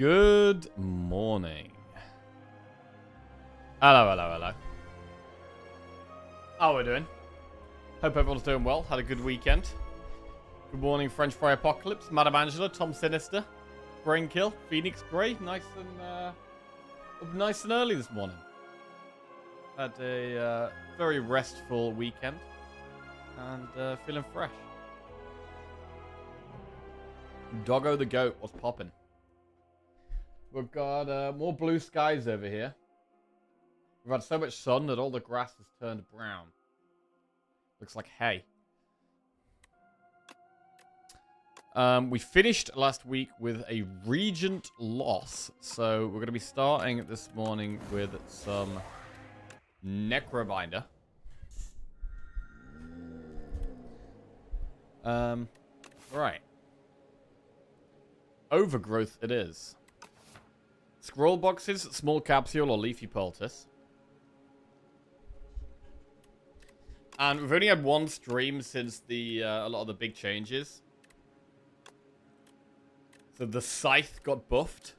Good morning. Hello. How are we doing? Hope everyone's doing well. Had a good weekend. Good morning, French Fry Apocalypse, Madame Angela, Tom Sinister, Brainkill, Phoenix Grey. Nice and early this morning. Had a very restful weekend and feeling fresh. Doggo the Goat was popping. We've got more blue skies over here. We've had so much sun that all the grass has turned brown. Looks like hay. We finished last week with a Regent loss. So we're going to be starting this morning with some Necrobinder. Right. Overgrowth it is. Scroll boxes, small capsule, or leafy poultice. And we've only had one stream since the a lot of the big changes. So the scythe got buffed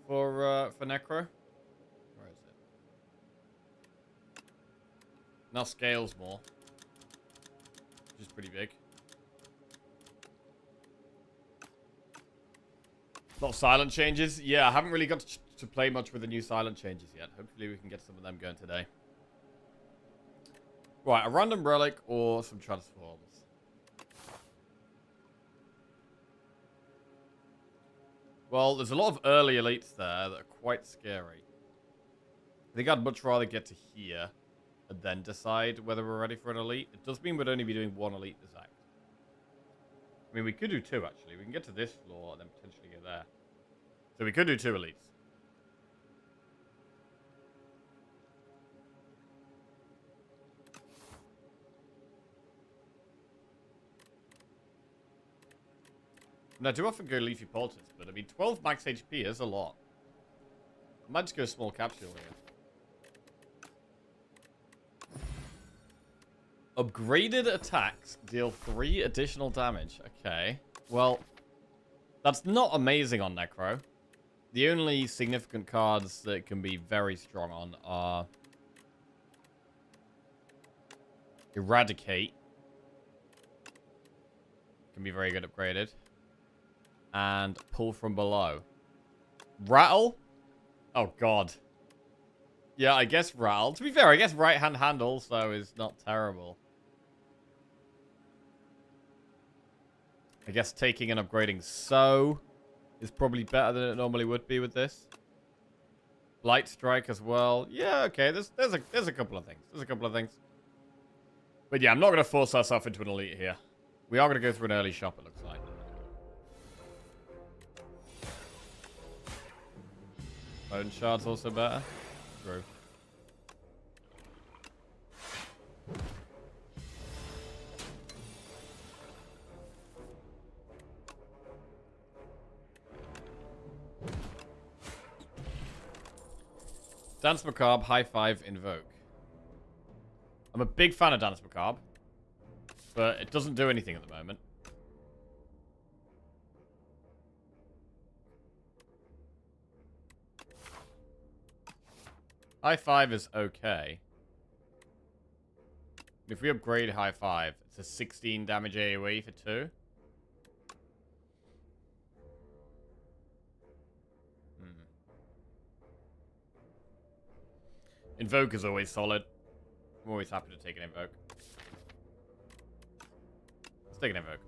for Necro. Where is it? Now scales more, which is pretty big. A lot of silent changes. Yeah, I haven't really got to play much with the new silent changes yet. Hopefully we can get some of them going today. Right, a random relic or some transforms. Well, there's a lot of early elites there that are quite scary. I think I'd much rather get to here and then decide whether we're ready for an elite. It does mean we'd only be doing one elite this act. I mean, we could do two, actually. We can get to this floor and then potentially go there. So we could do two elites. And I do often go leafy poultice, but I mean, 12 max HP is a lot. I might just go small capsule here. Upgraded attacks deal 3 additional damage. Okay. Well, that's not amazing on Necro. The only significant cards that can be very strong on are Eradicate. Can be very good upgraded. And Pull from Below. Rattle? Oh, God. Yeah, I guess Rattle. To be fair, I guess right-hand hand also is not terrible. I guess taking and upgrading So is probably better than it normally would be with this. Light Strike as well. Yeah, okay. There's a couple of things. But yeah, I'm not going to force ourselves into an elite here. We are going to go through an early shop, it looks like. Bone Shard's also better. True. Dance Macabre, High Five, Invoke. I'm a big fan of Dance Macabre, but it doesn't do anything at the moment. High Five is okay. If we upgrade High Five, it's a 16 damage AoE for 2. Invoke is always solid. I'm always happy to take an Invoke. Let's take an Invoke.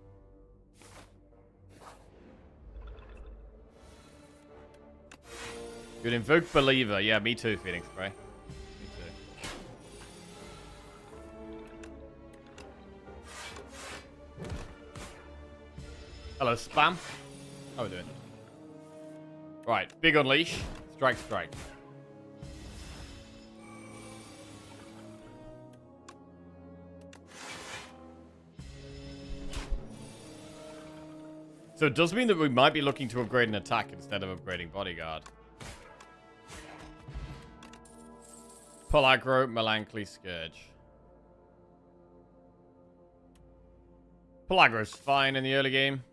Good Invoke Believer. Yeah, me too, Phoenix Spray. Me too. Hello, Spam. How are we doing? Right, big Unleash. Strike. So it does mean that we might be looking to upgrade an attack instead of upgrading Bodyguard. Pull aggro, Melancholy, Scourge. Pull aggro's fine in the early game.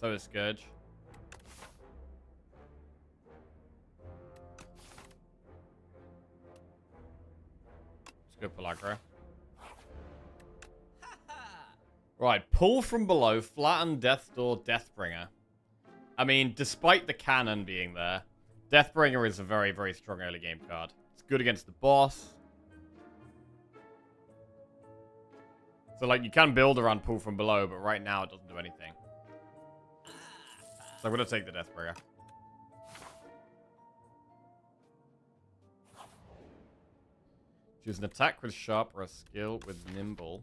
So is Scourge. Let's go Pellagra. Right, pull from below, flatten, Death's Door, Deathbringer. I mean, despite the cannon being there, Deathbringer is a very, very strong early game card. It's good against the boss. So, like, you can build around pull from below, but right now it doesn't do anything. So I'm going to take the Deathbringer. Choose an attack with sharp or a skill with nimble.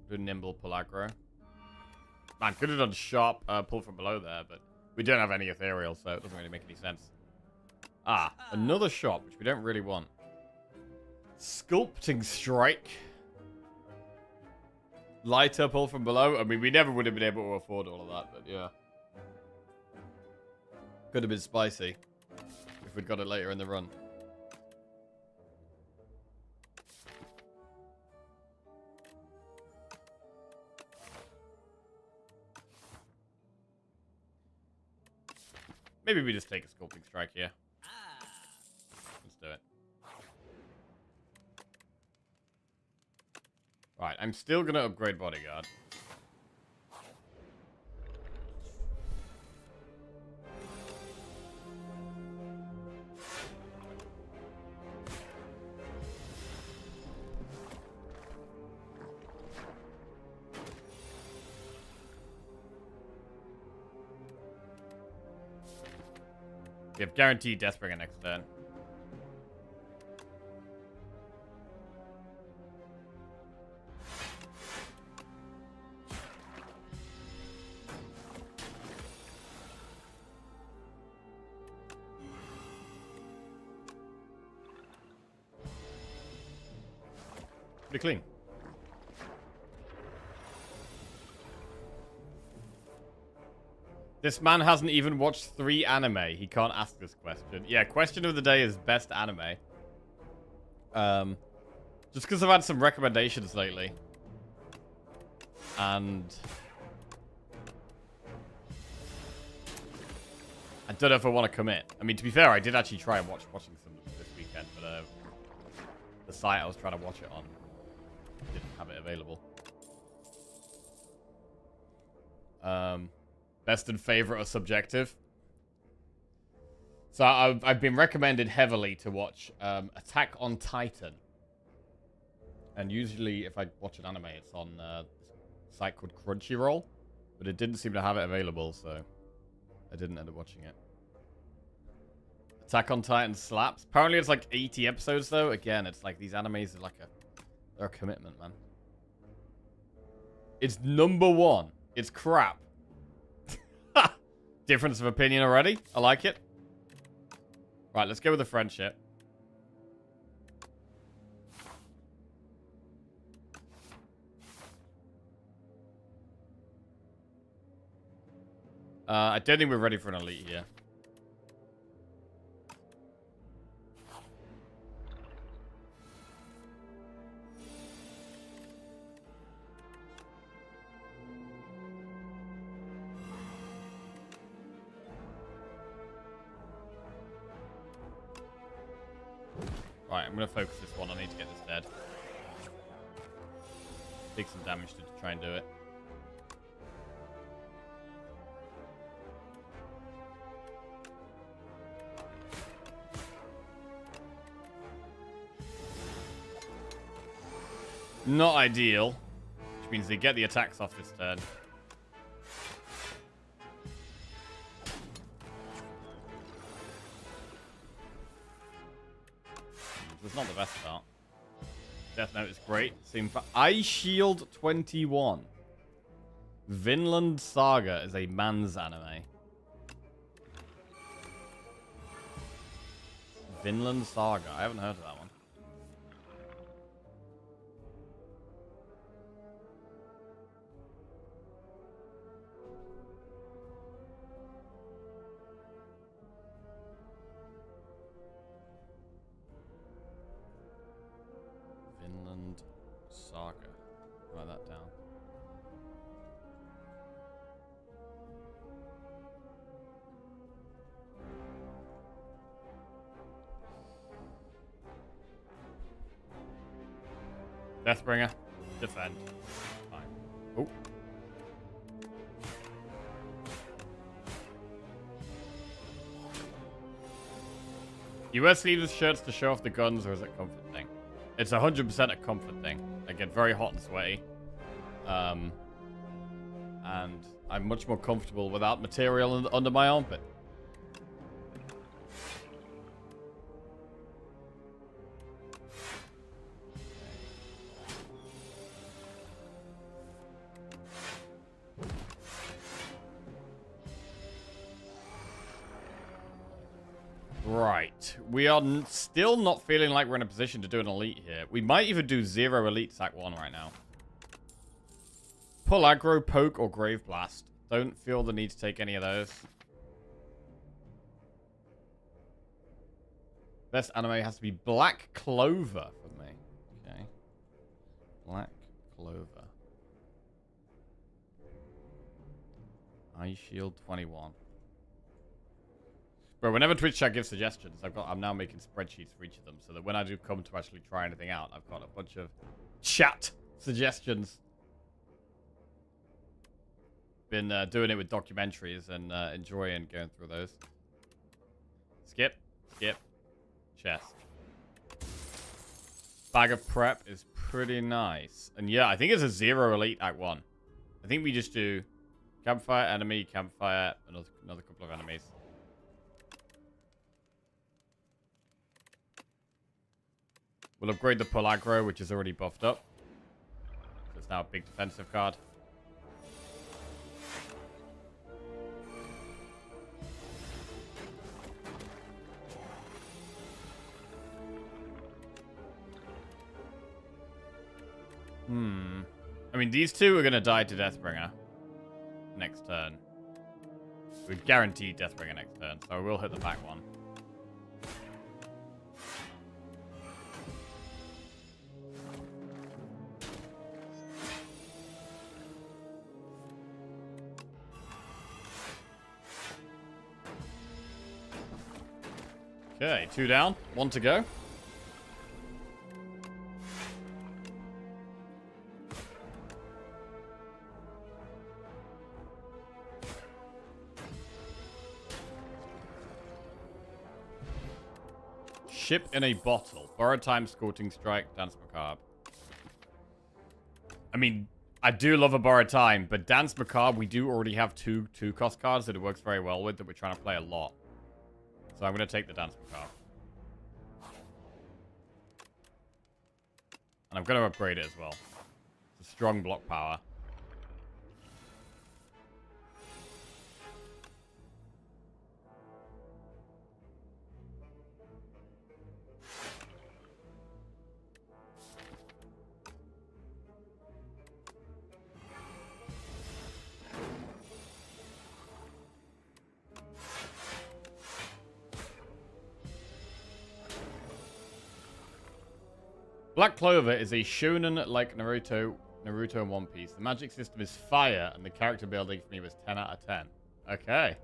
Do nimble Pellagra. Man, could have done sharp pull from below there, but we don't have any ethereal, so it doesn't really make any sense. Ah, another shot, which we don't really want. Sculpting Strike. Lighter pull from below. I mean, we never would have been able to afford all of that, but yeah. Could have been spicy if we'd got it later in the run. Maybe we just take a Sculpting Strike here. Let's do it. Right, I'm still going to upgrade Bodyguard. We have guaranteed Deathbringer next turn. Pretty clean. This man hasn't even watched 3 anime. He can't ask this question. Yeah, question of the day is best anime. Just because I've had some recommendations lately. And I don't know if I want to commit. I mean, to be fair, I did actually try watching some this weekend, but the site I was trying to watch it on didn't have it available. Best and favorite are subjective. So I've been recommended heavily to watch Attack on Titan. And usually if I watch an anime, it's on a site called Crunchyroll. But it didn't seem to have it available, so I didn't end up watching it. Attack on Titan slaps. Apparently it's like 80 episodes, though. Again, it's like these animes are like they're a commitment, man. It's #1. It's crap. Difference of opinion already. I like it. Right, let's go with the friendship. I don't think we're ready for an elite here. Right, I'm going to focus this one. I need to get this dead. Take some damage to try and do it. Not ideal. Which means they get the attacks off this turn. It's not the best start. Death Note is great. Same for Ice Shield 21. Vinland Saga is a man's anime. Vinland Saga. I haven't heard of that one. Saga. Write that down. Deathbringer. Defend. Fine. Oh. You wear sleeveless shirts to show off the guns, or is it a comfort thing? It's 100% a comfort thing. I get very hot and sweaty. And I'm much more comfortable without material under my armpit. Right. We are still not feeling like we're in a position to do an elite here. We might even do 0 elites Act 1 right now. Pull aggro, poke, or grave blast. Don't feel the need to take any of those. Best anime has to be Black Clover for me. Okay. Black Clover. Eye Shield 21. Bro, whenever Twitch chat gives suggestions, I'm now making spreadsheets for each of them, so that when I do come to actually try anything out, I've got a bunch of chat suggestions. Been doing it with documentaries and enjoying going through those. Skip, skip, chest. Bag of prep is pretty nice, and yeah, I think it's a 0 elite Act 1. I think we just do campfire, enemy, campfire, another couple of enemies. We'll upgrade the pull aggro, which is already buffed up. So it's now a big defensive card. I mean, these two are going to die to Deathbringer next turn. We guarantee Deathbringer next turn, so we'll hit the back one. Okay, 2 down, 1 to go. Ship in a bottle. Borrowed time, Scorching Strike, Dance Macabre. I mean, I do love a borrowed time, but Dance Macabre, we do already have two cost cards that it works very well with that we're trying to play a lot. So I'm going to take the Dance Macabre. And I'm going to upgrade it as well. It's a strong block power. Black Clover is a shonen like Naruto and One Piece. The magic system is fire, and the character building for me was 10 out of 10. Okay.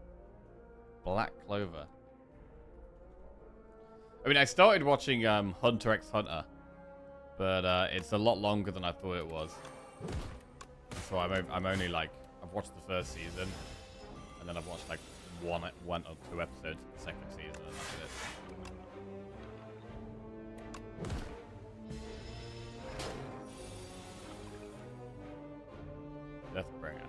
Black Clover. I mean, I started watching Hunter x Hunter, but it's a lot longer than I thought it was. So I'm only like, I've watched the first season, and then I've watched like one or 2 episodes of the second season, and that's it. Deathbringer.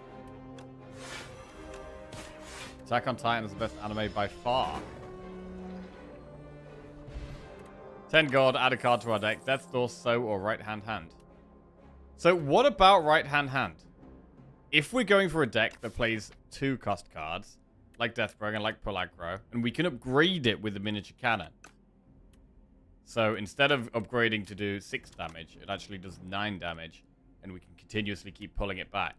Attack on Titan is the best anime by far. 10 God, add a card to our deck. Death's Door, So, or Right Hand Hand. So what about Right Hand Hand? If we're going for a deck that plays 2 cost cards, like Deathbringer, like Pull Aggro, and we can upgrade it with the miniature cannon. So instead of upgrading to do 6 damage, it actually does 9 damage, and we can continuously keep pulling it back.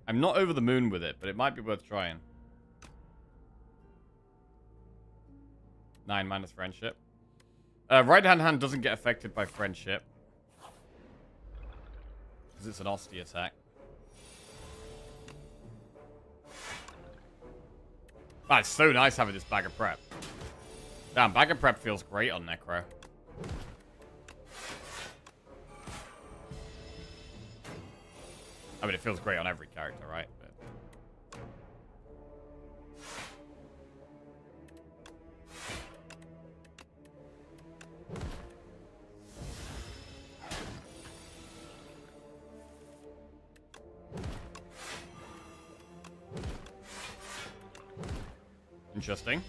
I'm not over the moon with it, but it might be worth trying. 9 minus friendship. Right hand hand doesn't get affected by friendship. Because it's an Osty attack. Ah, it's so nice having this bag of prep. Damn, bag of prep feels great on Necro. I mean, it feels great on every character, right? But... Interesting.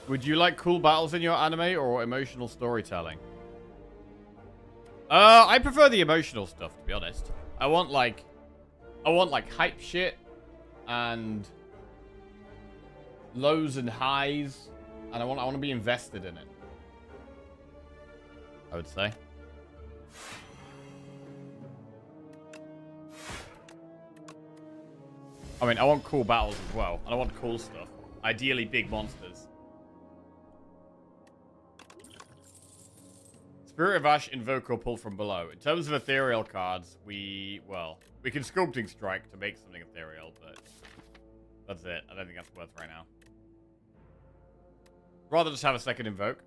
Would you like cool battles in your anime or emotional storytelling? I prefer the emotional stuff, to be honest. I want like hype shit and lows and highs, and I want to be invested in it. I would say. I mean, I want cool battles as well, and I want cool stuff. Ideally, big monsters. Spirit of Ash, invoke or pull from below. In terms of ethereal cards, we can Sculpting Strike to make something ethereal, but that's it. I don't think that's worth right now. Rather just have a second invoke.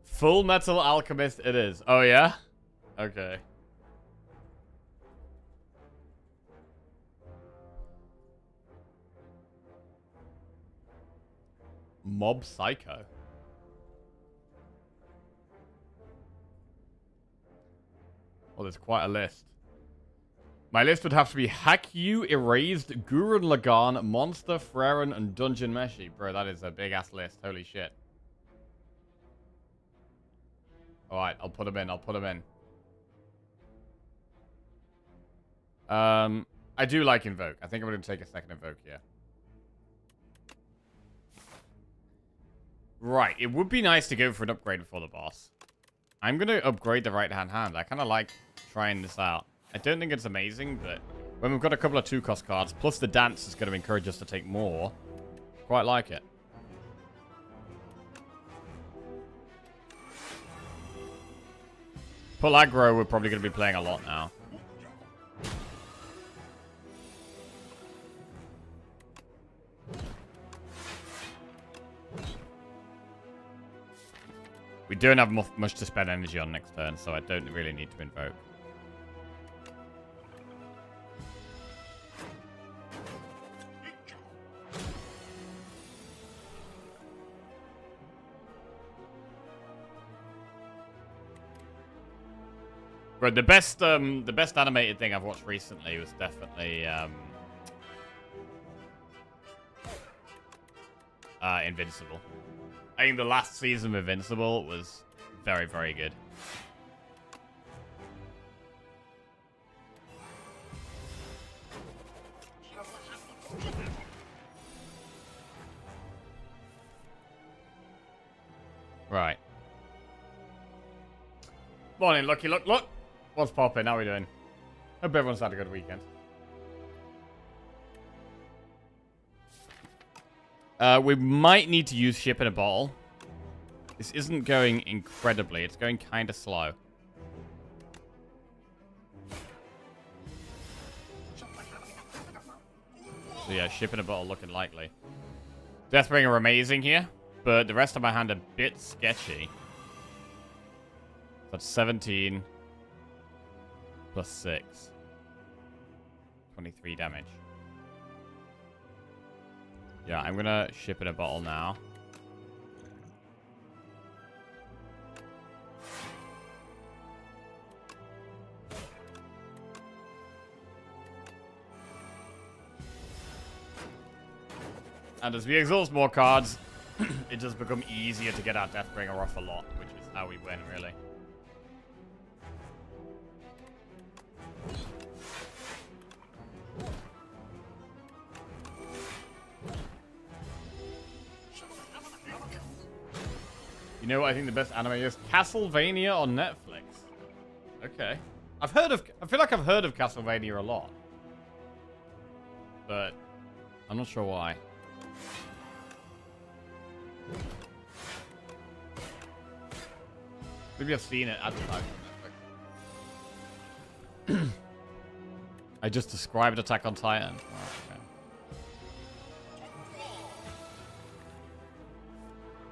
Full Metal Alchemist it is. Oh, yeah? Okay. Mob Psycho. Oh, there's quite a list. My list would have to be Hakyu, Erased, Gurren Lagann, Monster, Freren, and Dungeon Meshi. Bro, that is a big-ass list. Holy shit. Alright, I'll put them in. I'll put them in. I do like Invoke. I think I'm going to take a second Invoke here. Right, it would be nice to go for an upgrade before the boss. I'm going to upgrade the right-hand hand. I kind of like trying this out. I don't think it's amazing, but when we've got a couple of 2-cost cards, plus the dance is going to encourage us to take more, quite like it. Pull aggro, we're probably going to be playing a lot now. We don't have much to spend energy on next turn, so I don't really need to invoke. But the best animated thing I've watched recently was definitely Invincible. I think the last season of Invincible was very, very good. Right. Morning, Lucky. Look. What's poppin'? How we doing? Hope everyone's had a good weekend. We might need to use ship in a bottle. This isn't going incredibly. It's going kind of slow. So yeah, ship in a bottle looking likely. Deathbringer are amazing here, but the rest of my hand a bit sketchy. That's 17 plus 6. 23 damage. Yeah, I'm gonna ship in a bottle now. And as we exhaust more cards, it does become easier to get our Deathbringer off a lot, which is how we win, really. You know what I think the best anime is? Castlevania on Netflix. Okay. I feel like I've heard of Castlevania a lot. But I'm not sure why. Maybe I've seen it advertised on I just described Attack on Titan. Oh, okay.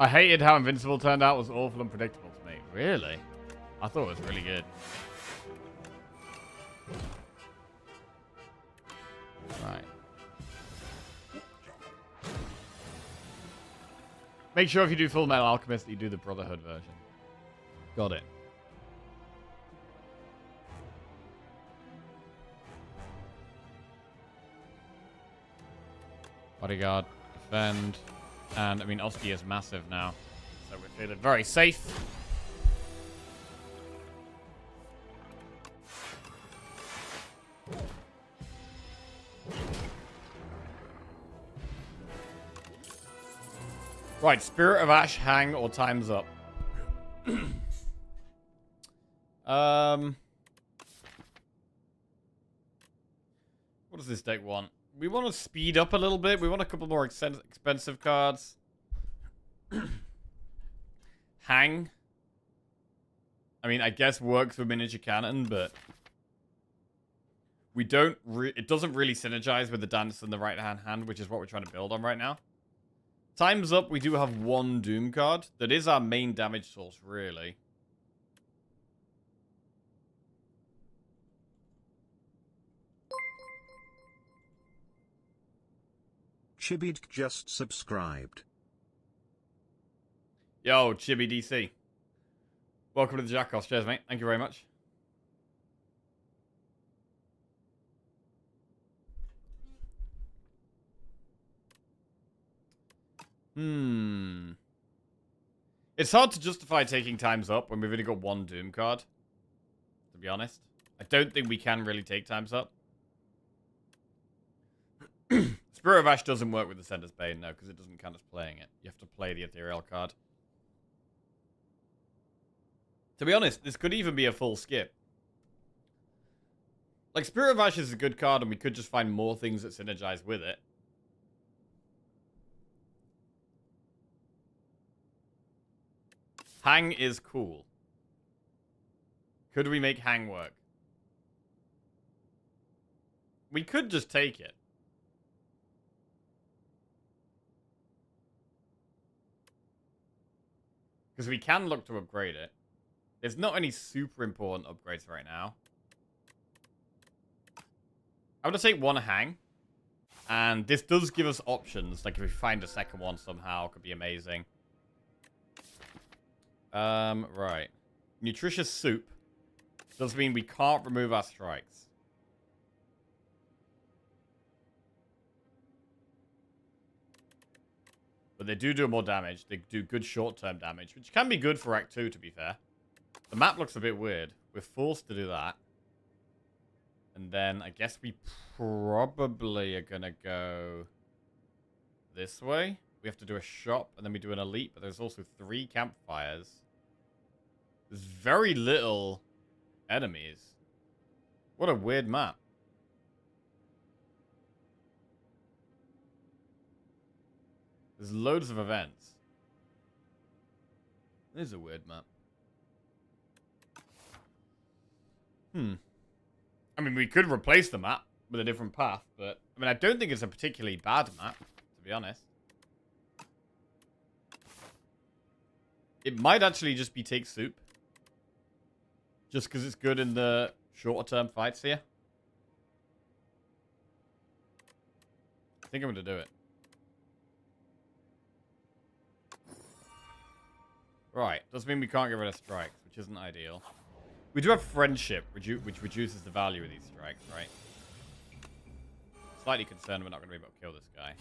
I hated how Invincible turned out. It was awful and predictable to me. Really? I thought it was really good. Right. Make sure if you do Full Metal Alchemist that you do the Brotherhood version. Got it. Bodyguard, defend, and I mean Oski is massive now, so we're feeling very safe. Right, Spirit of Ash, hang, or time's up. What does this deck want? We want to speed up a little bit. We want a couple more expensive cards. Hang. I mean, I guess works with Miniature Cannon, but we don't. It doesn't really synergize with the Dance in the right hand, which is what we're trying to build on right now. Time's up. We do have one Doom card. That is our main damage source, really. Chibid just subscribed. Yo, Chibi DC. Welcome to the Jackoff. Cheers, mate. Thank you very much. It's hard to justify taking times up when we've only got one Doom card, to be honest. I don't think we can really take times up. Spirit of Ash doesn't work with the Sender's Bane, no, because it doesn't count as playing it. You have to play the Ethereal card. To be honest, this could even be a full skip. Like, Spirit of Ash is a good card, and we could just find more things that synergize with it. Hang is cool. Could we make Hang work? We could just take it. Because we can look to upgrade it. There's not any super important upgrades right now. I'm going to take one Hang. And this does give us options. Like if we find a second one somehow, it could be amazing. Right. Nutritious Soup does mean we can't remove our strikes. But they do more damage. They do good short-term damage, which can be good for Act 2, to be fair. The map looks a bit weird. We're forced to do that. And then I guess we probably are going to go this way. We have to do a shop, and then we do an elite, but there's also 3 campfires. There's very little enemies. What a weird map. There's loads of events. This is a weird map. I mean, we could replace the map with a different path, but I mean, I don't think it's a particularly bad map, to be honest. It might actually just be take soup. Just because it's good in the shorter term fights here. I think I'm going to do it. Right. Does mean we can't get rid of strikes, which isn't ideal. We do have friendship, which reduces the value of these strikes, right? Slightly concerned we're not going to be able to kill this guy.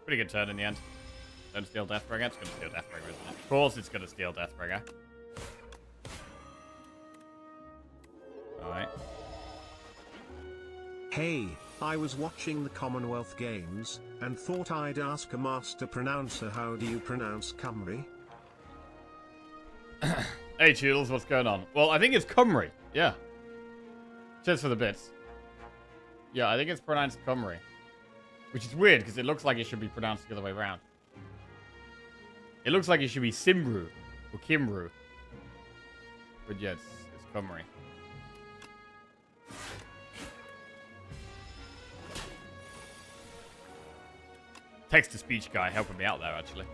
Pretty good turn in the end. Don't steal Deathbringer. It's going to steal Deathbringer, isn't it? Of course it's going to steal Deathbringer. Alright. Hey, I was watching the Commonwealth Games, and thought I'd ask a master pronouncer, how do you pronounce Cymru? Hey, Toodles, what's going on? Well, I think it's Cymru. Yeah. Cheers for the bits. Yeah, I think it's pronounced Cymru. Which is weird, because it looks like it should be pronounced the other way around. It looks like it should be Simru or Kimru. But yeah, it's Cymru. Text-to-speech guy helping me out there, actually.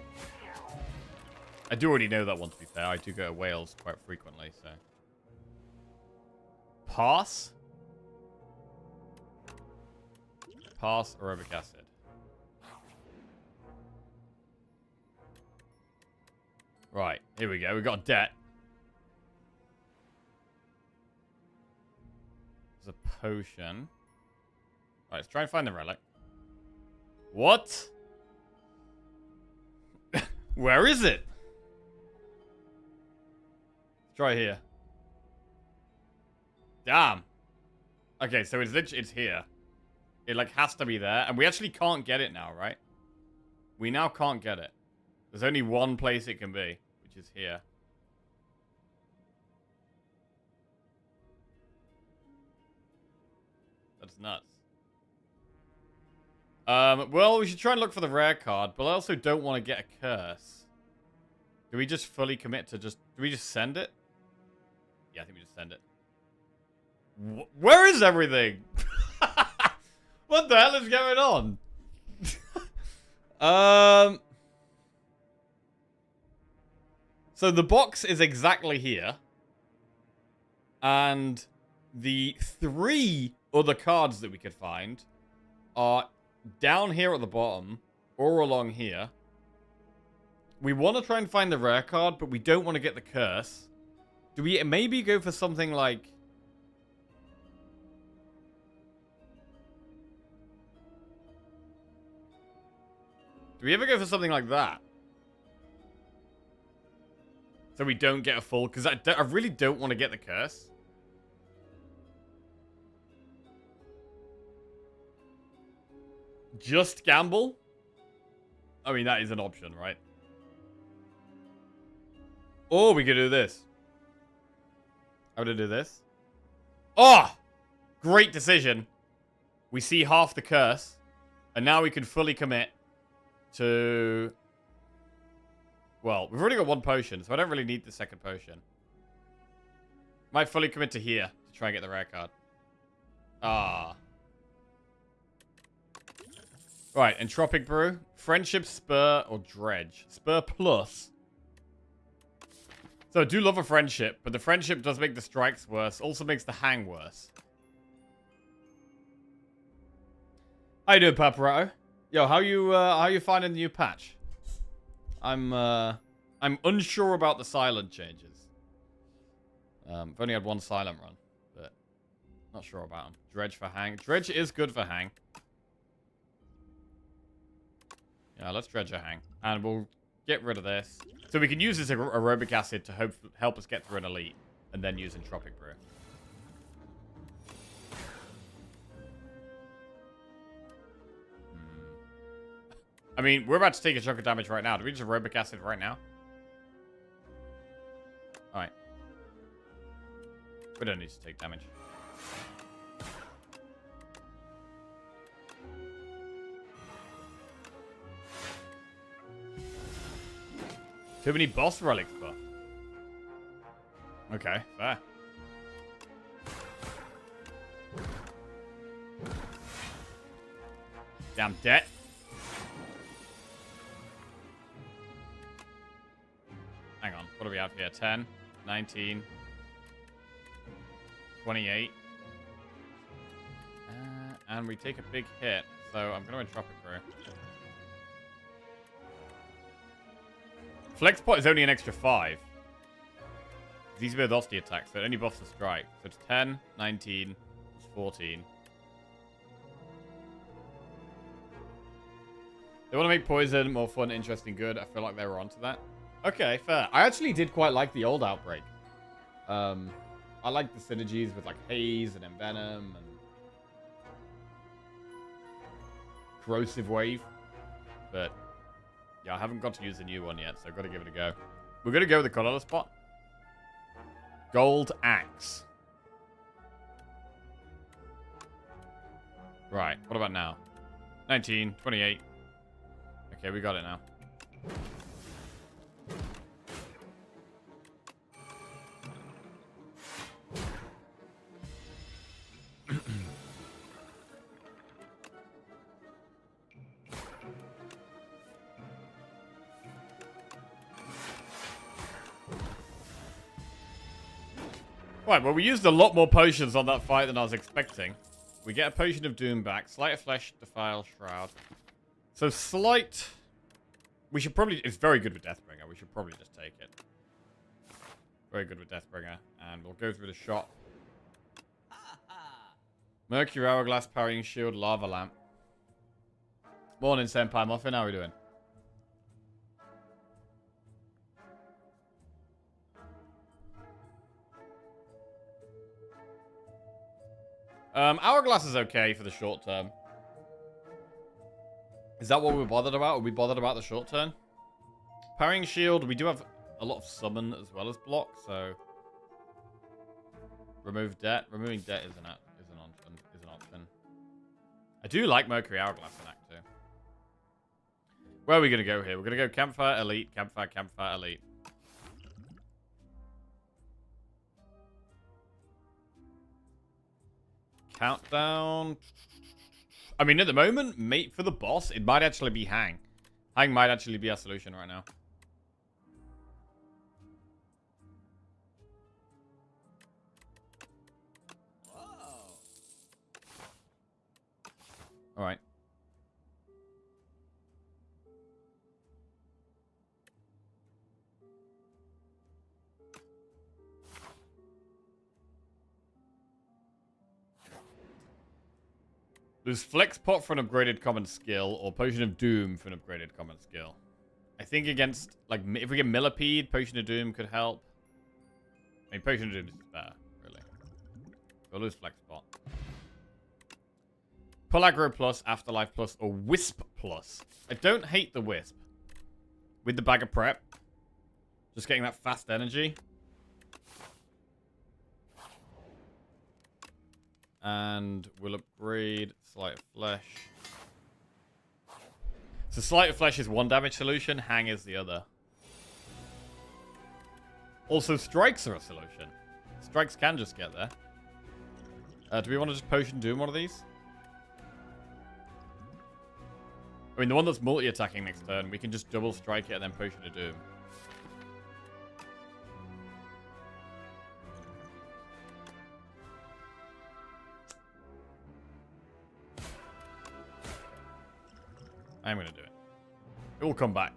I do already know that one, to be fair. I do go to Wales quite frequently, so... Pass? Pass aerobic acid. Right, here we go. We got a debt. There's a potion. Right, let's try and find the relic. What? Where is it? Let's try here. Damn. Okay, so it's literally, it's here. It, like, has to be there. And we actually can't get it now, right? We now can't get it. There's only one place it can be, which is here. That's nuts. Well, we should try and look for the rare card, but I also don't want to get a curse. Do we just fully commit to just... Do we just send it? Yeah, I think we just send it. Where is everything? What the hell is going on? So the box is exactly here. And the 3 other cards that we could find are down here at the bottom or along here. We want to try and find the rare card, but we don't want to get the curse. Do we maybe go for something like... Do we ever go for something like that? So we don't get a full... Because I really don't want to get the curse. Just gamble? I mean, that is an option, right? Or we could do this. How to do this? Oh! Great decision. We see half the curse. And now we can fully commit to... Well, we've already got 1 potion, so I don't really need the second potion. Might fully commit to here to try and get the rare card. Ah. Right, Entropic Brew. Friendship, Spur, or Dredge. Spur plus. So I do love a friendship, but the friendship does make the strikes worse. Also makes the hang worse. How you doing, Paparazzo? Yo, how you finding the new patch? I'm unsure about the silent changes. I've only had 1 silent run, but not sure about them. Dredge for hang. Dredge is good for hang. Yeah, let's dredge a hang. And we'll get rid of this. So we can use this aerobic acid to help us get through an elite. And then use Entropic Brew. I mean, we're about to take a chunk of damage right now. Do we just aerobic acid right now? Alright. We don't need to take damage. Too many boss relics buff. Okay, fair. Damn debt. Hang on, what do we have here? 10, 19, 28. And we take a big hit, so I'm going to Entropic Brew. Flex pot is only an extra 5. These are velocity attacks, so it only buffs the strike. So it's 10, 19, 14. They want to make poison more fun, interesting, good. I feel like they were onto that. Okay, fair. I actually did quite like the old Outbreak. I like the synergies with like Haze and Envenom and Corrosive Wave. But yeah, I haven't got to use the new one yet, so I've got to give it a go. We're going to go with the colorless pot. Gold axe. Right, what about now? 19, 28. Okay, we got it now. Right, well, we used a lot more potions on that fight than I was expecting. We get a potion of doom back. Slight of flesh, defile, shroud. So slight... We should probably... It's very good with Deathbringer. We should probably just take it. Very good with Deathbringer. And we'll go through the shop. Mercury Hourglass, Parrying Shield, Lava Lamp. Morning, Senpai Muffin. How are we doing? Hourglass is okay for the short term. Is that what we're bothered about? Are we bothered about the short term? Parrying Shield, we do have a lot of summon as well as block, so... Remove debt. Removing debt is an option. I do like Mercury Hourglass in Act 2. Where are we going to go here? We're going to go Campfire, Elite, Campfire, Campfire, Elite. Countdown. I mean, at the moment, mate, for the boss, it might actually be Hang. Hang might actually be our solution right now. All right. There's Flex Pot for an upgraded common skill, or Potion of Doom for an upgraded common skill. I think against, like, if we get Millipede, Potion of Doom could help. I mean, Potion of Doom is better, really. We'll lose Flex Pot. Pull Aggro Plus, Afterlife Plus, or Wisp Plus. I don't hate the Wisp. With the Bag of Prep. Just getting that fast energy. And we'll upgrade Sleight of Flesh. So Sleight of Flesh is one damage solution, Hang is the other. Also, Strikes are a solution. Strikes can just get there. Do we want to just Potion Doom one of these? I mean, the one that's multi-attacking next turn, we can just double strike it and then Potion of Doom. I'm going to do it. It will come back.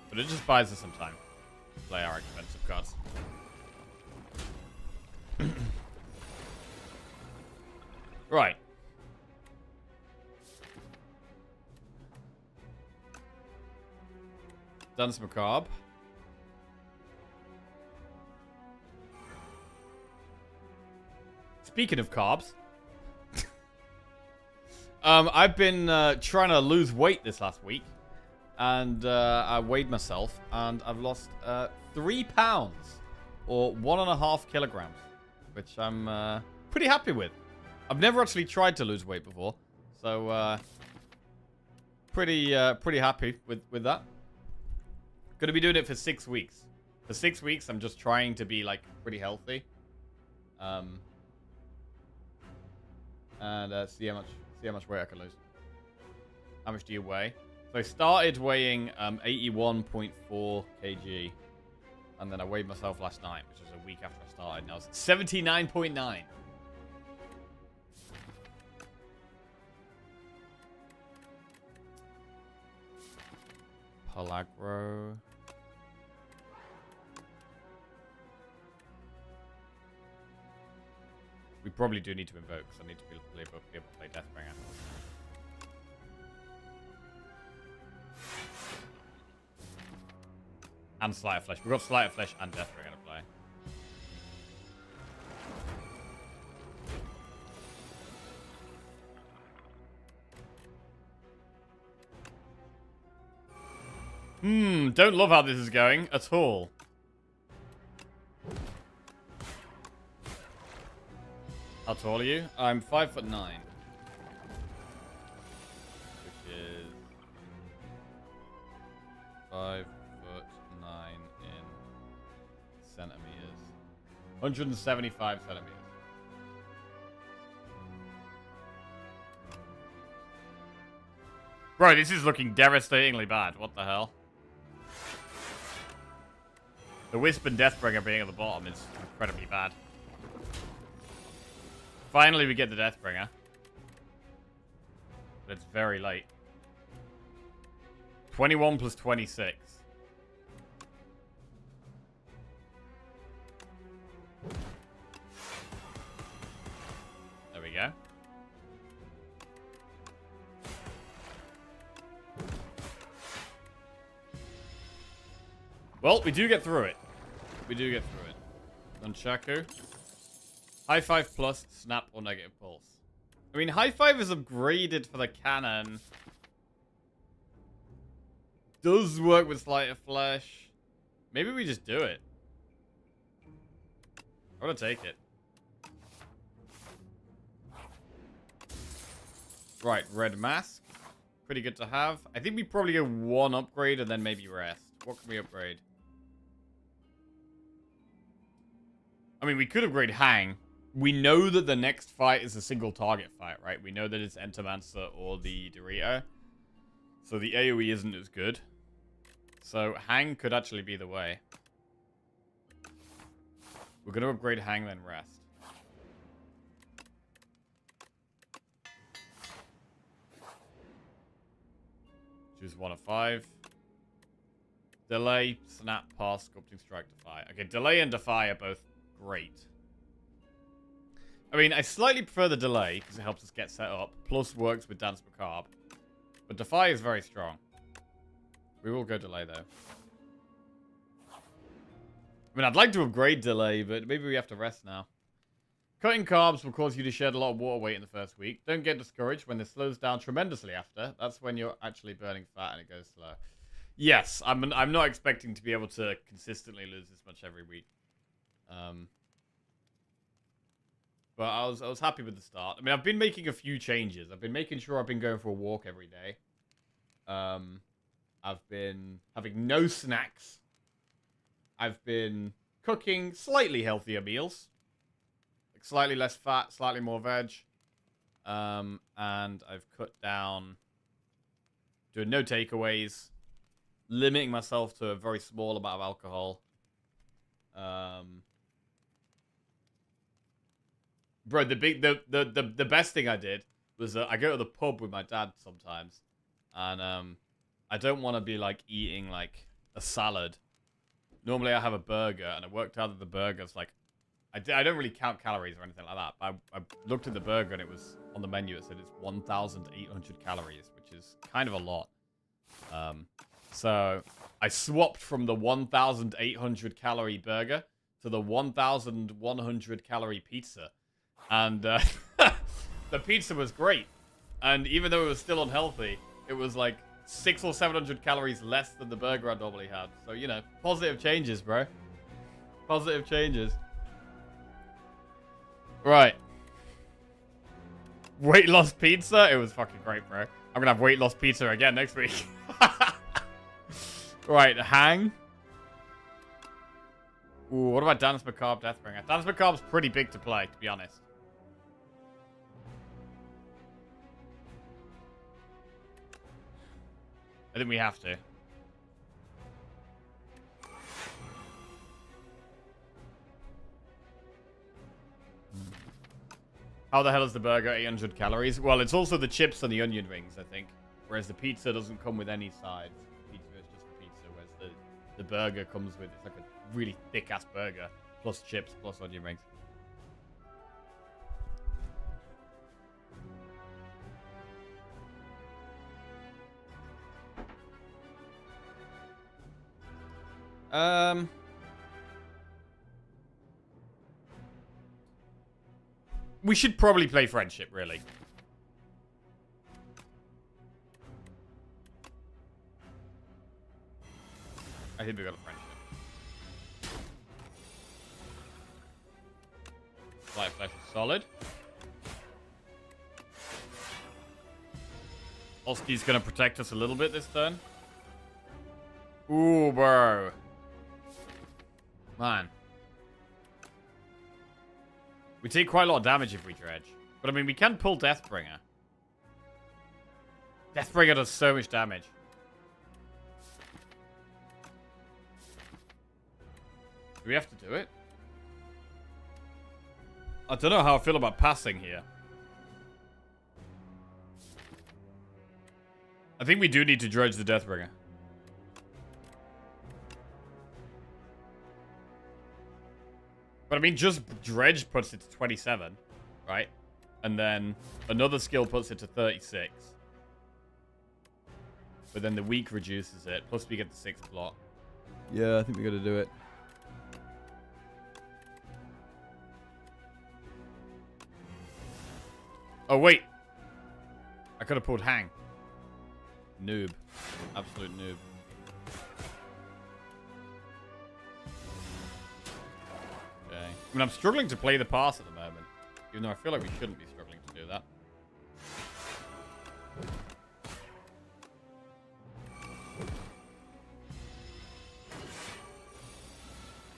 But it just buys us some time to play our expensive cards. Right. Dance Macabre. Speaking of carbs. I've been trying to lose weight this last week. And I weighed myself. And I've lost 3 pounds. Or 1.5 kilograms. Which I'm pretty happy with. I've never actually tried to lose weight before. So, pretty happy with that. Gonna be doing it for 6 weeks. For 6 weeks, I'm just trying to be, like, pretty healthy. And see how much weight I can lose. How much do you weigh? So I started weighing 81.4 kg. And then I weighed myself last night, which was a week after I started. And I was 79.9. Palagro. We probably do need to invoke, because I need to be able to play Deathbringer. And Sleight of Flesh. We've got Sleight of Flesh and Deathbringer to play. Don't love how this is going at all. How tall are you? I'm 5'9". Which is 5'9" in centimeters. 175 centimeters. Bro, this is looking devastatingly bad. What the hell? The Wisp and Deathbringer being at the bottom is incredibly bad. Finally, we get the Deathbringer. But it's very late. 21 plus 26. There we go. Well, we do get through it. We do get through it. Nunchaku. High 5 plus, snap or negative pulse. I mean, high 5 is upgraded for the cannon. Does work with sleight of flesh. Maybe we just do it. I want to take it. Right, red mask. Pretty good to have. I think we probably go one upgrade and then maybe rest. What can we upgrade? I mean, we could upgrade Hang. We know that the next fight is a single target fight, right? We know that it's Entomancer or the Dorito. So the AoE isn't as good. So Hang could actually be the way. We're going to upgrade Hang, then rest. Choose 1 of 5. Delay, snap, pass, sculpting strike, defy. Okay, delay and defy are both great. I mean, I slightly prefer the delay because it helps us get set up. Plus works with Dance Macabre. But defy is very strong. We will go delay though. I mean, I'd like to upgrade delay, but maybe we have to rest now. Cutting carbs will cause you to shed a lot of water weight in the first week. Don't get discouraged when this slows down tremendously after. That's when you're actually burning fat and it goes slow. Yes, I'm not expecting to be able to consistently lose this much every week. But I was happy with the start. I mean, I've been making a few changes. I've been making sure I've been going for a walk every day. I've been having no snacks. I've been cooking slightly healthier meals. Like slightly less fat, slightly more veg. And I've cut down doing no takeaways. Limiting myself to a very small amount of alcohol. Bro, the best thing I did was I go to the pub with my dad sometimes, and I don't want to be like eating like a salad. Normally I have a burger, and it worked out that the burger's like I don't really count calories or anything like that. But I looked at the burger and it was on the menu. It said it's 1,800 calories, which is kind of a lot. So I swapped from the 1,800 calorie burger to the 1,100 calorie pizza. And the pizza was great. And even though it was still unhealthy, it was like 600 or 700 calories less than the burger I normally had. So, you know, positive changes, bro. Positive changes. Right. Weight loss pizza? It was fucking great, bro. I'm gonna have weight loss pizza again next week. Right, Hang. Ooh, what about Dance Macabre, Deathbringer? Dance Macabre's pretty big to play, to be honest. I think we have to. How the hell is the burger 800 calories? Well, it's also the chips and the onion rings, I think. Whereas the pizza doesn't come with any sides. Pizza is just the pizza, whereas the burger comes with, it's like a really thick-ass burger. Plus chips, plus onion rings. We should probably play friendship, really. I think we got a friendship. Light flesh is solid. Oski's gonna protect us a little bit this turn. Ooh, bro. Man. We take quite a lot of damage if we dredge. But I mean, we can pull Deathbringer. Deathbringer does so much damage. Do we have to do it? I don't know how I feel about passing here. I think we do need to dredge the Deathbringer. But I mean, just dredge puts it to 27, right? And then another skill puts it to 36. But then the weak reduces it. Plus we get the 6th slot. Yeah, I think we got to do it. Oh, wait. I could have pulled Hang. Noob. Absolute noob. Okay. I mean, I'm struggling to play the pass at the moment. Even though I feel like we shouldn't be struggling to do that.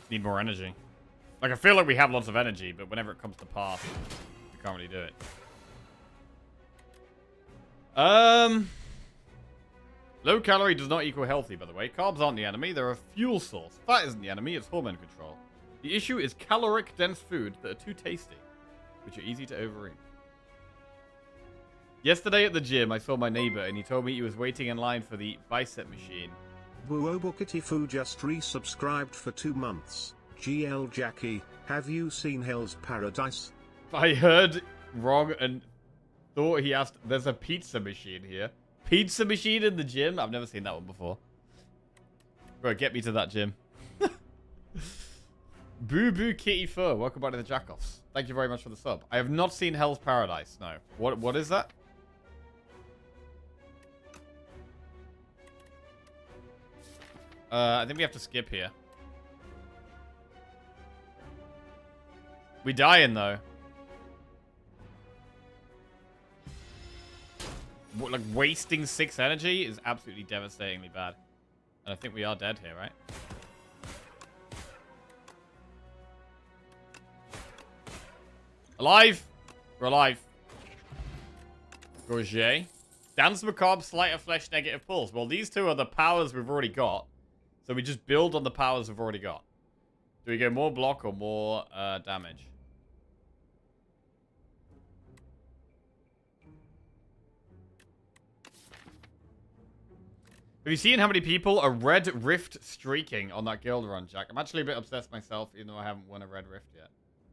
Need more energy. Like, I feel like we have lots of energy, but whenever it comes to pass, we can't really do it. Low calorie does not equal healthy, by the way. Carbs aren't the enemy, they're a fuel source. Fat isn't the enemy, it's hormone control. The issue is caloric dense food that are too tasty, which are easy to overeat. Yesterday at the gym, I saw my neighbor and he told me he was waiting in line for the bicep machine. Buobokitifu just resubscribed for 2 months. GL Jackie, have you seen Hell's Paradise? I heard wrong and thought he asked, there's a pizza machine here. Pizza machine in the gym? I've never seen that one before. Bro, get me to that gym. Boo Boo Kitty Fur, welcome back to the Jackoffs. Thank you very much for the sub. I have not seen Hell's Paradise, no. What is that? I think we have to skip here. We dying though. Like wasting 6 energy is absolutely devastatingly bad. And I think we are dead here, right? Alive! We're alive. Roger. Dance Macabre, Slight of Flesh, Negative Pulse. Well, these two are the powers we've already got. So we just build on the powers we've already got. Do we go more block or more damage? Have you seen how many people are Red Rift streaking on that guild run, Jack? I'm actually a bit obsessed myself, even though I haven't won a Red Rift yet.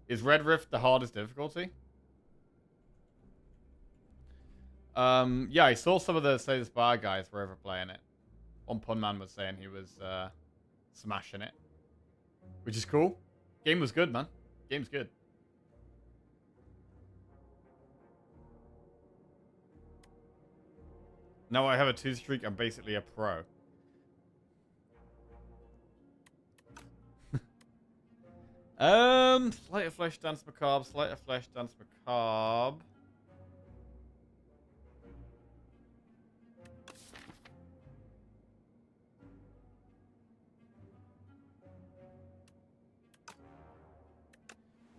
Is Red Rift the hardest difficulty? Yeah, I saw some of the Slay the Spire guys were over playing it. One pun man was saying he was smashing it, which is cool. Game was good, man. Game's good. Now I have a 2 streak. I'm basically a pro. Slight of Flesh, Dance Macabre. Slight of Flesh, Dance Macabre.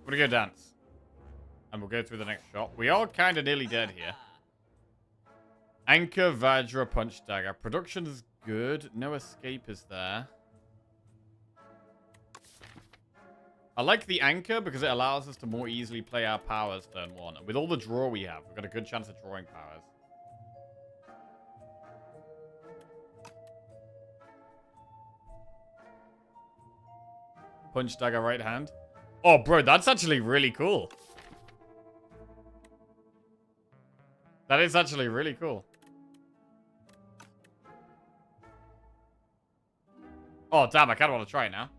We're gonna go dance. And we'll go through the next shot. We are kind of nearly dead here. Anchor, Vajra, Punch Dagger. Production is good. No escape is there. I like the Anchor because it allows us to more easily play our powers turn 1. And with all the draw we have, we've got a good chance of drawing powers. Punch Dagger, right hand. Oh, bro, that's actually really cool. That is actually really cool. Oh, damn, I kind of want to try it now.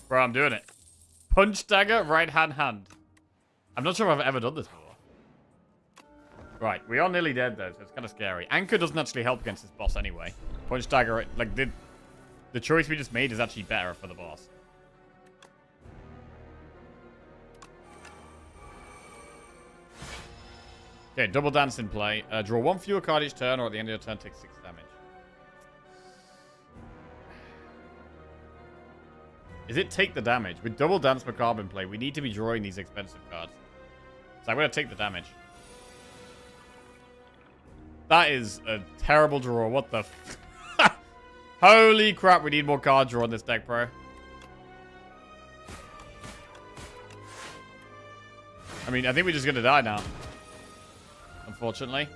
Bro, I'm doing it. Punch Dagger, right hand, hand. I'm not sure if I've ever done this before. Right, we are nearly dead though, so it's kind of scary. Anchor doesn't actually help against this boss anyway. Punch dagger, like the choice we just made is actually better for the boss. Okay, double dance in play. Draw 1 fewer card each turn, or at the end of your turn, take 6 damage. Is it take the damage? With double dance per card in play, we need to be drawing these expensive cards. So I'm going to take the damage. That is a terrible draw. What the Holy crap, we need more card draw on this deck, bro. I mean, I think we're just going to die now. Unfortunately.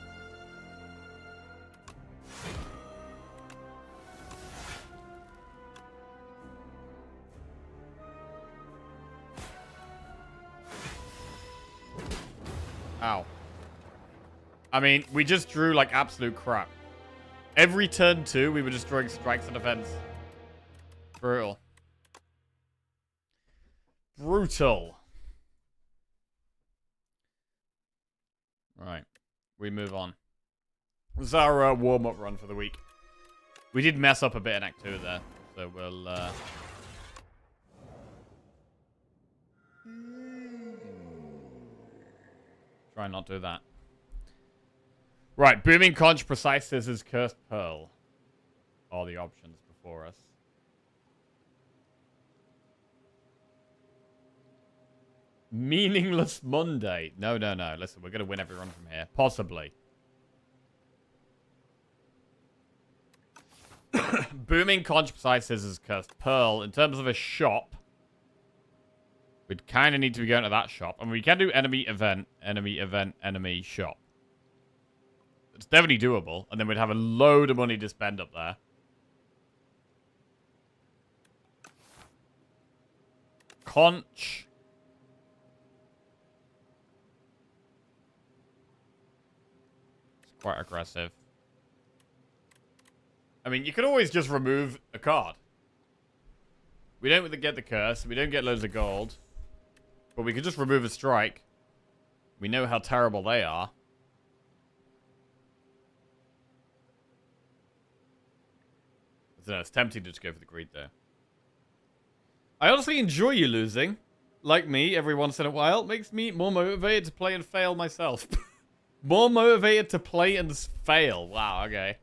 Ow. I mean, we just drew like absolute crap. Every turn 2, we were just drawing strikes and defense. Brutal. Brutal. Right. We move on. This is our warm-up run for the week. We did mess up a bit in Act 2 there. So we'll... try and not do that. Right. Booming Conch, Precise Scissors, Cursed Pearl. Are the options before us. Meaningless Monday. No, no, no. Listen, we're going to win every run from here. Possibly. Booming Conch, Precise Scissors, Cursed Pearl. In terms of a shop, we'd kind of need to be going to that shop. And we can do enemy, event, enemy, shop. It's definitely doable. And then we'd have a load of money to spend up there. Conch. It's quite aggressive. I mean, you could always just remove a card. We don't get the curse. We don't get loads of gold. But we could just remove a strike. We know how terrible they are. I don't know, it's tempting to just go for the greed, though. I honestly enjoy you losing. Like me, every once in a while. It makes me more motivated to play and fail myself. More motivated to play and fail. Wow, okay.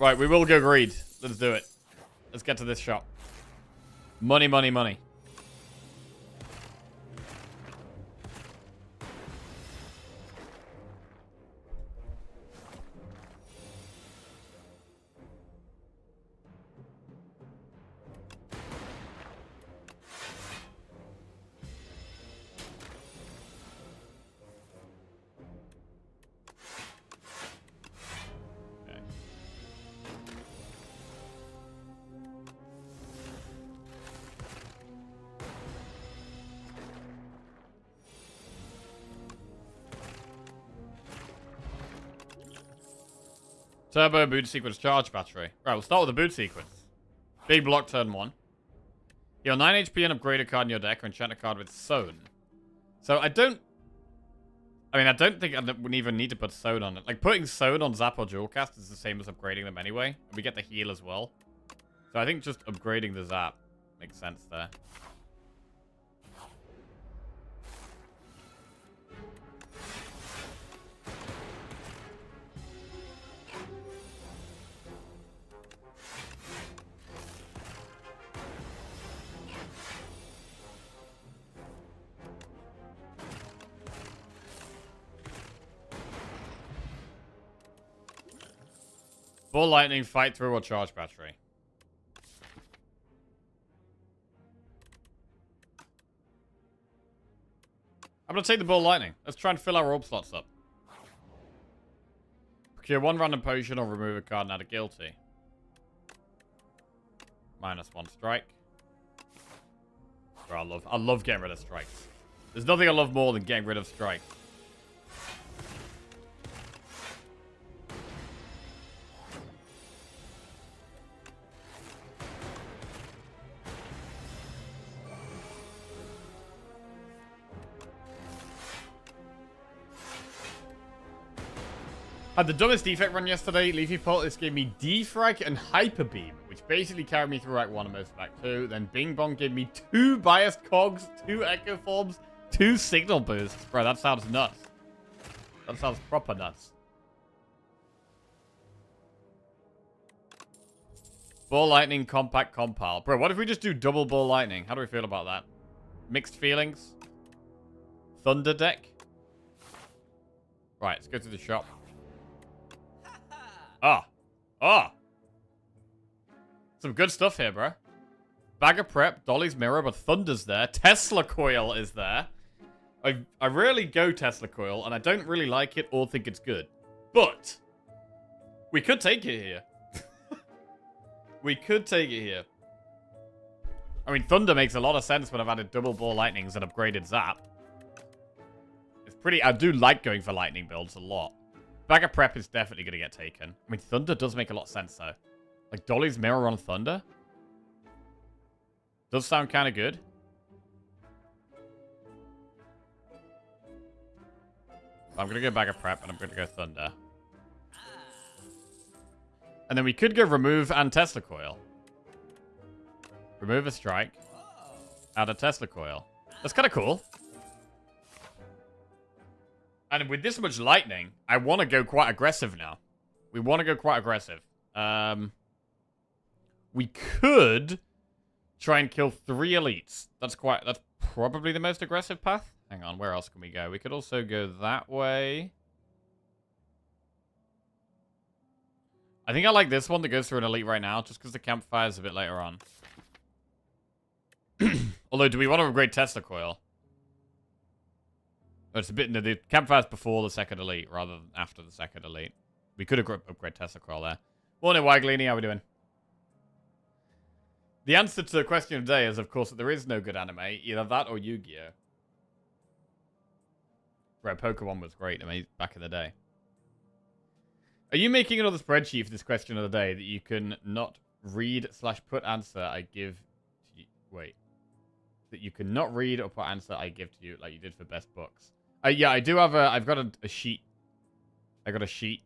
Right, we will go greed. Let's do it. Let's get to this shop. Money, money, money. Turbo, boot sequence, charge battery. Right, we'll start with the boot sequence. Big block, turn 1. Heal 9 HP and upgrade a card in your deck or enchant a card with Sewn. So I don't think I would even need to put Sewn on it. Like, putting Sewn on Zap or Jewel Cast is the same as upgrading them anyway. We get the heal as well. So I think just upgrading the Zap makes sense there. Ball lightning, fight through, or charge battery. I'm going to take the ball lightning. Let's try and fill our orb slots up. Procure 1 random potion or remove a card and add a guilty. -1 strike. Bro, I love getting rid of strikes. There's nothing I love more than getting rid of strikes. Had the dumbest defect run yesterday. Leafy Poultice gave me Defrag and Hyper Beam, which basically carried me through Act 1 and most of Act 2. Then Bing Bong gave me 2 Biased Cogs, 2 Echo Forms, 2 Signal Boosts. Bro, that sounds nuts. That sounds proper nuts. Ball Lightning, Compact, Compile. Bro, what if we just do double Ball Lightning? How do we feel about that? Mixed feelings? Thunder deck? Right, let's go to the shop. Ah. Some good stuff here, bro. Bag of Prep, Dolly's Mirror, but Thunder's there. Tesla Coil is there. I rarely go Tesla Coil, and I don't really like it or think it's good. But we could take it here. We could take it here. I mean, Thunder makes a lot of sense when I've added double Ball Lightnings and upgraded Zap. It's pretty... I do like going for Lightning builds a lot. Bag of Prep is definitely going to get taken. I mean, Thunder does make a lot of sense, though. Like, Dolly's Mirror on Thunder? Does sound kind of good. I'm going to go Bag of Prep, and I'm going to go Thunder. And then we could go Remove and Tesla Coil. Remove a Strike. Add a Tesla Coil. That's kind of cool. And with this much lightning, I want to go quite aggressive now. We want to go quite aggressive. We could try and kill 3 elites. That's probably the most aggressive path. Hang on, where else can we go? We could also go that way. I think I like this one that goes through an elite right now, just because the campfire's a bit later on. Although, do we want to upgrade Tesla Coil? Oh, it's a bit... No, the campfire's before the second elite, rather than after the second elite. We could upgrade Tesla Coil there. Morning, Waglini. How we doing? The answer to the question of the day is, of course, that there is no good anime. Either that or Yu-Gi-Oh! Right, Pokemon was great, I mean, back in the day. Are you making another spreadsheet for this question of the day that you can not read/put answer I give to you? Wait. That you can not read or put answer I give to you like you did for best books. Yeah, I do have I've got a sheet. I got a sheet.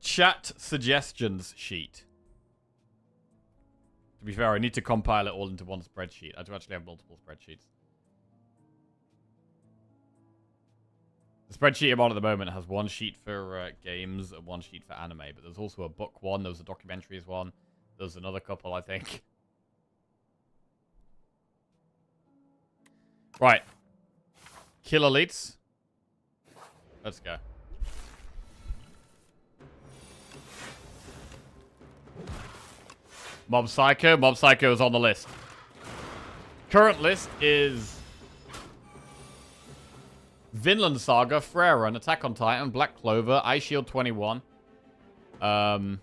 Chat suggestions sheet. To be fair, I need to compile it all into one spreadsheet. I do actually have multiple spreadsheets. The spreadsheet I'm on at the moment has one sheet for games and one sheet for anime, but there's also a book one, there's a documentaries one, there's another couple, I think. Right. Kill elites. Let's go. Mob Psycho. Mob Psycho is on the list. Current list is Vinland Saga, Freyr Run, Attack on Titan, Black Clover, Ice Shield 21, Full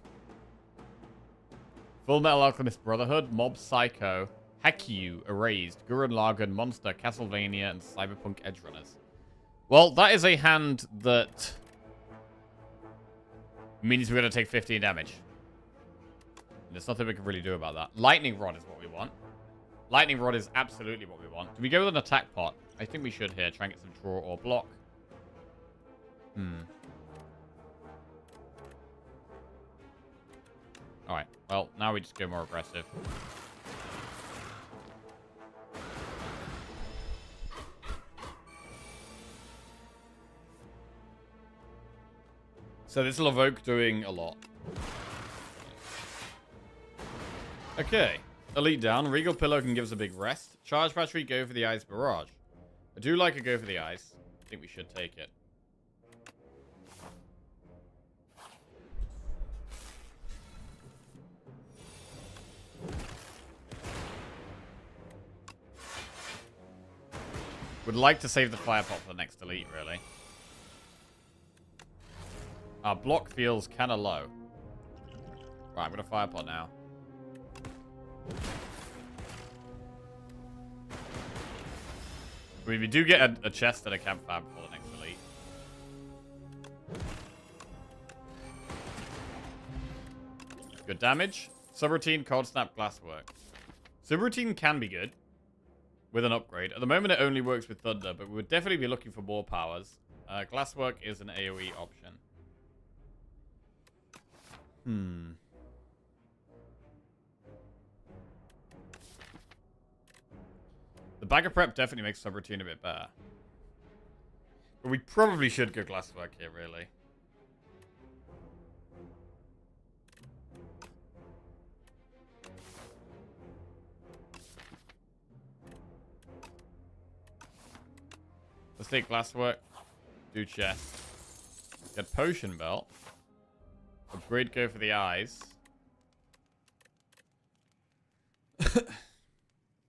Metal Alchemist Brotherhood, Mob Psycho, Haikyuu, Erased, Gurren Lagann, Monster, Castlevania, and Cyberpunk Edgerunners. Well, that is a hand that means we're going to take 15 damage. There's nothing we can really do about that. Lightning Rod is what we want. Lightning Rod is absolutely what we want. Do we go with an attack pot? I think we should here. Try and get some draw or block. Alright. Well, now we just go more aggressive. So this will evoke doing a lot. Okay. Elite down. Regal Pillow can give us a big rest. Charge Battery, go for the Ice Barrage. I do like a go for the ice. I think we should take it. Would like to save the fire pot for the next elite, really. Our block feels kind of low. Right, I'm going to fire pot now. I mean, we do get a chest and a campfire before the next elite. Good damage. Subroutine, Cold Snap, Glasswork. Subroutine can be good with an upgrade. At the moment, it only works with Thunder, but we would definitely be looking for more powers. Glasswork is an AoE option. Hmm. The bag of prep definitely makes subroutine a bit better. But we probably should go glasswork here, really. Let's take glasswork. Do chest. Get potion belt. Upgrade go for the eyes.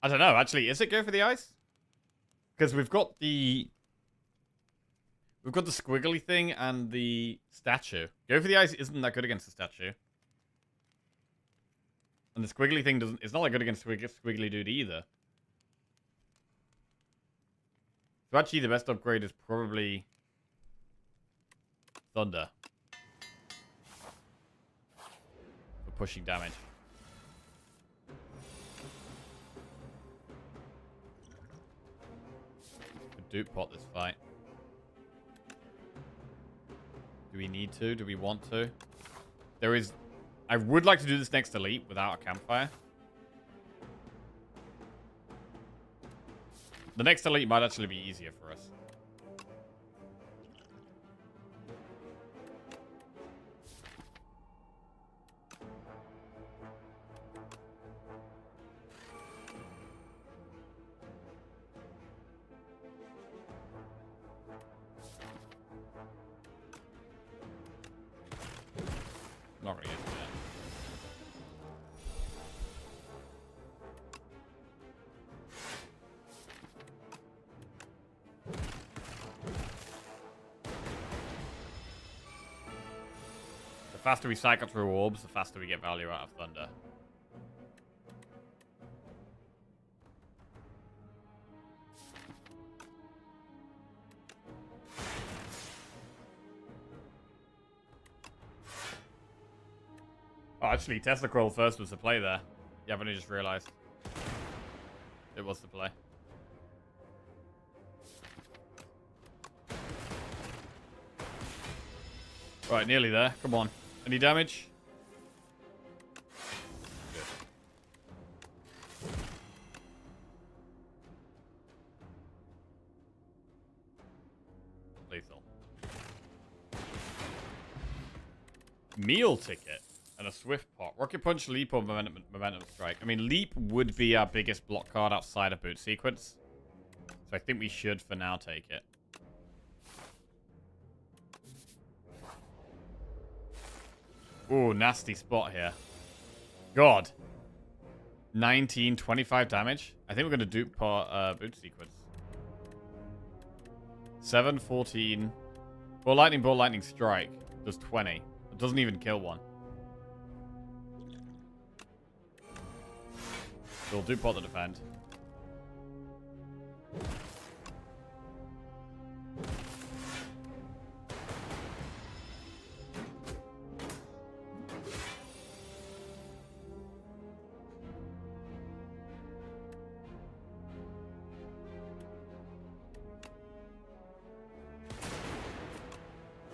I don't know, actually, is it go for the eyes? Because we've got the squiggly thing and the statue. Go for the eyes isn't that good against the statue. And the squiggly thing doesn't, it's not that good against squiggly dude either. So actually the best upgrade is probably Thunder. For pushing damage. Could dupe pot this fight. Do we need to? Do we want to? There is... I would like to do this next elite without a campfire. The next elite might actually be easier for us. Not really, is it? The faster we cycle through orbs, the faster we get value out of Thunder. Oh, actually, Tesla Coil first was the play there. Yeah, I've only just realized. It was the play. Right, nearly there. Come on. Any damage? Good. Lethal. Meal ticket and a swift pot. Rocket punch, leap, or momentum strike. I mean, leap would be our biggest block card outside of boot sequence. So I think we should, for now, take it. Ooh, nasty spot here. God. 19, 25 damage. I think we're going to dupe boot sequence. 7, 14. Ball lightning strike. Does 20. It doesn't even kill one. We'll dupe pot the defend.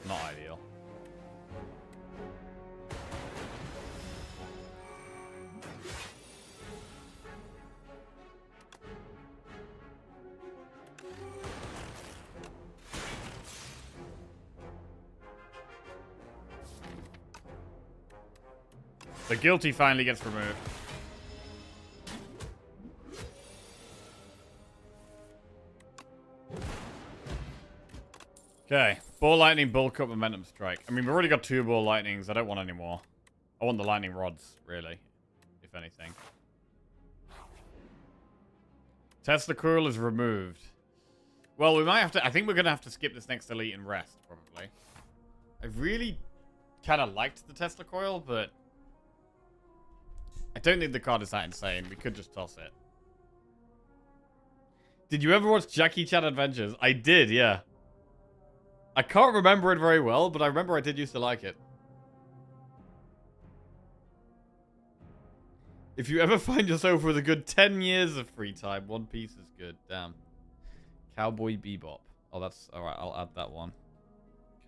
Not ideal. The guilty finally gets removed. Okay. Ball lightning, bulk up, momentum strike. I mean, we've already got 2 ball lightnings. I don't want any more. I want the lightning rods, really. If anything. Tesla coil is removed. Well, we might have to... I think we're going to have to skip this next elite and rest, probably. I really kind of liked the Tesla coil, but... I don't think the card is that insane. We could just toss it. Did you ever watch Jackie Chan Adventures? I did, yeah. I can't remember it very well, but I remember I did used to like it. If you ever find yourself with a good 10 years of free time, One Piece is good. Damn. Cowboy Bebop. Oh, that's... Alright, I'll add that one.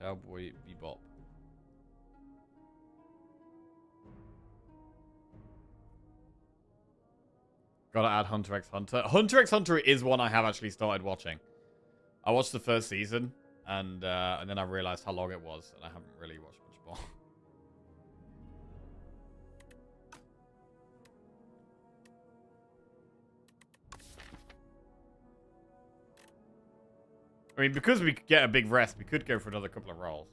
Cowboy Bebop. Gotta add Hunter x Hunter. Hunter x Hunter is one I have actually started watching. I watched the first season, and then I realized how long it was, and I haven't really watched much more. I mean, because we could get a big rest, we could go for another couple of rolls.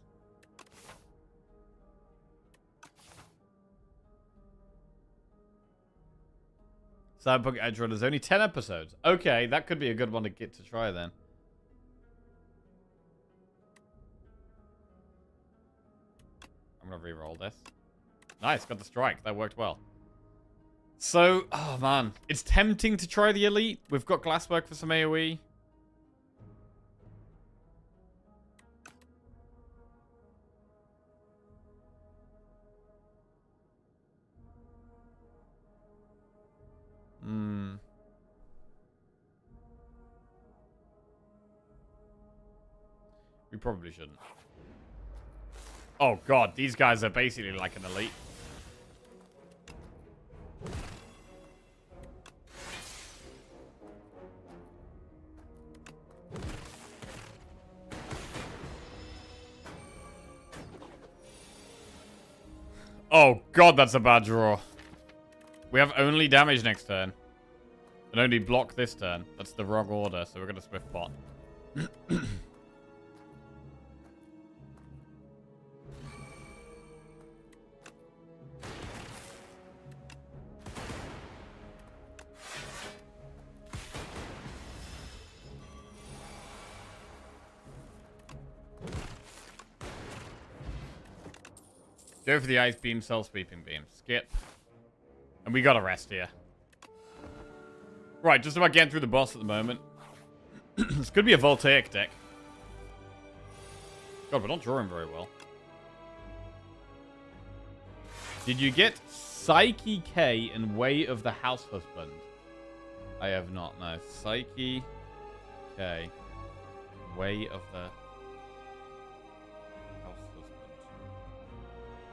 Cyberpunk Edge Runner's only 10 episodes. Okay, that could be a good one to get to try then. I'm gonna re-roll this. Nice, got the strike. That worked well. So, oh man. It's tempting to try the Elite. We've got Glasswork for some AoE. We probably shouldn't. Oh god, these guys are basically like an elite. Oh god, that's a bad draw. We have only damage next turn. And only block this turn. That's the wrong order, so we're going to Swift Bot. Go for the Ice Beam, Cell Sweeping Beam. Skip. And we got to rest here. Right, just about getting through the boss at the moment. This could be a Voltaic deck. God, we're not drawing very well. Did you get Psyche K and Way of the House Husband? I have not, no. Psyche K. Way of the House Husband.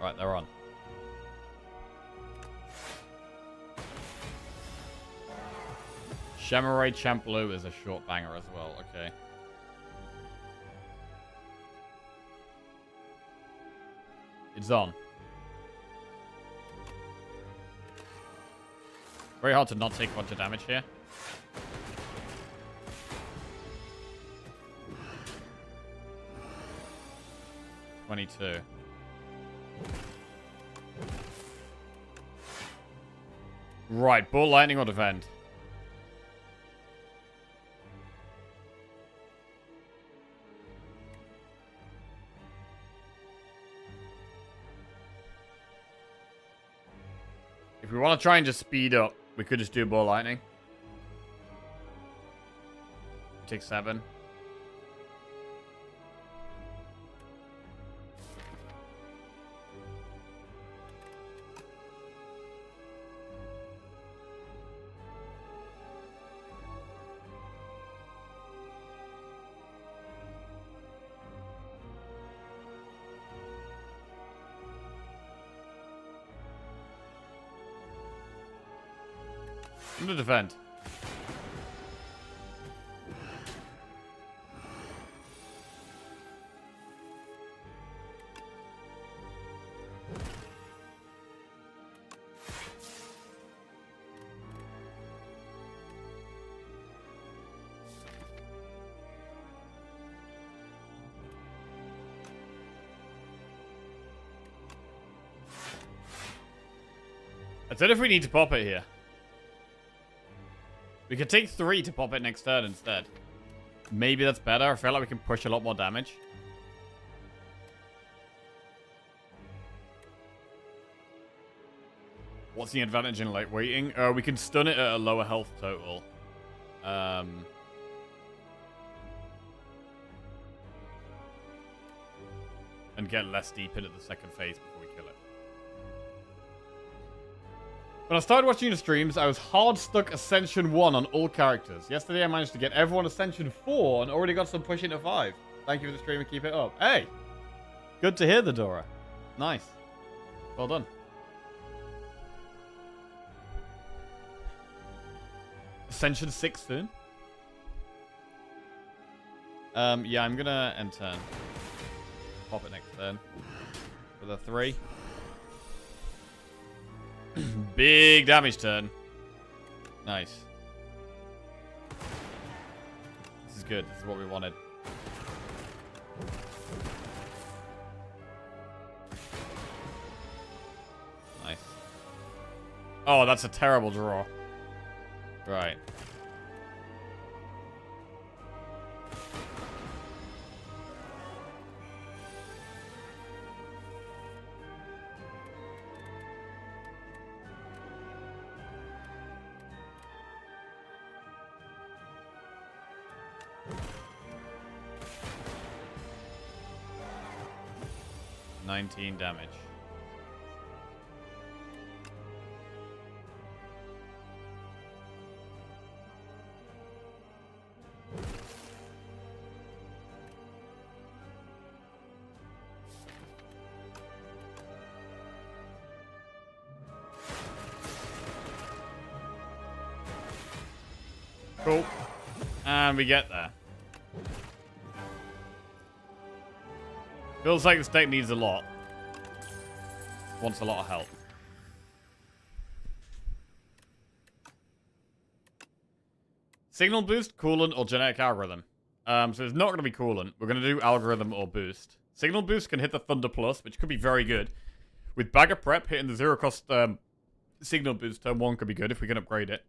Right, they're on. Shamarai Champlu is a short banger as well. Okay. It's on. Very hard to not take a bunch of damage here. $22. Right, Ball Lightning or Defend? If we want to try and just speed up, we could just do Ball Lightning. Take 7. I'm gonna defend. I don't know if we need to pop it here. We could take 3 to pop it next turn instead. Maybe that's better. I feel like we can push a lot more damage. What's the advantage in late waiting? We can stun it at a lower health total. And get less deep into the second phase before we kill it. When I started watching the streams, I was hard stuck Ascension 1 on all characters. Yesterday I managed to get everyone Ascension 4 and already got some push into 5. Thank you for the stream and keep it up. Hey! Good to hear the Dora. Nice. Well done. Ascension 6 soon. Yeah, I'm gonna end turn. Pop it next turn. With a 3. Big damage turn. Nice. This is good. This is what we wanted. Nice. Oh, that's a terrible draw. Right. Damage. Cool. And we get there. Feels like this deck needs a lot. Wants a lot of help. Signal boost, coolant, or genetic algorithm. So it's not going to be coolant. We're going to do algorithm or boost. Signal boost can hit the Thunder Plus, which could be very good. With Bag of Prep, hitting the 0-cost signal boost turn 1 could be good if we can upgrade it.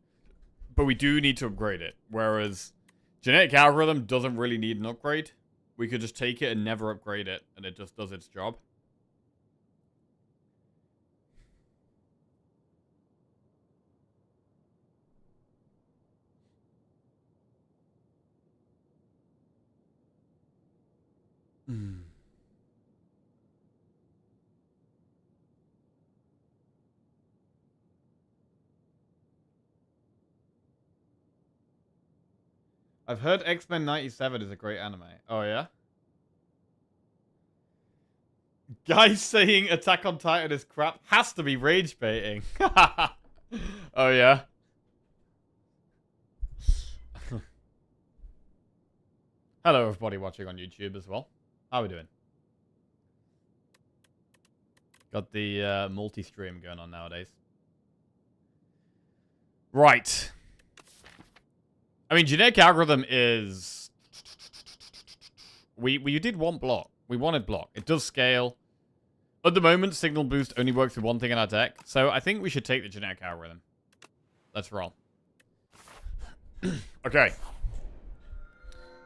But we do need to upgrade it. Whereas genetic algorithm doesn't really need an upgrade. We could just take it and never upgrade it, and it just does its job. I've heard X-Men 97 is a great anime. Oh, yeah? Guys saying Attack on Titan is crap has to be rage baiting. Oh, yeah? Hello, everybody watching on YouTube as well. How are we doing? Got the multi-stream going on nowadays. Right. I mean, genetic algorithm is... We did want block. We wanted block. It does scale. At the moment, signal boost only works with one thing in our deck. So I think we should take the genetic algorithm. Let's roll. Okay.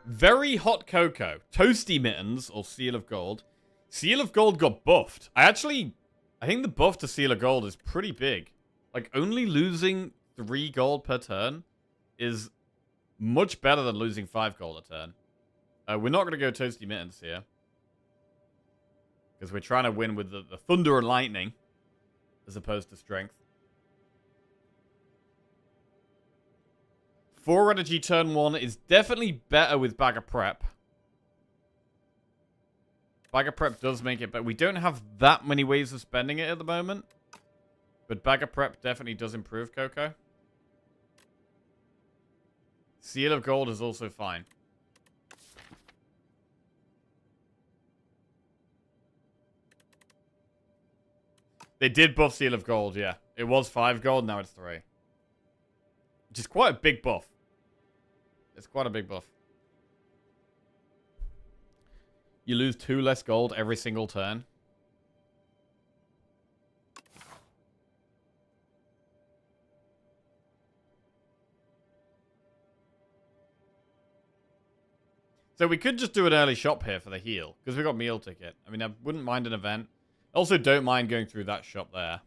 Very hot cocoa. Toasty mittens or seal of gold. Seal of gold got buffed. I think the buff to seal of gold is pretty big. Like, only losing 3 gold per turn is much better than losing 5 gold a turn. We're not going to go toasty mittens here. Because we're trying to win with the thunder and lightning. As opposed to strength. 4 energy turn 1 is definitely better with Bag of Prep. Bag of Prep does make it, but we don't have that many ways of spending it at the moment. But Bag of Prep definitely does improve Coco. Seal of Gold is also fine. They did buff Seal of Gold, yeah. It was 5 gold, now it's 3. Which is quite a big buff. It's quite a big buff. You lose 2 less gold every single turn. So we could just do an early shop here for the heal. Because we got meal ticket. I mean, I wouldn't mind an event. Also, don't mind going through that shop there.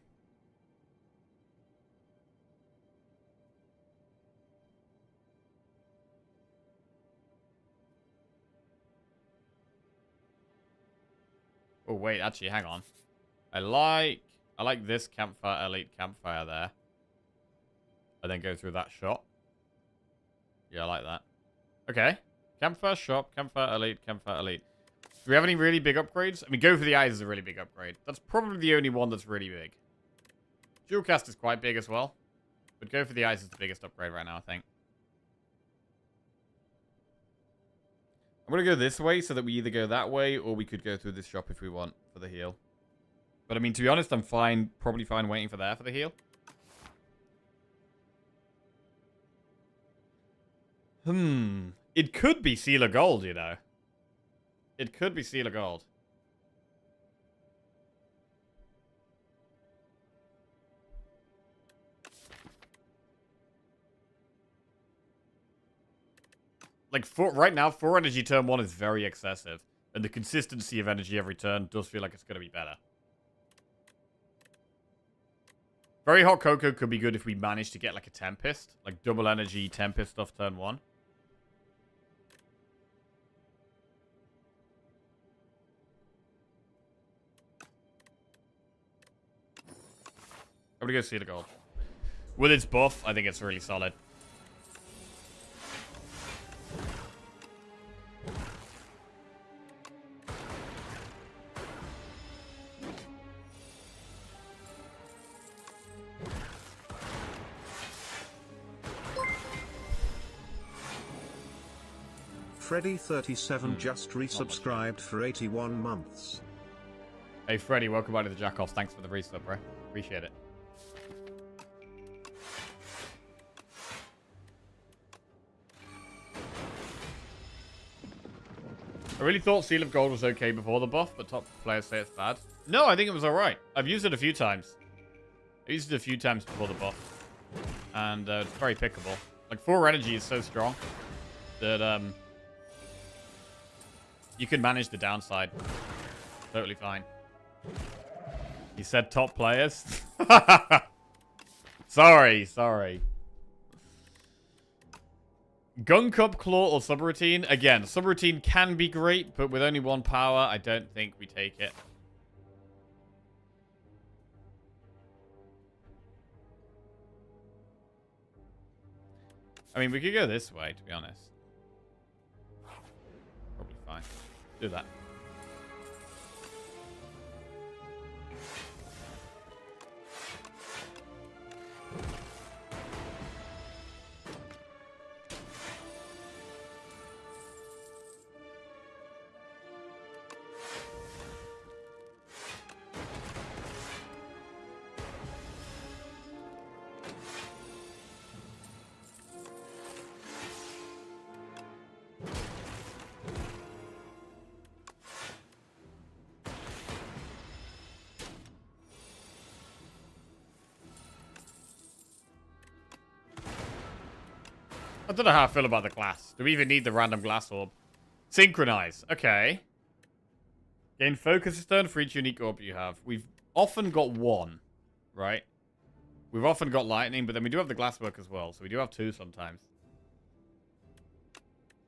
Oh, wait, actually, hang on. I like this campfire, elite campfire there. And then go through that shop. Yeah, I like that. Okay. Campfire shop, campfire elite, campfire elite. Do we have any really big upgrades? I mean, go for the eyes is a really big upgrade. That's probably the only one that's really big. Dual cast is quite big as well. But go for the eyes is the biggest upgrade right now, I think. I'm going to go this way so that we either go that way or we could go through this shop if we want for the heal. But I mean, to be honest, I'm fine, probably fine waiting for there for the heal. It could be Seal of Gold, you know. It could be Seal of Gold. Like, right now, 4 energy turn 1 is very excessive. And the consistency of energy every turn does feel like it's going to be better. Very Hot Cocoa could be good if we manage to get, like, a Tempest. Like, double energy Tempest stuff turn 1. I'm going to go Seal of Gold. With its buff, I think it's really solid. Freddy37 just resubscribed for 81 months. Hey Freddy, welcome back to the Jackoffs. Thanks for the resub, bro. Appreciate it. I really thought Seal of Gold was okay before the buff, but top players say it's bad. No, I think it was alright. I've used it a few times. I used it a few times before the buff. And it's very pickable. Like, 4 energy is so strong that you can manage the downside. Totally fine. You said top players? Sorry. Gun Cup, Claw, or Subroutine? Again, Subroutine can be great, but with only 1 power, I don't think we take it. I mean, we could go this way, to be honest. Probably fine. Do that. I don't know how I feel about the glass. Do we even need the random glass orb? Synchronize. Okay. Gain focus this turn for each unique orb you have. We've often got 1, right? We've often got lightning, but then we do have the glasswork as well. So we do have 2 sometimes.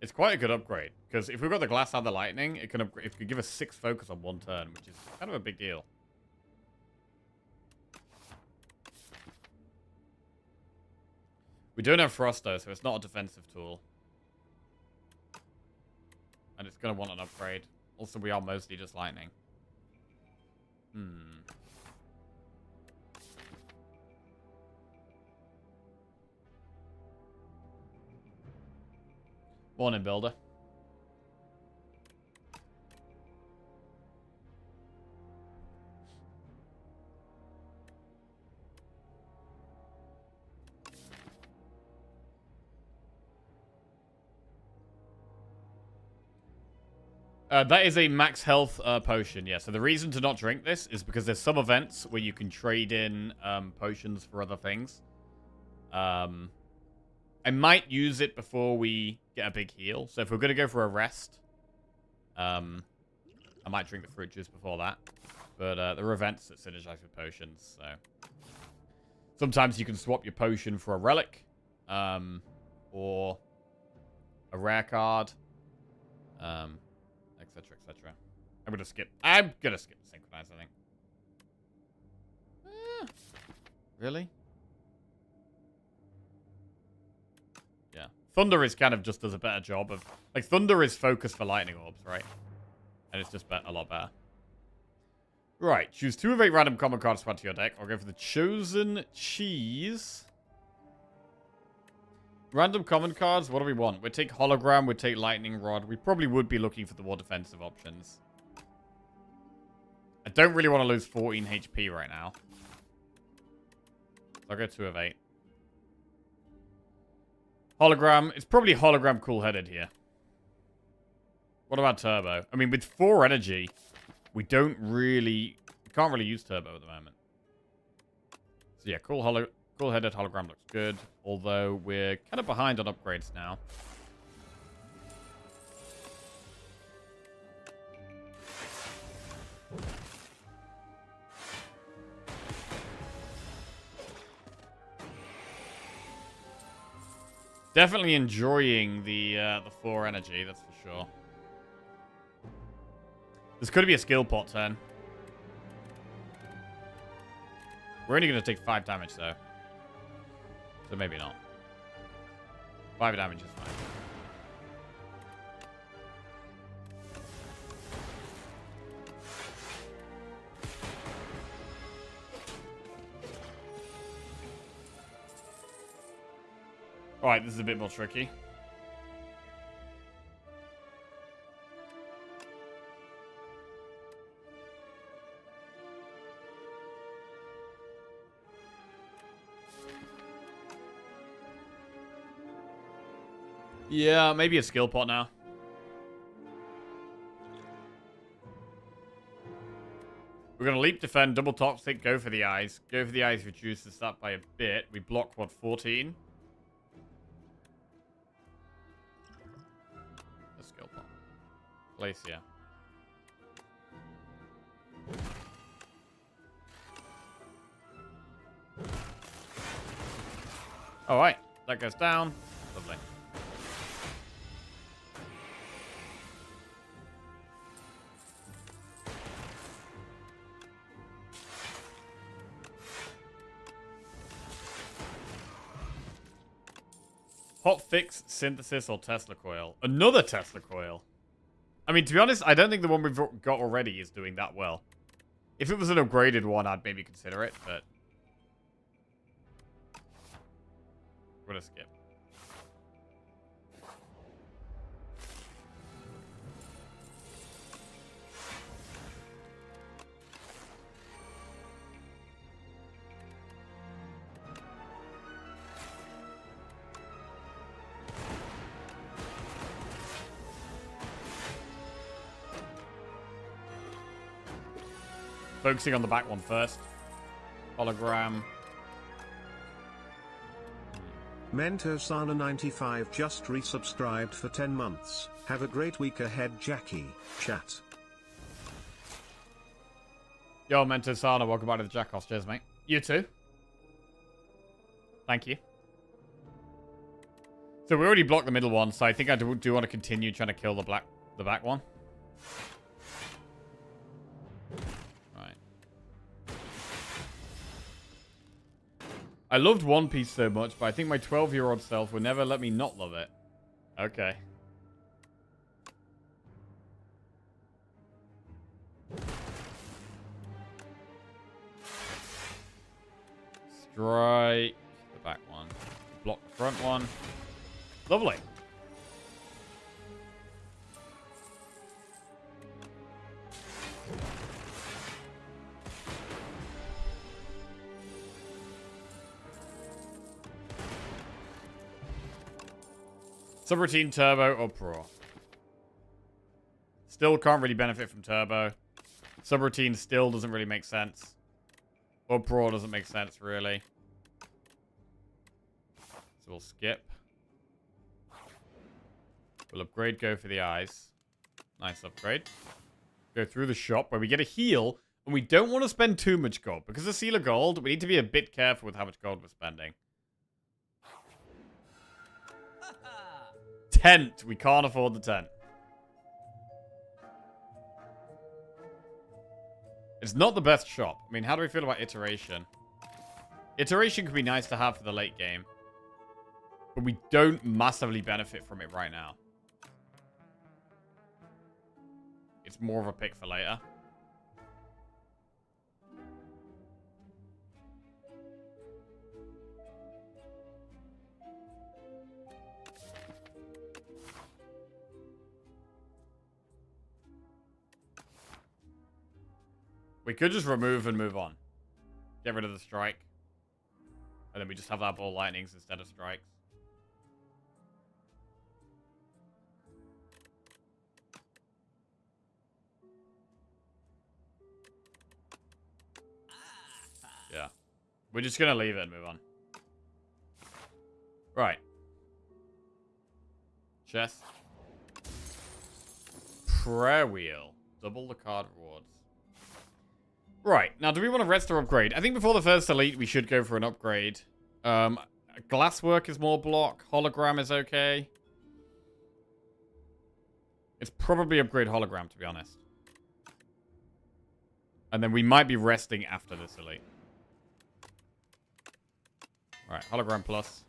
It's quite a good upgrade. Because if we've got the glass and the lightning, it can give us 6 focus on 1 turn, which is kind of a big deal. We don't have Frost, though, so it's not a defensive tool. And it's going to want an upgrade. Also, we are mostly just lightning. Morning, Builder. That is a max health potion, yeah. So the reason to not drink this is because there's some events where you can trade in potions for other things. I might use it before we get a big heal. So if we're going to go for a rest, I might drink the fruit juice before that. But there are events that synergize with potions, so... Sometimes you can swap your potion for a relic, or a rare card, etc, etc. I'm gonna skip the synchronize, I think. Really? Yeah. Thunder is kind of just does a better job of... Like, Thunder is focused for lightning orbs, right? And it's just a lot better. Right. Choose 2 of 8 random common cards to add to your deck. I'll go for the Chosen Cheese. Random common cards, what do we want? We'd take Hologram, we'd take Lightning Rod. We probably would be looking for the more defensive options. I don't really want to lose 14 HP right now. So I'll go 2 of 8. Hologram, it's probably Hologram cool-headed here. What about Turbo? I mean, with 4 energy, we can't really use Turbo at the moment. So yeah, cool-headed Hologram looks good. Although we're kind of behind on upgrades now. Definitely enjoying the 4 energy, that's for sure. This could be a skill pot turn. We're only going to take 5 damage, though. So maybe not. 5 damage is fine. Alright, this is a bit more tricky. Yeah, maybe a skill pot now. We're going to leap, defend, double toxic, go for the eyes. Go for the eyes reduces that by a bit. We block, what, 14? A skill pot. Glacier. Alright, that goes down. Lovely. Hot fix, synthesis, or Tesla coil. Another Tesla coil. I mean, to be honest, I don't think the one we've got already is doing that well. If it was an upgraded one, I'd maybe consider it, but... we're gonna skip. Focusing on the back one first. Hologram. Mentosana95 just resubscribed for 10 months. Have a great week ahead, Jackie. Chat. Yo, Mentosana, welcome back to the Jackhouse. Cheers, mate. You too. Thank you. So we already blocked the middle one, so I think I do want to continue trying to kill the back one. I loved One Piece so much, but I think my 12-year-old self will never let me not love it. Okay. Strike the back one. Block the front one. Lovely. Subroutine, Turbo, or Pro. Still can't really benefit from Turbo. Subroutine still doesn't really make sense. Or Pro doesn't make sense, really. So we'll skip. We'll upgrade, go for the eyes. Nice upgrade. Go through the shop where we get a heal. And we don't want to spend too much gold. Because of Seal of Gold, we need to be a bit careful with how much gold we're spending. Tent. We can't afford the tent. It's not the best shop. I mean, how do we feel about Iteration? Iteration could be nice to have for the late game. But we don't massively benefit from it right now. It's more of a pick for later. We could just remove and move on. Get rid of the strike. And then we just have our ball lightnings instead of strikes. Yeah. We're just going to leave it and move on. Right. Chest. Prayer wheel. Double the card rewards. Right. Now, do we want to rest or upgrade? I think before the first elite, we should go for an upgrade. Glasswork is more block. Hologram is okay. It's probably upgrade hologram, to be honest. And then we might be resting after this elite. Right, hologram plus.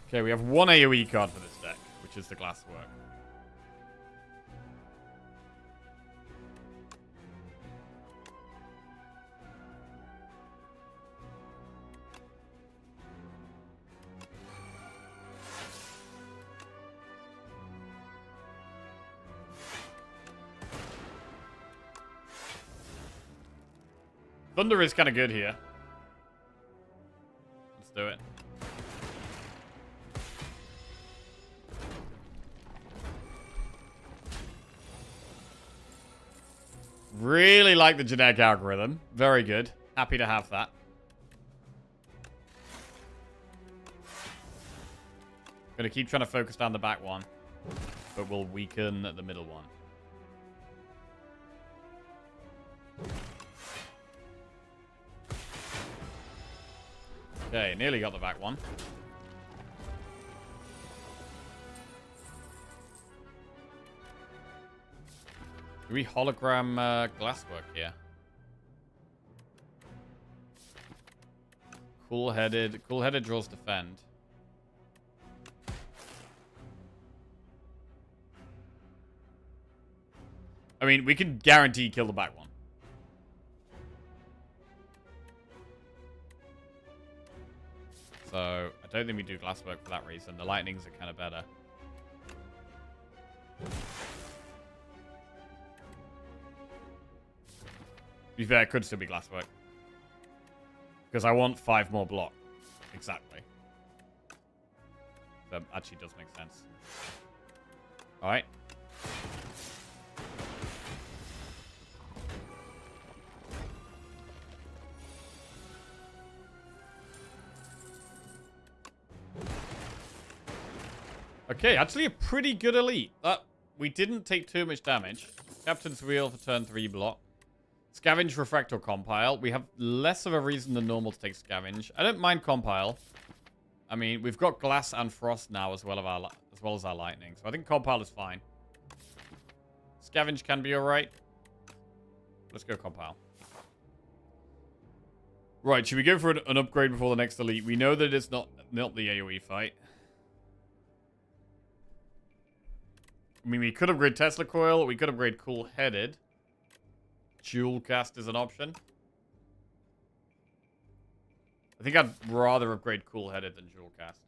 Okay, we have one AoE card for this deck, which is the glasswork. Thunder is kind of good here. Let's do it. Really like the genetic algorithm. Very good. Happy to have that. Gonna keep trying to focus down the back one, but we'll weaken the middle one. Okay, nearly got the back one. Do we hologram glasswork here? Cool-headed. Cool-headed draws defend. I mean, we can guarantee kill the back one. So, I don't think we do glasswork for that reason. The lightnings are kind of better. To be fair, it could still be glasswork. Because I want 5 more block. Exactly. That actually does make sense. Alright. Okay, actually a pretty good elite. We didn't take too much damage. Captain's Wheel for turn 3 block. Scavenge, Refract, or Compile. We have less of a reason than normal to take Scavenge. I don't mind Compile. I mean, we've got Glass and Frost now as well as our Lightning. So I think Compile is fine. Scavenge can be alright. Let's go Compile. Right, should we go for an upgrade before the next elite? We know that it's not the AoE fight. I mean, we could upgrade Tesla Coil. We could upgrade Cool-Headed. Dual Cast is an option. I think I'd rather upgrade Cool-Headed than Dual Cast.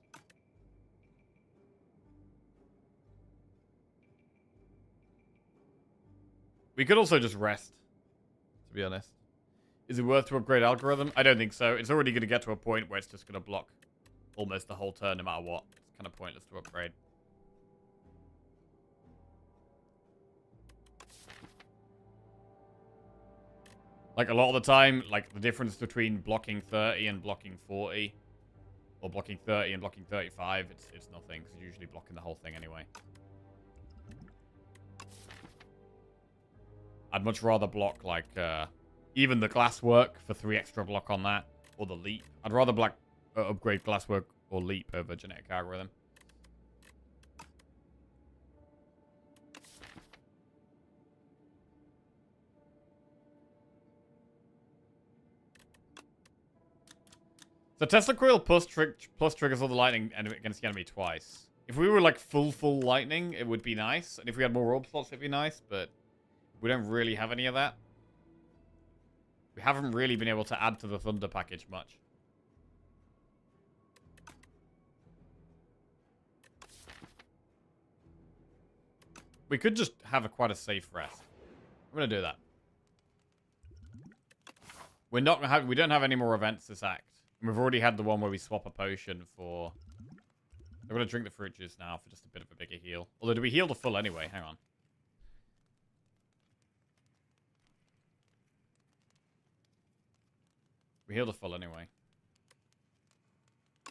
We could also just rest, to be honest. Is it worth to upgrade Algorithm? I don't think so. It's already going to get to a point where it's just going to block almost the whole turn no matter what. It's kind of pointless to upgrade. Like, a lot of the time, like, the difference between blocking 30 and blocking 40, or blocking 30 and blocking 35, it's nothing, because you're usually blocking the whole thing anyway. I'd much rather block, like, even the Glasswork for 3 extra block on that, or the Leap. I'd rather upgrade Glasswork or Leap over Genetic Algorithm. So Tesla Coil plus triggers all the lightning against the enemy twice. If we were like full lightning, it would be nice. And if we had more orb slots, it'd be nice. But we don't really have any of that. We haven't really been able to add to the Thunder package much. We could just have quite a safe rest. I'm gonna do that. We're not gonna have. We don't have any more events this act. We've already had the one where we swap a potion for. I'm gonna drink the fruit juice now for just a bit of a bigger heal. Although, do we heal the full anyway? Hang on. We heal the full anyway.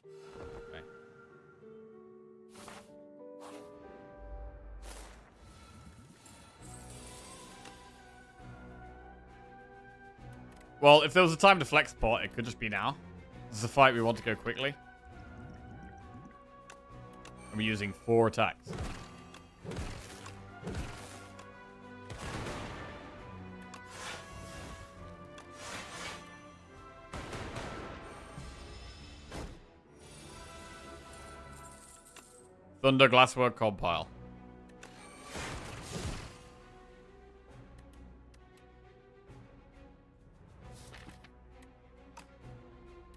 Okay. Well, if there was a time to flex pot, it could just be now. This is a fight we want to go quickly. And we're using 4 attacks. Thunder Glasswork Compile.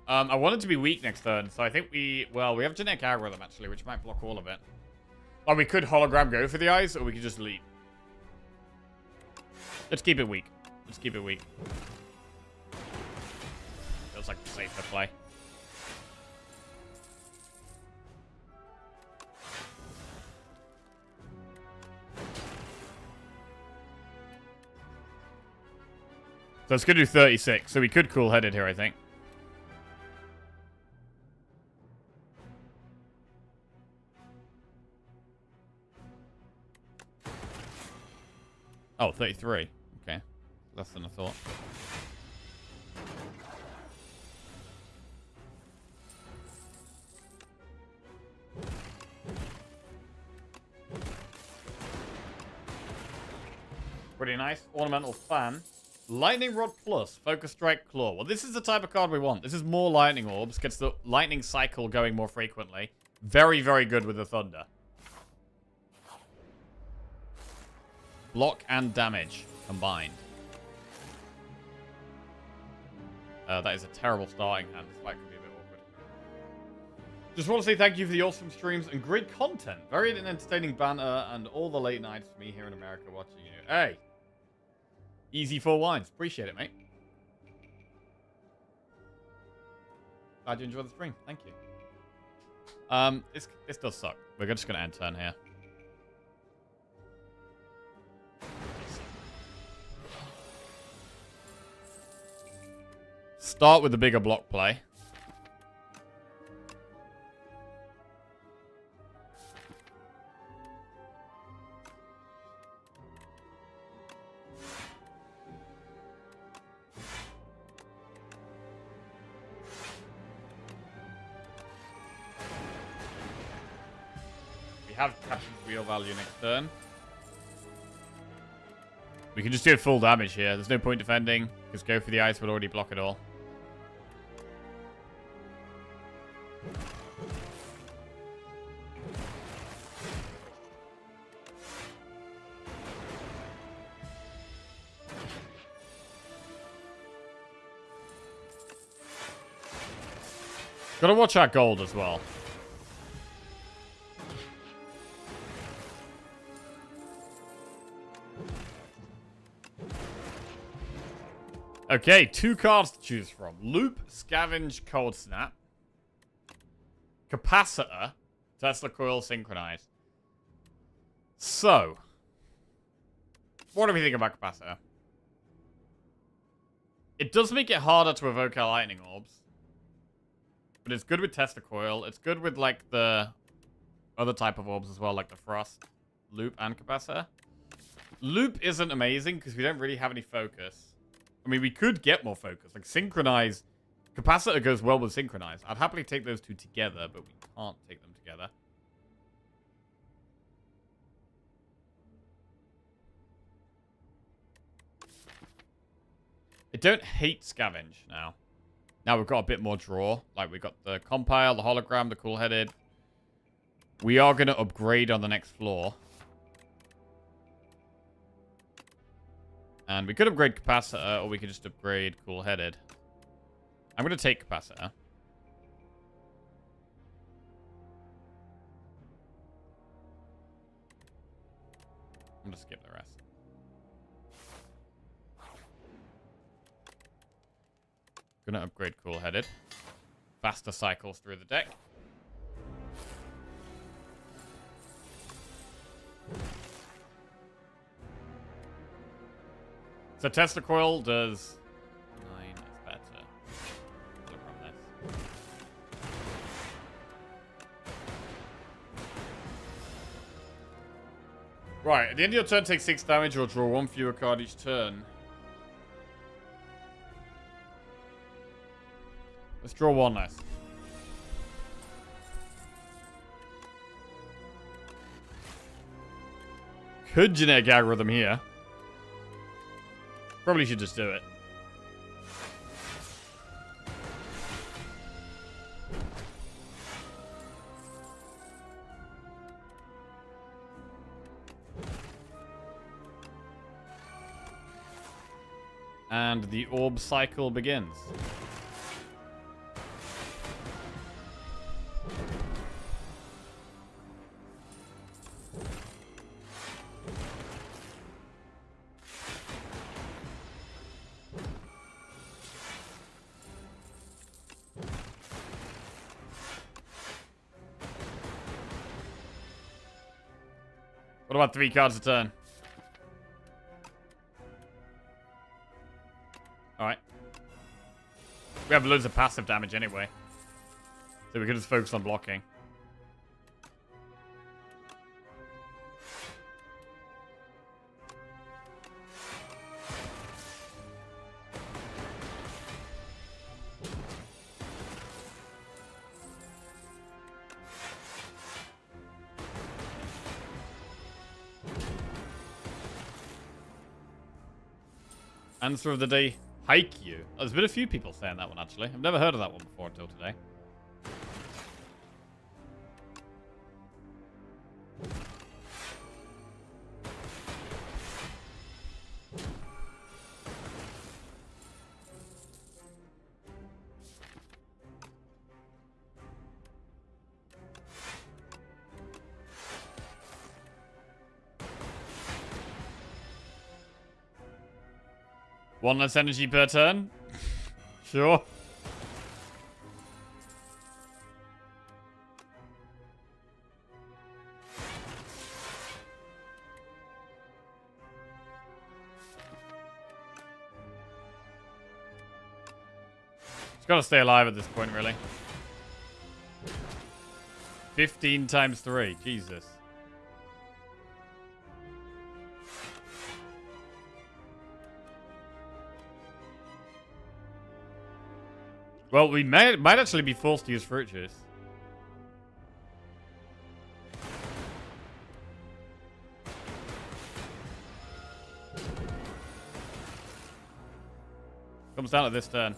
I want it to be weak next turn, so I think we have Genetic Algorithm, actually, which might block all of it. Or we could Hologram go for the eyes, or we could just leap. Let's keep it weak. Let's keep it weak. Feels like the safer play. So it's going to do 36, so we could cool-headed here, I think. Oh, 33. Okay. Less than I thought. Pretty nice. Ornamental Fan. Lightning Rod Plus. Focus Strike Claw. Well, this is the type of card we want. This is more Lightning Orbs. Gets the Lightning Cycle going more frequently. Very, very good with the Thunder. Block and damage combined. That is a terrible starting hand. This fight could be a bit awkward. Just want to say thank you for the awesome streams and great content. Very entertaining banter and all the late nights for me here in America watching you. Hey! Easy 4 wines. Appreciate it, mate. Glad you enjoyed the stream. Thank you. This does suck. We're just going to end turn here. Start with the bigger block play. We have captured real value next turn. We can just do full damage here. There's no point defending. Just go for the ice. We'll already block it all. Gotta watch our gold as well. Okay, 2 cards to choose from. Loop, Scavenge, Cold Snap. Capacitor, Tesla Coil, Synchronize. So, what do we think about Capacitor? It does make it harder to evoke our Lightning Orbs. But it's good with Tesla Coil. It's good with, like, the other type of orbs as well, like the Frost, Loop, and Capacitor. Loop isn't amazing because we don't really have any focus. I mean, we could get more focus. Like, Synchronize. Capacitor goes well with Synchronize. I'd happily take those two together, but we can't take them together. I don't hate Scavenge now. Now we've got a bit more draw. Like, we've got the Compile, the Hologram, the Cool-Headed. We are going to upgrade on the next floor. And we could upgrade Capacitor, or we could just upgrade Cool-Headed. I'm going to take Capacitor. I'm going to skip the rest. Gonna upgrade Cool Headed. Faster cycles through the deck. So Tesla Coil does 9 is better. Look from this. Right, at the end of your turn, take 6 damage or draw 1 fewer card each turn. Let's draw 1 nice. Could genetic algorithm here. Probably should just do it. And the orb cycle begins. What about 3 cards a turn? Alright. We have loads of passive damage anyway. So we can just focus on blocking. Answer of the day, Haikyuu. Oh, there's been a few people saying that one, actually. I've never heard of that one before until today. One less energy per turn? Sure. Just gotta stay alive at this point, really. 15 times 3. Jesus. Well, we might actually be forced to use fruit juice. Comes down at this turn.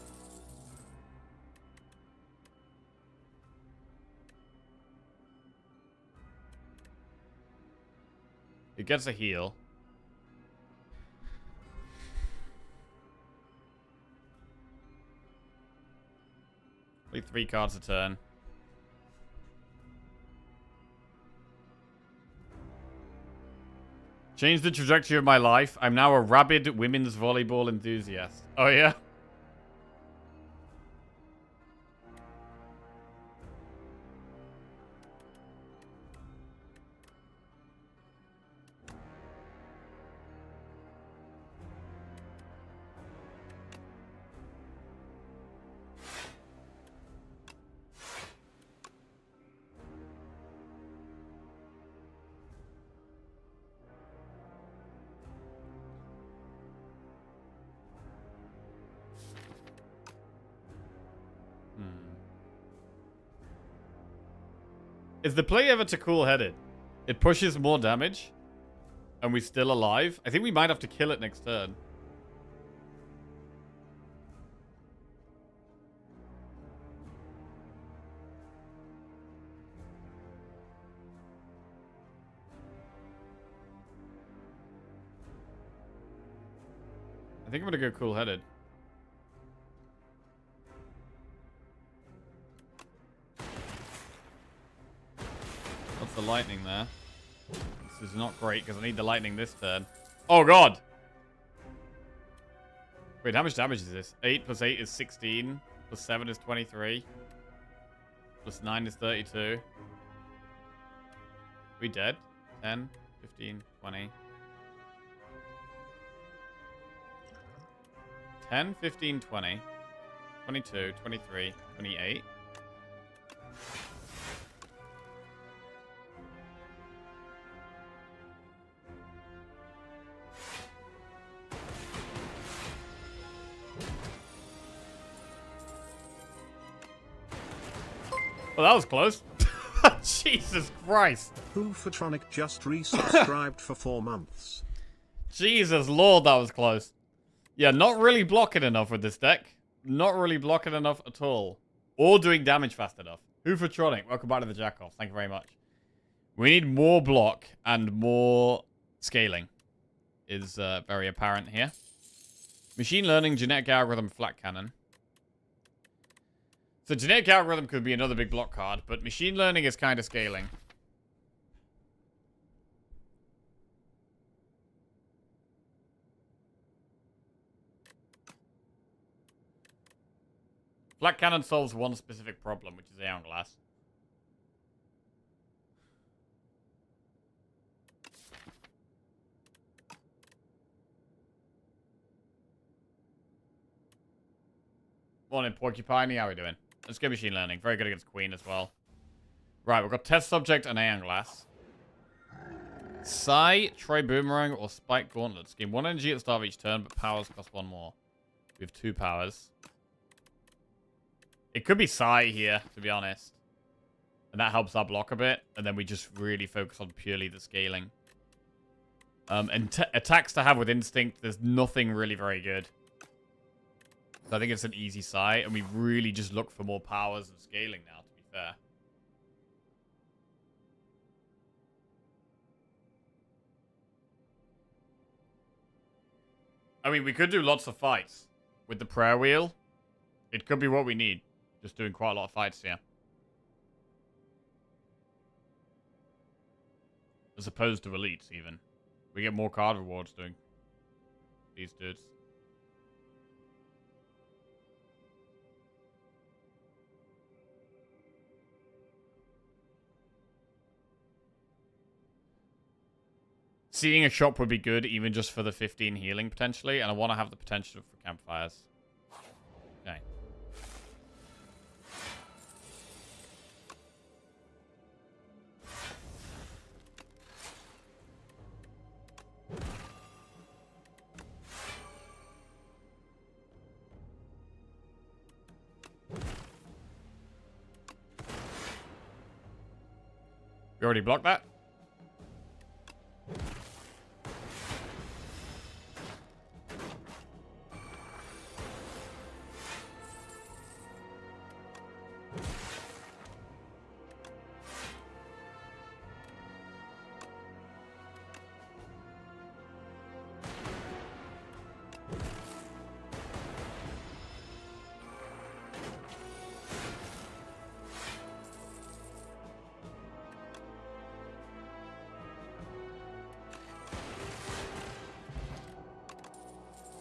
It gets a heal. Only 3 cards a turn. Changed the trajectory of my life. I'm now a rabid women's volleyball enthusiast. Oh, yeah? Is the play ever to cool-headed? It pushes more damage, and we're still alive. I think we might have to kill it next turn. I think I'm gonna go cool-headed. What's the lightning there? This is not great because I need the lightning this turn. Oh god! Wait, how much damage is this? 8 plus 8 is 16. Plus 7 is 23. Plus 9 is 32. We dead? 10, 15, 20. 10, 15, 20. 22, 23, 28. Well, that was close. Jesus Christ. Hoofatronic just resubscribed for 4 months. Jesus Lord, that was close. Yeah, not really blocking enough with this deck. Not really blocking enough at all. Or doing damage fast enough. Hoofatronic, welcome back to the Jackoffs. Thank you very much. We need more block and more scaling. Is very apparent here. Machine learning, genetic algorithm, flat cannon. So genetic algorithm could be another big block card, but machine learning is kind of scaling. Flat cannon solves one specific problem, which is Aeon Glass. Morning, Porcupine. How are we doing? Let's go machine learning. Very good against Queen as well. Right, we've got test subject and Aeon Glass. Psy, Troy Boomerang, or Spike Gauntlets. Gain 1 energy at the start of each turn, but powers cost 1 more. We have 2 powers. It could be Psy here, to be honest. And that helps our block a bit. And then we just really focus on purely the scaling. And attacks to have with Instinct, there's nothing really very good. So I think it's an easy Psy, and we really just look for more powers and scaling now, to be fair. I mean, we could do lots of fights with the prayer wheel. It could be what we need. Just doing quite a lot of fights here. As opposed to elites, even. We get more card rewards doing these dudes. Seeing a shop would be good, even just for the 15 healing, potentially. And I want to have the potential for campfires. Okay. We already blocked that?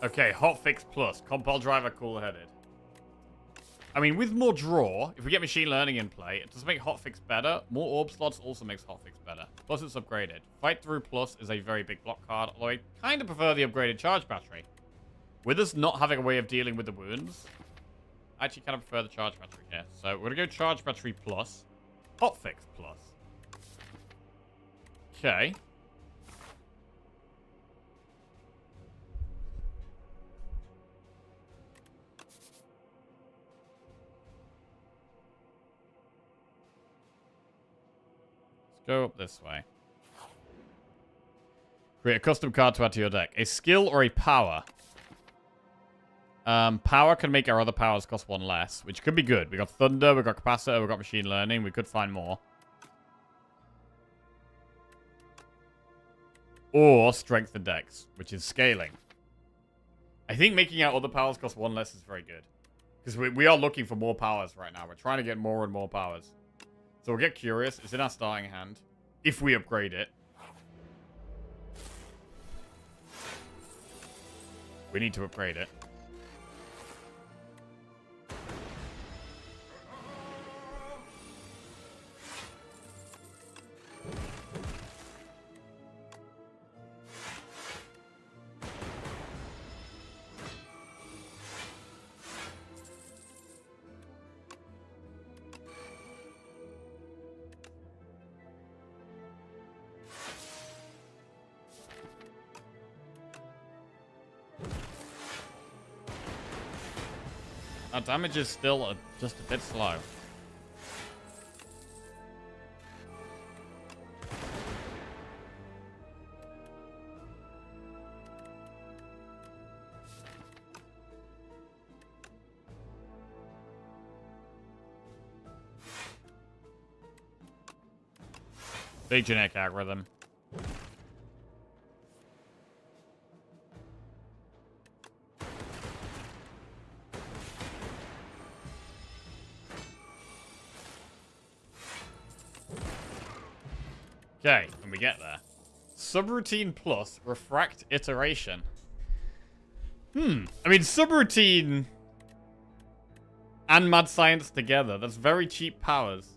Okay, Hotfix Plus. Compile Driver cool-headed. I mean, with more draw, if we get Machine Learning in play, it does make Hotfix better. More Orb Slots also makes Hotfix better. Plus, it's upgraded. Fight Through Plus is a very big block card, although I kind of prefer the upgraded Charge Battery. With us not having a way of dealing with the wounds, I actually kind of prefer the Charge Battery here. So, we're going to go Charge Battery Plus. Hotfix Plus. Okay. Go up this way. Create a custom card to add to your deck. A skill or a power. Power can make our other powers cost 1 less, which could be good. We got Thunder, we got Capacitor, we got Machine Learning. We could find more. Or Strength and Dex, which is scaling. I think making our other powers cost 1 less is very good. Because we are looking for more powers right now. We're trying to get more and more powers. So we'll get Curious. It's in our starting hand. If we upgrade it. We need to upgrade it. Our damage is still just a bit slow. Big genetic algorithm. Okay, when we get there. Subroutine plus refract iteration. I mean, subroutine and mad science together. That's very cheap powers.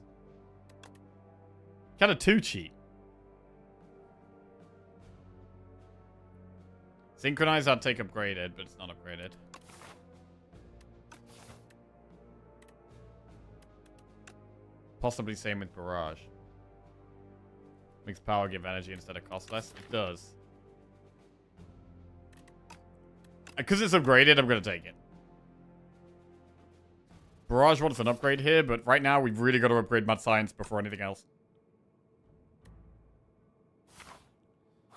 Kind of too cheap. Synchronize I'd take upgraded, but it's not upgraded. Possibly same with Barrage. Makes power give energy instead of cost less. It does. Because it's upgraded, I'm going to take it. Barrage wants an upgrade here, but right now we've really got to upgrade Mad Science before anything else.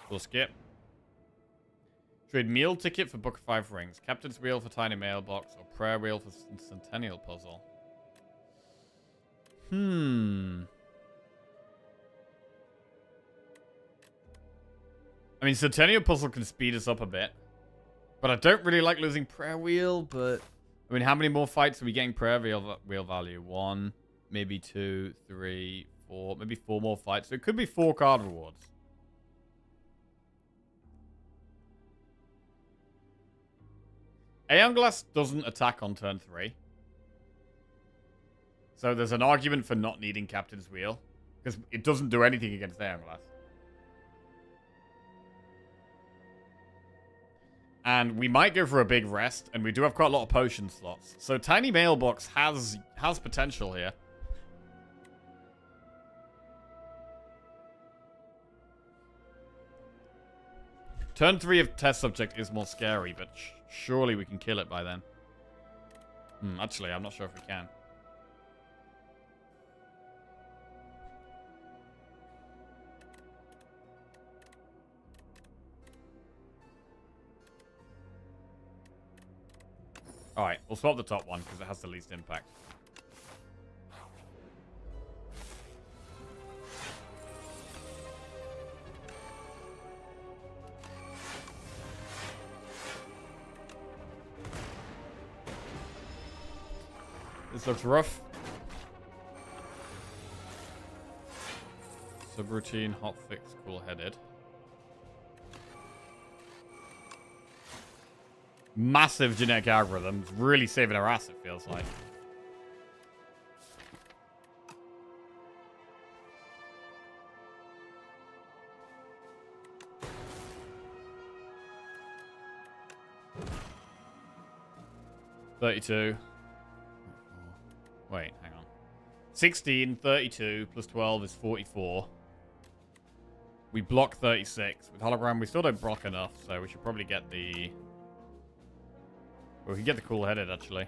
We'll skip. Trade meal ticket for Book of 5 Rings. Captain's Wheel for Tiny Mailbox. Or Prayer Wheel for Centennial Puzzle. I mean, Centennial Puzzle can speed us up a bit. But I don't really like losing Prayer Wheel, but... I mean, how many more fights are we getting Prayer Wheel value? 1, maybe 2, 3, 4, maybe 4 more fights. So it could be 4 card rewards. Aeon Glass doesn't attack on turn 3. So there's an argument for not needing Captain's Wheel. Because it doesn't do anything against Aeon Glass. And we might go for a big rest, and we do have quite a lot of potion slots. So Tiny Mailbox has potential here. Turn 3 of Test Subject is more scary, but surely we can kill it by then. Actually, I'm not sure if we can. Alright, we'll swap the top one because it has the least impact. This looks rough. Subroutine, hotfix, cool-headed. Massive genetic algorithms. Really saving our ass, it feels like. $32. Wait, hang on. 16, 32, plus 12 is 44. We block 36. With hologram, we still don't block enough, so we should probably get the... Well, we can get the cool-headed, actually.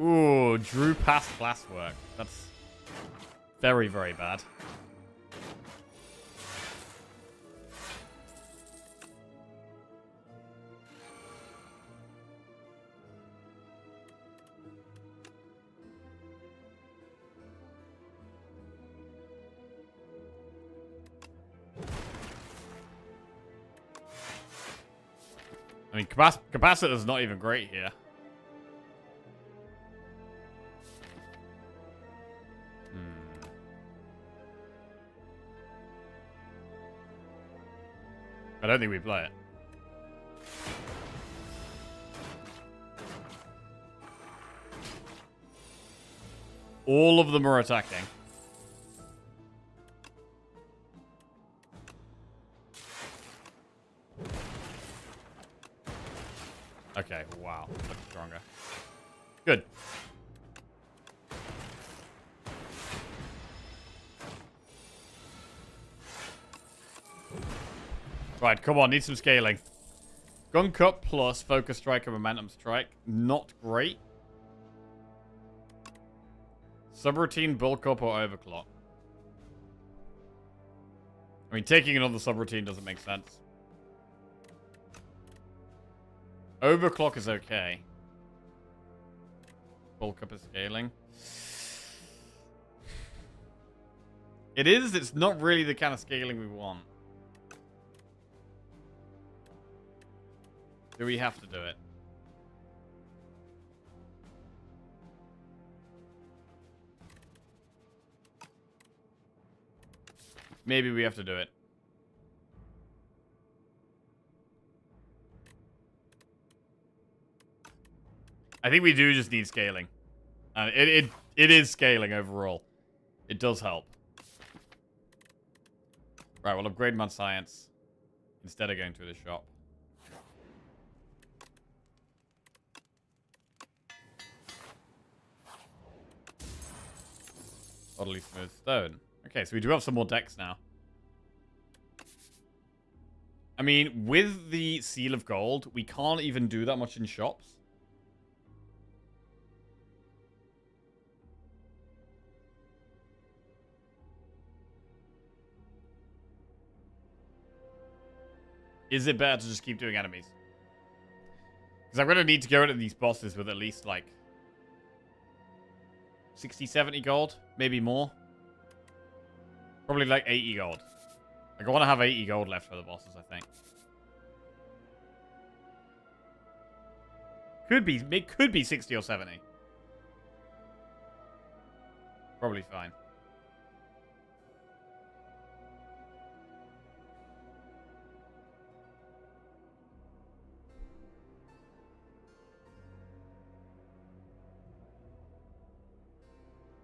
Ooh, drew past glasswork. That's very, very bad. I mean, capacitor's not even great here. I don't think we play it. All of them are attacking. Okay, wow. Much stronger. Good. Right, come on, need some scaling. Gun Cut plus Focus Strike and Momentum Strike. Not great. Subroutine, Bulk Up, or Overclock. I mean, taking another subroutine doesn't make sense. Overclock is okay. Bulk Up is scaling. It is, it's not really the kind of scaling we want. Do we have to do it? Maybe we have to do it. I think we do just need scaling. It is scaling overall. It does help. Right, we'll upgrade my science instead of going through the shop. Oddly smooth stone. Okay, so we do have some more decks now. I mean, with the Seal of Gold, we can't even do that much in shops. Is it better to just keep doing enemies? Because I'm going to need to go into these bosses with at least, like, 60, 70 gold? Maybe more? Probably, like, 80 gold. Like, I want to have 80 gold left for the bosses, I think. It could be 60 or 70. Probably fine.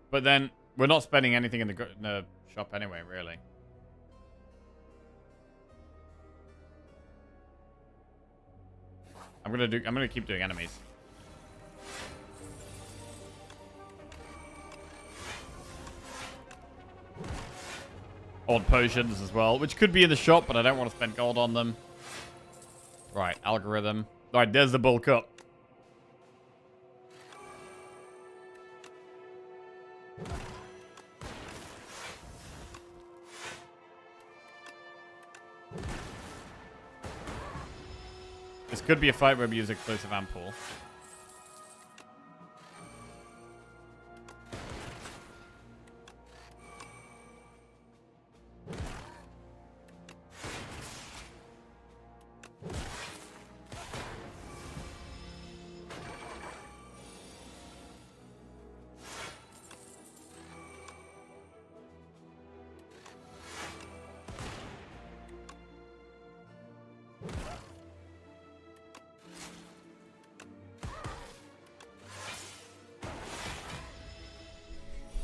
But then, we're not spending anything in the shop anyway, really. I'm gonna keep doing enemies. Odd potions as well, which could be in the shop, but I don't want to spend gold on them. Right, algorithm. Right, there's the bulk up. This could be a fight where we use explosive ampoule.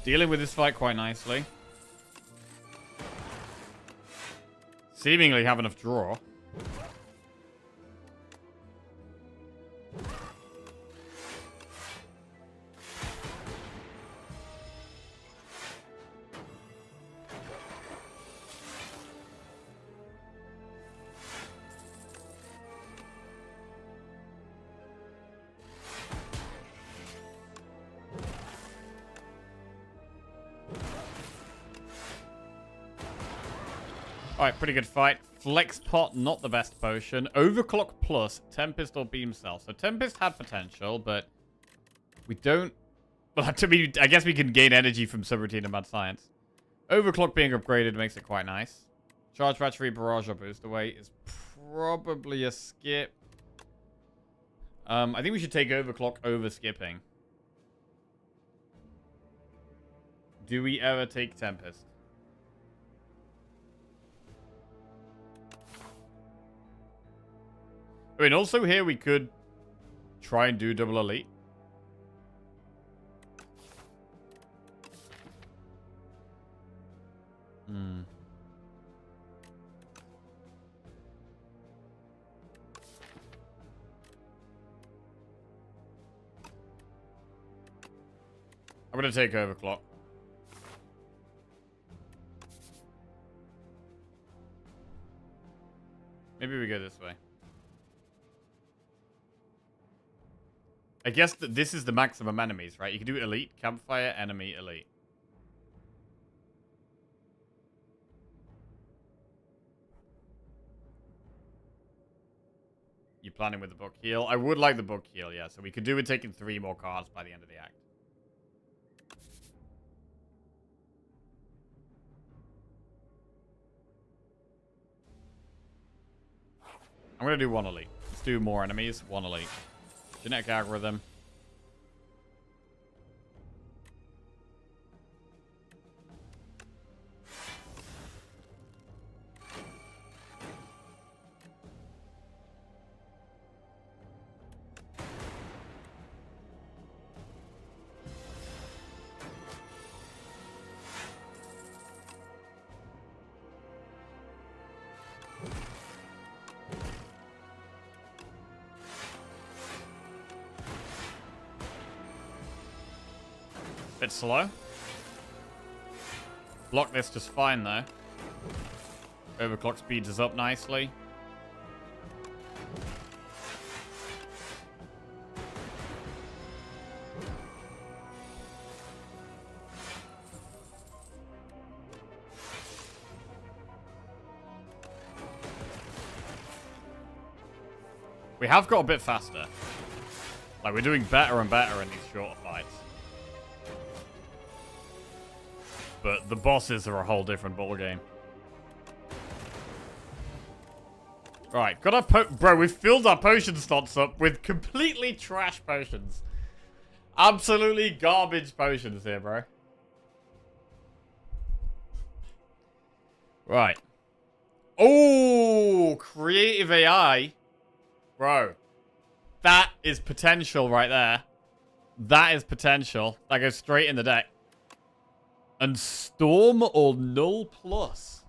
Dealing with this fight quite nicely. Seemingly have enough draw. Alright, pretty good fight. Flex Pot, not the best potion. Overclock plus Tempest or Beam Cell. So Tempest had potential, but we don't... Well, to me, I guess we can gain energy from Subroutine and Mad Science. Overclock being upgraded makes it quite nice. Charge Battery, Barrage, or Boost Away is probably a skip. I think we should take Overclock over skipping. Do we ever take Tempest? I mean, also here we could try and do double elite. I'm going to take Overclock. Maybe we go this way. I guess that this is the maximum enemies, right? You can do elite, campfire, enemy, elite. You planning with the book heal? I would like the book heal, yeah. So we could do with taking 3 more cards by the end of the act. I'm going to do 1 elite. Let's do more enemies. 1 elite. Genetic algorithm. Bit slow. Block this just fine though. Overclock speeds us up nicely. We have got a bit faster. Like, we're doing better and better in these shorter fights. But the bosses are a whole different ballgame. Right, got our bro, we've filled our potion slots up with completely trash potions. Absolutely garbage potions here, bro. Right. Oh, creative AI. Bro. That is potential right there. That is potential. That goes straight in the deck. And Storm or Null Plus.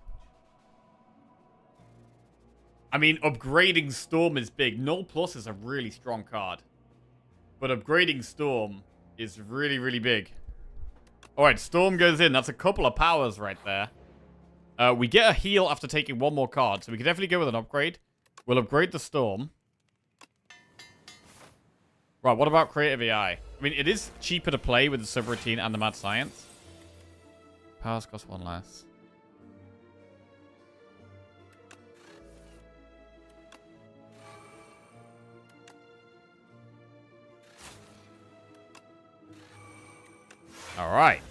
I mean, upgrading Storm is big. Null Plus is a really strong card. But upgrading Storm is really, really big. Alright, Storm goes in. That's a couple of powers right there. We get a heal after taking 1 more card. So we can definitely go with an upgrade. We'll upgrade the Storm. Right, what about Creative AI? I mean, it is cheaper to play with the Subroutine and the Mad Science. Powers cost 1 less. All right.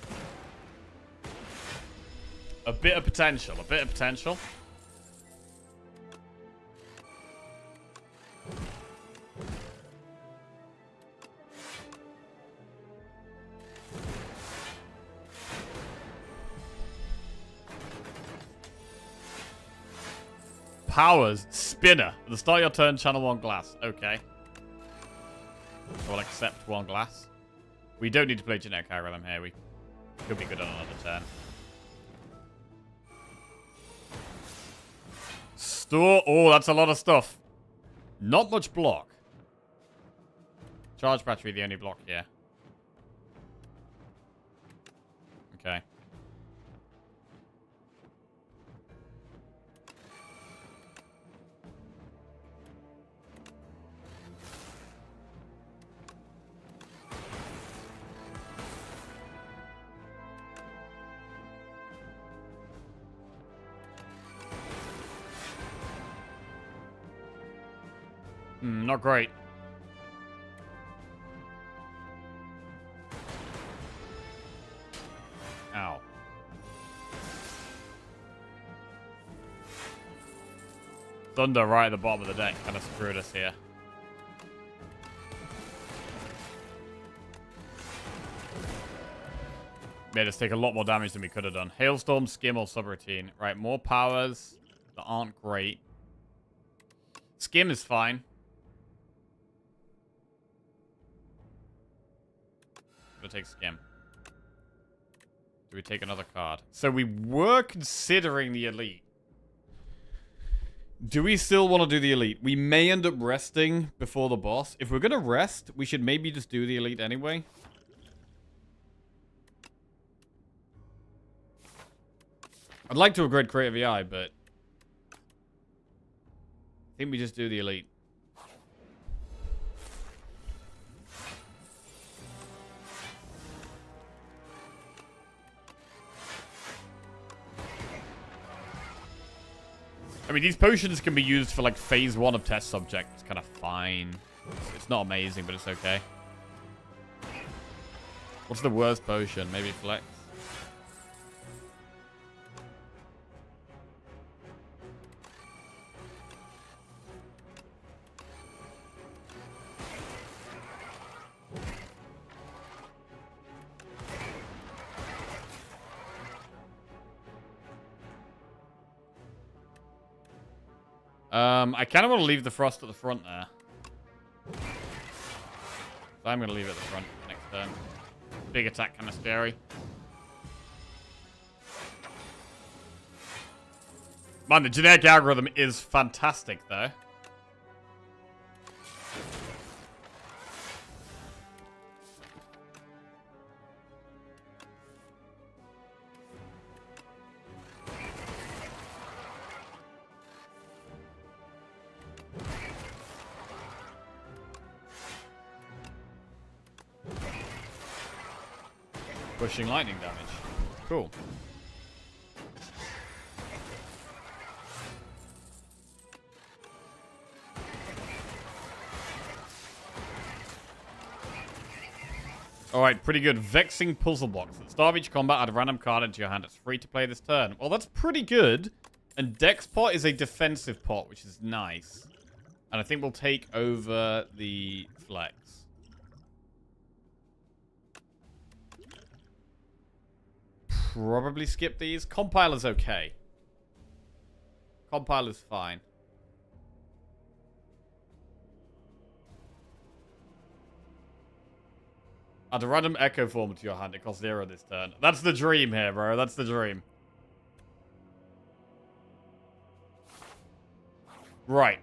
A bit of potential. A bit of potential. Powers, spinner. At the start of your turn, channel 1 glass. Okay. We'll accept 1 glass. We don't need to play genetic algorithm here. We could be good on another turn. Store. Oh, that's a lot of stuff. Not much block. Charge battery, the only block here. Okay. Not great. Ow. Thunder right at the bottom of the deck kind of screwed us here. Made us take a lot more damage than we could have done. Hailstorm, Skim, or Subroutine. Right, more powers that aren't great. Skim is fine. We'll take Skim. Do we take another card? So we were considering the Elite. Do we still want to do the Elite? We may end up resting before the boss. If we're going to rest, we should maybe just do the Elite anyway. I'd like to upgrade Creative AI, but... I think we just do the elite. I mean, these potions can be used for, like, phase 1 of test subject. It's kind of fine. It's not amazing, but it's okay. What's the worst potion? Maybe flex? I kind of want to leave the frost at the front there. So I'm going to leave it at the front next turn. Big attack, kind of scary. Man, the generic algorithm is fantastic, though. Pushing lightning damage. Cool. Alright, pretty good. Vexing puzzle box. At the start of each combat, add a random card into your hand. It's free to play this turn. Well, that's pretty good. And Dex pot is a defensive pot, which is nice. And I think we'll take over the flex. Probably skip these. Compiler's okay. Compiler's fine. Add a random echo form to your hand. It costs 0 this turn. That's the dream here, bro. That's the dream. Right.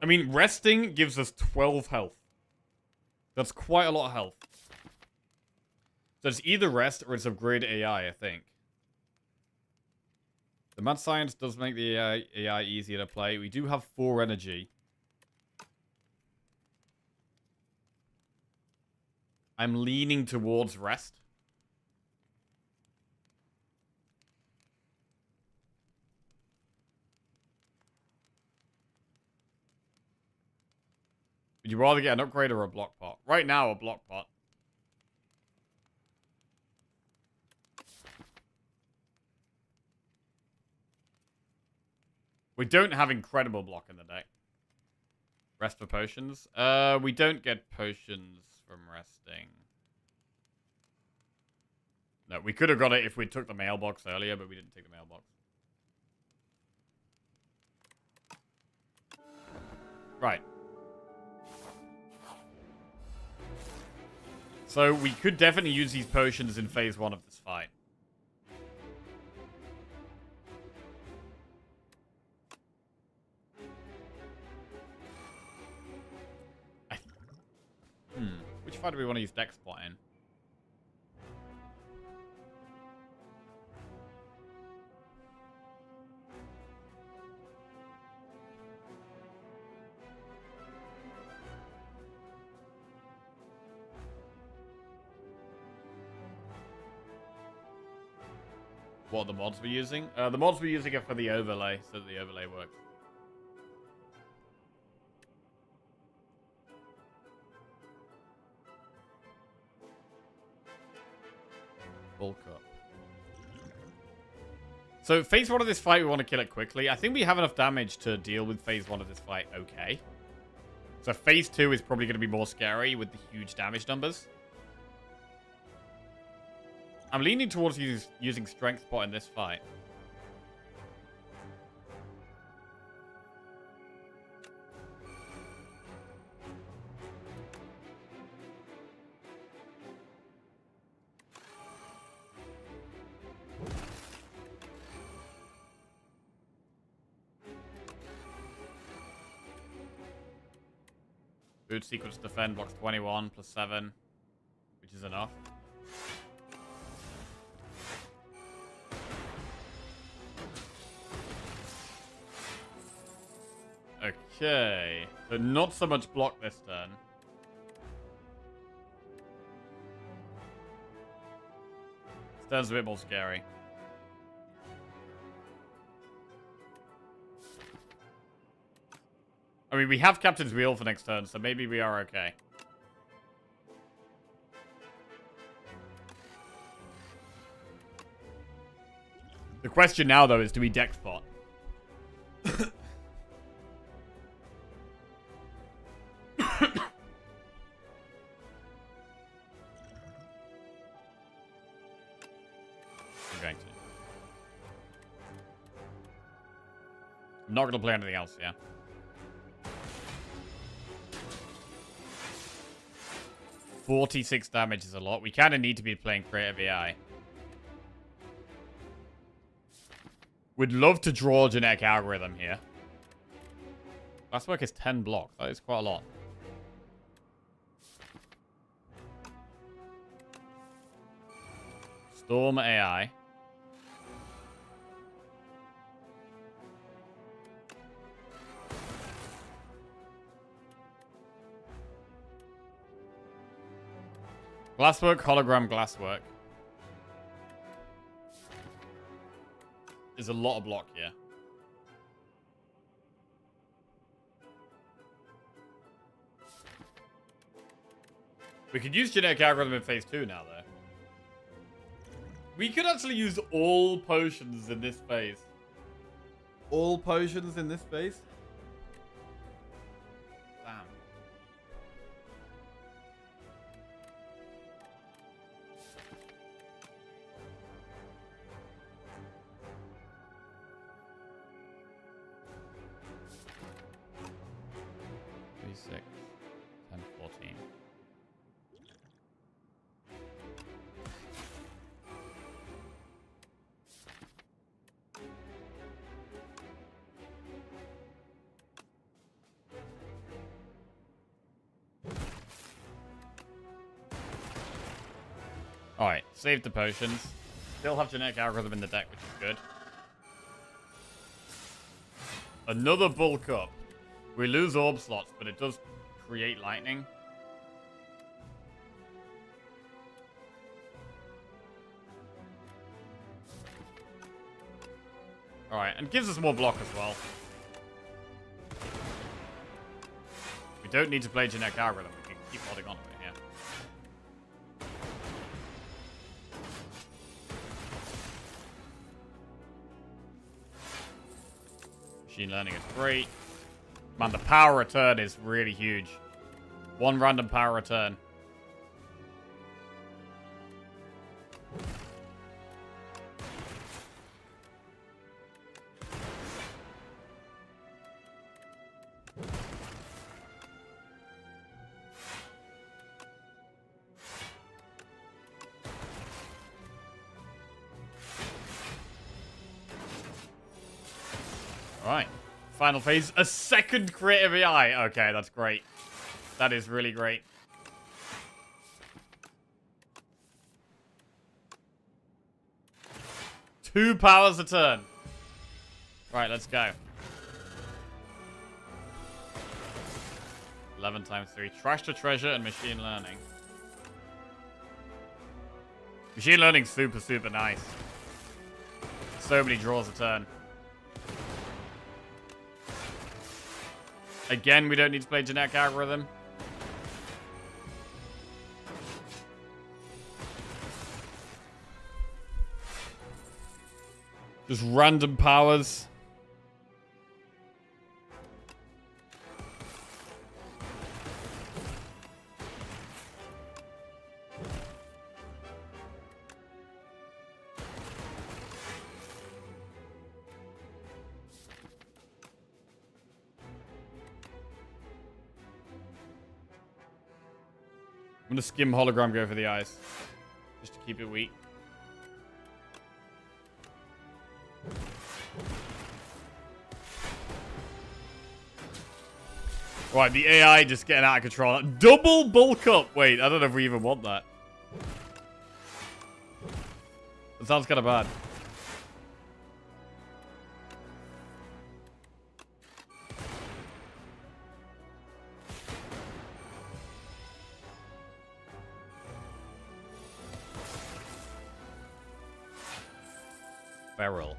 I mean, resting gives us 12 health. That's quite a lot of health. So it's either rest or it's upgrade AI, I think. The mad science does make the AI easier to play. We do have 4 energy. I'm leaning towards rest. Would you rather get an upgrade or a block pot? Right now, a block pot. We don't have incredible block in the deck. Rest for potions. We don't get potions from resting. No, we could have got it if we took the mailbox earlier, but we didn't take the mailbox. Right. So we could definitely use these potions in phase 1 of this fight. Which fight do we want to use Dex Spot in? What are the mods we're using? The mods we're using are for the overlay, so that the overlay works. Bulk up. So phase 1 of this fight, we want to kill it quickly. I think we have enough damage to deal with phase 1 of this fight okay. So phase 2 is probably going to be more scary with the huge damage numbers. I'm leaning towards using Strength Pot in this fight. Boot sequence defend blocks 21 plus 7, which is enough. Okay. So not so much block this turn. This turn's a bit more scary. I mean, we have Captain's Wheel for next turn, so maybe we are okay. The question now, though, is do we deck spot? We're going to. I'm not going to play anything else, yeah. $46 damage is a lot. We kind of need to be playing Creative AI. We'd love to draw Genetic Algorithm here. Last work is 10 blocks. That is quite a lot. Storm AI. Glasswork, hologram, glasswork. There's a lot of block here. We could use genetic algorithm in phase 2 now, though. We could actually use all potions in this phase. All potions in this phase? Damn. Six, 10, 14. Alright, save the potions. Still have genetic algorithm in the deck, which is good. Another bulk up. We lose orb slots, but it does create lightning. Alright, and gives us more block as well. We don't need to play genetic algorithm. We can keep holding on to it here. Machine learning is great. Man, the power return is really huge. One random power return. Alright. Final phase. A second creative AI. Okay, that's great. That is really great. Two powers a turn. Right, let's go. 11 times 3. Trash to treasure and machine learning. Machine learning's super, super nice. So many draws a turn. Again, we don't need to play genetic algorithm. Just random powers. I'm gonna skim hologram, go for the eyes. Just to keep it weak. Right, the AI just getting out of control. Double bulk up! Wait, I don't know if we even want that. That sounds kind of bad. Feral.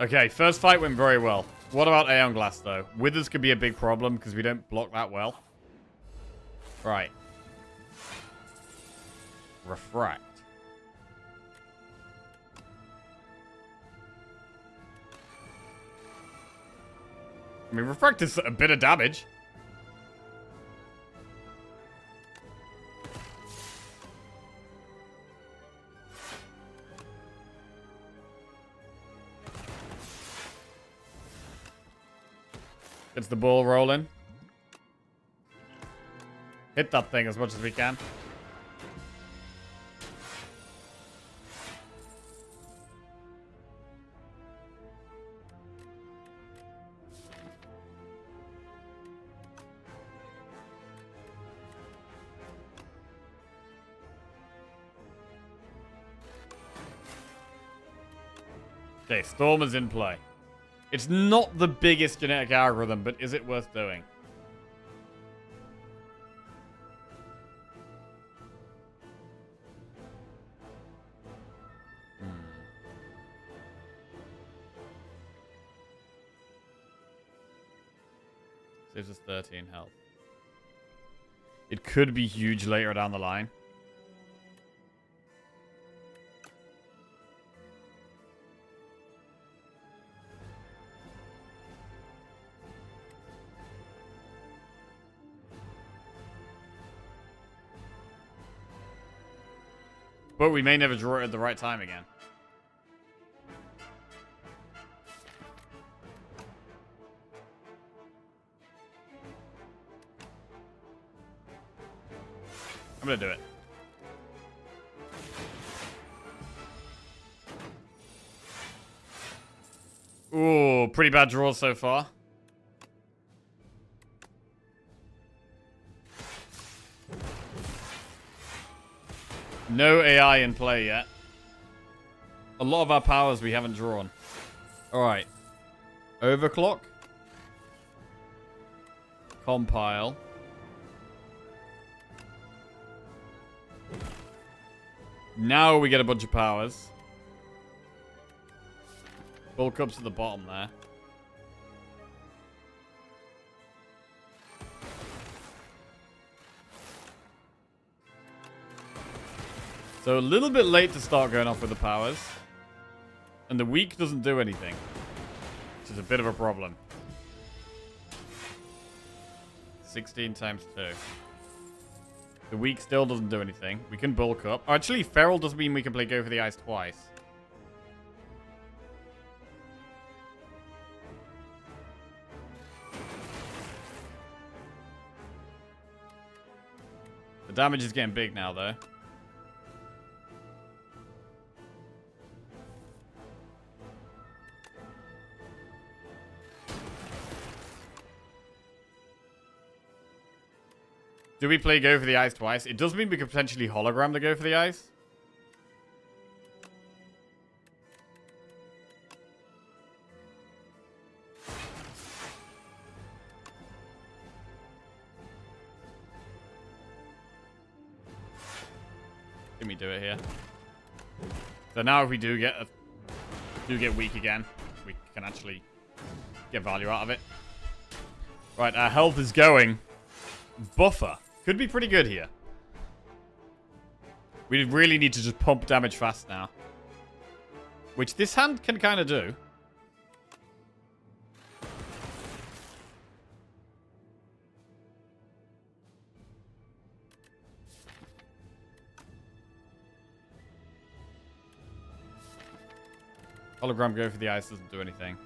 Okay, first fight went very well. What about Aeon Glass, though? Withers could be a big problem because we don't block that well. Right. Refract. I mean, Refract is a bit of damage. Gets the ball rolling. Hit that thing as much as we can. Okay, Storm is in play. It's not the biggest genetic algorithm, but is it worth doing? Saves us 13 health. It could be huge later down the line. But we may never draw it at the right time again. I'm gonna do it. Ooh, pretty bad draws so far. No AI in play yet. A lot of our powers we haven't drawn. Alright. Overclock. Compile. Now we get a bunch of powers. Bulk up to the bottom there. So a little bit late to start going off with the powers. And the weak doesn't do anything. Which is a bit of a problem. 16 times 2. The weak still doesn't do anything. We can bulk up. Oh, actually, Feral doesn't mean we can play Go for the Eyes twice. The damage is getting big now, though. Do we play Go for the Eyes twice? It does mean we could potentially hologram the Go for the Eyes. Let me do it here. So now if we do get weak again, we can actually get value out of it. Right, our health is going. Buffer. Could be pretty good here. We really need to just pump damage fast now. Which this hand can kind of do. Hologram Go for the Ice doesn't do anything.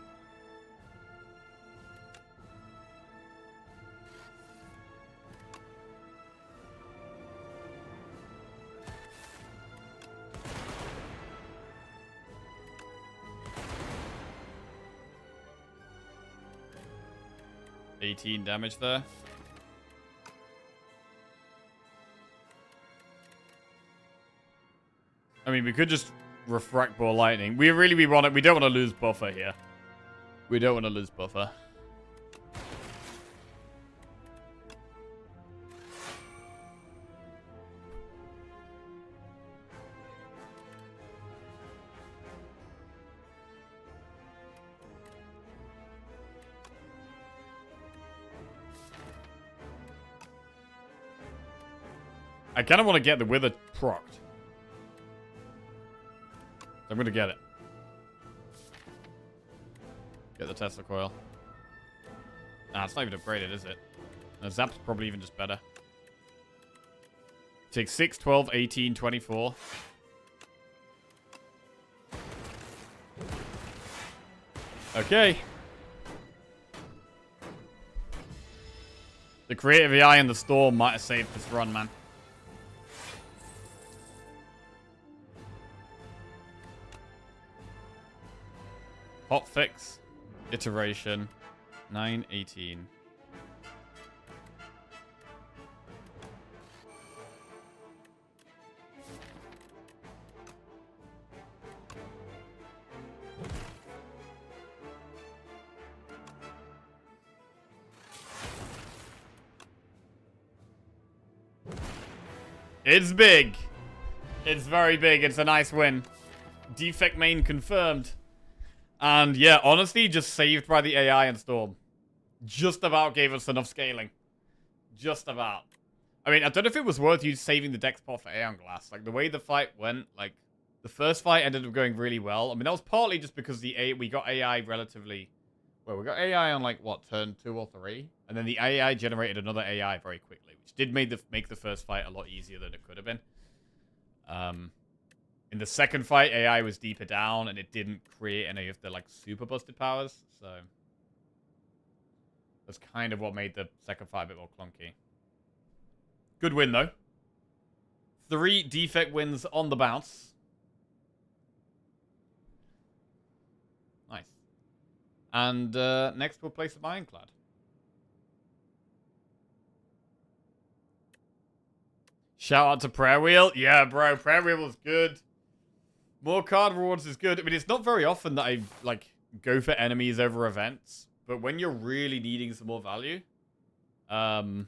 $18 damage there. I mean, we could just refract Ball Lightning. We want it. We don't want to lose buffer here. We don't want to lose buffer. I kind of want to get the Wither procced. So I'm going to get it. Get the Tesla coil. Nah, it's not even upgraded, is it? No, Zap's probably even just better. Take 6, 12, 18, 24. Okay. The creative AI in the storm might have saved this run, man. Hotfix. Iteration. 918. It's big. It's very big. It's a nice win. Defect main confirmed. And yeah, honestly, just saved by the AI and Storm. Just about gave us enough scaling. Just about. I mean, I don't know if it was worth you saving the deck spot for Aeon Glass. Like, the way the fight went, like, the first fight ended up going really well. I mean, that was partly just because we got AI relatively... Well, we got AI on, like, what, turn 2 or 3? And then the AI generated another AI very quickly, which did make the first fight a lot easier than it could have been. In the second fight, AI was deeper down, and it didn't create any of the, like, super busted powers, so... That's kind of what made the second fight a bit more clunky. Good win, though. 3 defect wins on the bounce. Nice. And next we'll play some Ironclad. Shout out to Prayer Wheel. Yeah, bro, Prayer Wheel was good. More card rewards is good. I mean, it's not very often that I, like, go for enemies over events. But when you're really needing some more value, and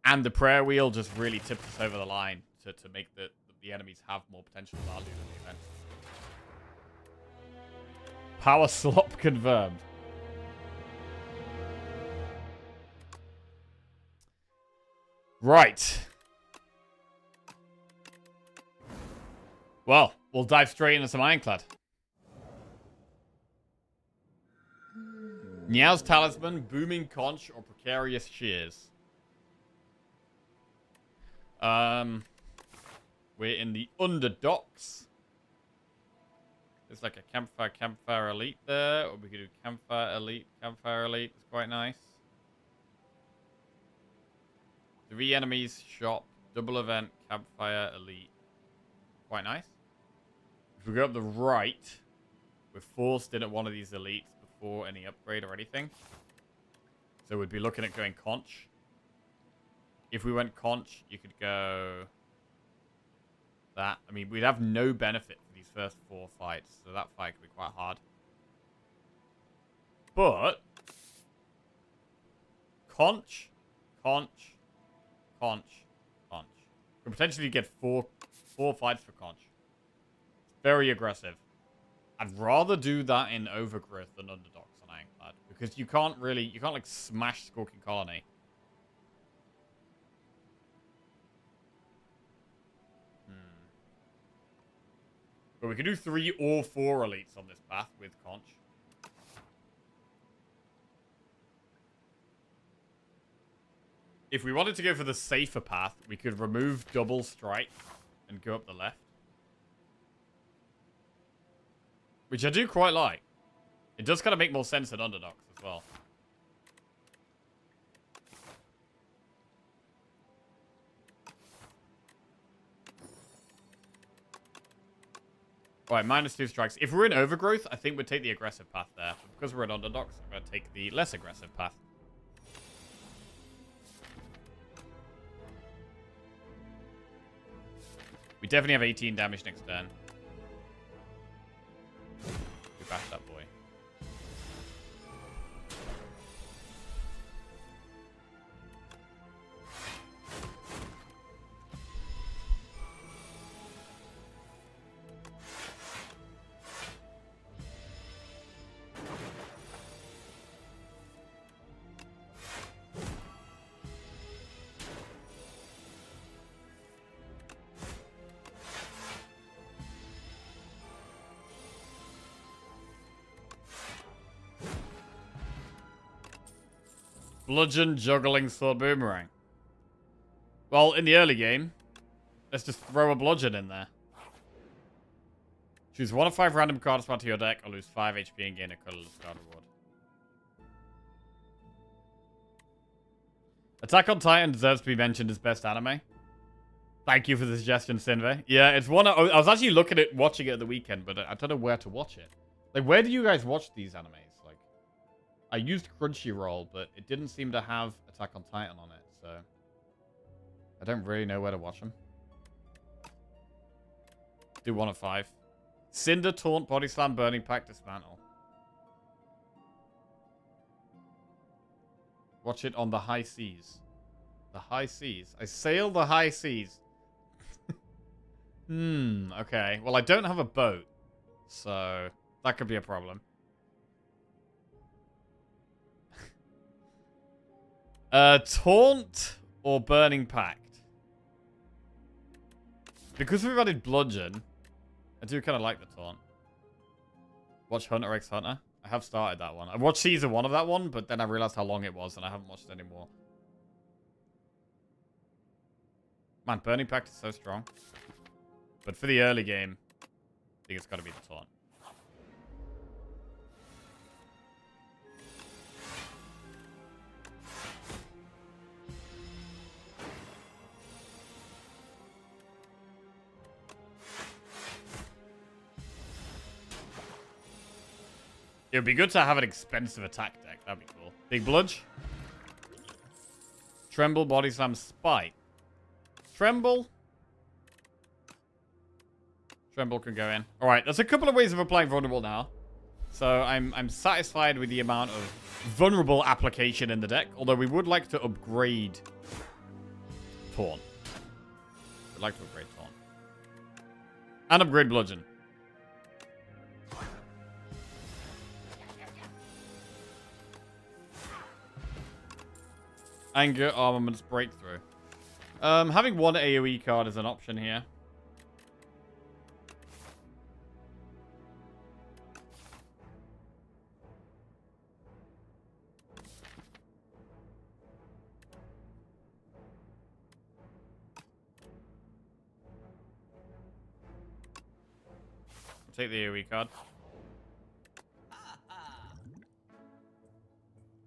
the Prayer Wheel just really tips us over the line to make the enemies have more potential value than the event. Power slop confirmed. Right. Well, we'll dive straight into some Ironclad. Niao's Talisman, Booming Conch, or Precarious Shears. We're in the Underdocks. There's like a Campfire Elite there. Or we could do Campfire Elite. Campfire Elite is quite nice. 3 enemies, shop, double event, Campfire Elite. Quite nice. If we go up the right, we're forced in at one of these elites before any upgrade or anything. So we'd be looking at going Conch. If we went Conch, you could go that. I mean, we'd have no benefit for these first 4 fights, so that fight could be quite hard. But Conch, Conch, Conch, Conch. Could potentially get 4 fights for Conch. It's very aggressive. I'd rather do that in Overgrowth than Underdogs on Ironclad, because you can't like smash Skulking Colony. But we could do 3 or 4 elites on this path with Conch. If we wanted to go for the safer path, we could remove double strike and go up the left. Which I do quite like. It does kind of make more sense than Underdogs as well. Alright, -2 strikes. If we're in Overgrowth, I think we'd take the aggressive path there. But because we're in Underdogs, I'm going to take the less aggressive path. We definitely have 18 damage next turn. We bash that boy. Bludgeon, juggling, sword, boomerang. Well, in the early game, let's just throw a bludgeon in there. Choose 1 of 5 random cards to your deck or lose 5 HP and gain a colorless card reward. Attack on Titan deserves to be mentioned as best anime. Thank you for the suggestion, Sinve. Yeah, it's one. I was actually looking at watching it at the weekend, but I don't know where to watch it. Like, where do you guys watch these animes? Like, I used Crunchyroll, but it didn't seem to have Attack on Titan on it, so I don't really know where to watch them. Do 1 of 5. Cinder, Taunt, Body Slam, Burning Pack, Dismantle. Watch it on the high seas. The high seas. I sail the high seas. Okay. Well, I don't have a boat, so that could be a problem. Taunt or Burning Pact? Because we've added Bludgeon, I do kind of like the Taunt. Watch Hunter x Hunter. I have started that one. I watched season 1 of that one, but then I realized how long it was, and I haven't watched it anymore. Man, Burning Pact is so strong. But for the early game, I think it's got to be the Taunt. It would be good to have an expensive attack deck. That'd be cool. Big Bludge. Tremble, Body Slam, Spite. Tremble. Tremble can go in. Alright, there's a couple of ways of applying Vulnerable now. So I'm satisfied with the amount of vulnerable application in the deck. Although we would like to upgrade Taunt. We'd like to upgrade Taunt. And upgrade Bludgeon. Anger, Armaments, Breakthrough. Having 1 AoE card is an option here. Take the AoE card.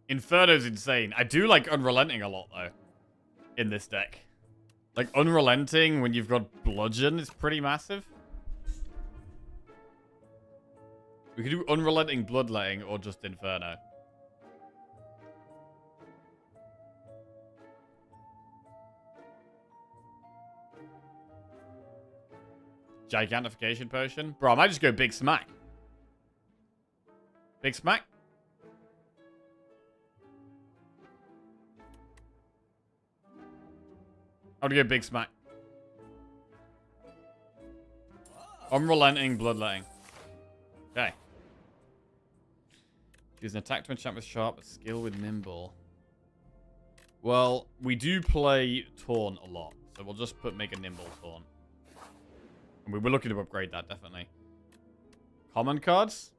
Inferno's insane. I do like Unrelenting a lot, though, in this deck. Like, Unrelenting, when you've got Bludgeon, is pretty massive. We could do Unrelenting Bloodletting or just Inferno. Gigantification Potion. Bro, I might just go Big Smack. Big Smack? I would go Big Smack. Unrelenting Bloodletting. Okay. Use an attack to enchant with Sharp, a skill with Nimble. Well, we do play Taunt a lot, so we'll just make a Nimble Taunt. And we were looking to upgrade that, definitely. Common cards?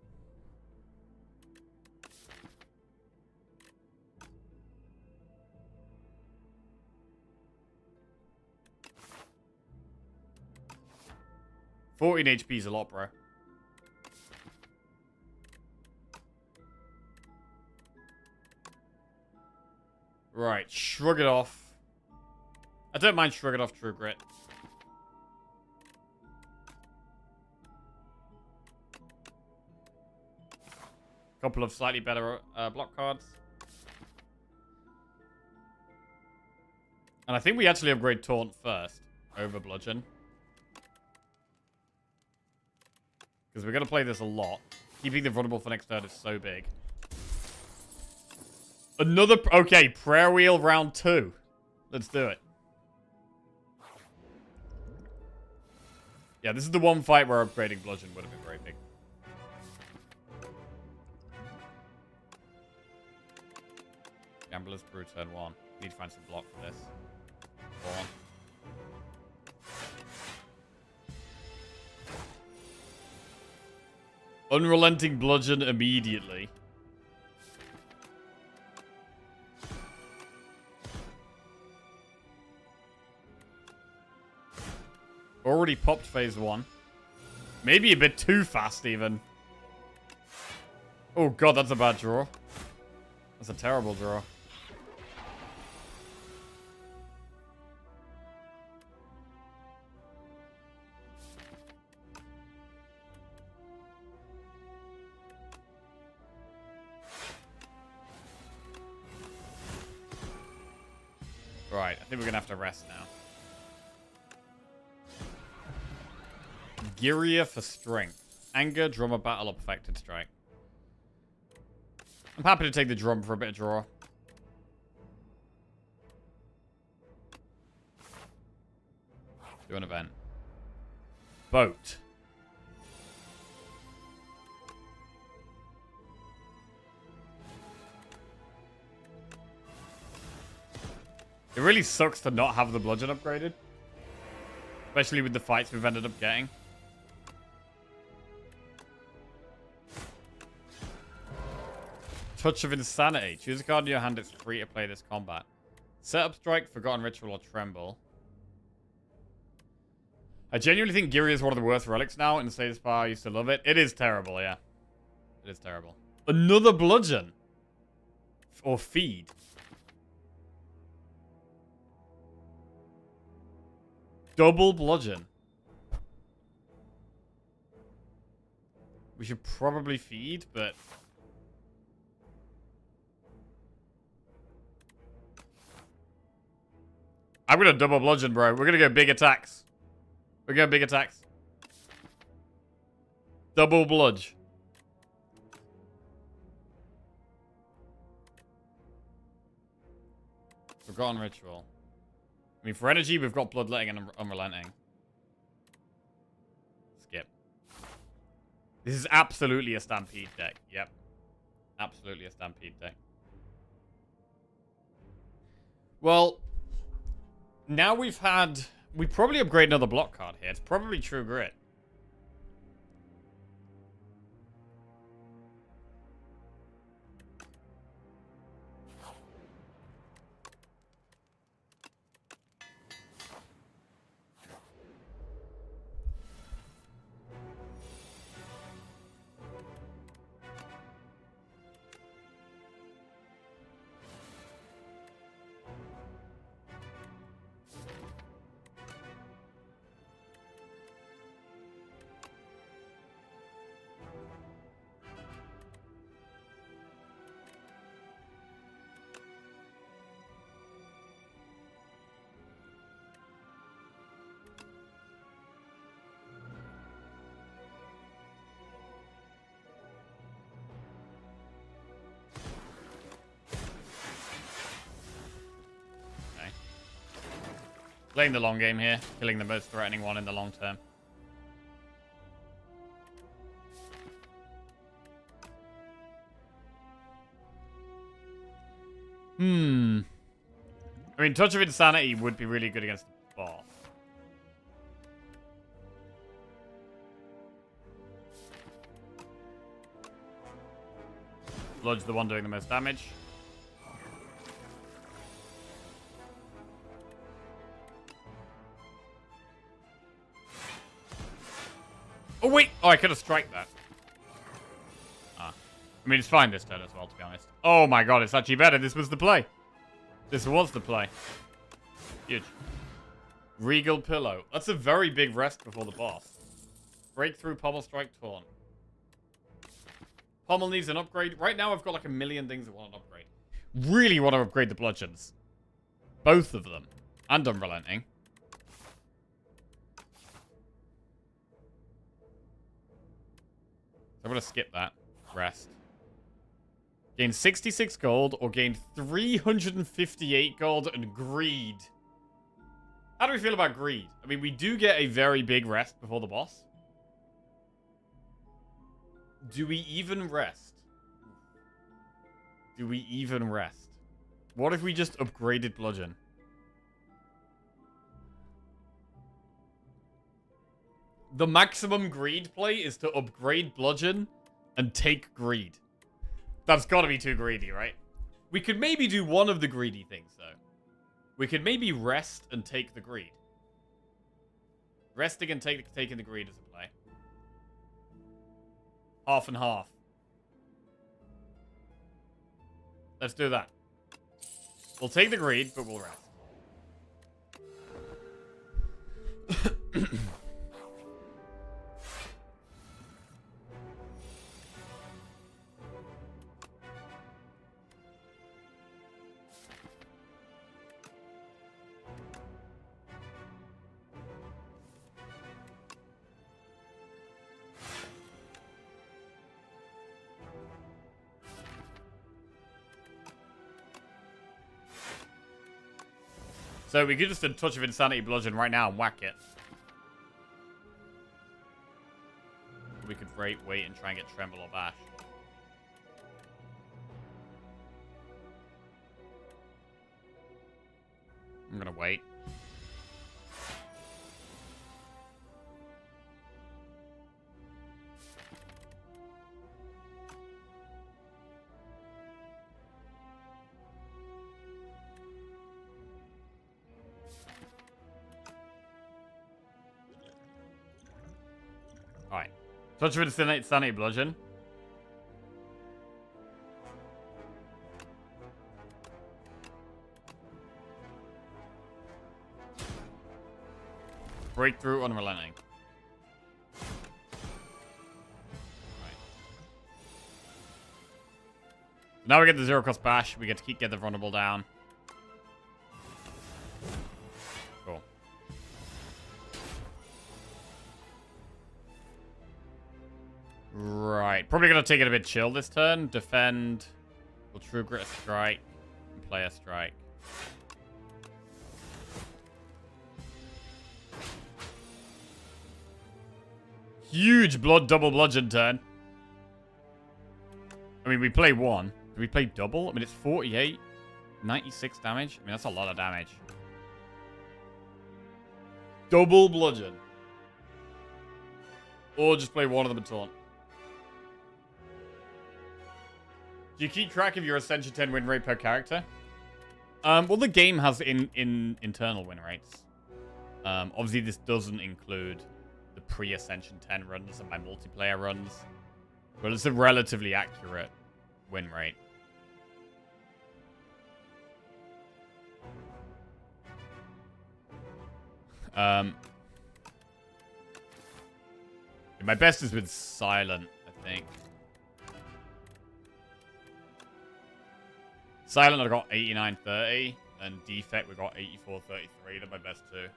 $14 HP is a lot, bro. Right, Shrug It Off. I don't mind Shrug It Off True Grit. Couple of slightly better block cards. And I think we actually upgrade Taunt first over Bludgeon. Because we're going to play this a lot. Keeping the vulnerable for next turn is so big. Another... Okay, Prayer Wheel round 2. Let's do it. Yeah, this is the one fight where upgrading Bludgeon would have been very big. Gambler's Brew turn 1. Need to find some block for this. 4. Unrelenting Bludgeon immediately. already popped phase 1. Maybe a bit too fast, even. Oh, God, that's a bad draw. That's a terrible draw. Right, I think we're gonna have to rest now. Giria for strength. Anger, drummer, battle up, affected strike. I'm happy to take the drum for a bit of draw. Do an event. Boat. It really sucks to not have the bludgeon upgraded. Especially with the fights we've ended up getting. Touch of Insanity. Choose a card in your hand. It's free to play this combat. Setup Strike, Forgotten Ritual, or Tremble. I genuinely think Giri is one of the worst relics now in Slay the Spire. I used to love it. It is terrible, yeah. It is terrible. Another bludgeon. Or feed. Double bludgeon. We should probably feed, but... I'm gonna double bludgeon, bro. We're gonna go big attacks. We're going big attacks. Double bludge. Forgotten Ritual. I mean, for energy, we've got Bloodletting and Unrelenting. Skip. This is absolutely a Stampede deck. Yep. Absolutely a Stampede deck. Well, now we've had... We probably upgrade another block card here. It's probably True Grit. Playing the long game here, killing the most threatening one in the long term. I mean, Touch of Insanity would be really good against the boss. Bludge the one doing the most damage. Oh, wait! Oh, I could have striked that. Ah. I mean, it's fine this turn as well, to be honest. Oh my god, it's actually better. This was the play. This was the play. Huge. Regal Pillow. That's a very big rest before the boss. Breakthrough, Pommel Strike, Taunt. Pommel needs an upgrade. Right now, I've got like a million things I want to upgrade. Really want to upgrade the bludgeons. Both of them. And Unrelenting. I'm going to skip that. Rest. Gain 66 gold or gain 358 gold and greed. How do we feel about greed? I mean, we do get a very big rest before the boss. Do we even rest? Do we even rest? What if we just upgraded Bludgeon? The maximum greed play is to upgrade Bludgeon and take greed. That's got to be too greedy, right? We could maybe do one of the greedy things, though. We could maybe rest and take the greed. Resting and taking the greed as a play. Half and half. Let's do that. We'll take the greed, but we'll rest. So we could just a touch of Insanity Bludgeon right now and whack it. We could wait and try and get Tremble or Bash. I'm gonna wait. Alright. Touch of Insanity Bludgeon. Breakthrough Unrelenting. Right. Now we get the 0-cost bash. We get to get the vulnerable down. Cool. Right. Probably going to take it a bit chill this turn. Defend. We'll True Grit a strike. And play a strike. Huge double bludgeon turn. I mean, we play one. Do we play double? I mean, it's 48. 96 damage. I mean, that's a lot of damage. Double bludgeon. Or just play one of them and taunt. Do you keep track of your Ascension 10 win rate per character? Well, the game has internal win rates. Obviously, this doesn't include the pre-Ascension 10 runs and my multiplayer runs. But it's a relatively accurate win rate. My best is with Silent, I think. Silent, I got 89.30, and Defect, we got 84.33. They're my best two.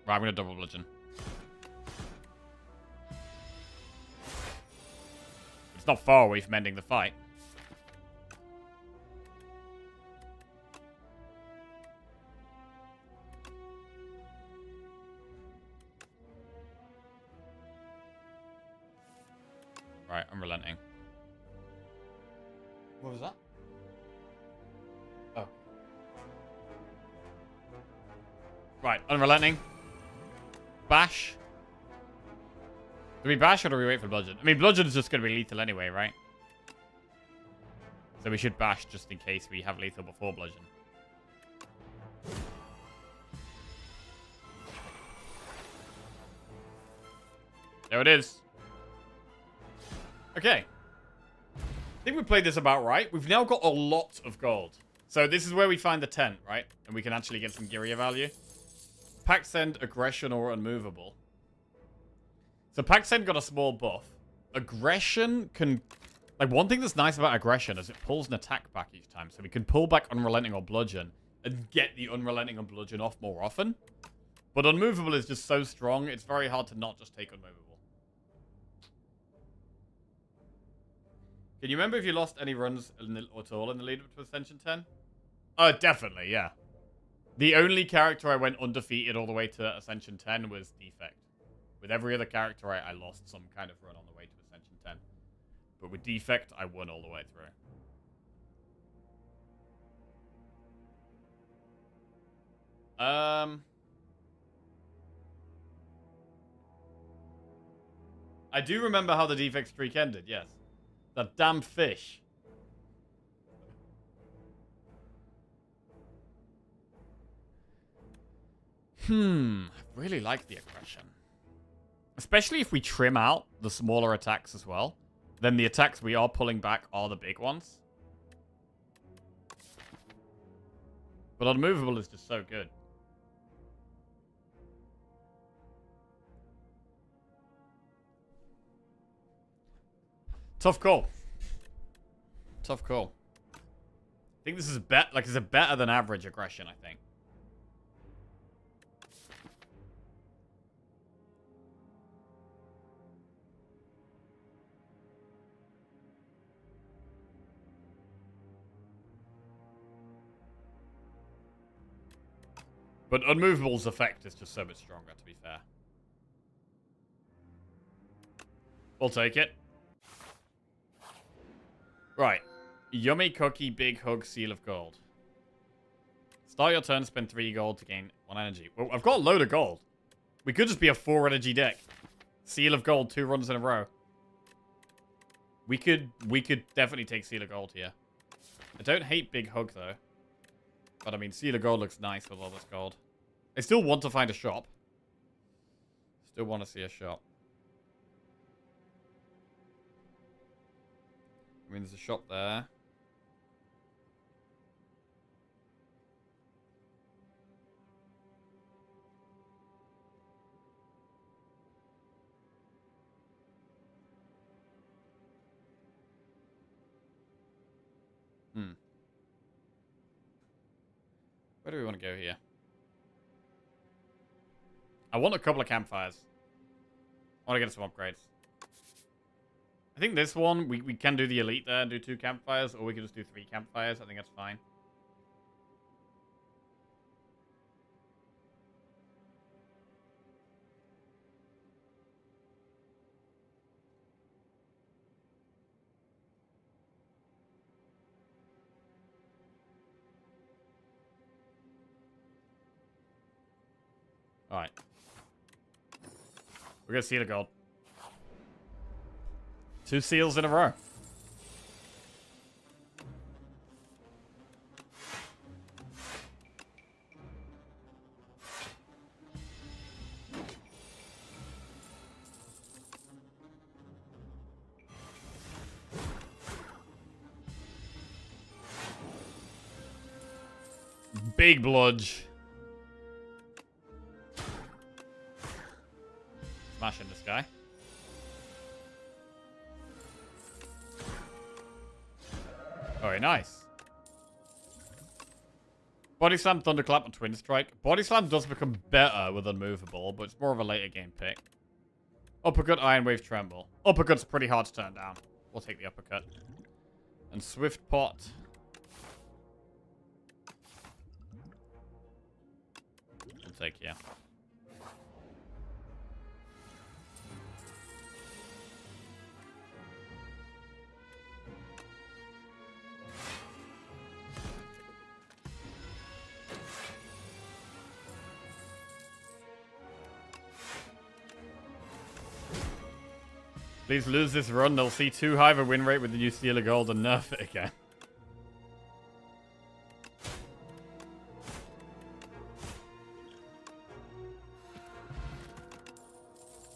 Right, I'm gonna double bludgeon. It's not far away from ending the fight. Right, I'm relenting. What was that? Oh. Right, unrelenting. Bash. Do we bash or do we wait for bludgeon? I mean, bludgeon is just going to be lethal anyway, right? So we should bash just in case we have lethal before bludgeon. There it is. Okay. I think we played this about right. We've now got a lot of gold. So this is where we find the tent, right? And we can actually get some Giria value. Pack Send, Aggression, or Unmovable. So Pack Send got a small buff. Aggression can... Like, one thing that's nice about Aggression is it pulls an attack back each time. So we can pull back Unrelenting or Bludgeon and get the Unrelenting and Bludgeon off more often. But Unmovable is just so strong, it's very hard to not just take Unmovable. Can you remember if you lost any runs at all in the lead up to Ascension 10? Definitely, yeah. The only character I went undefeated all the way to Ascension 10 was Defect. With every other character, I lost some kind of run on the way to Ascension 10. But with Defect, I won all the way through. I do remember how the Defect streak ended, yes. That damn fish. I really like the aggression. Especially if we trim out the smaller attacks as well. Then the attacks we are pulling back are the big ones. But unmovable is just so good. Tough call. Tough call. I think this is it's a better than average aggression, I think. But Unmovable's effect is just so much stronger, to be fair. We'll take it. Right. Yummy Cookie, Big Hug, Seal of Gold. Start your turn, spend 3 gold to gain 1 energy. Well, I've got a load of gold. We could just be a 4 energy deck. Seal of Gold, 2 runs in a row. We could definitely take Seal of Gold here. I don't hate Big Hug, though. But, I mean, Seal of Gold looks nice with all this gold. I still want to find a shop. Still want to see a shop. I mean, there's a shop there. Where do we want to go here? I want a couple of campfires. I want to get some upgrades. I think this one, we can do the elite there and do 2 campfires, or we can just do 3 campfires. I think that's fine. Alright. We're gonna seal the gold. 2 seals in a row. Big bludge. Smashing this guy. Very nice. Body Slam, Thunderclap, and Twin Strike. Body Slam does become better with Unmovable, but it's more of a later game pick. Uppercut, Iron Wave, Tremble. Uppercut's pretty hard to turn down. We'll take the uppercut. And Swift Pot. We'll take, yeah. Please lose this run. They'll see too high of a win rate with the new Steal of Gold and nerf it again.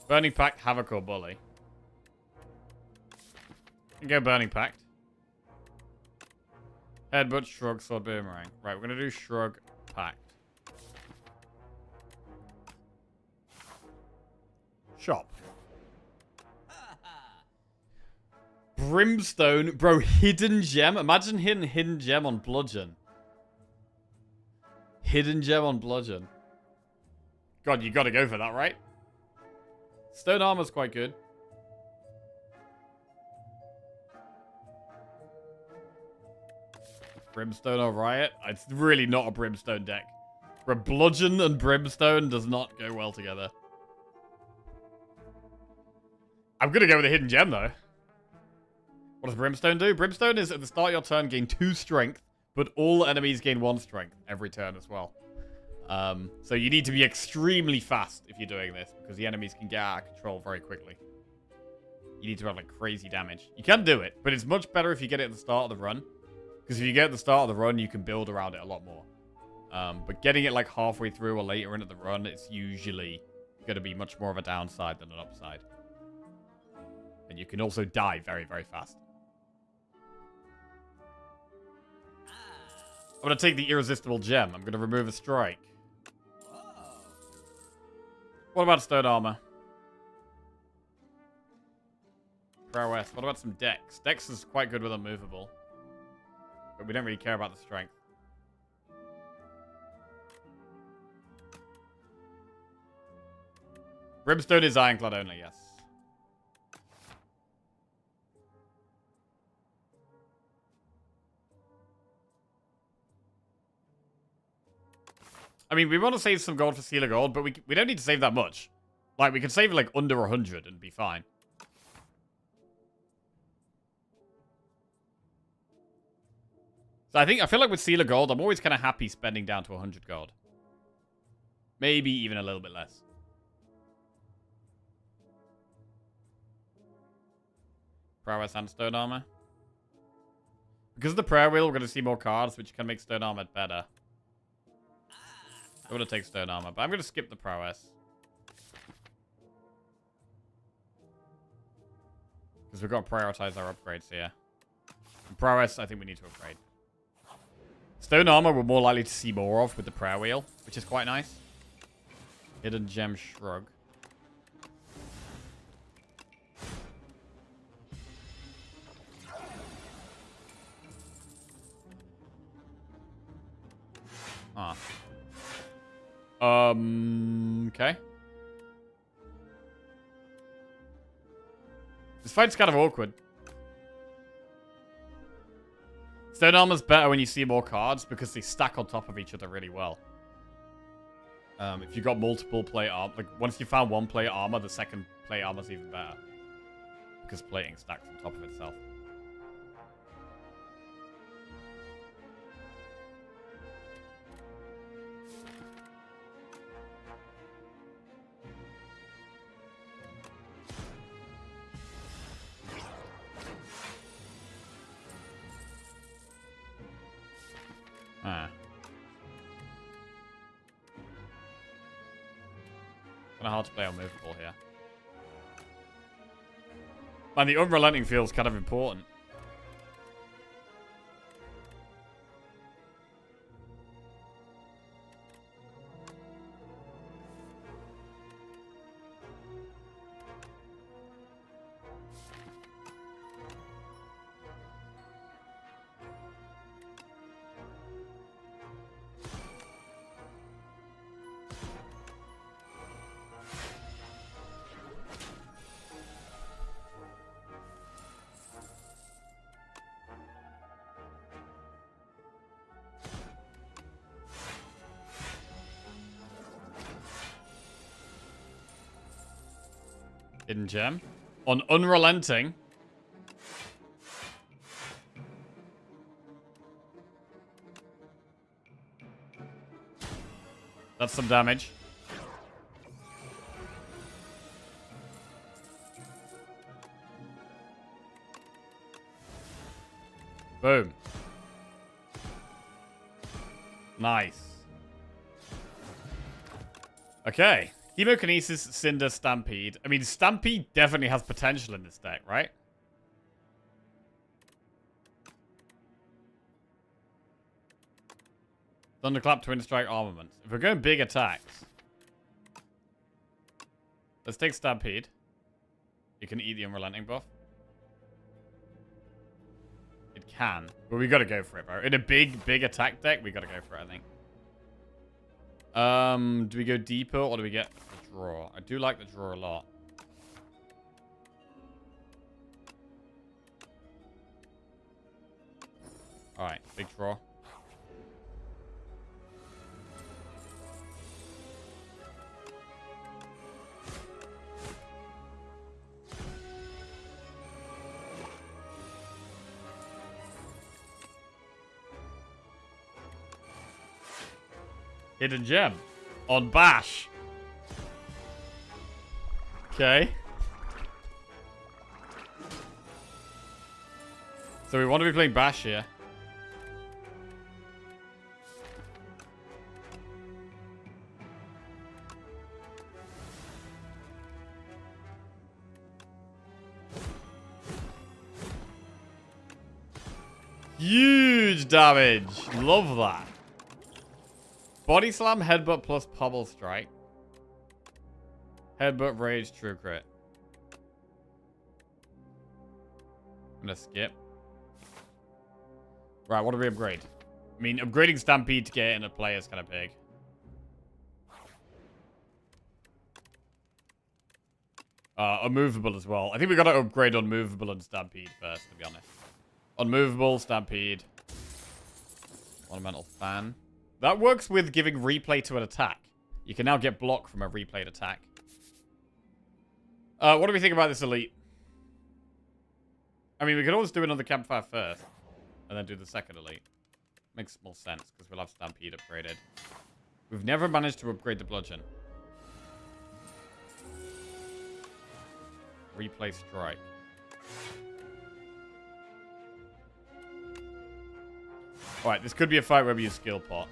Burning Pact, Havoc, or Bully. You can go Burning Pact. Headbutt, Shrug, Sword, Boomerang. Right, we're going to do Shrug, Pact. Shop. Brimstone. Bro, Hidden Gem. Imagine hitting Hidden Gem on Bludgeon. Hidden Gem on Bludgeon. God, you gotta go for that, right? Stone Armor's quite good. Brimstone or Riot? It's really not a Brimstone deck. But Bludgeon and Brimstone does not go well together. I'm gonna go with a Hidden Gem, though. What does Brimstone do? Brimstone is at the start of your turn, gain 2 strength, but all enemies gain 1 strength every turn as well. So you need to be extremely fast if you're doing this, because the enemies can get out of control very quickly. you need to have like crazy damage. You can do it, but it's much better if you get it at the start of the run. Because if you get at the start of the run, you can build around it a lot more. But getting it like halfway through or later into the run, it's usually going to be much more of a downside than an upside. And you can also die very, very fast. I'm going to take the irresistible gem. I'm going to remove a strike. What about stone armor? Prowess. What about some dex? Dex is quite good with unmovable. But we don't really care about the strength. Brimstone is ironclad only, yes. I mean, we want to save some gold for Seal of Gold, but we don't need to save that much. Like, we can save like under 100 and be fine. So I feel like with Seal of Gold, I'm always kind of happy spending down to 100 gold. Maybe even a little bit less. Prowess and stone armor. Because of the prayer wheel, we're going to see more cards, which can make stone armor better. I'm going to take stone armor, but I'm going to skip the prowess. Because we've got to prioritize our upgrades here. And prowess, I think we need to upgrade. Stone armor, we're more likely to see more of with the prayer wheel, which is quite nice. Hidden gem shrug. Ah. Okay. This fight's kind of awkward. Stone armor's better when you see more cards because they stack on top of each other really well. If you've got multiple plate armor, like once you found one plate armor, the second plate armor's even better. Because plating stacks on top of itself. Ah. Kind of hard to play unmovable here. And the unrelenting feels kind of important. Hidden gem. On unrelenting. That's some damage. Boom. Nice. Okay. Chemokinesis, Cinder, Stampede. I mean, Stampede definitely has potential in this deck, right? Thunderclap, Twin Strike, Armament. If we're going big attacks, let's take Stampede. You can eat the Unrelenting buff. It can. But we gotta go for it, bro. In a big attack deck, we gotta go for it, I think. Do we go deeper or do we get the draw? I do like the draw a lot. Alright, big draw. Hidden gem on Bash. Okay. So we want to be playing Bash here. Huge damage. Love that. Body slam, headbutt plus pummel strike. Headbutt, rage, true crit. I'm gonna skip. Right, what do we upgrade? I mean, upgrading Stampede to get in a play is kind of big. Unmovable as well. I think we got to upgrade Unmovable and Stampede first, to be honest. Unmovable, Stampede. Ornamental Fan. That works with giving replay to an attack. You can now get block from a replayed attack. What do we think about this elite? I mean, we could always do another campfire first. And then do the second elite. Makes more sense, because we'll have Stampede upgraded. We've never managed to upgrade the Bludgeon. Replay Strike. Alright, this could be a fight where we use Skill Pot.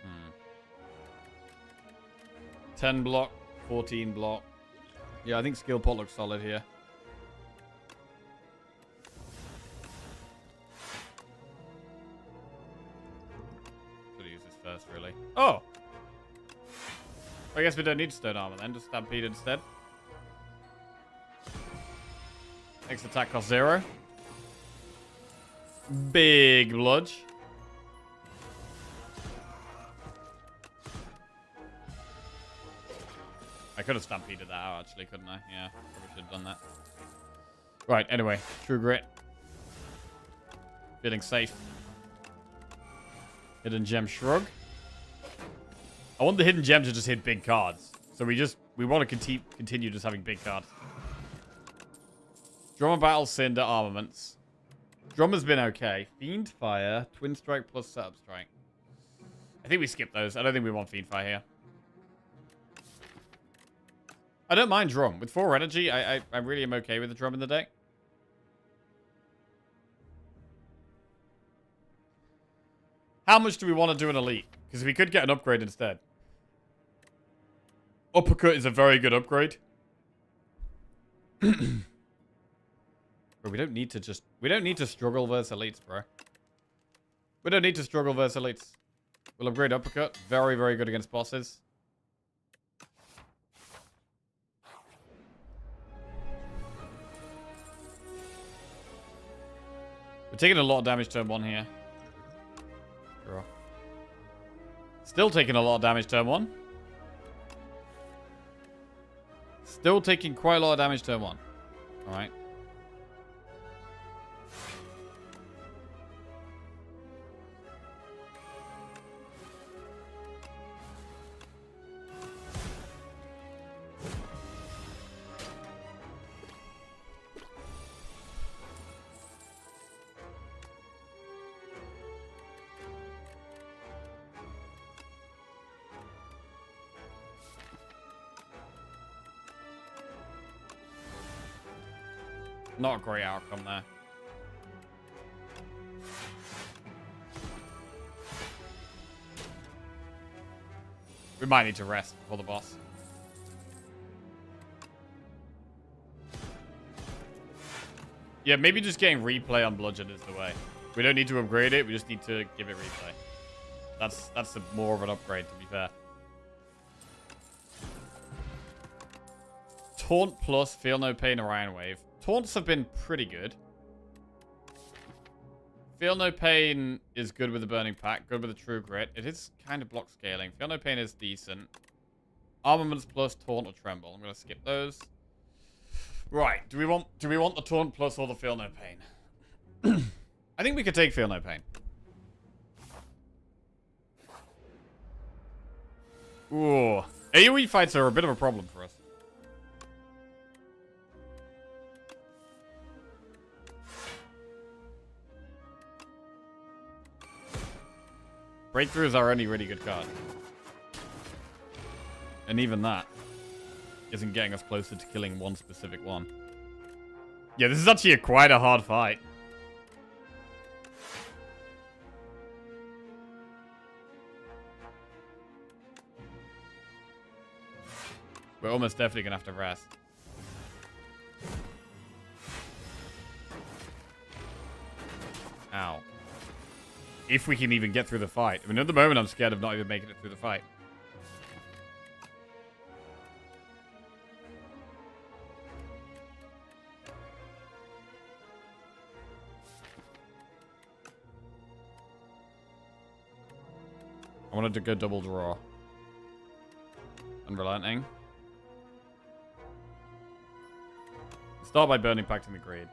Hmm. 10 block, 14 block. Yeah, I think Skill Pot looks solid here. Could use this first, really. Oh! I guess we don't need Stone Armor then, just Stampede instead. Next attack cost 0. Big bludge. I could have Stampeded that out, actually, couldn't I? Yeah, probably should have done that. Right, anyway. True Grit. Feeling safe. Hidden Gem Shrug. I want the Hidden Gem to just hit big cards. So we want to continue just having big cards. Drummer Battle, Cinder, Armaments. Drummer's been okay. Fiend Fire, Twin Strike plus Setup Strike. I think we skip those. I don't think we want Fiend Fire here. I don't mind Drum. With 4 energy, I really am okay with the Drum in the deck. How much do we want to do an Elite? Because we could get an upgrade instead. Uppercut is a very good upgrade. But we don't need to we don't need to struggle versus Elites, bro. We don't need to struggle versus Elites. We'll upgrade Uppercut. Very, very good against bosses. We're taking a lot of damage turn 1 here. Sure. Still taking a lot of damage turn 1. Still taking quite a lot of damage turn 1. Alright. Not a great outcome there. We might need to rest before the boss. Yeah, maybe just getting replay on Bludgeon is the way. We don't need to upgrade it, we just need to give it replay. That's more of an upgrade, to be fair. Taunt plus Feel No Pain or Iron Wave. Taunts have been pretty good. Feel No Pain is good with the Burning Pack, good with the True Grit. It is kind of block scaling. Feel No Pain is decent. Armaments plus Taunt or Tremble. I'm gonna skip those. Right, do we want the Taunt plus or the Feel No Pain? I think we could take Feel No Pain. Ooh. AoE fights are a bit of a problem for us. Breakthrough is our only really good card. And even that isn't getting us closer to killing one specific one. Yeah, this is actually quite a hard fight. We're almost definitely going to have to rest. Ow. If we can even get through the fight. I mean, at the moment, I'm scared of not even making it through the fight. I wanted to go double draw. Unrelenting. Start by burning pact in the grade.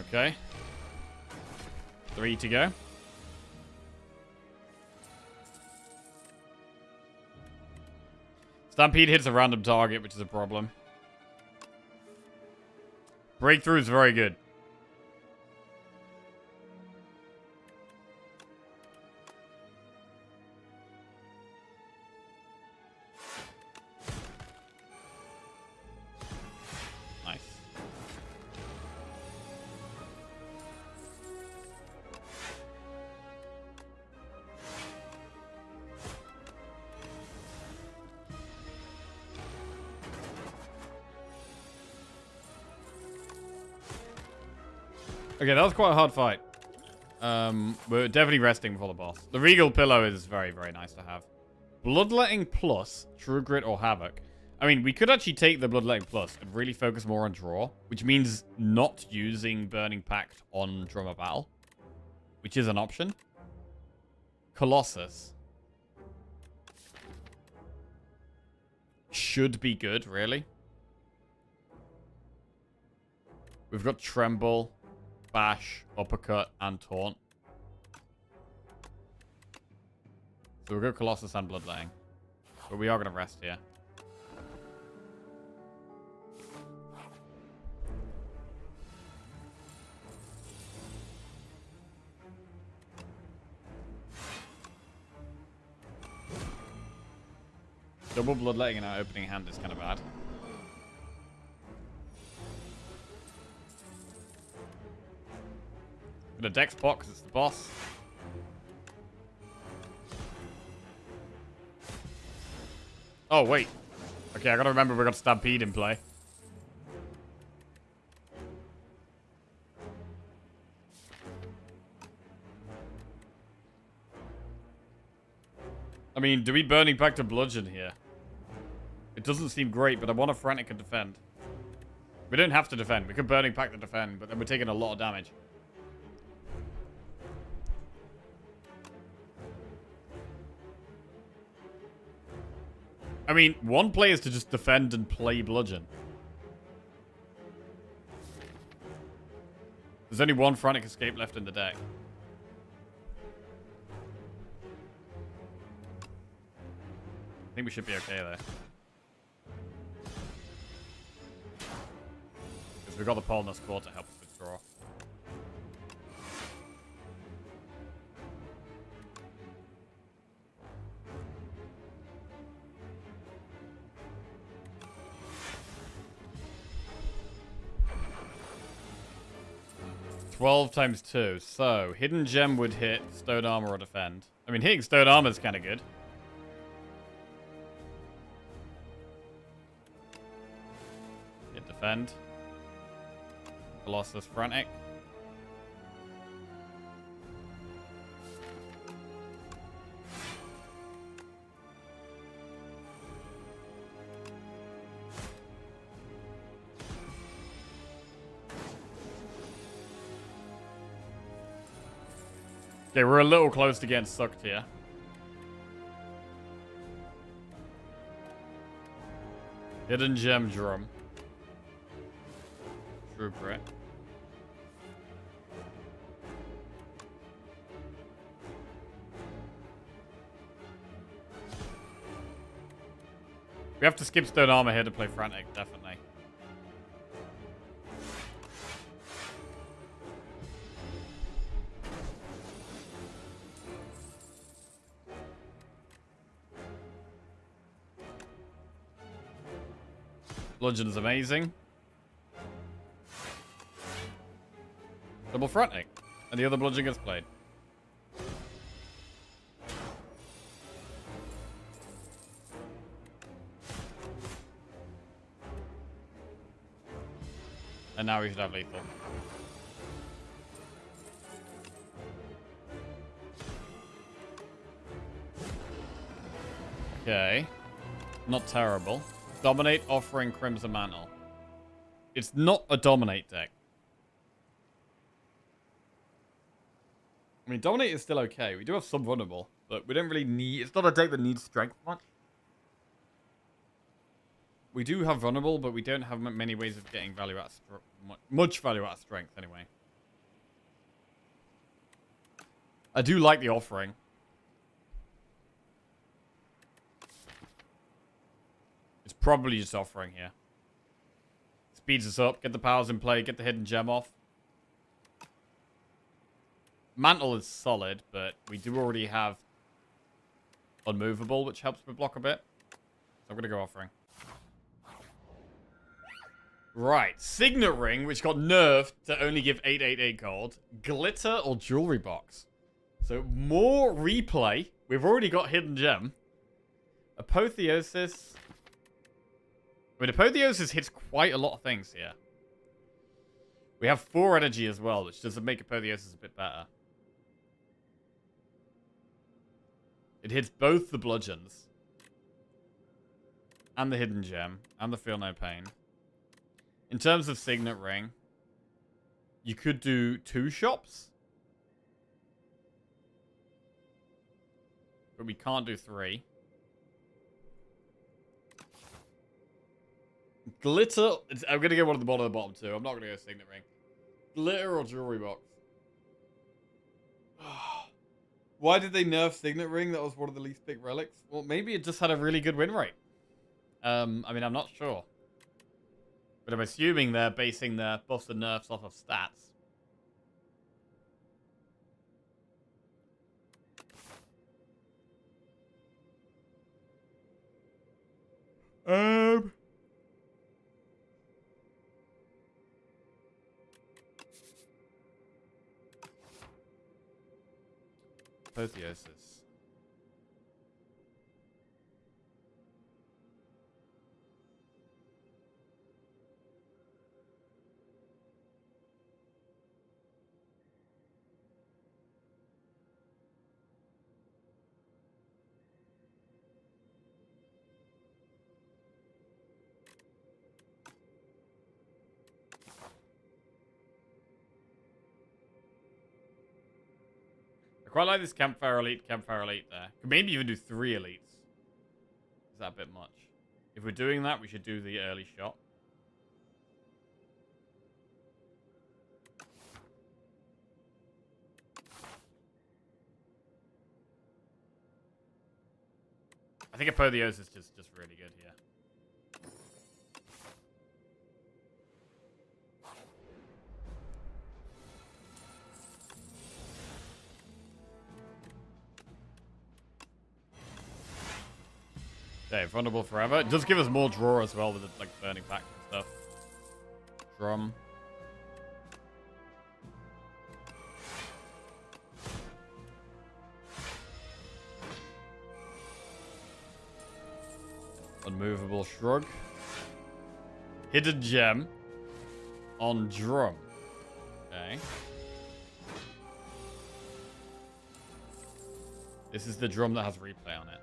Okay. 3 to go. Stampede hits a random target, which is a problem. Breakthrough is very good. Nice. Okay, that was quite a hard fight. We're definitely resting before the boss. The Regal Pillow is very, very nice to have. Bloodletting Plus, True Grit or Havoc. I mean, we could actually take the Bloodletting Plus and really focus more on draw, which means not using Burning Pact on Drummer Battle, which is an option. Colossus. Should be good, really. We've got Tremble, Bash, Uppercut, and Taunt. So we'll go Colossus and Bloodletting. But we are going to rest here. Double Bloodletting in our opening hand is kind of bad. Gonna dex pot because it's the boss. Oh, wait. Okay, I gotta remember we got Stampede in play. I mean, do we Burning Pact to Bludgeon here? It doesn't seem great, but I want a Frantic and defend. We don't have to defend. We could Burning Pact to defend, but then we're taking a lot of damage. I mean, one play is to just defend and play Bludgeon. There's only one Frantic Escape left in the deck. I think we should be okay there. Because we've got the Polnus Core to help us withdraw. $12 times 2. So, Hidden Gem would hit Stone Armor or defend. I mean, hitting Stone Armor is kind of good. Hit defend. Colossus frantic. Okay, we're a little close to getting sucked here. Hidden gem drum. True Brit. We have to skip stone armor here to play frantic, definitely. Bludgeon's amazing. Double frantic. And the other bludgeon gets played. And now we should have lethal. Okay. Not terrible. Dominate offering Crimson Mantle. It's not a dominate deck. I mean, dominate is still okay. We do have some vulnerable, but we don't really need... It's not a deck that needs strength much. We do have vulnerable, but we don't have many ways of getting value out of much value out of strength anyway. I do like the offering. It's probably just offering here. Speeds us up, get the powers in play, get the hidden gem off. Mantle is solid, but we do already have unmovable, which helps me block a bit. So I'm going to go offering. Right, Signet Ring, which got nerfed to only give 888 gold. Glitter or Jewelry Box. So more replay. We've already got Hidden Gem. Apotheosis. I mean, Apotheosis hits quite a lot of things here. We have 4 energy as well, which does make Apotheosis a bit better. It hits both the bludgeons. And the Hidden Gem. And the Feel No Pain. In terms of Signet Ring, you could do 2 shops. But we can't do 3. Glitter. I'm going to get one at the bottom of the bottom too. I'm not going to go Signet Ring. Glitter or Jewelry Box? Why did they nerf Signet Ring? That was one of the least picked relics. Well, maybe it just had a really good win rate. I mean, I'm not sure. But I'm assuming they're basing their buffs and nerfs off of stats. Apotheosis. I quite like this Campfire Elite there. Could maybe even do 3 elites. Is that a bit much? If we're doing that, we should do the early shot. I think Apotheosis is just really good here. Okay, vulnerable forever. It does give us more draw as well with the, like, burning back and stuff. Drum. Unmovable Shrug. hidden gem on drum. Okay. This is the drum that has replay on it.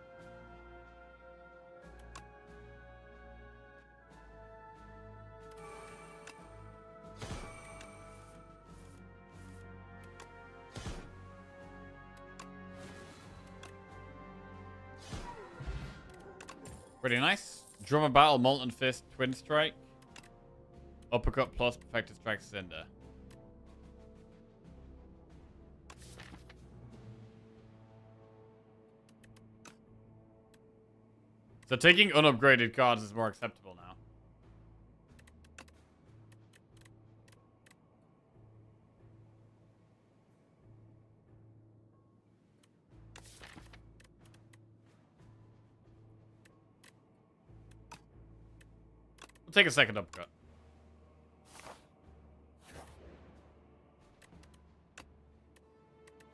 Pretty nice. Drummer battle, Molten Fist, Twin Strike. Uppercut plus Perfected Strike Cinder. So taking unupgraded cards is more acceptable now. We'll take a second uppercut.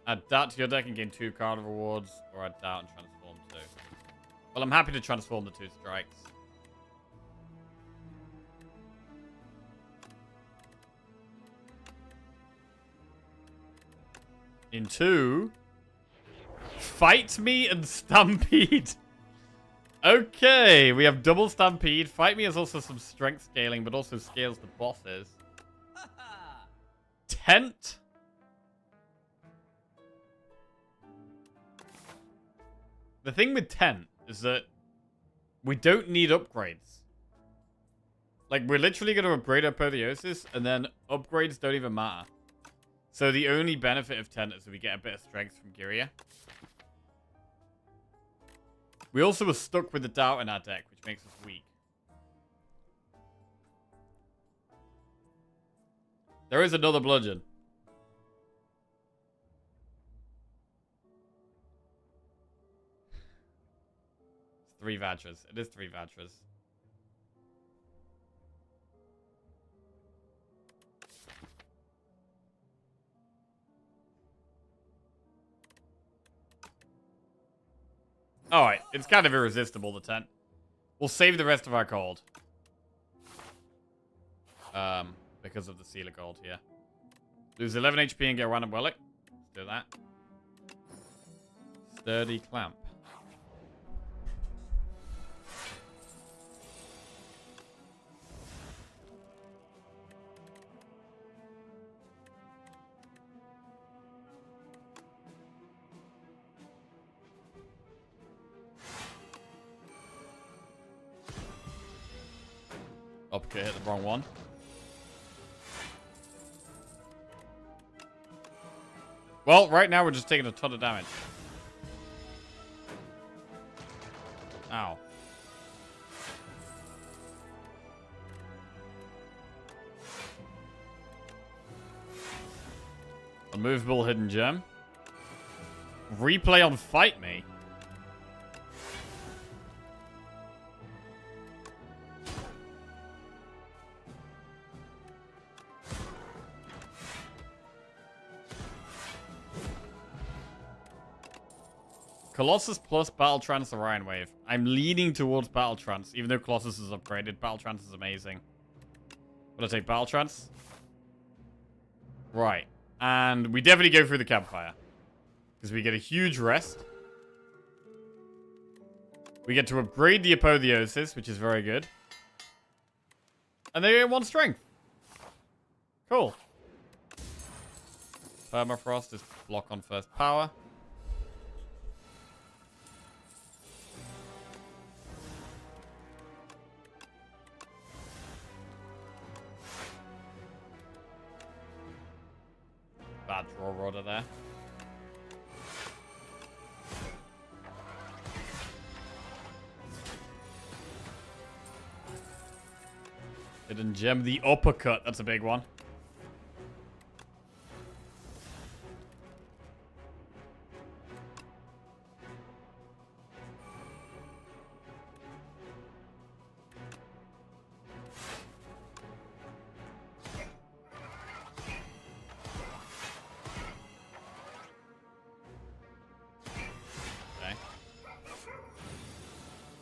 Add that to your deck and gain 2 card rewards, or add that and transform 2. Well, I'm happy to transform the 2 strikes. Into Fight Me and Stampede. Okay, we have double Stampede. Fight Me has also some strength scaling, but also scales the bosses. Tent. The thing with Tent is that we don't need upgrades. Like, we're literally going to upgrade Apotheosis, and then upgrades don't even matter. So the only benefit of Tent is that we get a bit of strength from Giria. We also are stuck with the Doubt in our deck, which makes us weak. There is another Bludgeon. It's 3 Vatras. It is 3 Vatras. Alright, it's kind of irresistible, the Tent. We'll save the rest of our gold. Because of the Seal of Gold here. Lose 11 HP and get a random relic. Let's do that. Sturdy Clamp. Uppercut hit the wrong one. Well, right now we're just taking a ton of damage. Ow. Unmovable hidden gem. Replay on Fight Me. Colossus plus Battle Trance Orion Wave. I'm leaning towards Battle Trance, even though Colossus is upgraded. Battle Trance is amazing. Will I take Battle Trance? Right. And we definitely go through the campfire. Because we get a huge rest. We get to upgrade the Apotheosis, which is very good. And they get 1 strength. Cool. Permafrost is block on first power. Bad draw rodder there. Hidden gem, the uppercut. That's a big one.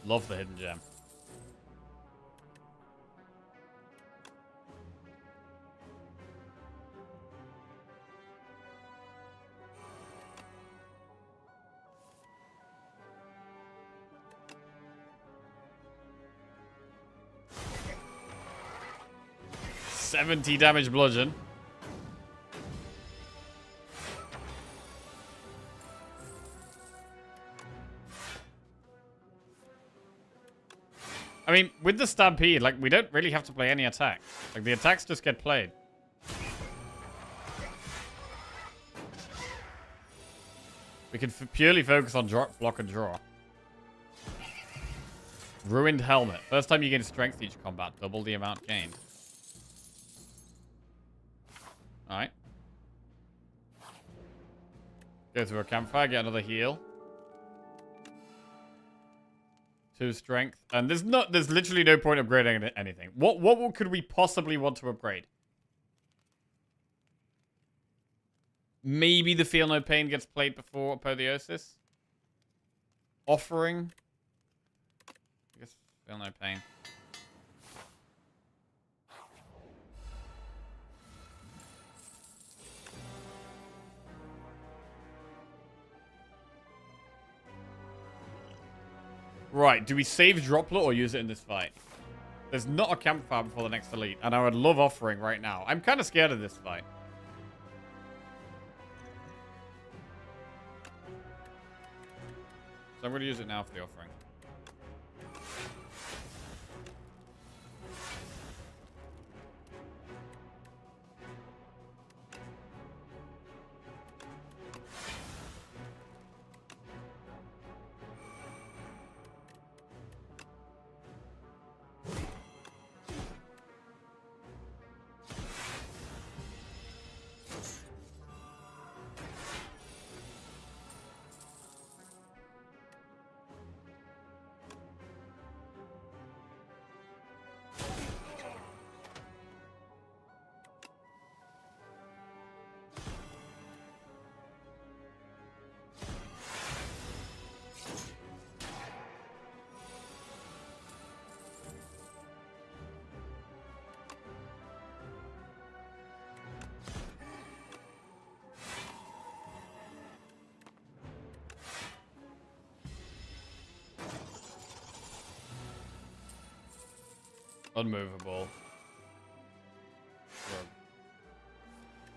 Love the hidden gem. 70 damage bludgeon. I mean, with the Stampede, like, we don't really have to play any attacks. Like, the attacks just get played. We can purely focus on block and draw. Ruined Helmet. First time you gain strength each combat, double the amount gained. Alright. Go through a campfire, get another heal. 2 strength. And there's literally no point upgrading anything. What could we possibly want to upgrade? Maybe the Feel No Pain gets played before Apotheosis. Offering. I guess Feel No Pain. Right, do we save Droplet or use it in this fight? There's not a campfire before the next elite, and I would love Offering right now. I'm kind of scared of this fight. So I'm going to use it now for the Offering. Unmovable. Rug.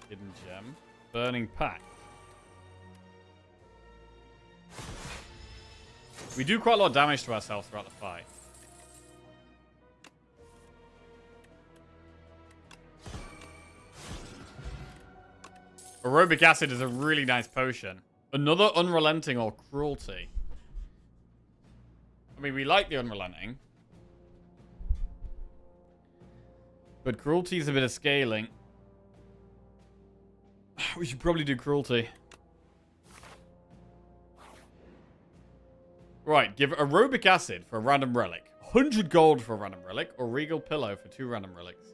Hidden gem. Burning pack. We do quite a lot of damage to ourselves throughout the fight. Aerobic acid is a really nice potion. Another unrelenting or cruelty. I mean, we like the unrelenting. But cruelty's a bit of scaling. We should probably do cruelty. Right, give aerobic acid for a random relic. 100 gold for a random relic. Or regal pillow for 2 random relics.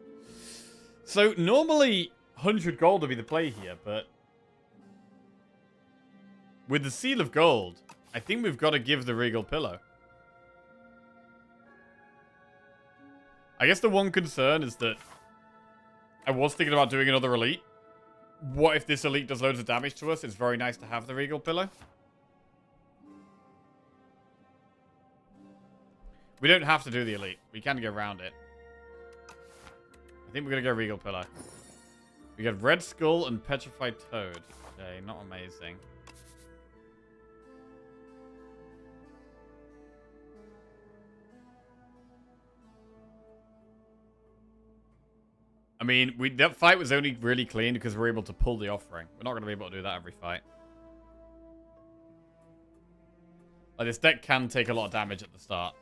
So normally 100 gold would be the play here, but with the seal of gold, I think we've got to give the regal pillow. I guess the one concern is that I was thinking about doing another elite. What if this elite does loads of damage to us? It's very nice to have the regal pillow. We don't have to do the elite. We can go around it. I think we're going to go regal pillow. We get red skull and petrified toad. Okay, not amazing. I mean, that fight was only really clean because we're able to pull the offering. We're not going to be able to do that every fight. Like, this deck can take a lot of damage at the start.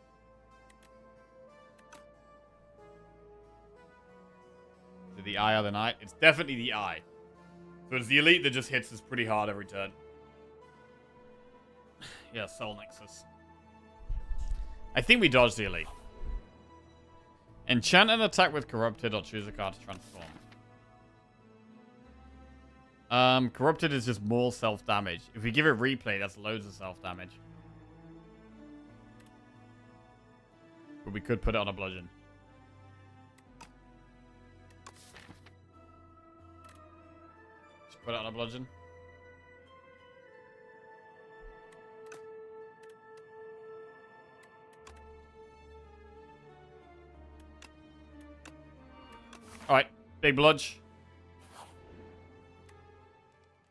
Is it the eye or the night? It's definitely the eye. So it's the elite that just hits us pretty hard every turn. Yeah, Soul Nexus. I think we dodged the elite. Enchant an attack with Corrupted or choose a card to transform. Corrupted is just more self-damage. If we give it replay, that's loads of self-damage. But we could put it on a bludgeon. Just put it on a bludgeon. Alright, Big bludge.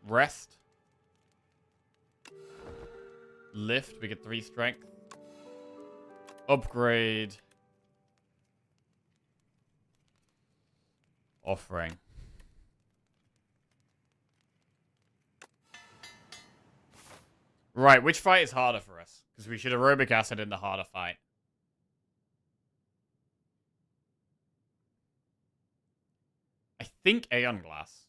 Rest. Lift. We get 3 strength. Upgrade. Offering. Right, which fight is harder for us? Because we should aerobic acid in the harder fight. I think Aeon Glass.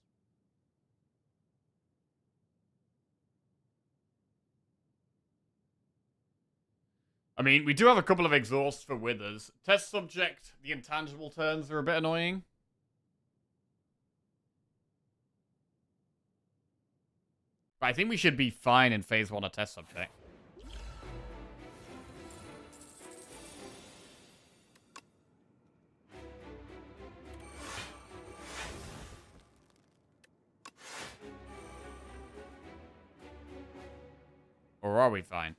I mean, we do have a couple of exhausts for Withers. Test subject, the intangible turns are a bit annoying. But I think we should be fine in phase 1 of test subject. Or are we fine?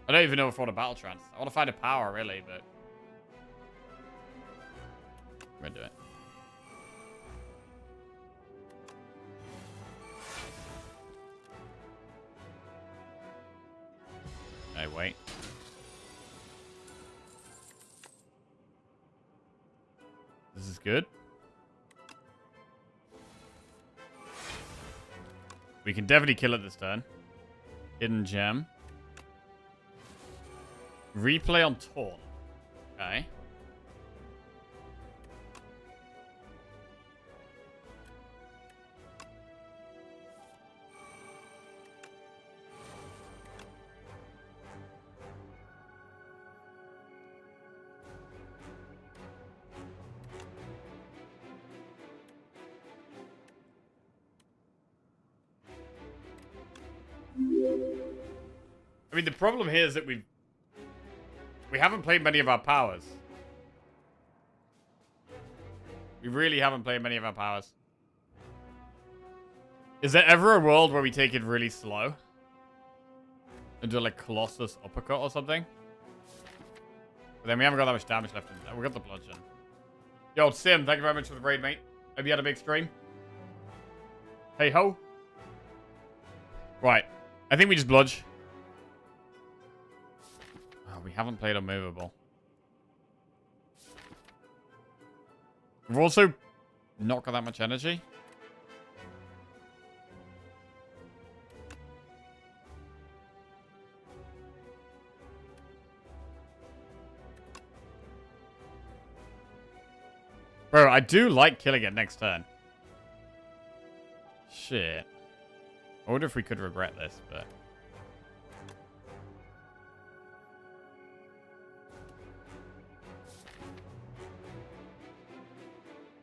I don't even know if I want a battle trance. I want to find a power, really, but... I'm gonna do it. Hey, wait. This is good. We can definitely kill it this turn. Hidden gem. Replay on Taunt. Okay. I mean, the problem here is that we haven't played many of our powers. We really haven't played many of our powers. Is there ever a world where we take it really slow? And do like Colossus uppercut or something? But then we haven't got that much damage left in there. We got the bludgeon. Yo, Sim, thank you very much for the raid, mate. Hope you had a big stream. Hey ho. Right. I think we just bludge. Oh, we haven't played Unmovable. We've also not got that much energy. Bro, I do like killing it next turn. Shit. I wonder if we could regret this, but...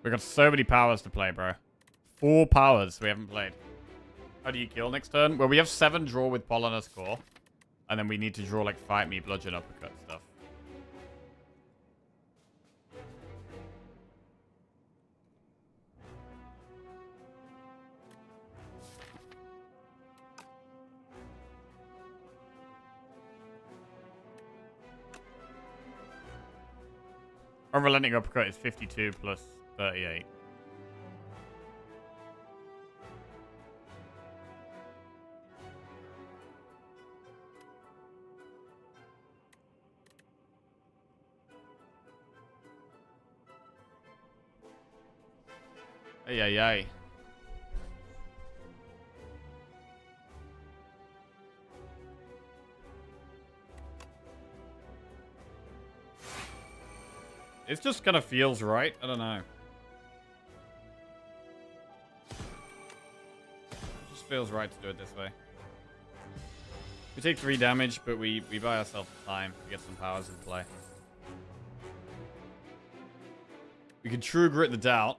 we got so many powers to play, bro. 4 powers we haven't played. How do you kill next turn? Well, we have 7 draw with Polonus Core. And then we need to draw, like, Fight Me, Bludgeon, Uppercut stuff. Unrelenting Uppercut is 52 plus 38. Ay, ay, ay. It just kind of feels right. I don't know. It just feels right to do it this way. We take 3 damage, but we buy ourselves time to get some powers in play. We can True Grit the Doubt.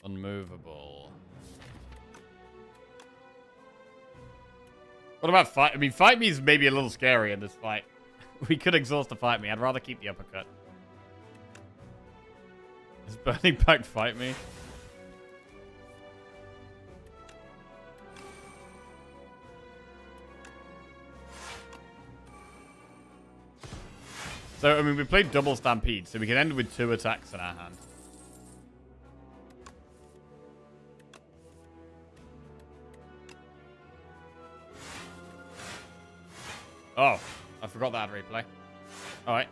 Unmovable. What about fight? I mean, fight me is maybe a little scary in this fight. We could exhaust to fight me. I'd rather keep the uppercut. Is Burning Pact fight me? So, I mean, we played double Stampede, so we can end with 2 attacks in our hand. Oh, I forgot that replay. Alright.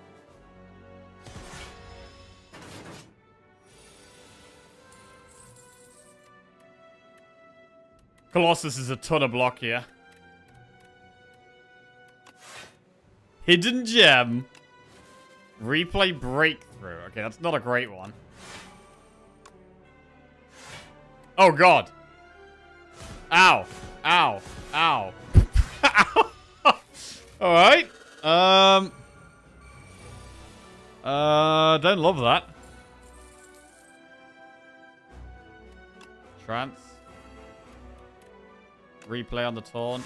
Colossus is a ton of block here. Hidden Gem. Replay Breakthrough. Okay, that's not a great one. Oh, God. Ow. Ow. Ow. Ow. Alright. Don't love that. Trance. Replay on the taunt.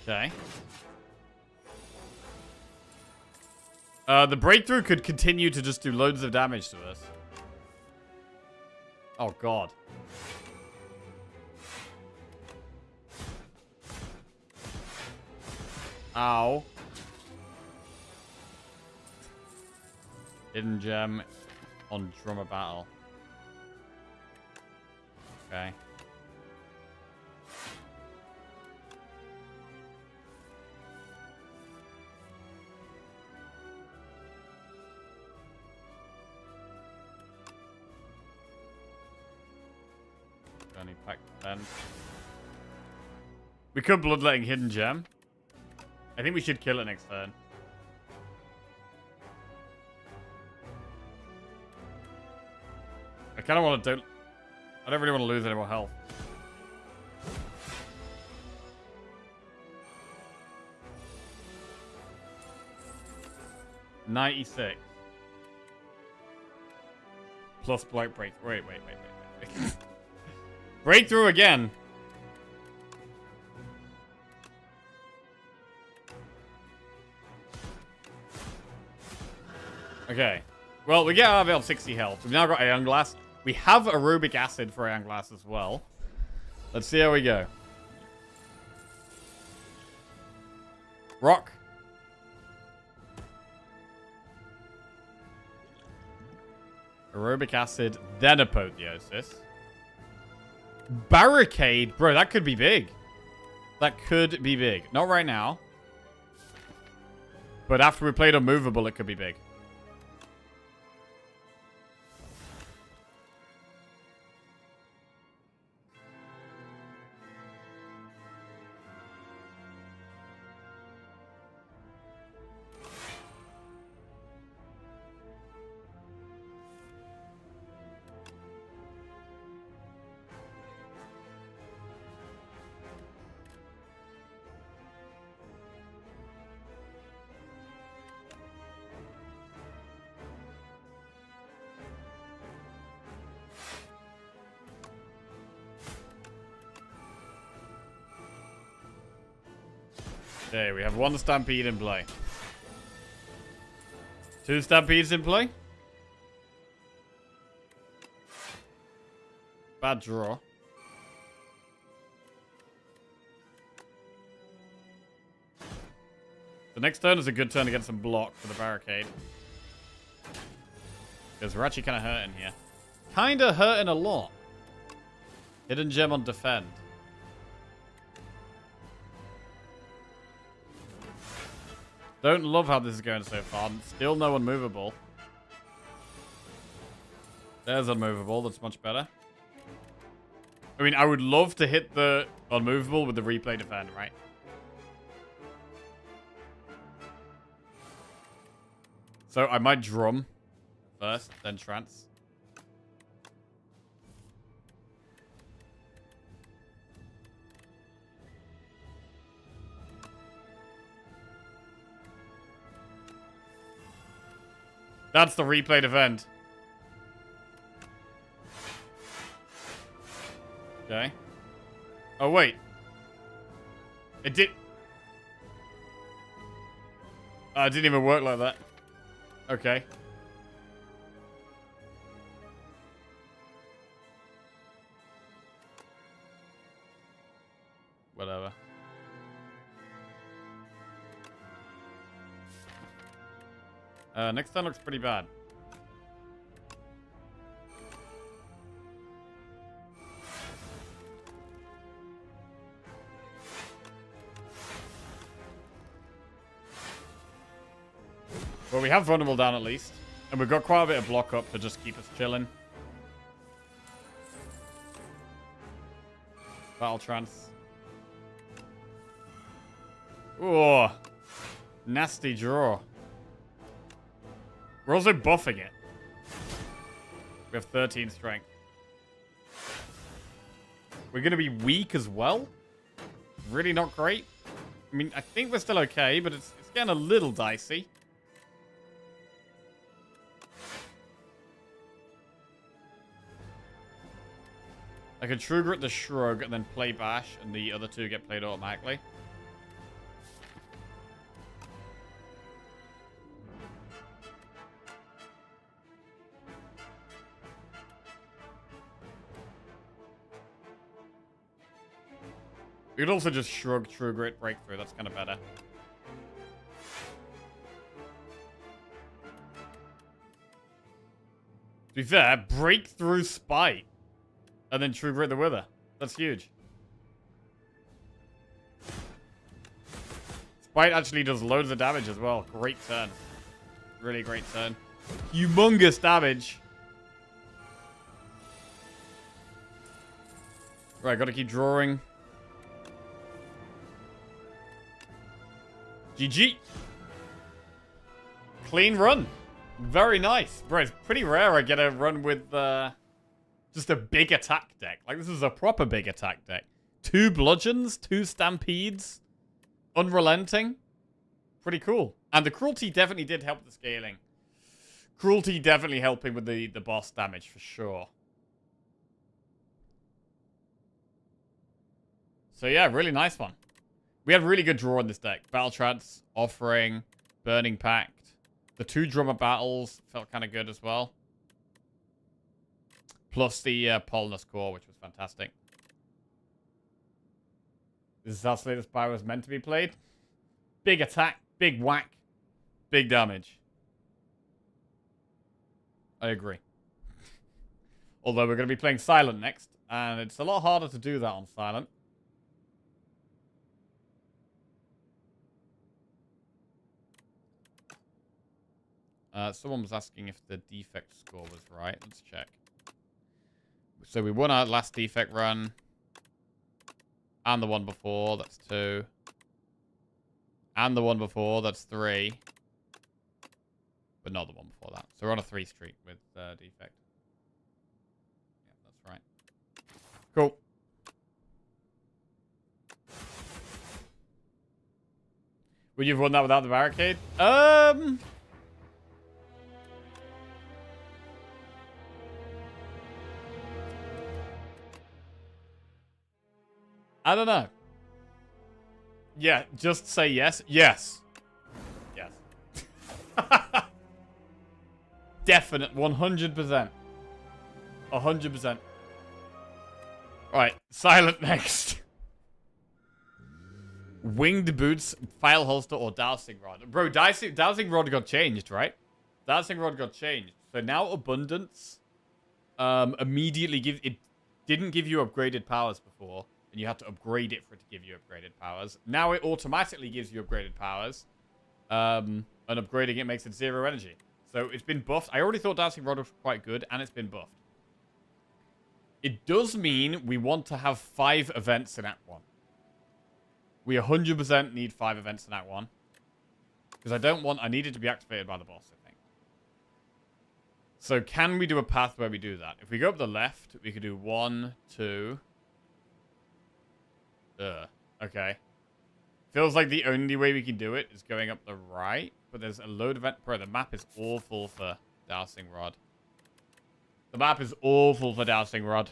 Okay. The breakthrough could continue to just do loads of damage to us. Oh, God. Ow. Hidden Gem on Drummer Battle. Okay. Only pack 10. We could bloodletting Hidden Gem. I think we should kill it next turn. I kind of want to I don't really want to lose any more health. $96. Plus Blight Break. Wait. Breakthrough again. Okay. Well, we get out of it on 60 health. We've now got Aeon Glass. We have Aerobic Acid for Aeon Glass as well. Let's see how we go. Rock. Aerobic Acid, then Apotheosis. Barricade. Bro, that could be big. That could be big. Not right now. But after we played Unmovable, it could be big. Okay, we have 1 Stampede in play. 2 Stampedes in play. Bad draw. The next turn is a good turn to get some block for the barricade. Because we're actually kind of hurting here. Kind of hurting a lot. Hidden Gem on defend. Don't love how this is going so far. Still no Unmovable. There's Unmovable. That's much better. I mean, I would love to hit the Unmovable with the replay defend, right? So I might drum first, then trance. That's the replayed event. Okay. Oh, wait. It did... it didn't even work like that. Okay. Whatever. Next turn looks pretty bad. Well, we have vulnerable down at least. And we've got quite a bit of block up to just keep us chilling. Battle trance. Oh, nasty draw. We're also buffing it. We have 13 strength. We're going to be weak as well. Really not great. I mean, I think we're still okay, but it's getting a little dicey. I can trigger the shrug and then play bash, and the other two get played automatically. We could also just shrug, trigger it, breakthrough. That's kind of better. To be fair, breakthrough spite. And then trigger it the wither. That's huge. Spite actually does loads of damage as well. Great turn. Really great turn. Humongous damage. Right, gotta keep drawing. GG. Clean run. Very nice. Bro, it's pretty rare I get a run with just a big attack deck. Like, this is a proper big attack deck. 2 bludgeons, 2 stampedes, unrelenting. Pretty cool. And the cruelty definitely did help the scaling. Cruelty definitely helping with the boss damage for sure. So yeah, really nice one. We had a really good draw in this deck. Battle Trance, Offering, Burning Pact. The 2 drummer battles felt kind of good as well. Plus the Polnus core, which was fantastic. This is how Slay the Spire was meant to be played. Big attack, big whack, big damage. I agree. Although we're going to be playing Silent next, and it's a lot harder to do that on Silent. Someone was asking if the defect score was right. Let's check. So we won our last defect run. And the one before, that's 2. And the one before, that's 3. But not the one before that. So we're on a 3 streak with defect. Yeah, that's right. Cool. Would you have won that without the barricade? I don't know. Yeah, just say yes. Yes. Yes. Definite. 100%. 100%. Right. Silent next. Winged boots, file holster, or dowsing rod. Bro, dowsing rod got changed, right? Dowsing rod got changed. So now abundance immediately it didn't give you upgraded powers before. And you have to upgrade it for it to give you upgraded powers. Now it automatically gives you upgraded powers. And upgrading it makes it 0 energy. So it's been buffed. I already thought Dancing Rod was quite good, and it's been buffed. It does mean we want to have 5 events in Act 1. We 100% need 5 events in Act 1. Because I need it to be activated by the boss, I think. So can we do a path where we do that? If we go up the left, we could do 1, 2. Okay. Feels like the only way we can do it is going up the right. But there's a load of... Bro, the map is awful for Dowsing Rod. The map is awful for Dowsing Rod.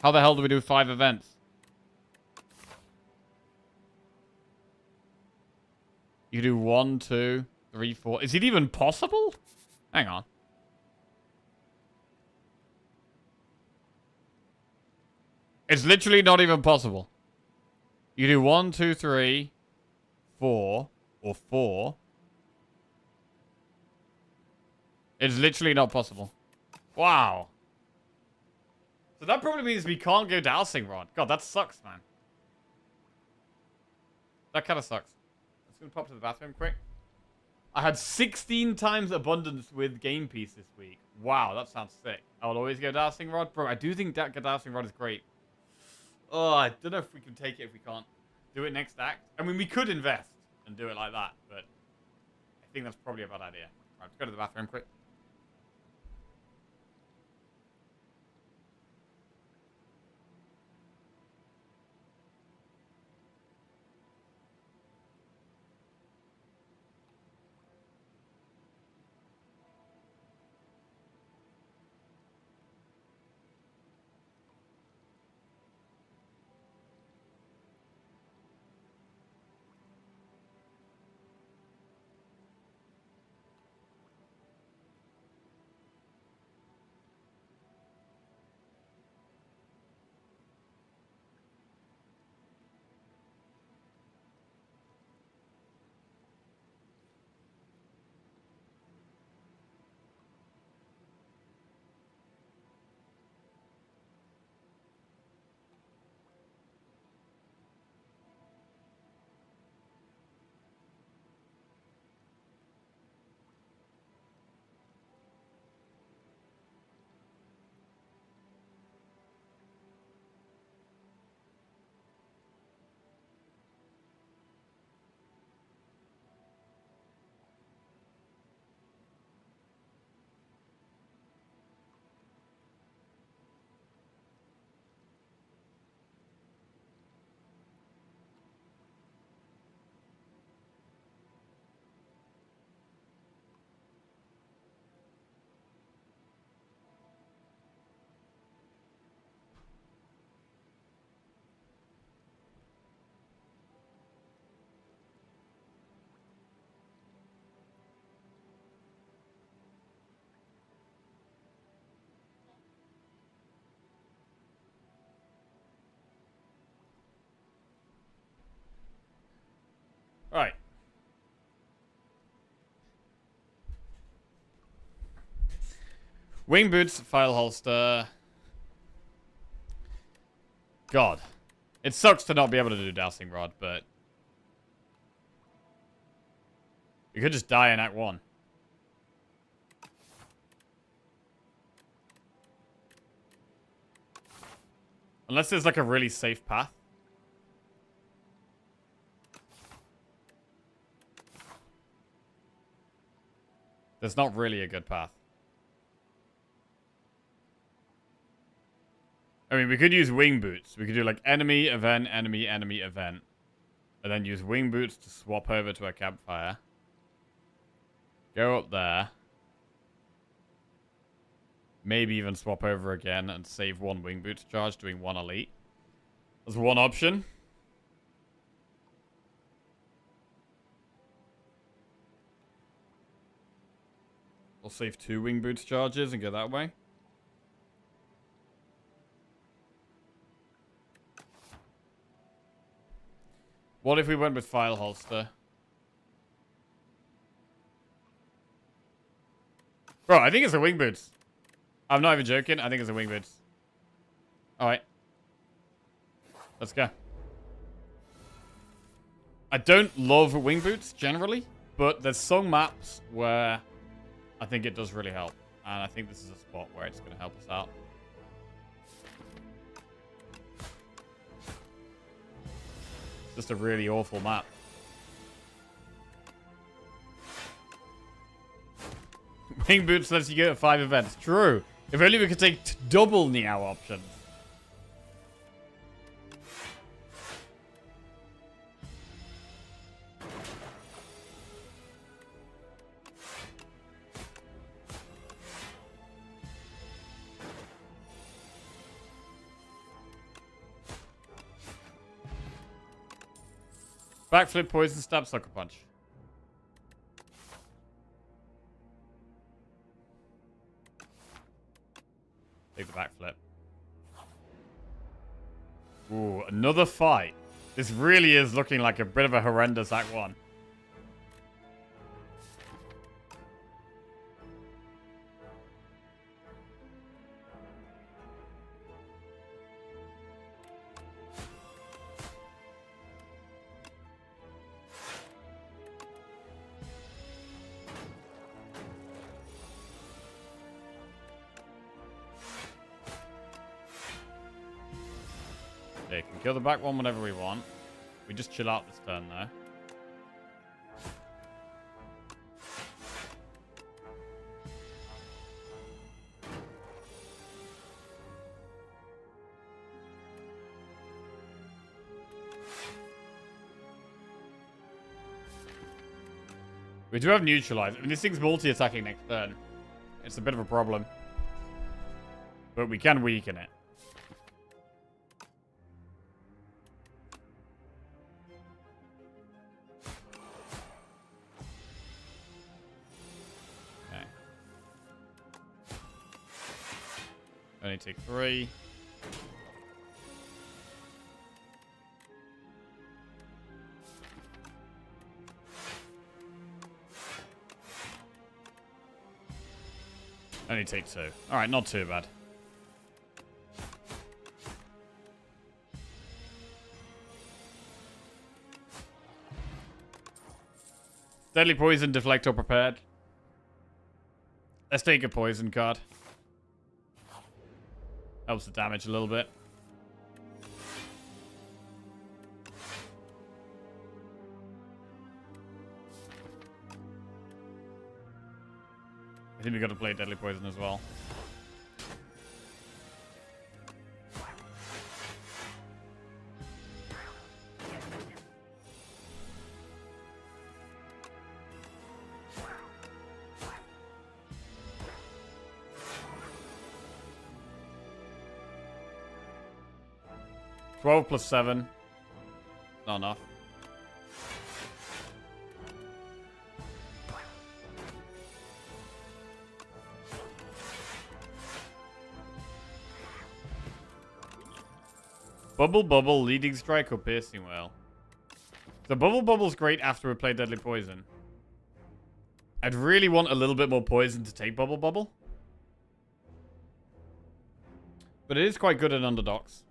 How the hell do we do 5 events? You do 1, 2, 3, 4. Is it even possible? Hang on. It's literally not even possible. You do 1, 2, 3, 4, or 4. It's literally not possible. Wow. So that probably means we can't go Dowsing Rod. God, that sucks, man. That kind of sucks. I'm just going to pop to the bathroom quick. I had 16 times abundance with game piece this week. Wow, that sounds sick. I will always go Dowsing Rod. Bro, I do think that Dowsing Rod is great. Oh, I don't know if we can take it if we can't do it next act. I mean, we could invest and do it like that, but I think that's probably a bad idea. Right, let's go to the bathroom quick. Right. Wing boots, file holster. God. It sucks to not be able to do Dowsing Rod, but you could just die in Act 1. Unless there's like a really safe path. There's not really a good path. I mean, we could use wing boots. We could do like enemy, event, enemy, enemy, event. And then use wing boots to swap over to a campfire. Go up there. Maybe even swap over again and save 1 wing boot charge, doing 1 elite. That's one option. We'll save 2 wing boots charges and go that way. What if we went with file holster? Bro, I think it's a wing boots. I'm not even joking. I think it's a wing boots. Alright. Let's go. I don't love wing boots generally, but there's some maps where I think it does really help. And I think this is a spot where it's going to help us out. Just a really awful map. Wing boots lets you go to 5 events. True. If only we could take double Niao options. Backflip, poison, stab, sucker punch. Take the backflip. Ooh, another fight. This really is looking like a bit of a horrendous Act 1. Okay, can kill the back one whenever we want. We just chill out this turn though. We do have neutralize. I mean, this thing's multi-attacking next turn. It's a bit of a problem. But we can weaken it. Okay. Only take 3. Only take 2. Alright, not too bad. Deadly poison, deflector prepared. Let's take a poison card. Helps the damage a little bit. I think we got to play Deadly Poison as well. $12 plus 7. Not enough. Bubble Bubble, Leading Strike, or Piercing Whale? The Bubble Bubble's great after we play Deadly Poison. I'd really want a little bit more poison to take Bubble Bubble. But it is quite good at underdogs.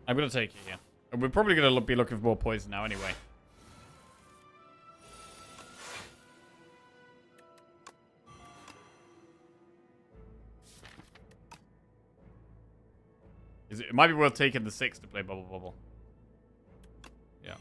I'm going to take it here. And we're probably going to be looking for more poison now anyway. It might be worth taking the 6 to play Bubble Bubble. Yeah.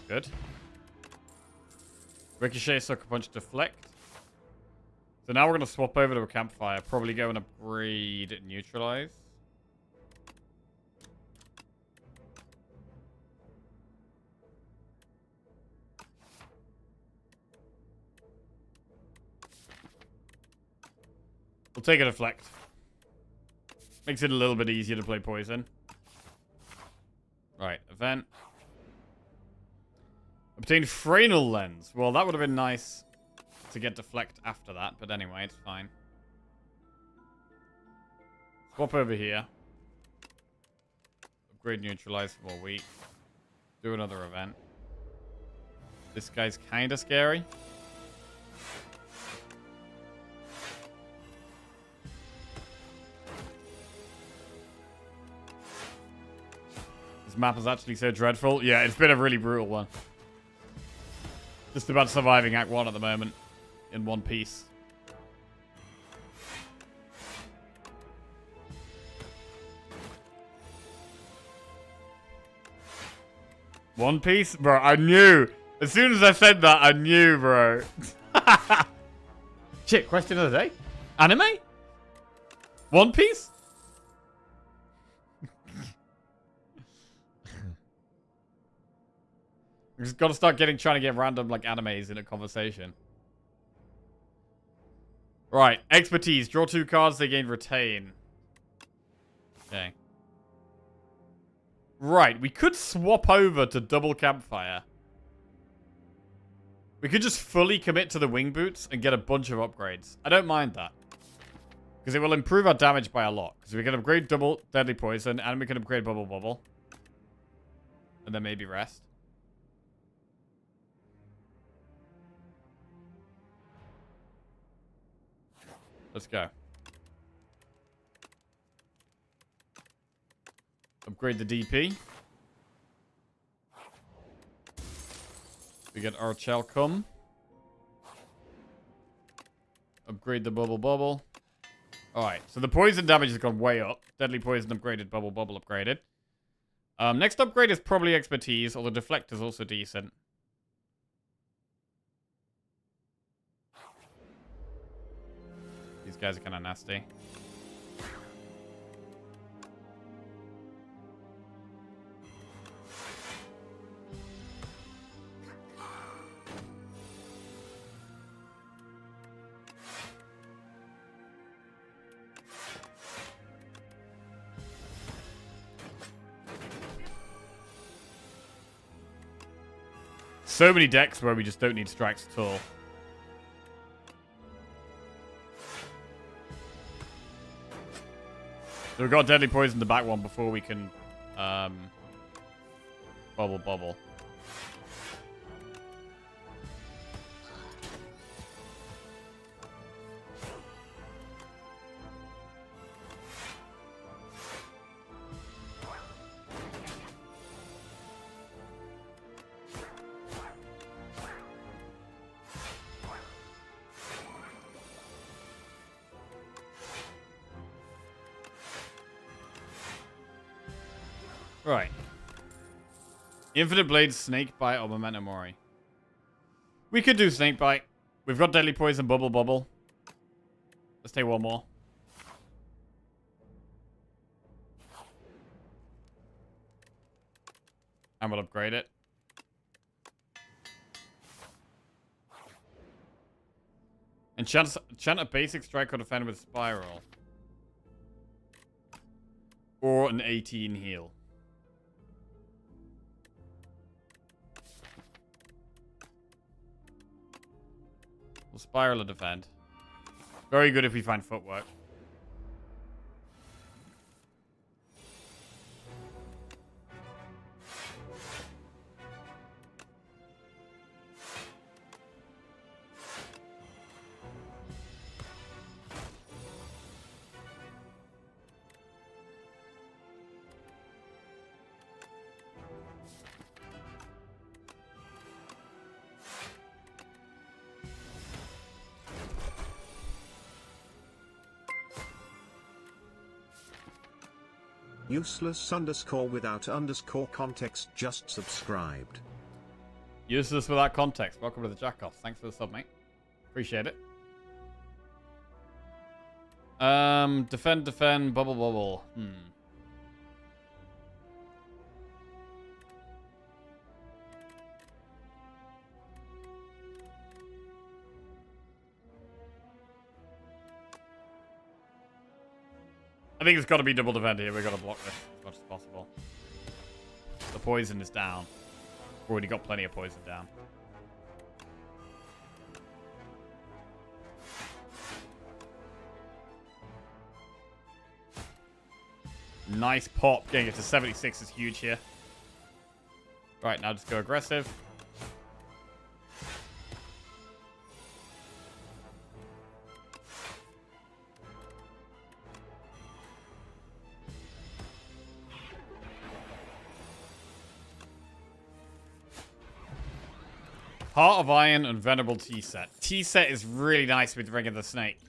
Good. Ricochet, Sucker Punch, Deflect. So now we're going to swap over to a Campfire. Probably go and upgrade Neutralize. We'll take a Deflect. Makes it a little bit easier to play Poison. Right, event. Obtain Frenal Lens. Well, that would have been nice to get Deflect after that, but anyway, it's fine. Swap over here. Upgrade Neutralize for more weak. Do another event. This guy's kind of scary. This map is actually so dreadful. Yeah, it's been a really brutal one. Just about surviving Act 1 at the moment. In one piece. One Piece? Bro, I knew. As soon as I said that, I knew, bro. Shit, question of the day. Anime? One Piece? We just gotta start trying to get random, like, animes in a conversation. Right, expertise. Draw 2 cards, they gain retain. Okay. Right, we could swap over to double campfire. We could just fully commit to the wing boots and get a bunch of upgrades. I don't mind that. Because it will improve our damage by a lot. Because we can upgrade double deadly poison and we can upgrade bubble bubble. And then maybe rest. Let's go. Upgrade the DP. We get our Chalcum. Upgrade the bubble bubble. Alright, so the poison damage has gone way up. Deadly poison upgraded, bubble bubble upgraded. Next upgrade is probably expertise, although deflect is also decent. These guys are kind of nasty. So many decks where we just don't need strikes at all. So we've got deadly poison the back one before we can bubble bubble. Right. Infinite Blade, Snake Bite, or Memento Mori. We could do Snake Bite. We've got Deadly Poison, Bubble Bubble. Let's take one more. And we'll upgrade it. Enchant a basic strike or defend with Spiral. Or an 18 heal. We'll Spiral or defend. Very good if we find footwork. Useless underscore without underscore context just subscribed. Useless without context. Welcome to the Jackoffs. Thanks for the sub, mate. Appreciate it. Defend, bubble, bubble. I think it's got to be double defend here. We've got to block this as much as possible. The poison is down. We've already got plenty of poison down. Nice pop. Getting it to 76 is huge here. Right, now just go aggressive. Heart of Iron and Venerable T-Set. T-Set is really nice with Ring of the Snake.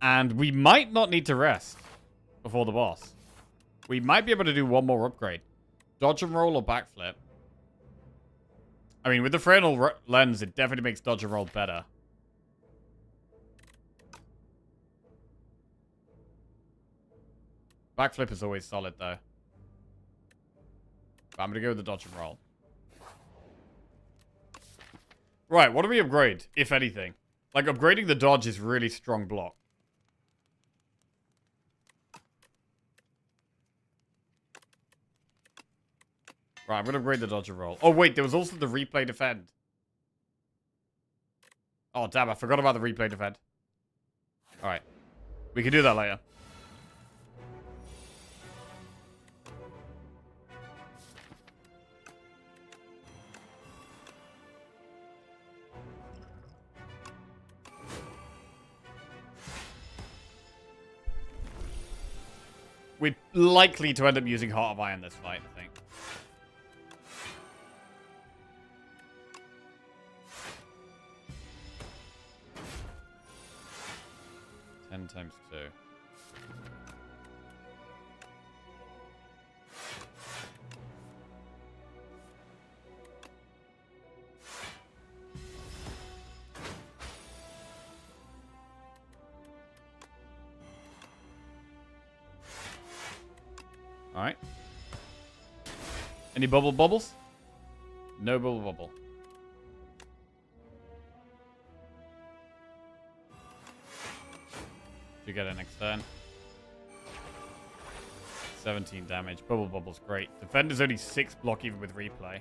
And we might not need to rest before the boss. We might be able to do one more upgrade. Dodge and roll or backflip. I mean, with the Fresnel lens, it definitely makes dodge and roll better. Backflip is always solid, though. But I'm going to go with the dodge and roll. Right, what do we upgrade, if anything? Like, upgrading the dodge is really strong block. Right, I'm going to upgrade the dodge and roll. Oh, wait, there was also the replay defend. Oh, damn, I forgot about the replay defend. Alright. We can do that later. We're likely to end up using Heart of Iron this fight, I think. Ten times 2. Alright. Any bubbles? No bubble. You get it next turn. 17 damage. Bubble's great. Defender's only 6 block even with replay.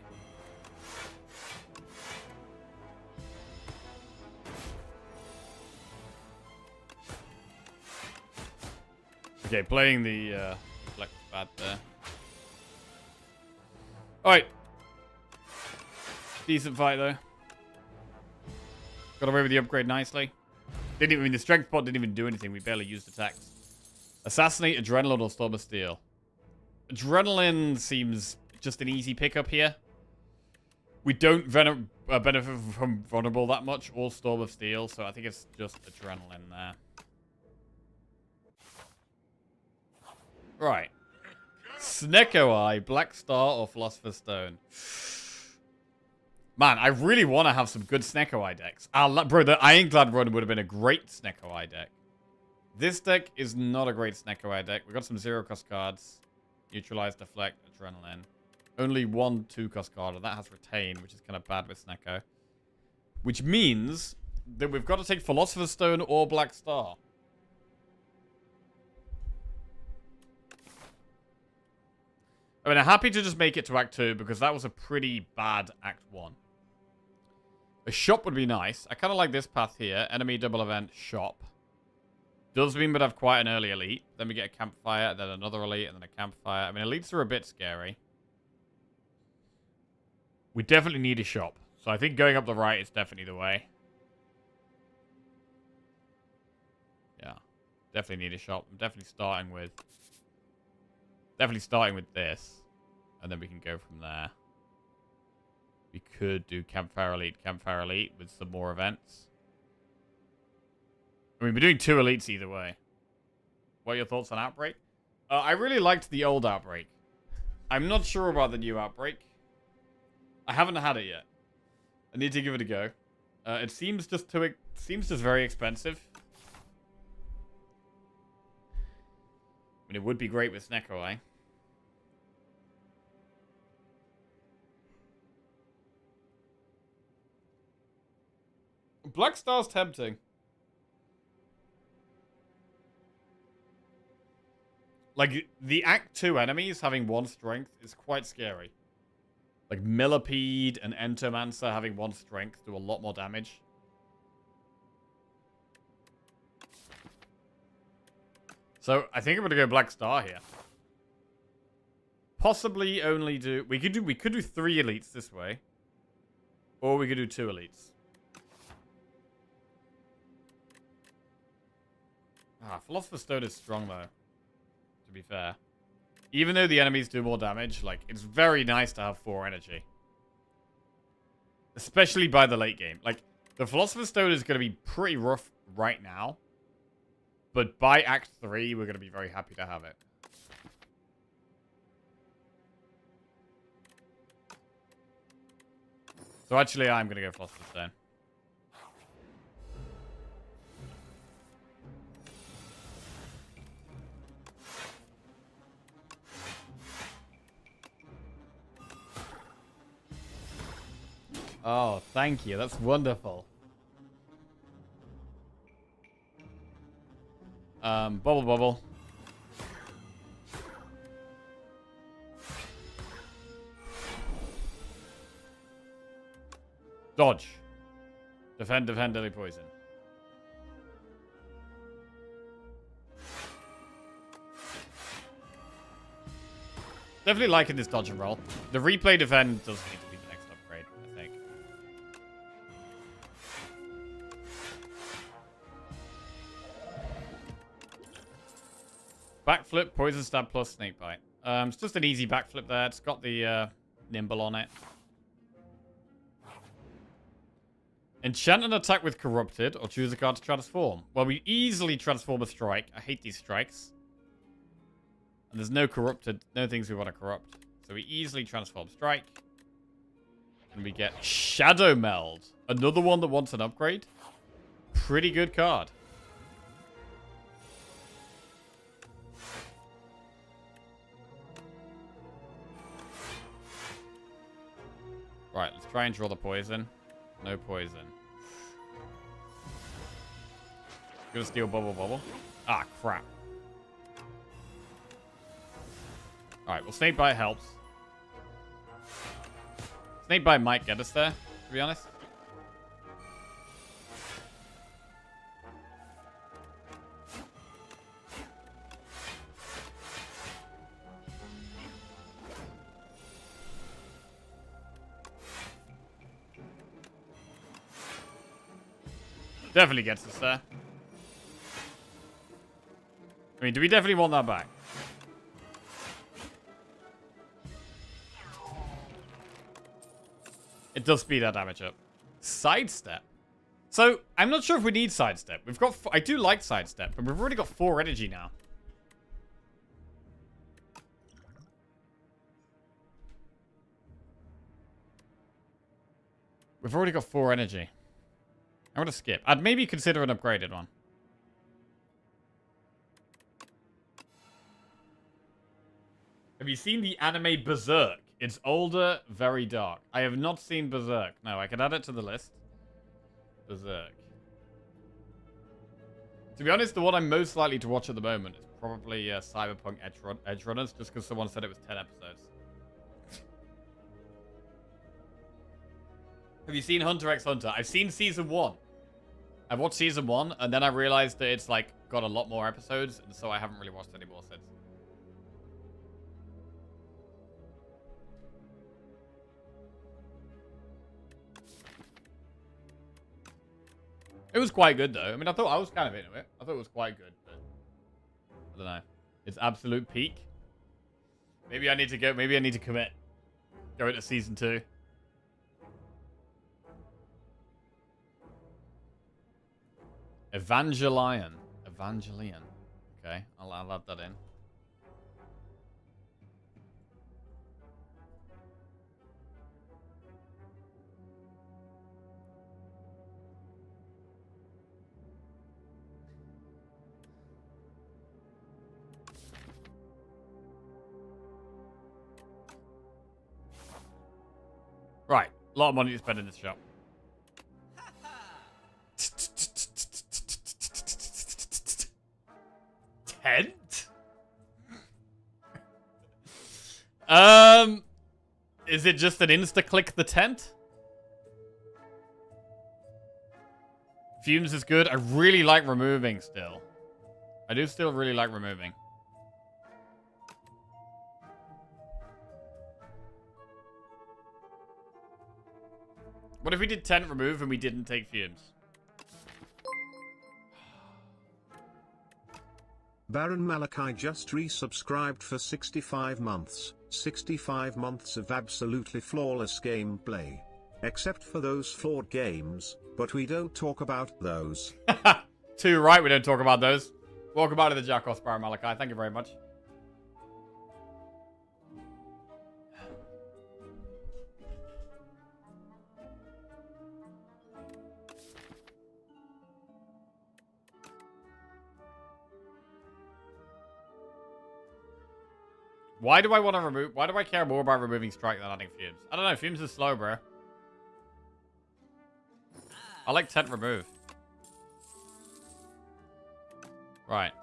Okay, playing the flex bad there. Alright. Decent fight though. Got away with the upgrade nicely. Didn't even, I mean, the strength pot didn't even do anything. We barely used attacks. Assassinate, Adrenaline, or Storm of Steel. Adrenaline seems just an easy pickup here. We don't benefit from Vulnerable that much, or Storm of Steel, so I think it's just Adrenaline there. Right. Snecko Eye, Black Star, or Philosopher's Stone. Man, I really want to have some good Snecko Eye decks. Bro, the Ironclad run would have been a great Snecko Eye deck. This deck is not a great Snecko Eye deck. We've got some 0-cost cards. Neutralize, Deflect, Adrenaline. Only 1 2-cost card, and that has Retain, which is kind of bad with Snecko. Which means that we've got to take Philosopher's Stone or Black Star. I mean, I'm happy to just make it to Act 2, because that was a pretty bad Act 1. A shop would be nice. I kind of like this path here. Enemy, double event, shop. Does mean we'd have quite an early elite. Then we get a campfire, then another elite, and then a campfire. I mean, elites are a bit scary. We definitely need a shop. So I think going up the right is definitely the way. Yeah. Definitely need a shop. I'm definitely starting with this. And then we can go from there. We could do Campfire Elite with some more events. I mean, we're doing 2 elites either way. What are your thoughts on Outbreak? I really liked the old Outbreak. I'm not sure about the new Outbreak. I haven't had it yet. I need to give it a go. It seems just very expensive. I mean, it would be great with Snecko Eye. Black Star's tempting. Like, the Act 2 enemies having 1 strength is quite scary. Like, Millipede and Entomancer having 1 strength do a lot more damage. So, I think I'm going to go Black Star here. Possibly only do... We could do 3 elites this way. Or we could do 2 elites. Philosopher's Stone is strong, though. To be fair. Even though the enemies do more damage, like, it's very nice to have 4 energy. Especially by the late game. Like, the Philosopher's Stone is going to be pretty rough right now. But by Act 3, we're going to be very happy to have it. So actually, I'm going to go Philosopher's Stone. Oh, thank you. That's wonderful. Bubble bubble. Dodge. Defend, defend, deadly poison. Definitely liking this dodge and roll. The replay defend does need to be the next upgrade, I think. Backflip, poison stab plus snake bite. It's just an easy backflip there. It's got the nimble on it. Enchant an attack with corrupted, or choose a card to transform. Well, we easily transform a strike. I hate these strikes. And there's no corrupted, no things we want to corrupt. So we easily transform strike. And we get Shadow Meld. Another one that wants an upgrade. Pretty good card. Right, let's try and draw the poison. No poison. Gonna steal bubble bubble. Ah, crap. Alright, well, Snake Bite helps. Snake Bite might get us there, to be honest. Definitely gets us there. I mean, do we definitely want that back? It does speed our damage up. Sidestep. So, I'm not sure if we need sidestep. We've got... I do like sidestep, but we've already got 4 energy now. We've already got 4 energy. I'm gonna skip. I'd maybe consider an upgraded one. Have you seen the anime Berserk? It's older, very dark. I have not seen Berserk. No, I can add it to the list. Berserk. To be honest, the one I'm most likely to watch at the moment is probably Cyberpunk Edge Runners, just because someone said it was 10 episodes. Have you seen Hunter x Hunter? I've seen season 1. I've watched season 1, and then I realized that it's like got a lot more episodes, and so I haven't really watched any more since. It was quite good, though. I mean, I thought I was kind of into it. I thought it was quite good, but I don't know. It's absolute peak. Maybe I need to go. Maybe I need to commit. Go into season 2. Evangelion. Evangelion. Okay, I'll add that in. Right, a lot of money to spend in this shop. Tent? Is it just an insta-click the tent? Fumes is good. I really like removing still. I do still really like removing. What if we did tent remove and we didn't take fumes? Baron Malachi just resubscribed for 65 months. 65 months of absolutely flawless gameplay. except for those flawed games, but we don't talk about those. Too right, we don't talk about those. Welcome back to the Jackal Spire, Malachi. Thank you very much. Why do I want to remove... Why do I care more about removing strike than adding fumes? I don't know. Fumes is slow, bro. I like tent remove. Right.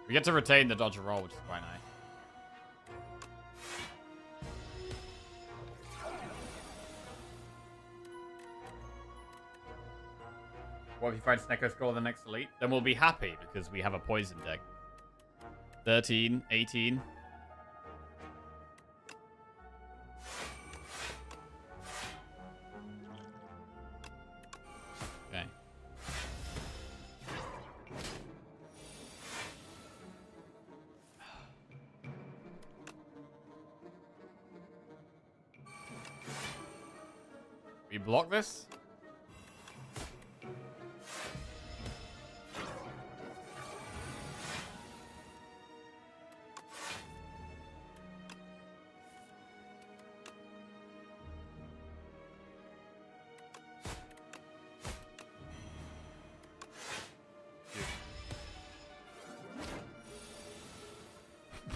We get to retain the dodge and roll, which is quite nice. What if you find Snecko Skull in the next elite? Then we'll be happy because we have a poison deck. 13, 18. Okay. We block this?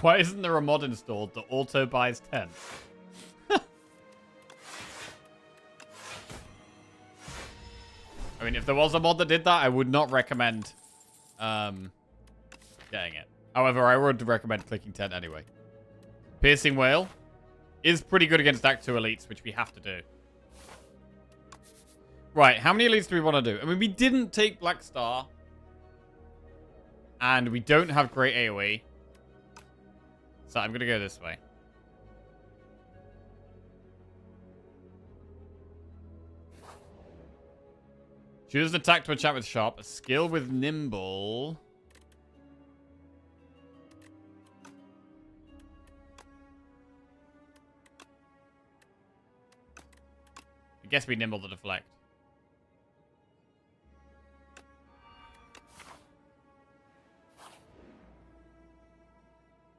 Why isn't there a mod installed that auto buys 10? I mean, if there was a mod that did that, I would not recommend getting it. However, I would recommend clicking 10 anyway. Piercing Whale is pretty good against Act 2 elites, which we have to do. Right, how many elites do we want to do? I mean, we didn't take Black Star. And we don't have great AoE. So I'm going to go this way. Choose an attack to enchant with Sharp. A skill with Nimble. I guess we Nimble to deflect.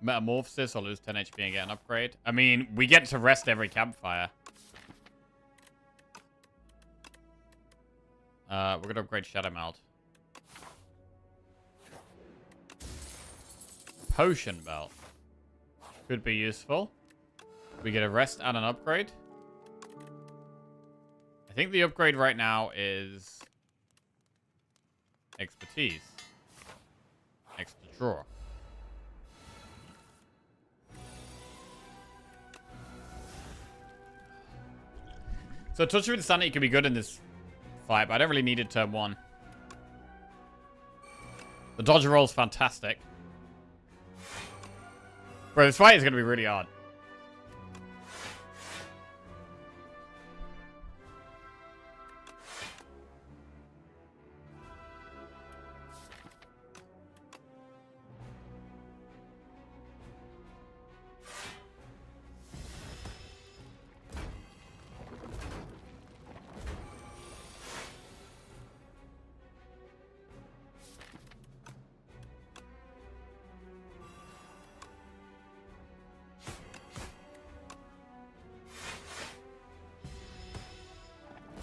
Metamorphosis or lose 10 HP and get an upgrade. I mean, we get to rest every campfire. We're going to upgrade Shadow Melt. Potion Belt. Could be useful. We get a rest and an upgrade. I think the upgrade right now is expertise. Extra draw. So Touch of Insanity could be good in this fight, but I don't really need it turn 1. The dodge roll is fantastic. Bro, this fight is going to be really hard.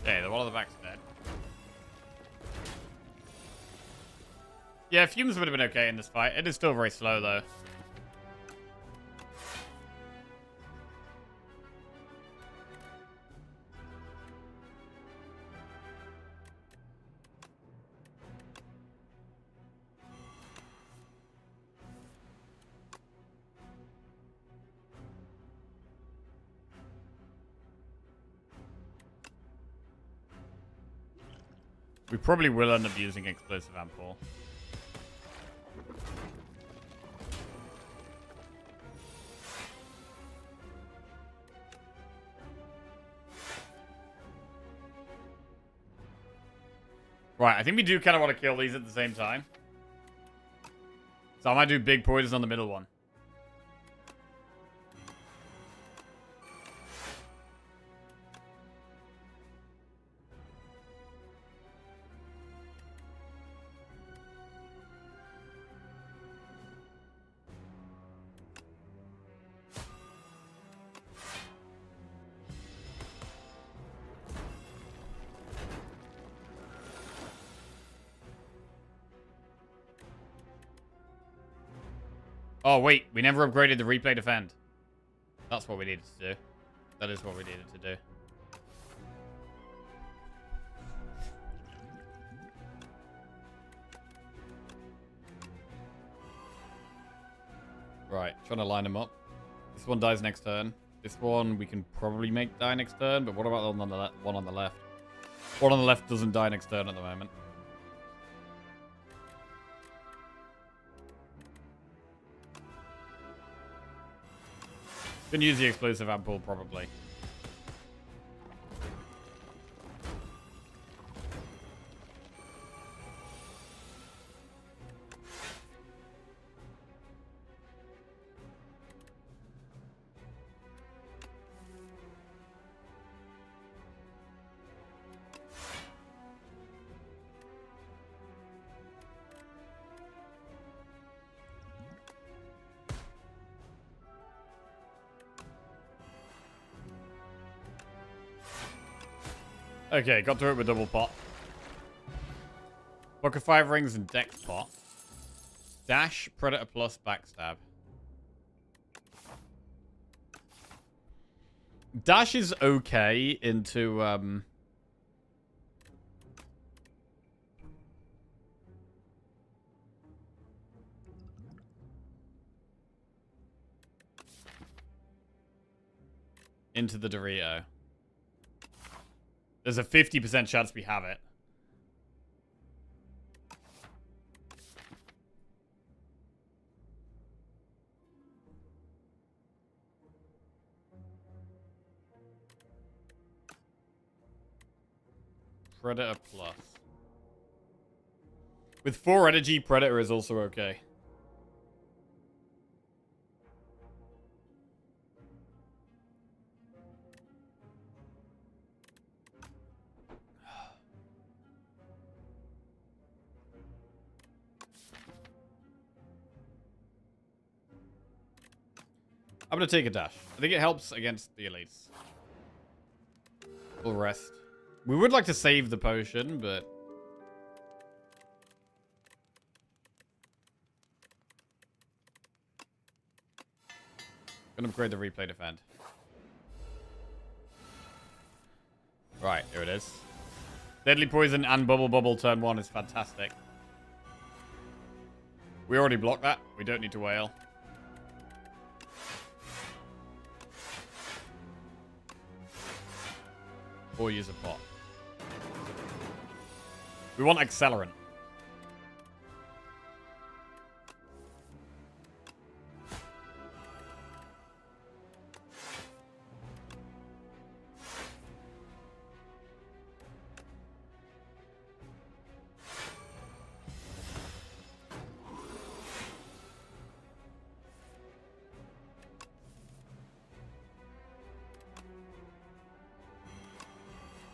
Okay, the wall of the back's dead. Yeah, Fumes would have been okay in this fight. It is still very slow, though. We probably will end up using Explosive Ampule. Right, I think we do kind of want to kill these at the same time. So I might do big poison on the middle one. Oh, wait. We never upgraded the replay defend. That's what we needed to do. That is what we needed to do. Right. Trying to line them up. This one dies next turn. This one we can probably make die next turn, but what about the one on the, one on the left? One on the left doesn't die next turn at the moment. Can use the explosive ampoule probably. Okay, got through it with double pot. Book of 5 rings and deck pot. Dash, Predator plus, backstab. Dash is okay into, into the Dorito. There's a 50% chance we have it. Predator plus. With 4 energy, Predator is also okay. I'm going to take a dash. I think it helps against the elites. We'll rest. We would like to save the potion, but... Gonna upgrade the replay defend. Right, here it is. Deadly poison and bubble turn 1 is fantastic. We already blocked that. We don't need to wail. Or use a pot. We want accelerant.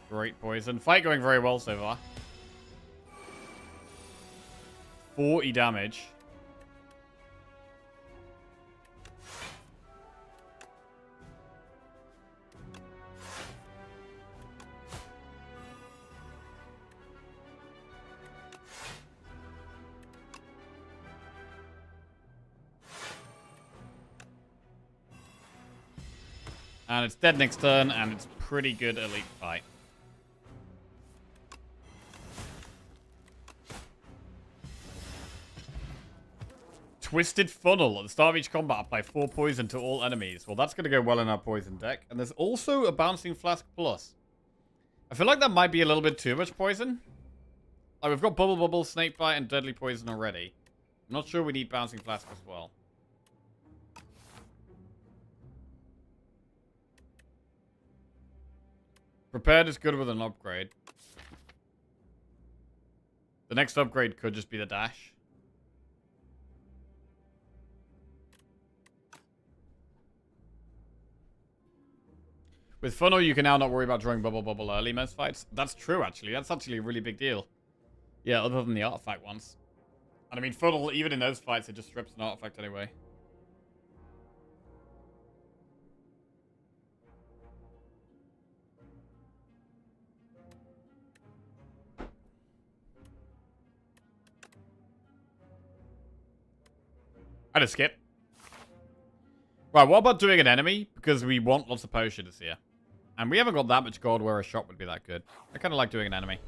Great poison. Fight going very well so far. 40 damage. And it's dead next turn, and it's pretty good elite fight. Twisted Funnel. At the start of each combat, apply 4 poison to all enemies. Well, that's going to go well in our poison deck. And there's also a Bouncing Flask Plus. I feel like that might be a little bit too much poison. Like, we've got Bubble, Snakebite, and Deadly Poison already. I'm not sure we need Bouncing Flask as well. Prepared is good with an upgrade. The next upgrade could just be the dash. With funnel, you can now not worry about drawing bubble early most fights. That's true, actually. That's actually a really big deal. Yeah, other than the artifact ones. And I mean, funnel, even in those fights, it just strips an artifact anyway. I just skip. Right, what about doing an enemy? Because we want lots of potions here. And we haven't got that much gold where a shot would be that good. I kind of like doing an enemy.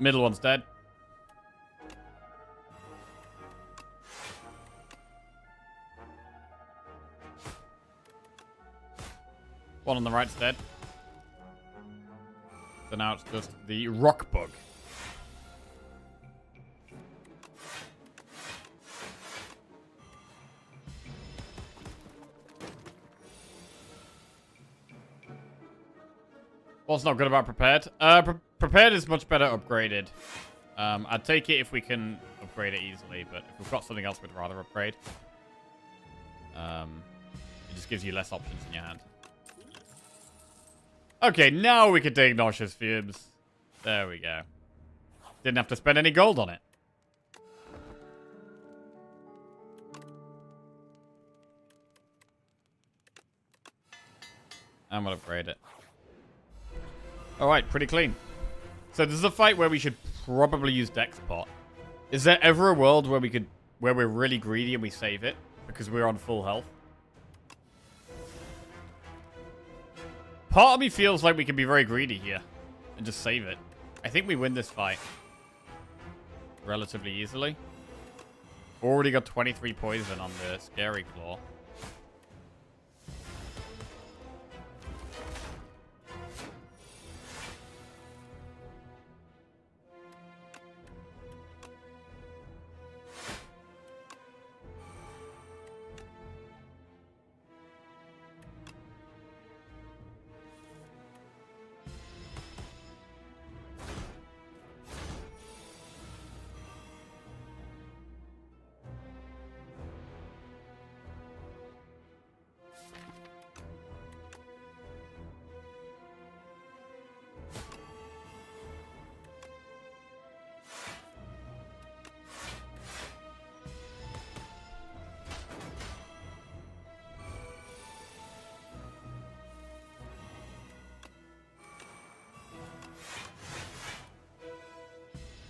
Middle one's dead. One on the right's dead. So now it's just the rock bug. What's not good about prepared? Prepared is much better upgraded. I'd take it if we can upgrade it easily, but if we've got something else we'd rather upgrade. It just gives you less options in your hand. Okay, now we can take nauseous fumes. There we go. Didn't have to spend any gold on it. I'm gonna upgrade it. Alright, pretty clean. So this is a fight where we should probably use Dex Pot. Is there ever a world where we're really greedy and we save it because we're on full health? Part of me feels like we can be very greedy here and just save it. I think we win this fight relatively easily. Already got 23 poison on the Scary Claw.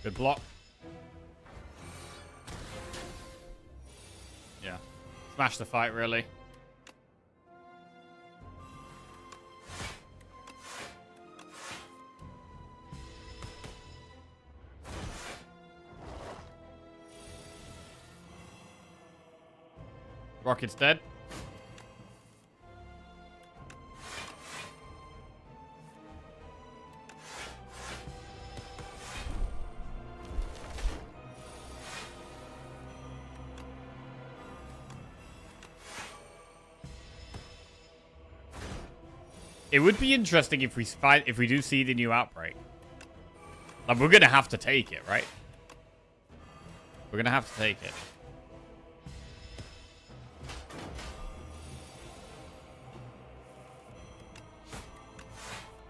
Good block. Yeah. Smash the fight, really. Rocket's dead. It would be interesting if we do see the new outbreak. Like, we're gonna have to take it, right? We're gonna have to take it.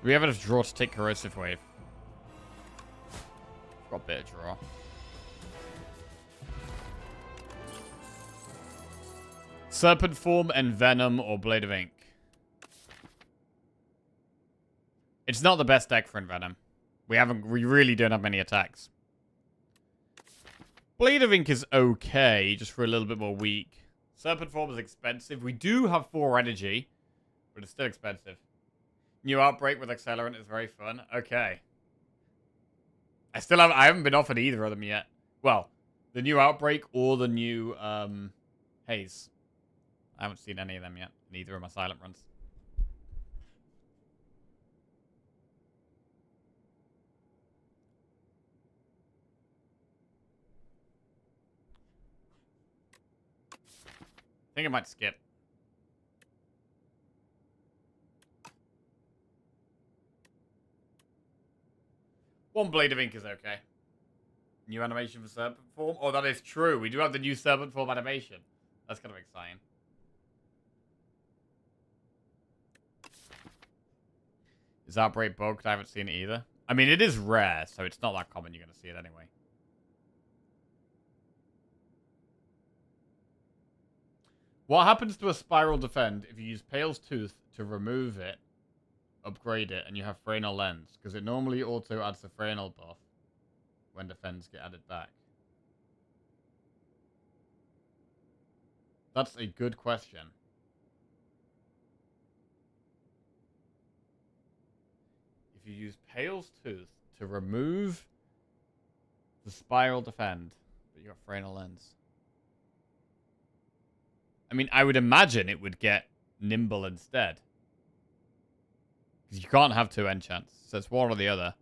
Do we have enough draw to take Corrosive Wave? Got a bit of draw. Serpent Form and Venom or Blade of Ink. It's not the best deck for Envenom. We really don't have many attacks. Blade of Ink is okay, just for a little bit more weak. Serpent Form is expensive. We do have 4 energy, but it's still expensive. New Outbreak with Accelerant is very fun. Okay. I haven't been offered either of them yet. Well, The new Outbreak or the new Haze. I haven't seen any of them yet. Neither of my silent runs. I think I might skip. One Blade of Ink is okay. New animation for Serpent Form? Oh, that is true. We do have the new Serpent Form animation. That's kind of exciting. Is Outbreak bugged? I haven't seen it either. I mean, it is rare, so it's not that common you're going to see it anyway. What happens to a Spiral Defend if you use Pale's Tooth to remove it, upgrade it, and you have Fraenal Lens? Because it normally auto adds the Fraenal buff when defends get added back. That's a good question. If you use Pale's Tooth to remove the Spiral Defend, but you got Fraenal Lens. I mean, I would imagine it would get Nimble instead. Because you can't have two enchants, so it's one or the other.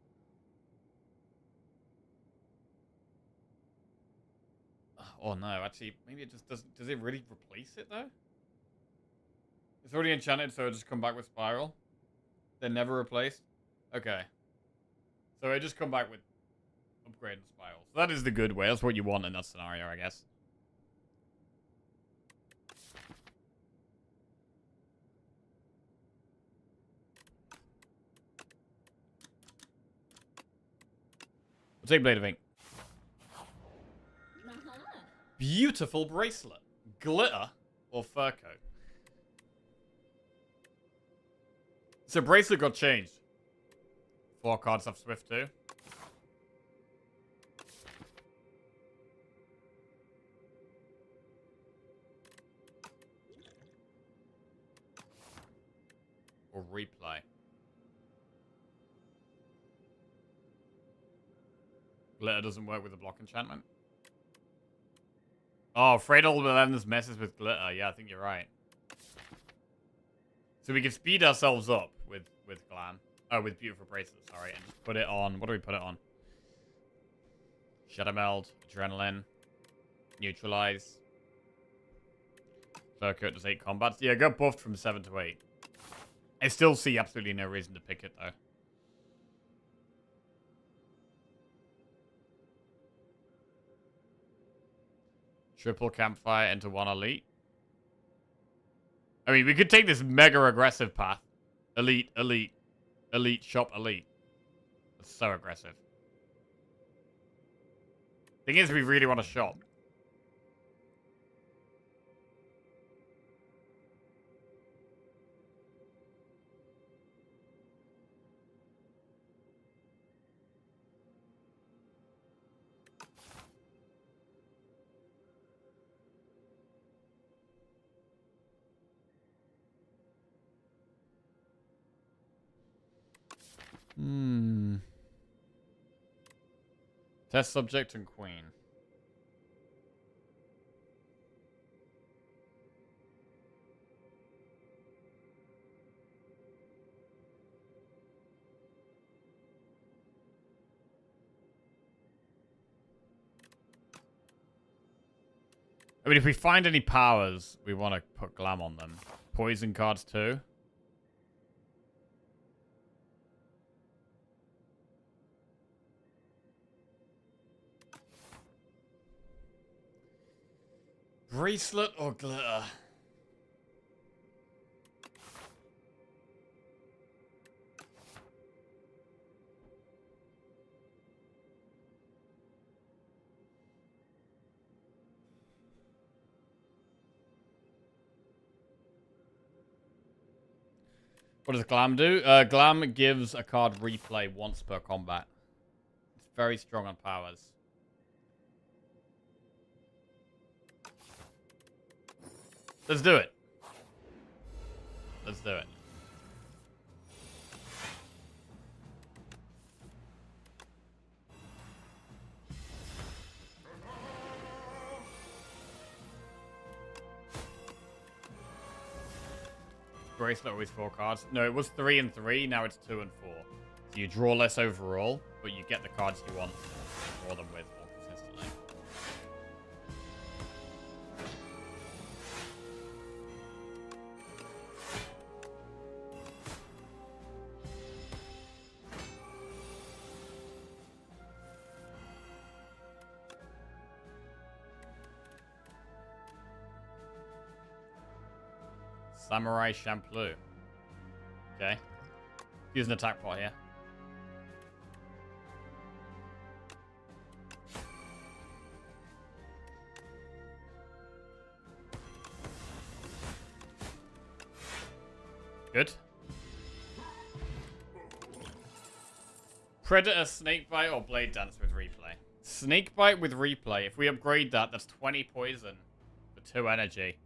Oh no, actually, maybe it just doesn't. Does it really replace it though? It's already enchanted, so it'll just come back with Spiral. They're never replaced. Okay. So it just come back with upgrade and Spiral. So that is the good way. That's what you want in that scenario, I guess. We'll take Blade of Ink. Beautiful bracelet. Glitter or fur coat? So bracelet got changed. 4 cards have Swift too. Or replay. Glitter doesn't work with the block enchantment. Oh, Fraenal Lens messes with glitter. Yeah, I think you're right. So we can speed ourselves up with Glam. Oh, with Beautiful Bracelet, sorry. And just put it on. What do we put it on? Shadow Meld, Adrenaline, Neutralize. Fur Coat does 8 combats. Yeah, got buffed from 7 to 8. I still see absolutely no reason to pick it, though. Triple Campfire into 1 Elite. I mean, we could take this mega aggressive path. Elite, Elite, Elite, Shop, Elite. That's so aggressive. Thing is, we really want to shop. Test subject and queen. I mean, if we find any powers, we want to put Glam on them. Poison cards too. Bracelet or glitter? What does Glam do? Glam gives a card replay once per combat. It's very strong on powers. Let's do it. Let's do it. Bracelet always 4 cards? No, it was 3 and 3. Now it's 2 and 4. So you draw less overall, but you get the cards you want to draw them with more consistently. Samurai Champloo. Okay. Use an attack pot here. Good. Predator, Snakebite, or Blade Dance with replay? Snakebite with replay. If we upgrade that, that's 20 poison for 2 energy.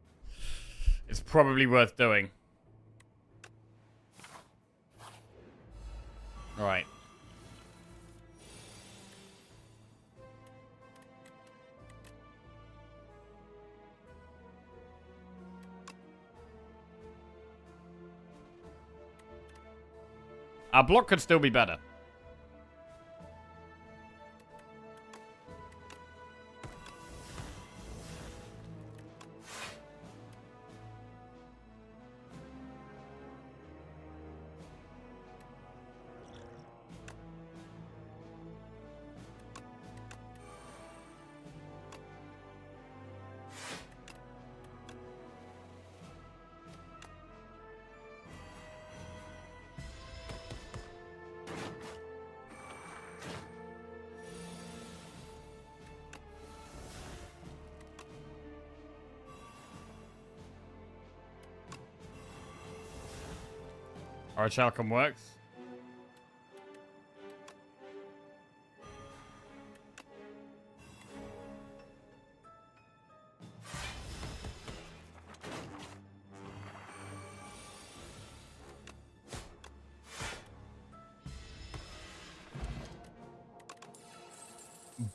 It's probably worth doing. Alright. Our block could still be better. Alright, Shalcom works.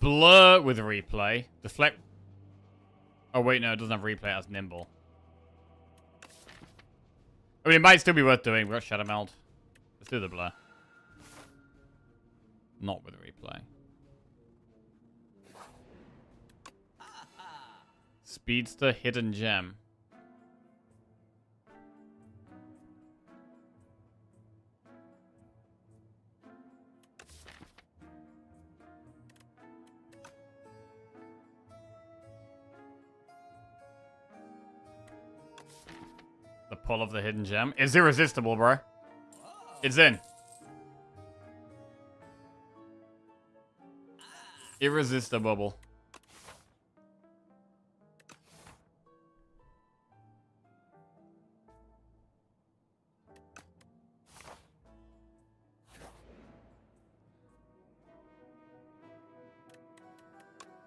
Blur with replay. Deflect. Oh, wait, no, it doesn't have replay. It has nimble. I mean, it might still be worth doing. We've got Shadow Meld. Let's do the blur. Not with replay. Speedster, Hidden Gem. The pull of the Hidden Gem. It's irresistible, bro. It's in. Irresistible.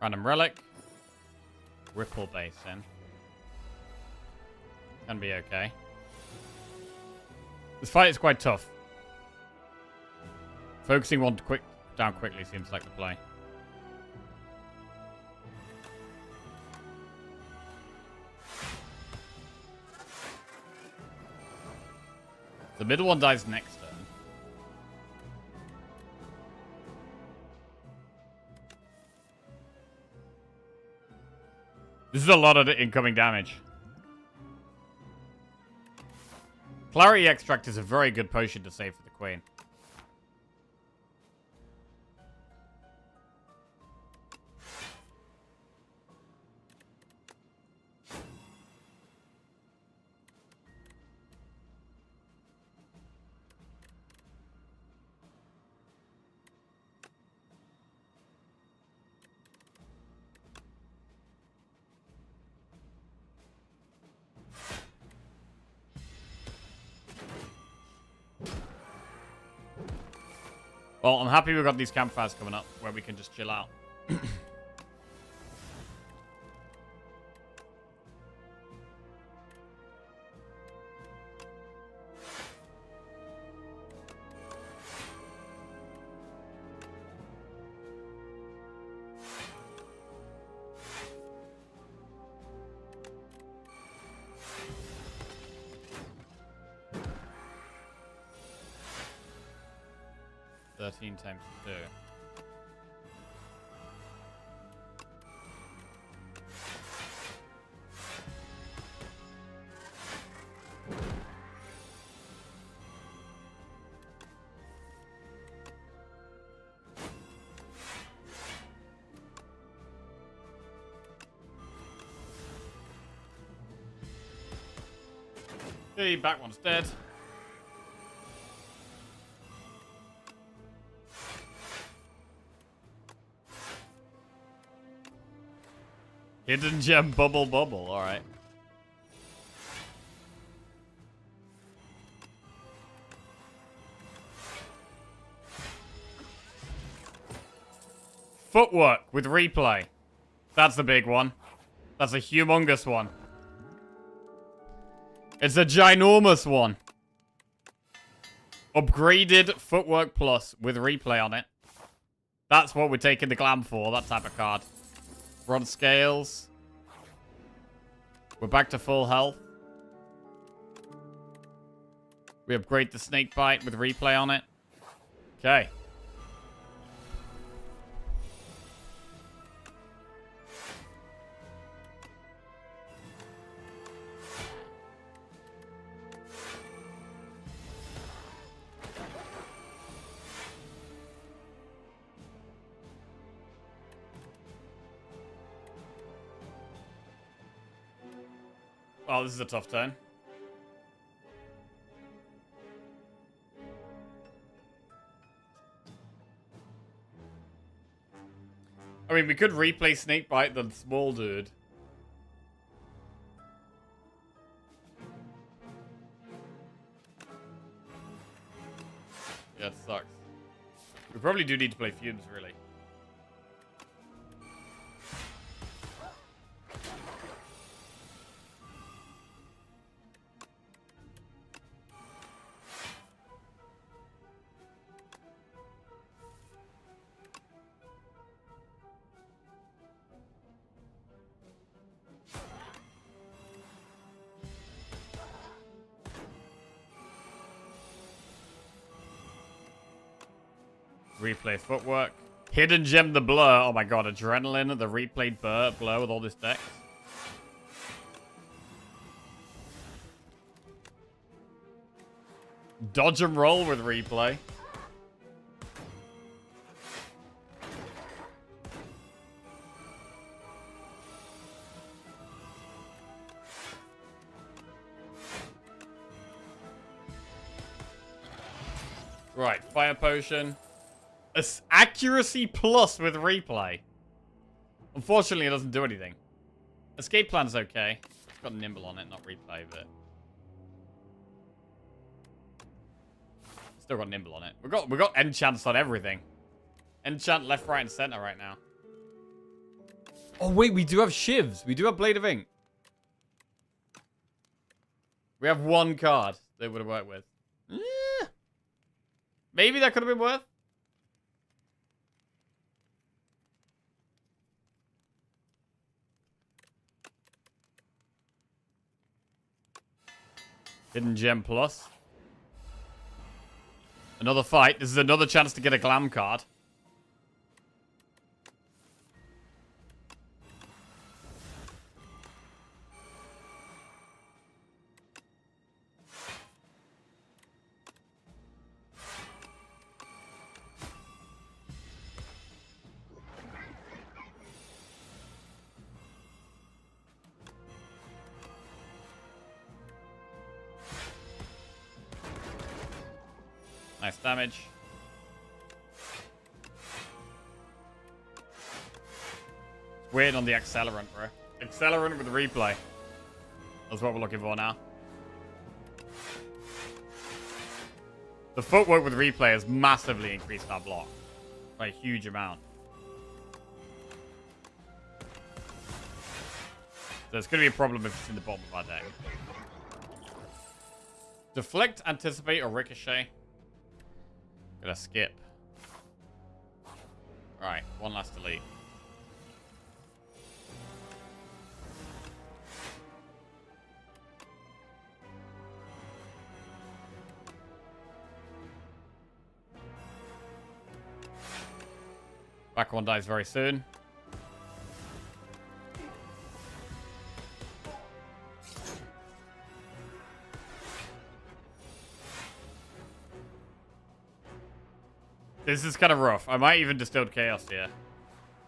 Random relic. Ripple Basin. Can be okay. This fight is quite tough. Focusing one down quickly seems like the play. The middle one dies next turn. This is a lot of incoming damage. Clarity Extract is a very good potion to save for the Queen. Well, I'm happy we've got these campfires coming up where we can just chill out. 13 times 2. Okay, back one's dead. Hidden gem bubble. Alright. Footwork with replay. That's the big one. That's a humongous one. It's a ginormous one. Upgraded Footwork Plus with replay on it. That's what we're taking the glam for, that type of card. We're on scales. We're back to full health. We upgrade the snake bite with replay on it. Okay. Oh, this is a tough turn. I mean, we could replay Snakebite the small dude. Yeah, it sucks. We probably do need to play Fumes, really. Replay Footwork. Hidden Gem the Blur. Oh my god, Adrenaline, the replayed Blur with all this deck. Dodge and Roll with replay. Right, Fire Potion. Accuracy Plus with replay. Unfortunately, it doesn't do anything. Escape Plan's okay. It's got Nimble on it, not replay, but... Still got Nimble on it. We got enchants on everything. Enchant left, right, and center right now. Oh wait, we do have Shivs. We do have Blade of Ink. We have one card they would have worked with. Yeah. Maybe that could have been worth. Hidden Gem Plus. Another fight. This is another chance to get a glam card. Nice damage. Waiting on the accelerant, bro. Accelerant with replay. That's what we're looking for now. The footwork with replay has massively increased our block. By a huge amount. So it's going to be a problem if it's in the bottom of our deck. Deflect, Anticipate, or Ricochet. Gonna skip. Alright, one last delete. Back one dies very soon. This is kind of rough. I might even Distilled Chaos here.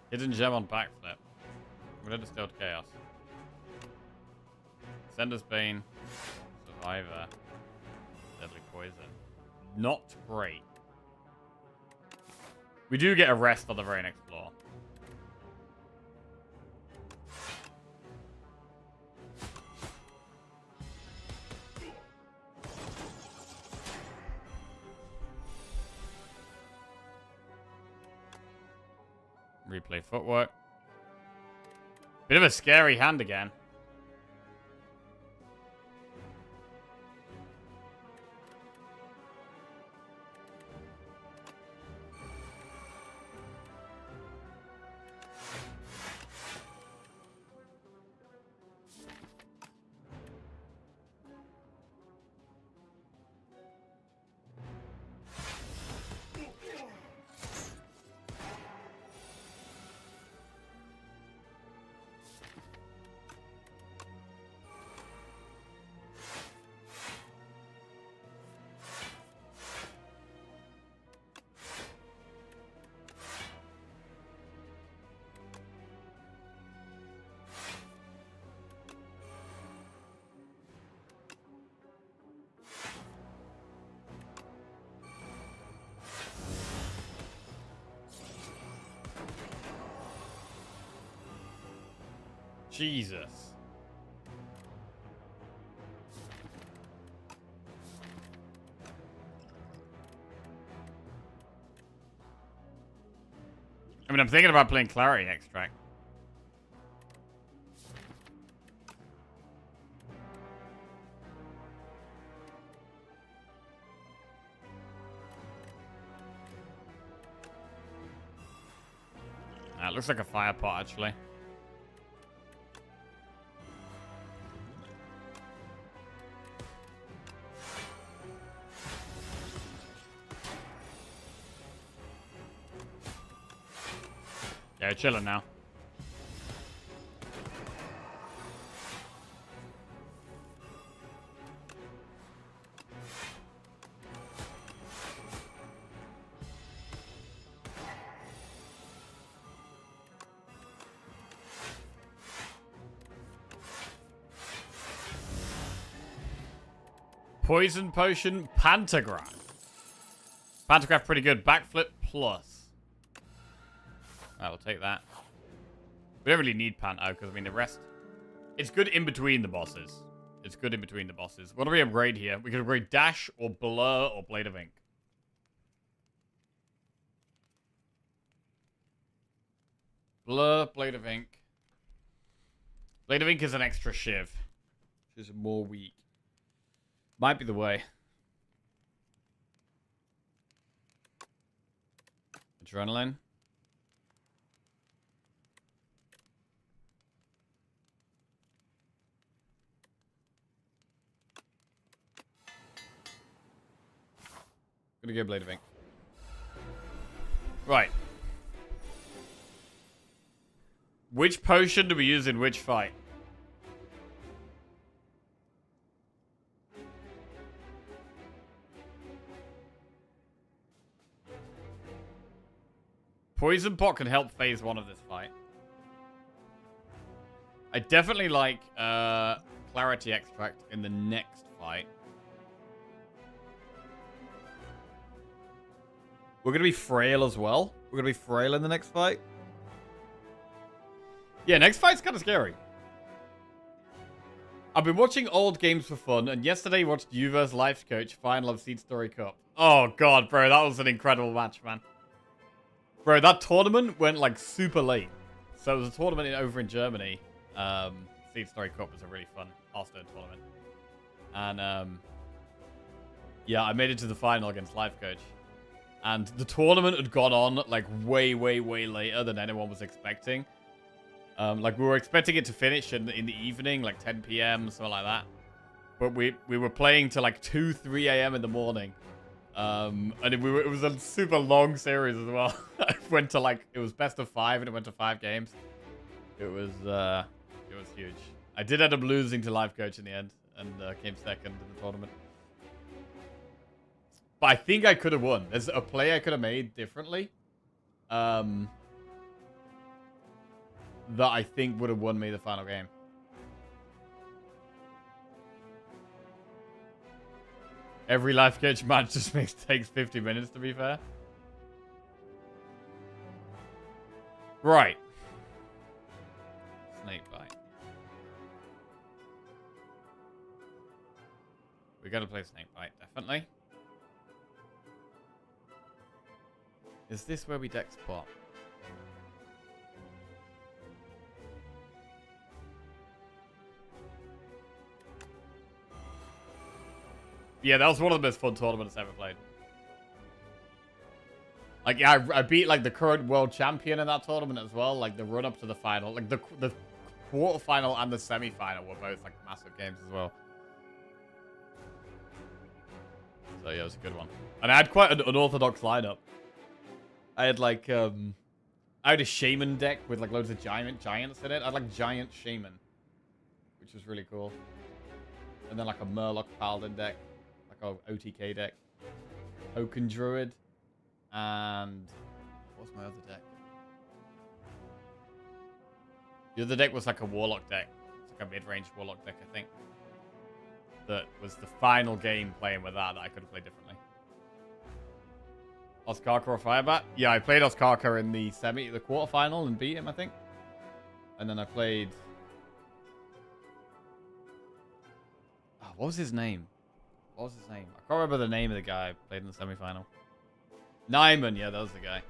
Hidden Gem on backflip. I'm gonna Distilled Chaos. Sender's Bane. Survivor. Deadly Poison. Not great. We do get a rest on the very next floor. Replay footwork. Bit of a scary hand again. Jesus. I mean, I'm thinking about playing Clarity Extract. That looks like a fire pot, actually. Yeah, chilling now. Poison Potion, Pantograph. Pantograph pretty good. Backflip plus. I will take that. We don't really need Panto because, I mean, the rest... It's good in between the bosses. It's good in between the bosses. What do we upgrade here? We can upgrade Dash or Blur or Blade of Ink. Blur, Blade of Ink. Blade of Ink is an extra shiv. Which is more weak. Might be the way. Adrenaline. Gonna get Blade of Ink. Right. Which potion do we use in which fight? Poison Pot can help phase one of this fight. I definitely like Clarity Extract in the next fight. We're going to be frail as well. We're going to be frail in the next fight. Yeah, next fight's kind of scary. I've been watching old games for fun, and yesterday watched Juve's Life Coach Final of Seed Story Cup. Oh, God, bro. That was an incredible match, man. Bro, that tournament went, like, super late. So it was a tournament over in Germany. Seed Story Cup was a really fun Hearthstone tournament. And, yeah, I made it to the final against Life Coach. And the tournament had gone on, like, way, way, way later than anyone was expecting. Like, we were expecting it to finish in the evening, like 10 p.m., something like that. But we were playing till, like, 2, 3 a.m. in the morning. And it was a super long series as well. I went to like, it was best of 5 and it went to 5 games. It was huge. I did end up losing to Life Coach in the end and came second in the tournament. But I think I could have won. There's a play I could have made differently. That I think would have won me the final game. Every Life Coach match just takes 50 minutes, to be fair. Right. Snakebite. We gotta play Snakebite, definitely. Is this where we deck spot? Yeah, that was one of the most fun tournaments I ever played. Like, yeah, I beat, like, the current world champion in that tournament as well. Like, the run-up to the final. Like, the quarterfinal and the semi-final were both, like, massive games as well. So, yeah, it was a good one. And I had quite an unorthodox lineup. I had, like, I had a Shaman deck with, like, loads of giants in it. I had, like, Giant Shaman, which was really cool. And then, like, a Murloc Paladin deck. Like a OTK deck. Oaken Druid. And what's my other deck? The other deck was like a Warlock deck. It's like a mid-range Warlock deck, I think. That was the final game playing with that I could have played differently. Oskarka or Firebat? Yeah, I played Oskarka in the quarterfinal and beat him, I think. And then I played... Oh, what was his name? What was his name? I can't remember the name of the guy I played in the semifinal. Nyman, yeah, that was the guy.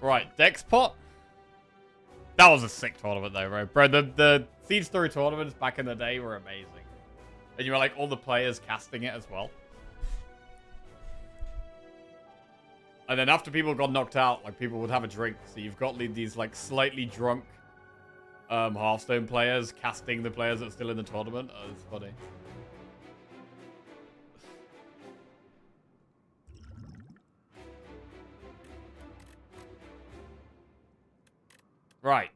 Right, Dexpot. That was a sick tournament though, bro. Bro, the Seed Story tournaments back in the day were amazing. And you were like all the players casting it as well. And then after people got knocked out, like people would have a drink. So you've got these like slightly drunk Hearthstone players casting the players that are still in the tournament. Oh, it's funny. Right.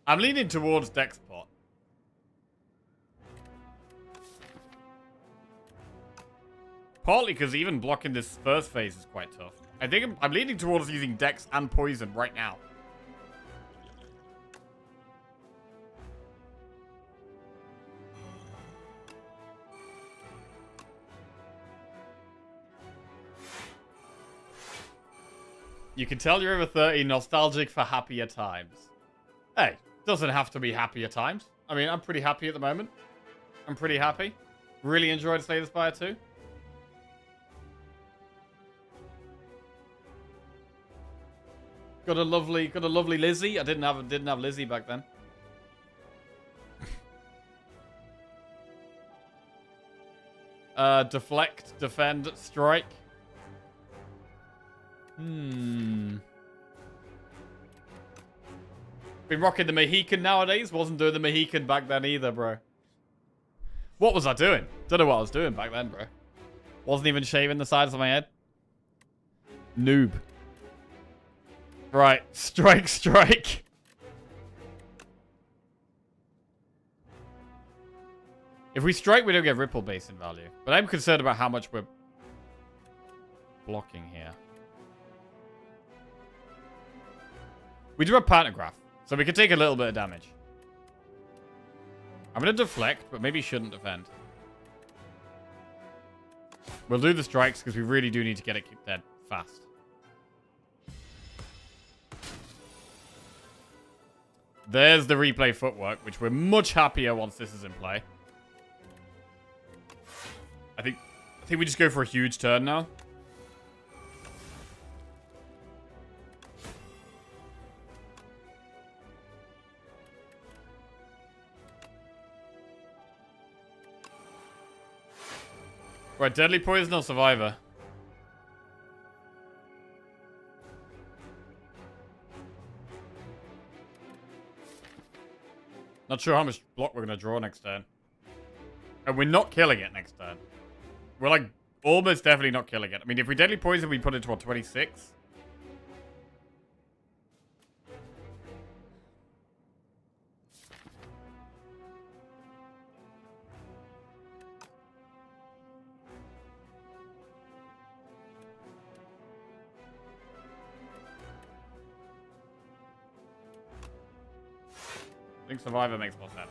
I'm leaning towards Dexpot. Partly because even blocking this first phase is quite tough. I think I'm leaning towards using Dex and Poison right now. You can tell you're over 30, nostalgic for happier times. Hey, doesn't have to be happier times. I mean, I'm pretty happy at the moment. I'm pretty happy. Really enjoyed Slay the Spire 2. Got a lovely Lizzie. I didn't have Lizzie back then. Deflect, defend, strike. Been rocking the Mohican nowadays. Wasn't doing the Mohican back then either, bro. What was I doing? Don't know what I was doing back then, bro. Wasn't even shaving the sides of my head. Noob. Right. Strike, strike. If we strike, we don't get ripple base in value. But I'm concerned about how much we're blocking here. We do have Pantograph, so we can take a little bit of damage. I'm going to deflect, but maybe shouldn't defend. We'll do the strikes because we really do need to get it dead fast. There's the replay footwork, which we're much happier once this is in play. I think we just go for a huge turn now. Right, Deadly Poison or Survivor? Not sure how much block we're going to draw next turn. And we're not killing it next turn. We're like almost definitely not killing it. I mean, if we Deadly Poison, we put it to what, 26? I think Survivor makes more sense.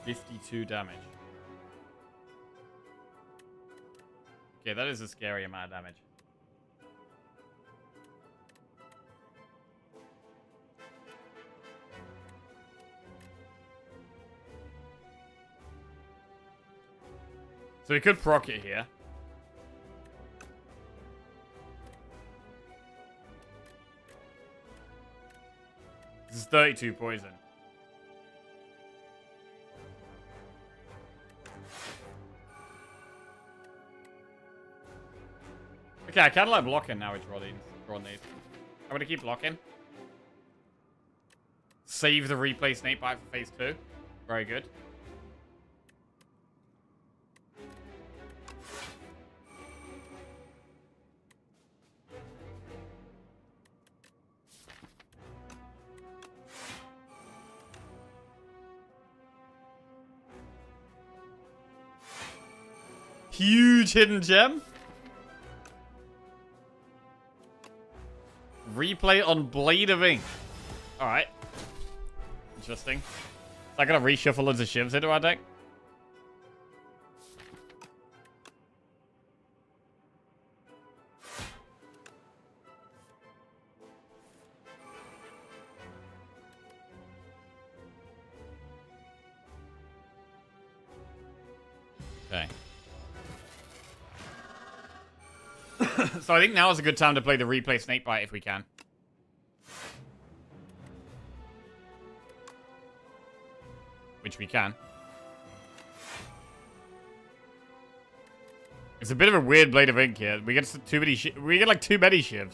52 damage. Okay, that is a scary amount of damage. So we could proc it here. This is 32 poison. Okay, I kind of like blocking now we draw these. I'm going to keep blocking. Save the replay Snakebite for phase 2. Very good. Huge hidden gem. Replay on Blade of Ink. Alright. Interesting. Is that going to reshuffle loads of shivs into our deck? Okay. So I think now is a good time to play the replay Snakebite if we can. Which we can. It's a bit of a weird Blade of Ink here. We get too many we get like too many shivs.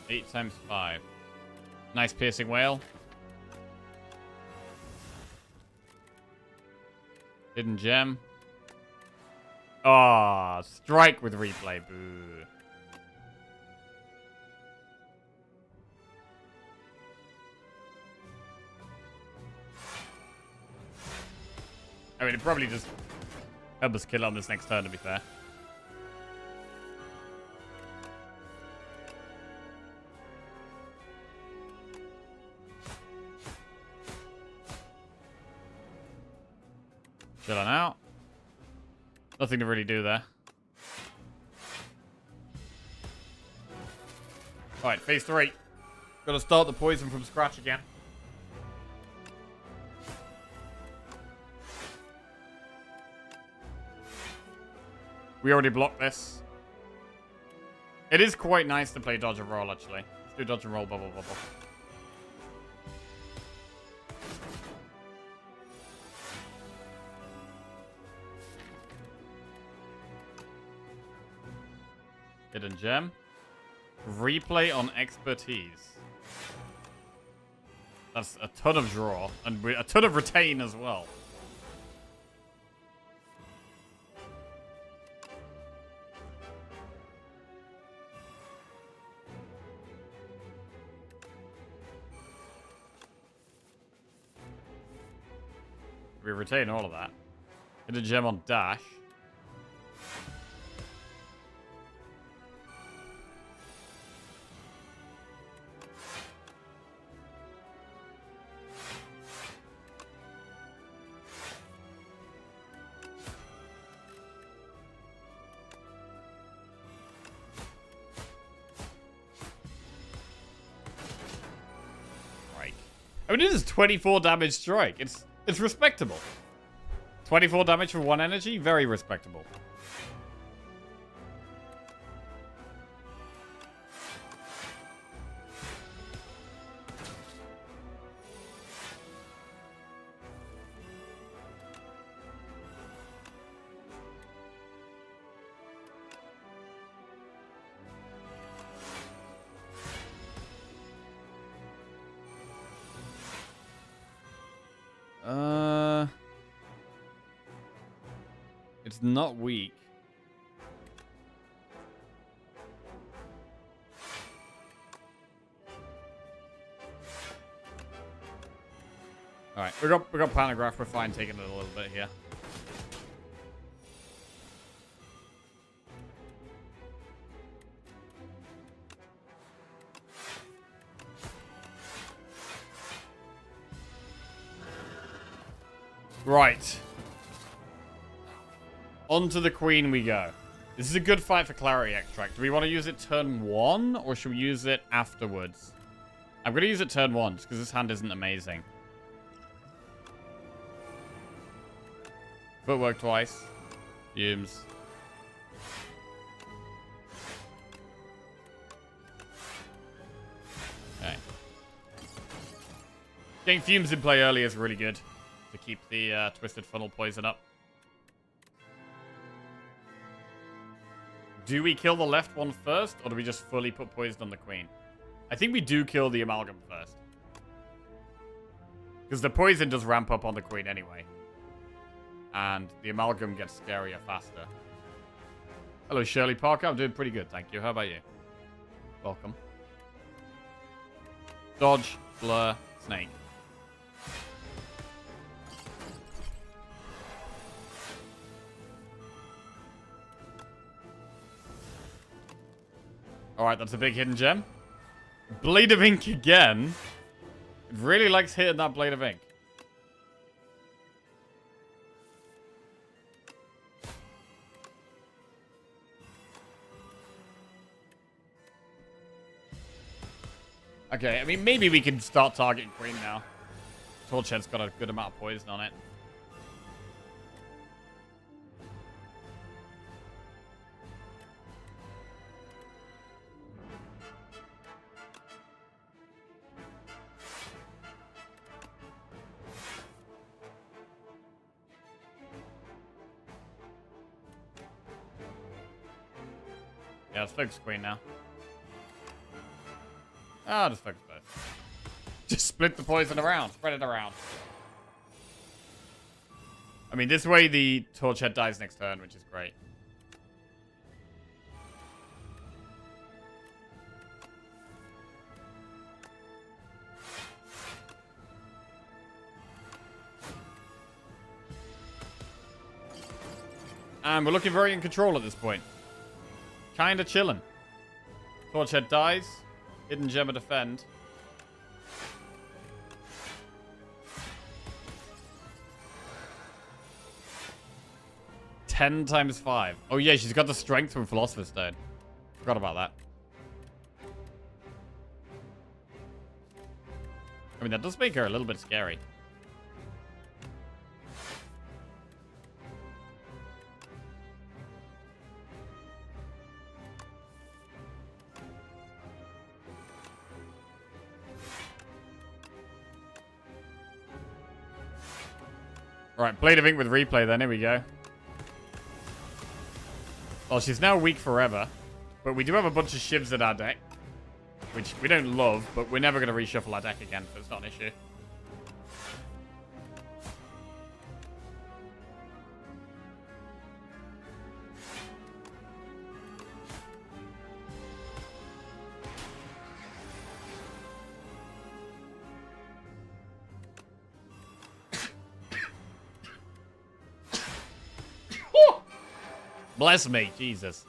Eight times 5. Nice piercing whale. Hidden gem. Ah, strike with replay. Boo. I mean, it probably just help us kill on this next turn, to be fair. Chilling out. Nothing to really do there. Alright, phase 3. Gotta start the poison from scratch again. We already blocked this. It is quite nice to play dodge and roll, actually. Let's do dodge and roll, bubble, bubble. Hidden gem. Replay on expertise. That's a ton of draw. And a ton of retain as well. We retain all of that. Hidden gem on dash. I mean, this is 24 damage strike. It's respectable. 24 damage for 1 energy? Very respectable. It's not weak. Alright, we got Pantograph. We're fine taking it a little bit here. Right. Onto the Queen we go. This is a good fight for Clarity Extract. Do we want to use it turn 1, or should we use it afterwards? I'm going to use it turn 1, just because this hand isn't amazing. Footwork twice. Fumes. Okay. Getting Fumes in play early is really good to keep the Twisted Funnel poison up. Do we kill the left one first, or do we just fully put poison on the Queen? I think we do kill the Amalgam first. Because the poison does ramp up on the Queen anyway. And the Amalgam gets scarier faster. Hello, Shirley Parker. I'm doing pretty good, thank you. How about you? Welcome. Dodge, blur, snake. Alright, that's a big hidden gem. Blade of Ink again. It really likes hitting that Blade of Ink. Okay, I mean, maybe we can start targeting Queen now. Torchhead's got a good amount of poison on it. Yeah, let's focus Queen now. Ah, just focus both. Just split the poison around. Spread it around. I mean, this way the Torchhead dies next turn, which is great. And we're looking very in control at this point. Kinda chilling. Torchhead dies. Hidden Gem a defend. Ten times 5. Oh yeah, she's got the strength from Philosopher's Stone. Forgot about that. I mean, that does make her a little bit scary. Right, Blade of Ink with replay then. Here we go. Well, she's now weak forever. But we do have a bunch of shivs in our deck. Which we don't love, but we're never going to reshuffle our deck again, so it's not an issue. Bless me, Jesus.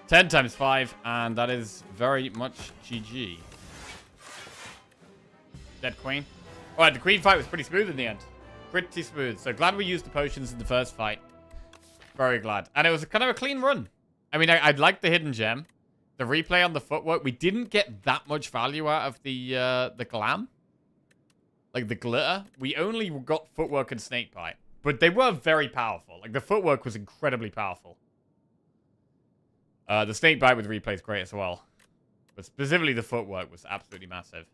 10 times 5, and that is very much GG. Dead Queen. Alright, the Queen fight was pretty smooth in the end. Pretty smooth. So glad we used the potions in the first fight. Very glad. And it was kind of a clean run. I mean, I'd like the hidden gem. The replay on the footwork. We didn't get that much value out of the glam. Like the glitter. We only got footwork and snakebite. But they were very powerful. Like, the footwork was incredibly powerful. The snakebite with replay is great as well. But specifically, the footwork was absolutely massive.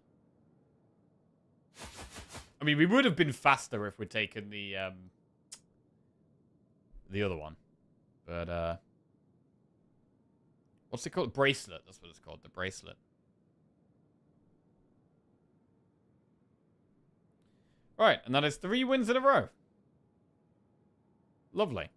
I mean, we would have been faster if we'd taken the other one. But, what's it called? Bracelet. That's what it's called. The bracelet. Alright, and that is 3 wins in a row. Lovely.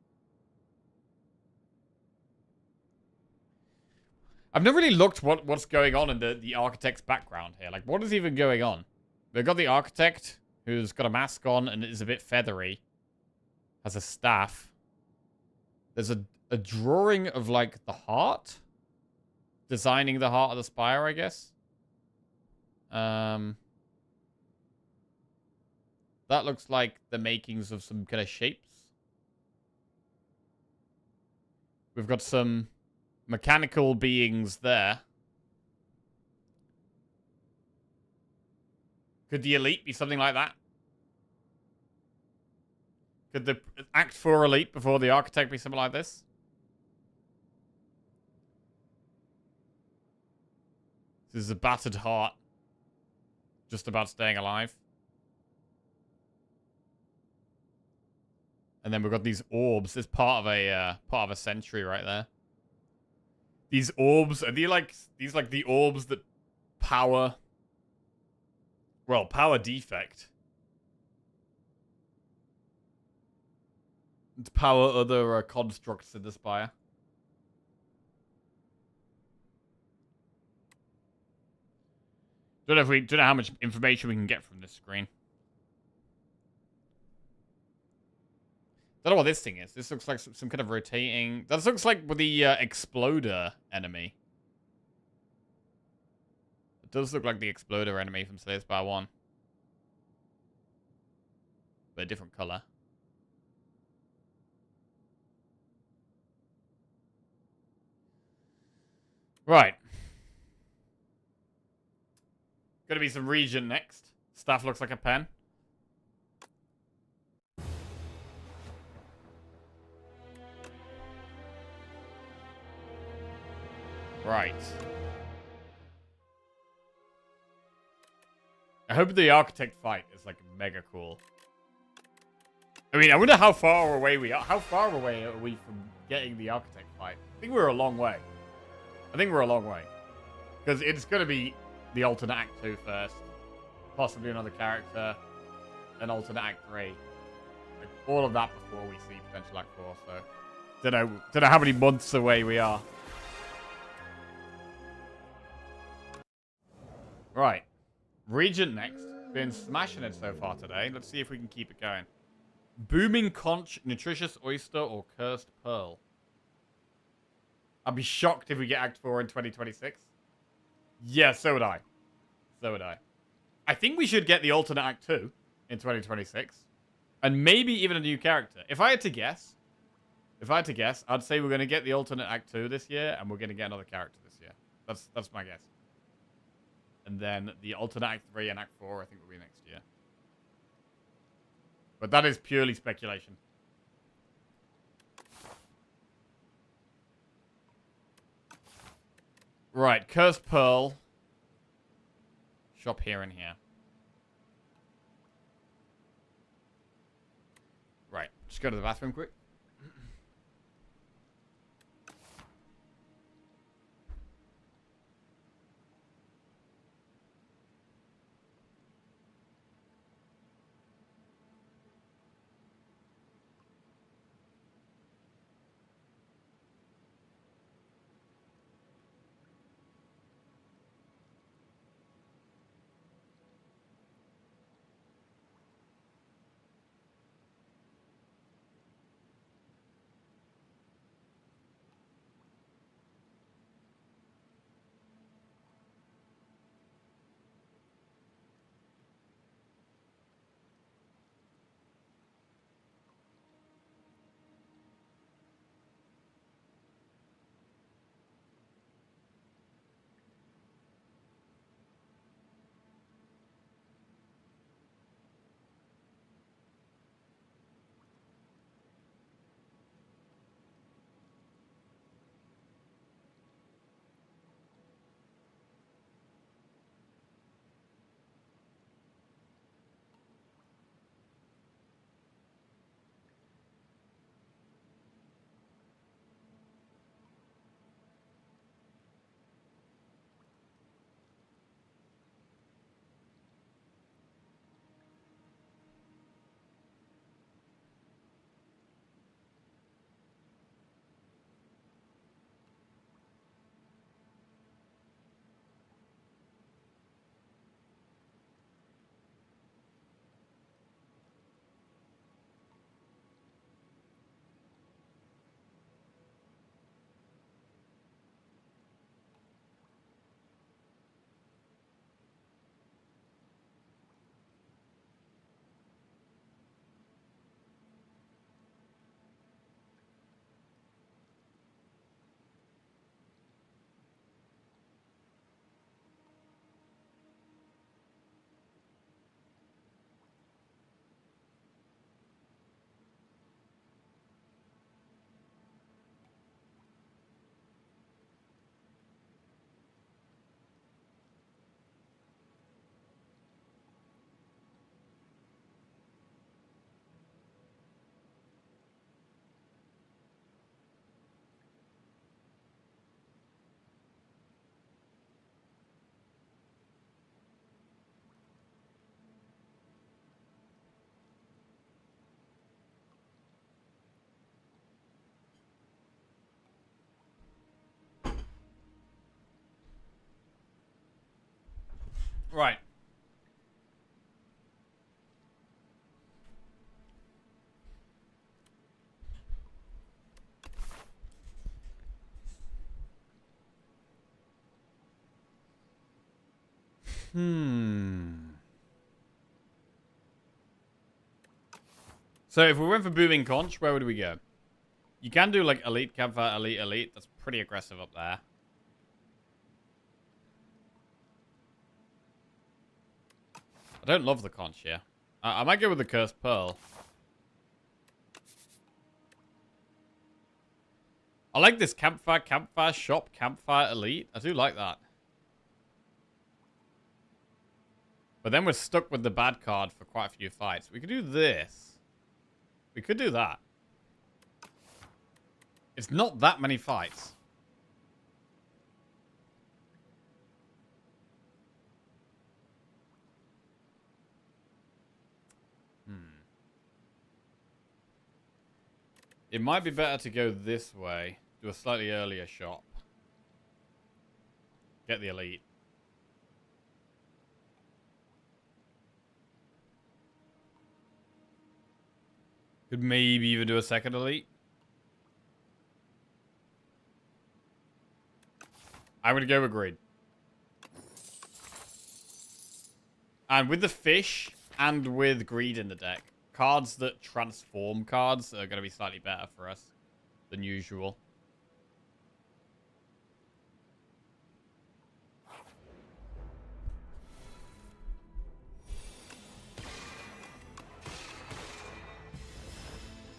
I've never really looked what's going on in the architect's background here. Like, what is even going on? They've got the architect, who's got a mask on and is a bit feathery. Has a staff. There's a drawing of, like, the heart. Designing the heart of the spire, I guess. That looks like the makings of some kind of shapes. We've got some mechanical beings there. Could the elite be something like that? Could the Act 4 elite before the architect be something like this? This is a battered heart. Just about staying alive. And then we've got these orbs. There's part of a century right there. These orbs, are they like the orbs that power... Well, power defect. To power other constructs in the spire. Don't know how much information we can get from this screen. Don't know what this thing is. This looks like some kind of rotating... That looks like the Exploder enemy. It does look like the Exploder enemy from Slay the Spire 1. But a different color. Right. Gonna be some region next. Staff looks like a pen. Right. I hope the architect fight is like mega cool. I mean, I wonder how far away we are. How far away are we from getting the architect fight? I think we're a long way. Because it's going to be the alternate Act 2 first. Possibly another character. An alternate Act 3. Like, all of that before we see potential Act 4, so... Don't know how many months away we are. Right. Regent next. Been smashing it so far today. Let's see if we can keep it going. Booming Conch, Nutritious Oyster, or Cursed Pearl? I'd be shocked if we get Act 4 in 2026. Yeah, so would I. I think we should get the alternate Act 2 in 2026. And maybe even a new character. If I had to guess, I'd say we're going to get the alternate Act 2 this year, and we're going to get another character this year. That's my guess. And then the alternate Act 3 and Act 4, I think, will be next year. But that is purely speculation. Right, Cursed Pearl. Shop here and here. Right, just go to the bathroom quick. Right. So if we went for booming conch, where would we go? You can do like elite campfire, elite, elite. That's pretty aggressive up there. I don't love the conch here. I might go with the cursed pearl. I like this campfire, campfire shop, campfire elite. I do like that. But then we're stuck with the bad card for quite a few fights. We could do this. We could do that. It's not that many fights. It might be better to go this way. Do a slightly earlier shop. Get the elite. Could maybe even do a second elite. I'm going to go with greed. And with the fish and with greed in the deck, cards that transform cards are going to be slightly better for us than usual.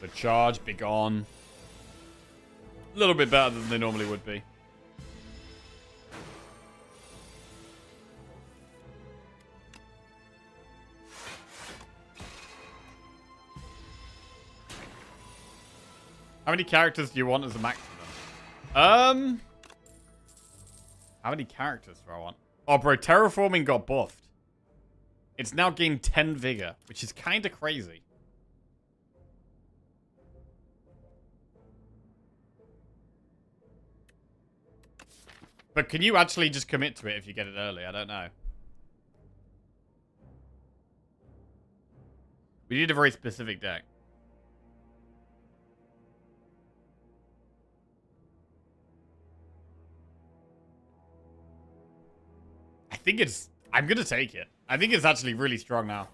The charge, be gone. A little bit better than they normally would be. How many characters do you want as a maximum? How many characters do I want? Oh, bro, terraforming got buffed. It's now gained 10 vigor, which is kind of crazy. But can you actually just commit to it if you get it early? I don't know. We need a very specific deck. I'm going to take it. I think it's actually really strong now.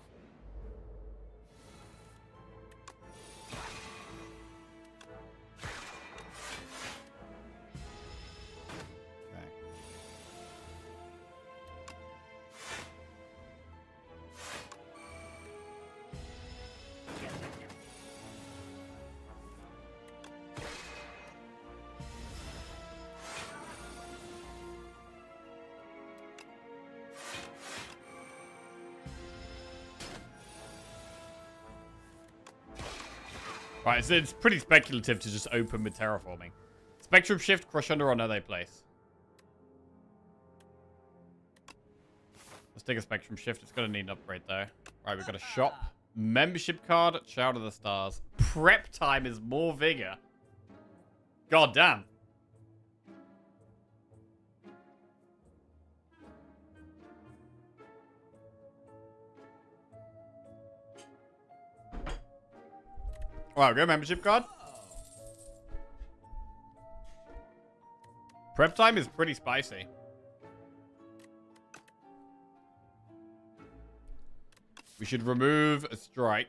Right, so it's pretty speculative to just open with terraforming. Spectrum Shift, Crush Under, or no they place. Let's take a Spectrum Shift. It's going to need an upgrade though. Right, we've got a shop. Membership card, Shout of the Stars. Prep time is more vigor. God damn. Alright, go membership card. Prep time is pretty spicy. We should remove a strike.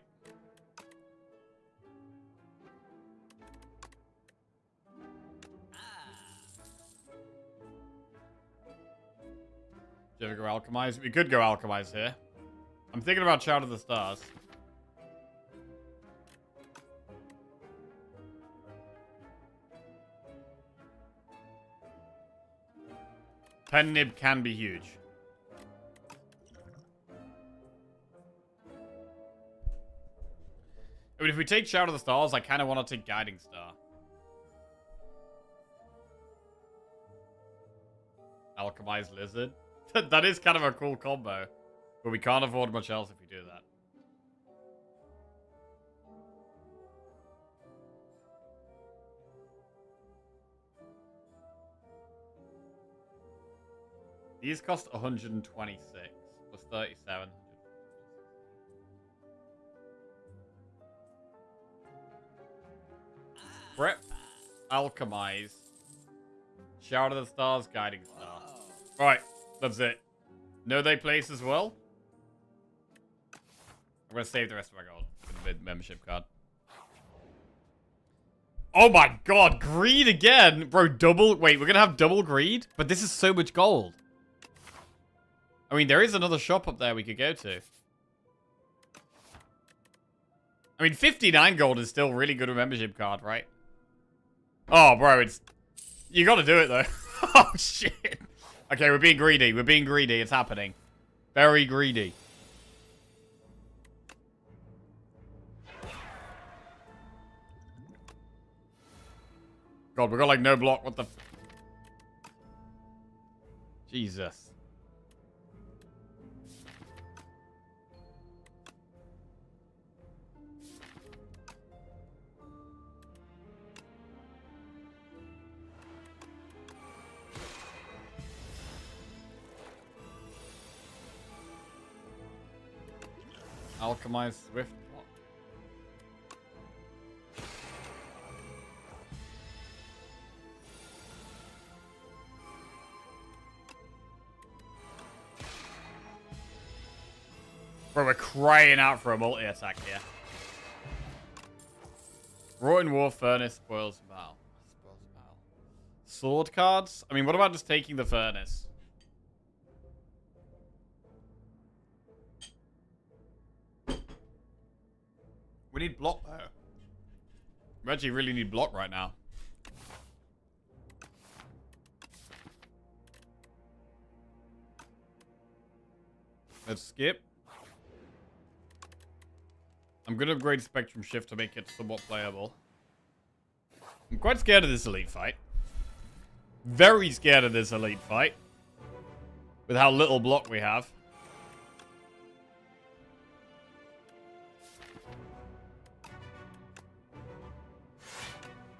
Do you ever go alchemize? We could go alchemize here. I'm thinking about Shout of the Stars. Pen Nib can be huge. I mean, if we take Shout of the Stars, I kind of want to take Guiding Star. Alchemized Lizard. That is kind of a cool combo. But we can't afford much else if we do that. These cost 126. Plus 37. Prep. Alchemize. Shout of the Stars, Guiding Star. Alright, that's it. Know they place as well? I'm gonna save the rest of my gold for the membership card. Oh my god, greed again! Bro, double... Wait, we're gonna have double greed? But this is so much gold. I mean, there is another shop up there we could go to. I mean, 59 gold is still really good a membership card, right? Oh, bro, it's... You gotta do it, though. Oh, shit. Okay, we're being greedy. We're being greedy. It's happening. Very greedy. God, we got, like, no block. What the... Jesus. Alchemize Swift. Bro, we're crying out for a multi-attack here. Wrought in War Furnace spoils Val. Sword cards? I mean, what about just taking the Furnace? We need block, though. We actually really need block right now. Let's skip. I'm going to upgrade Spectrum Shift to make it somewhat playable. I'm quite scared of this elite fight. Very scared of this elite fight. With how little block we have.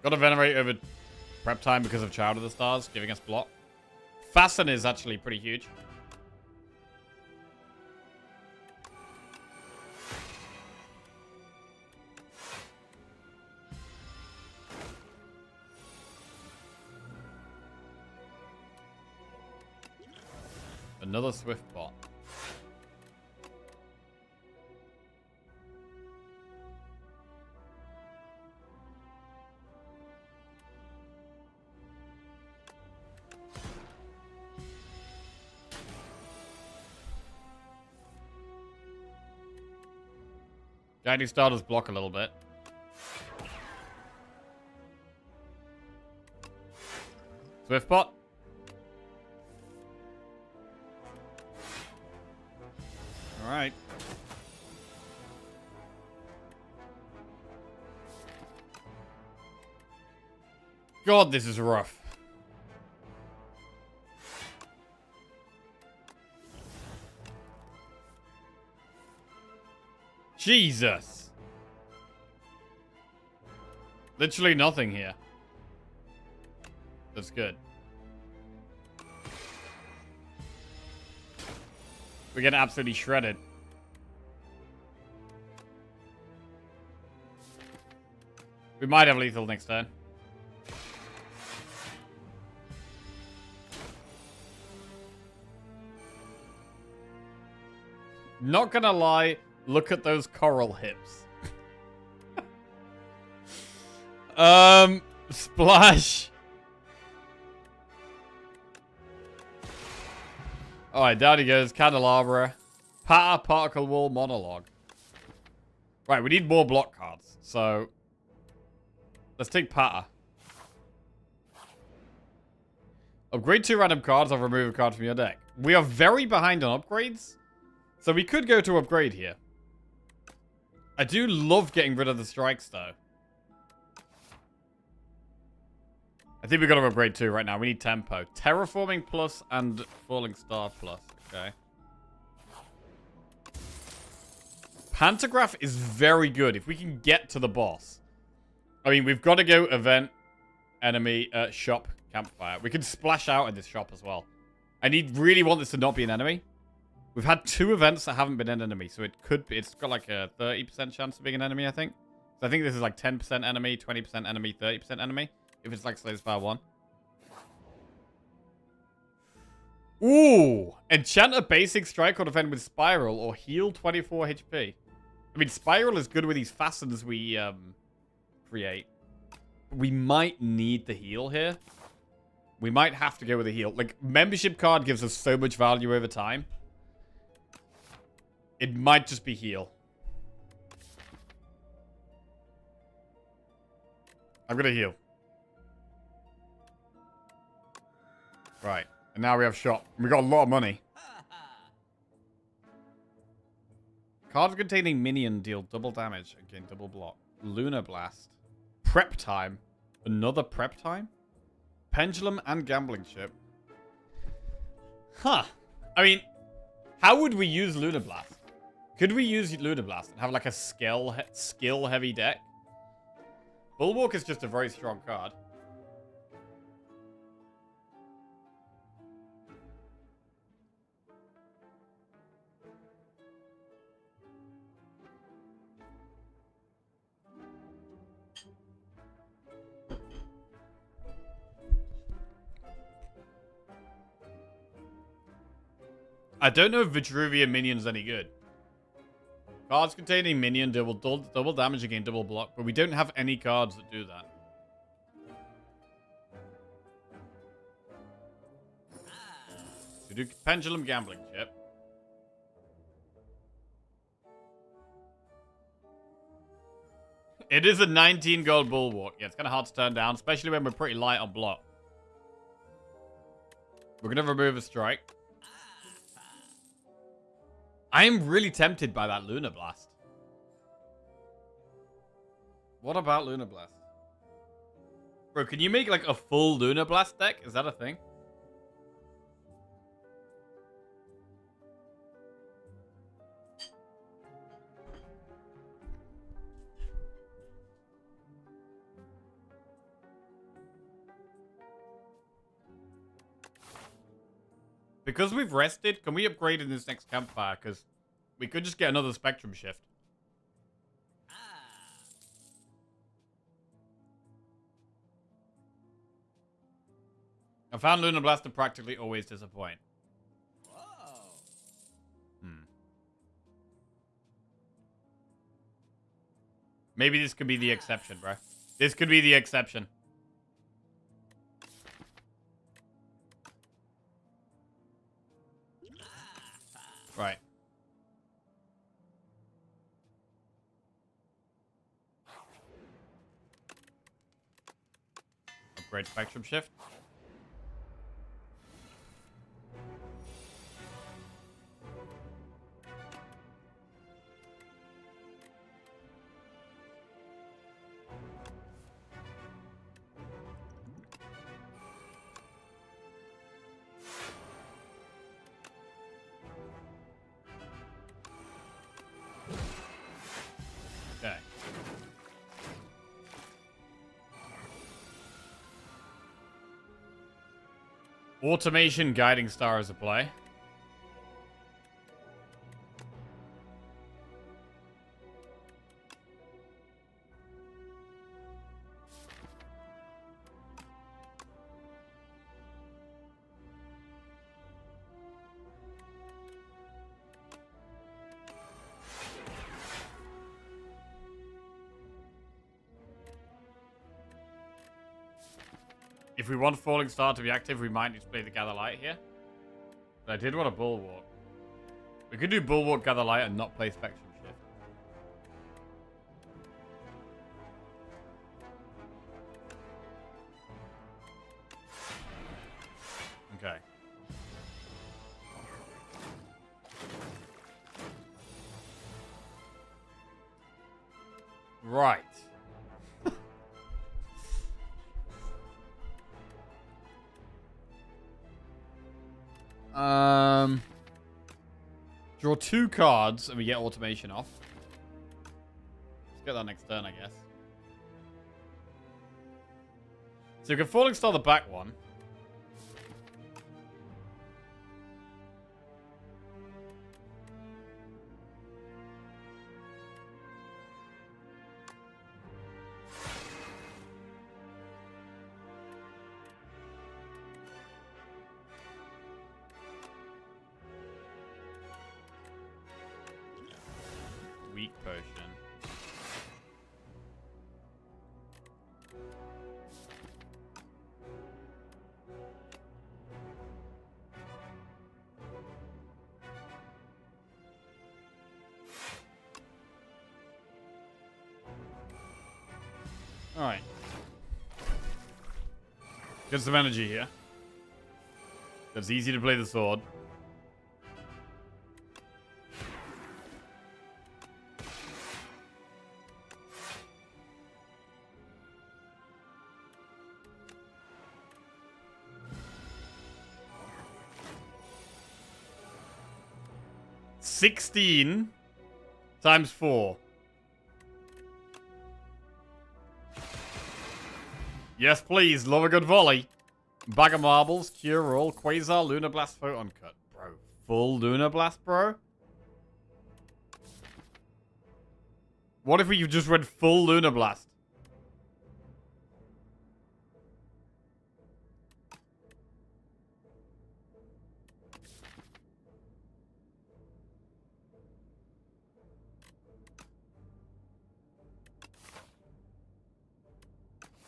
Gotta venerate over prep time because of Child of the Stars, giving us block. Fasten is actually pretty huge. Another Swift bot. Guiding Star does block a little bit. Swift bot. Alright. God, this is rough. Jesus. Literally nothing here. That's good. We're getting absolutely shredded. We might have lethal next turn. Not gonna lie, look at those coral hips. Splash. Alright, down he goes. Candelabra. Patter, Particle Wall, Monologue. Right, we need more block cards. So, let's take Patter. Upgrade 2 random cards or remove a card from your deck. We are very behind on upgrades. So we could go to upgrade here. I do love getting rid of the strikes, though. I think we got to upgrade 2 right now. We need tempo. Terraforming plus and Falling Star plus. Okay. Pantograph is very good if we can get to the boss. I mean, we've got to go event, enemy, shop, campfire. We can splash out in this shop as well. I really want this to not be an enemy. We've had 2 events that haven't been an enemy, so it could be. It's got like a 30% chance of being an enemy, I think. So I think this is like 10% enemy, 20% enemy, 30% enemy. If it's like Slay the Spire 1. Ooh! Enchant a basic strike or defend with Spiral or heal 24 HP. I mean, Spiral is good with these fastens we create. We might need the heal here. We might have to go with a heal. Like, membership card gives us so much value over time. It might just be heal. I'm gonna heal. Right. And now we have shot. We got a lot of money. Cards containing minion deal double damage and gain double block. Lunar Blast. Prep time. Another prep time? Pendulum and Gambling Chip. Huh. I mean, how would we use Lunar Blast? Could we use Lunar Blast and have like a skill-heavy deck? Bulwark is just a very strong card. I don't know if Vitruvian Minion's any good. Cards containing minion deal double damage again, double block, but we don't have any cards that do that. We do Pendulum Gambling Chip. It is a 19 gold Bulwark. Yeah, it's kind of hard to turn down, especially when we're pretty light on block. We're going to remove a strike. I am really tempted by that Lunar Blast. What about Lunar Blast? Bro, can you make like a full Lunar Blast deck? Is that a thing? Because we've rested, can we upgrade in this next campfire? Because we could just get another Spectrum Shift. I found Lunar Blast to practically always disappoint. Maybe this could be the exception, bro. This could be the exception. Right. Upgrade Spectrum Shift. Okay. Automation Guiding Star is a play. If we want Falling Star to be active, we might need to play the Gather Light here. But I did want a Bulwark. We could do Bulwark, Gather Light, and not play Spectrum Shift. Okay. Right. Draw 2 cards and we get automation off. Let's get that next turn, I guess. So we can Falling Star the back one. weak potion. Alright. Get some energy here. It's easy to play the sword. $16 times 4. Yes, please. Love a good volley. Bag of marbles, cure roll, quasar, lunar blast, photon cut. Bro, full lunar blast, bro? What if we just read full lunar blast?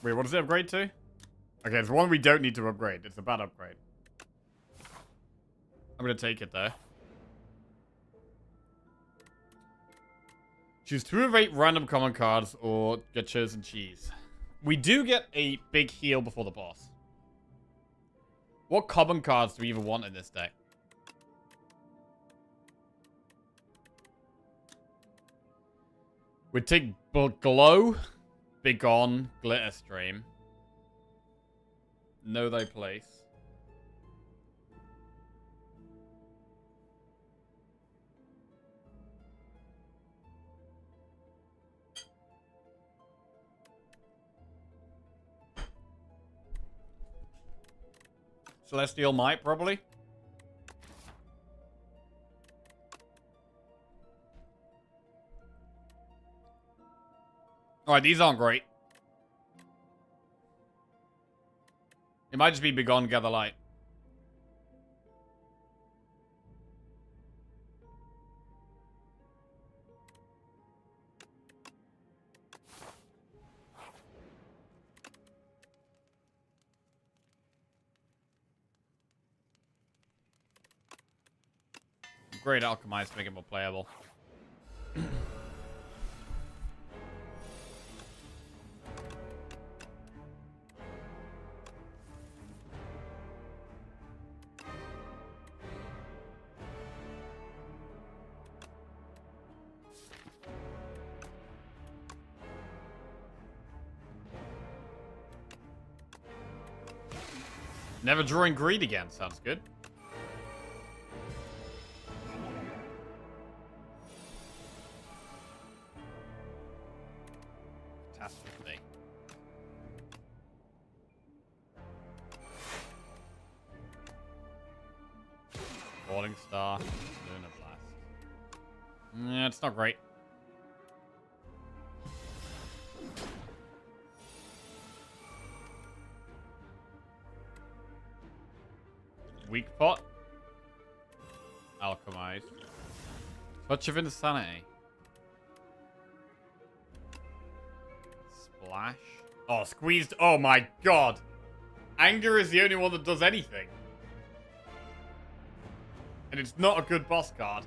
Wait, what does it upgrade to? Okay, it's one we don't need to upgrade. It's a bad upgrade. I'm going to take it, though. Choose 2 of 8 random common cards or get chosen cheese. We do get a big heal before the boss. What common cards do we even want in this deck? We'd take Glow, Begone, Glitter Stream. Know Thy Place. Celestial Might, probably. Alright, these aren't great. It might just be Begone, Gather Light. Great Alchemize to make it more playable. Never drawing greed again. Sounds good. Catastrophe. Falling Star. Lunar Blast. Yeah, it's not great. Weak Pot. Alchemize. Touch of Insanity. Splash. Oh, squeezed. Oh my god. Anger is the only one that does anything. And it's not a good boss card.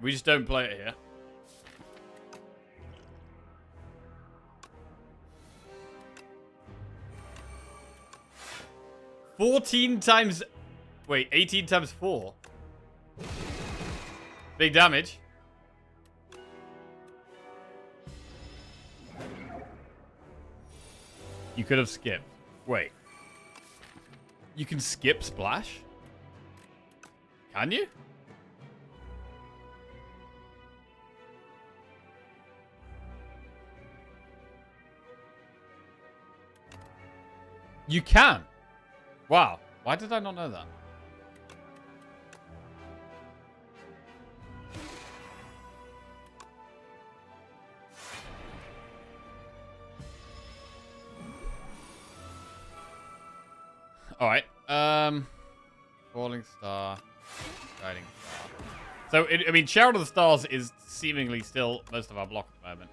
We just don't play it here. Wait, 18 times 4. Big damage. You could have skipped. Wait. You can skip Splash? Can you? You can. Wow. Why did I not know that? Alright. Falling Star. Guiding Star. So, I mean, Chariot of the Stars is seemingly still most of our block at the moment.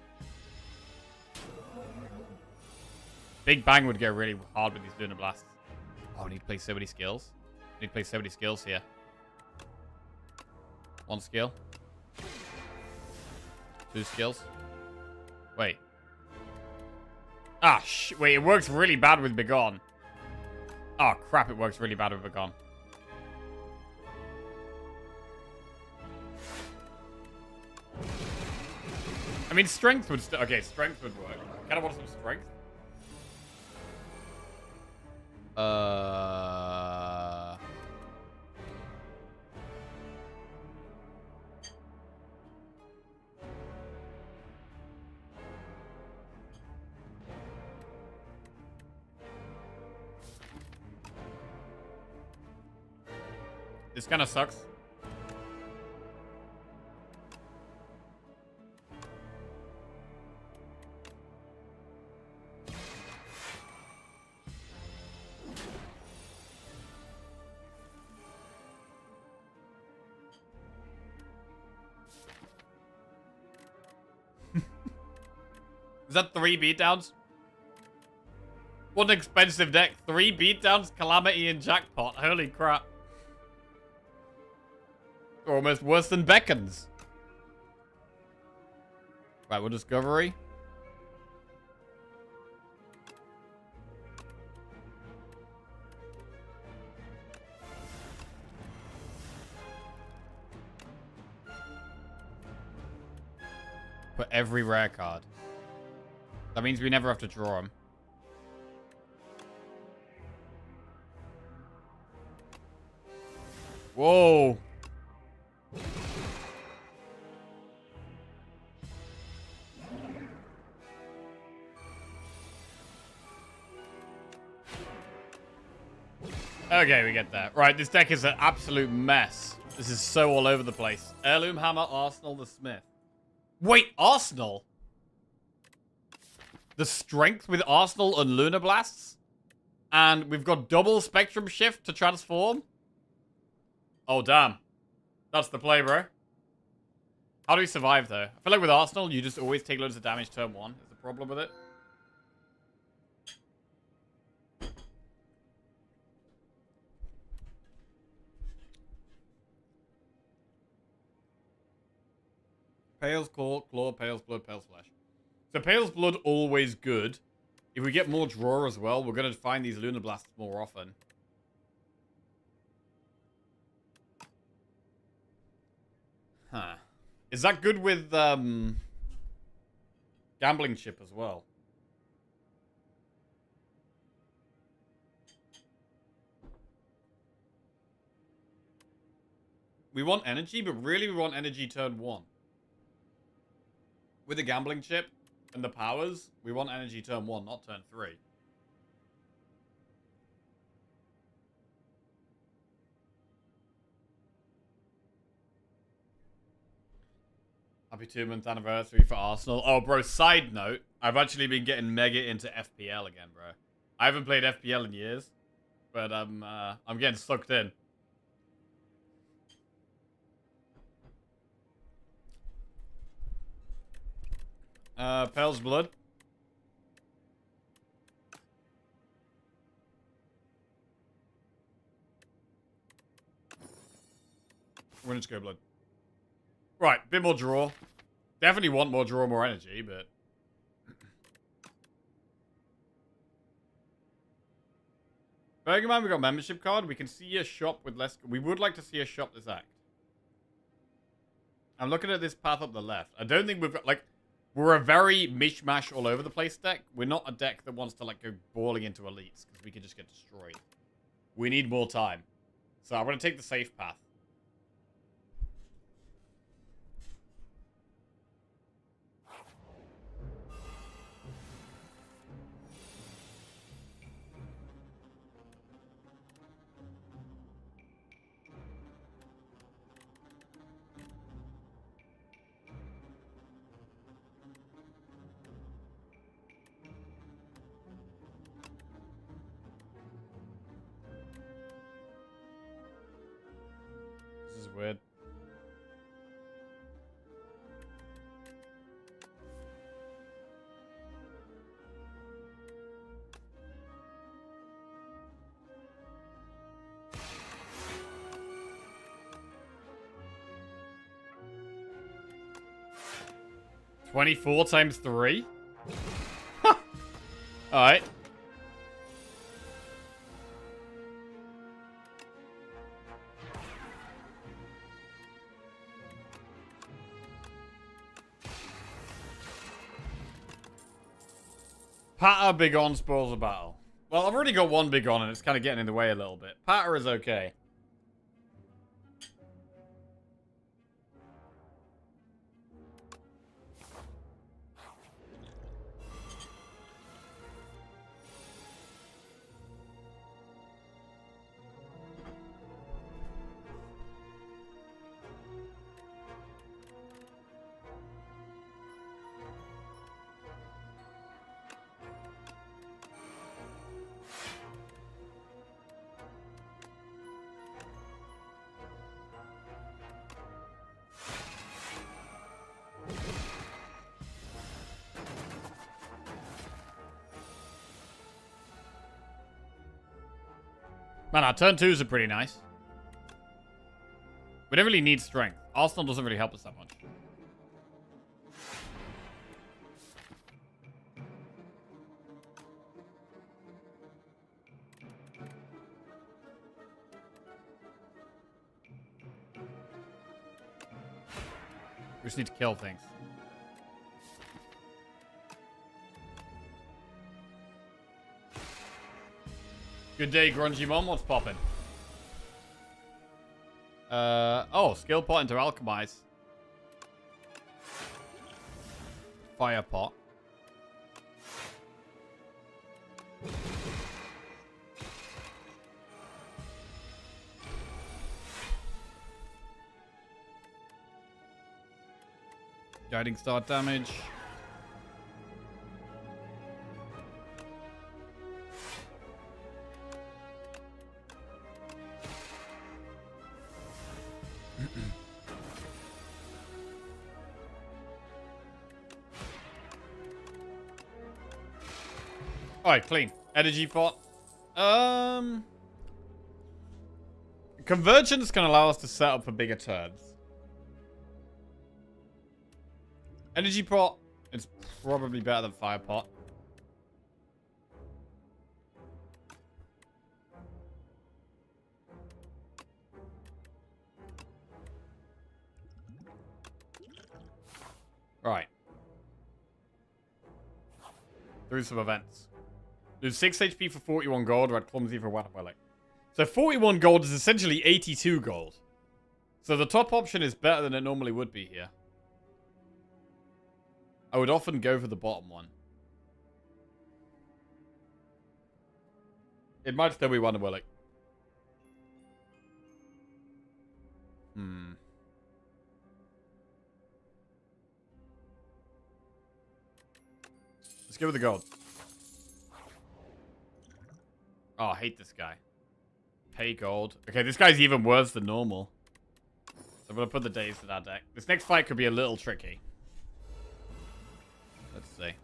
Big Bang would go really hard with these Lunar Blasts. Oh, I need to play so many skills. I need to play so many skills here. One skill. Two skills. Wait. Ah, wait, it works really bad with Begone. Oh, crap, it works really bad with Begone. I mean, Strength would still... Okay, Strength would work. Kind of want some Strength. This kind of sucks. Is that 3 beatdowns? What an expensive deck. 3 beatdowns, Calamity, and Jackpot. Holy crap. Almost worse than Beckons. Right, we'll Discovery. Put every rare card. That means we never have to draw them. Whoa. Okay, we get that. Right, this deck is an absolute mess. This is so all over the place. Heirloom Hammer, Arsenal, the Smith. Wait, Arsenal? The Strength with Arsenal and Lunar Blasts? And we've got double Spectrum Shift to transform? Oh, damn. That's the play, bro. How do we survive, though? I feel like with Arsenal, you just always take loads of damage turn 1. Is the problem with it? Pale's Claw, Pale's Blood, Pale's Flesh. So Pale's Blood, always good. If we get more draw as well, we're going to find these Lunar Blasts more often. Huh. Is that good with Gambling Chip as well? We want energy, but really we want energy turn 1. With the Gambling Chip and the powers, we want energy turn 1, not turn 3. Happy 2-month anniversary for Arsenal. Oh, bro, side note, I've actually been getting mega into FPL again, bro. I haven't played FPL in years, but I'm getting sucked in. Pale's Blood. We're gonna just go Blood. Right, bit more draw. Definitely want more draw, more energy, but... Burger Man, we got membership card. We can see a shop with less... We would like to see a shop this act. I'm looking at this path up the left. I don't think we've got, like... We're a very mishmash all over the place deck. We're not a deck that wants to, like, go balling into elites, because we could just get destroyed. We need more time. So I'm going to take the safe path. 24 times 3? Alright. Patter, big on, spoils of battle. Well, I've already got one big on and it's kind of getting in the way a little bit. Patter is okay. Man, our turn 2s are pretty nice. We don't really need strength. Arsenal doesn't really help us that much. We just need to kill things. Good day, Grungy Mom. What's poppin'? Oh, skill pot into alchemize. Fire pot. Guiding star damage. Alright, clean. Energy pot. Convergence can allow us to set up for bigger turns. Energy pot is probably better than fire pot. Right. Through some events. Lose 6 HP for 41 gold, red clumsy for 1 relic. So 41 gold is essentially 82 gold. So the top option is better than it normally would be here. I would often go for the bottom one. It might still be 1 relic. Let's go with the gold. Oh, I hate this guy. Pay gold. Okay, this guy's even worse than normal. So I'm going to put the days in our deck. This next fight could be a little tricky. Let's see.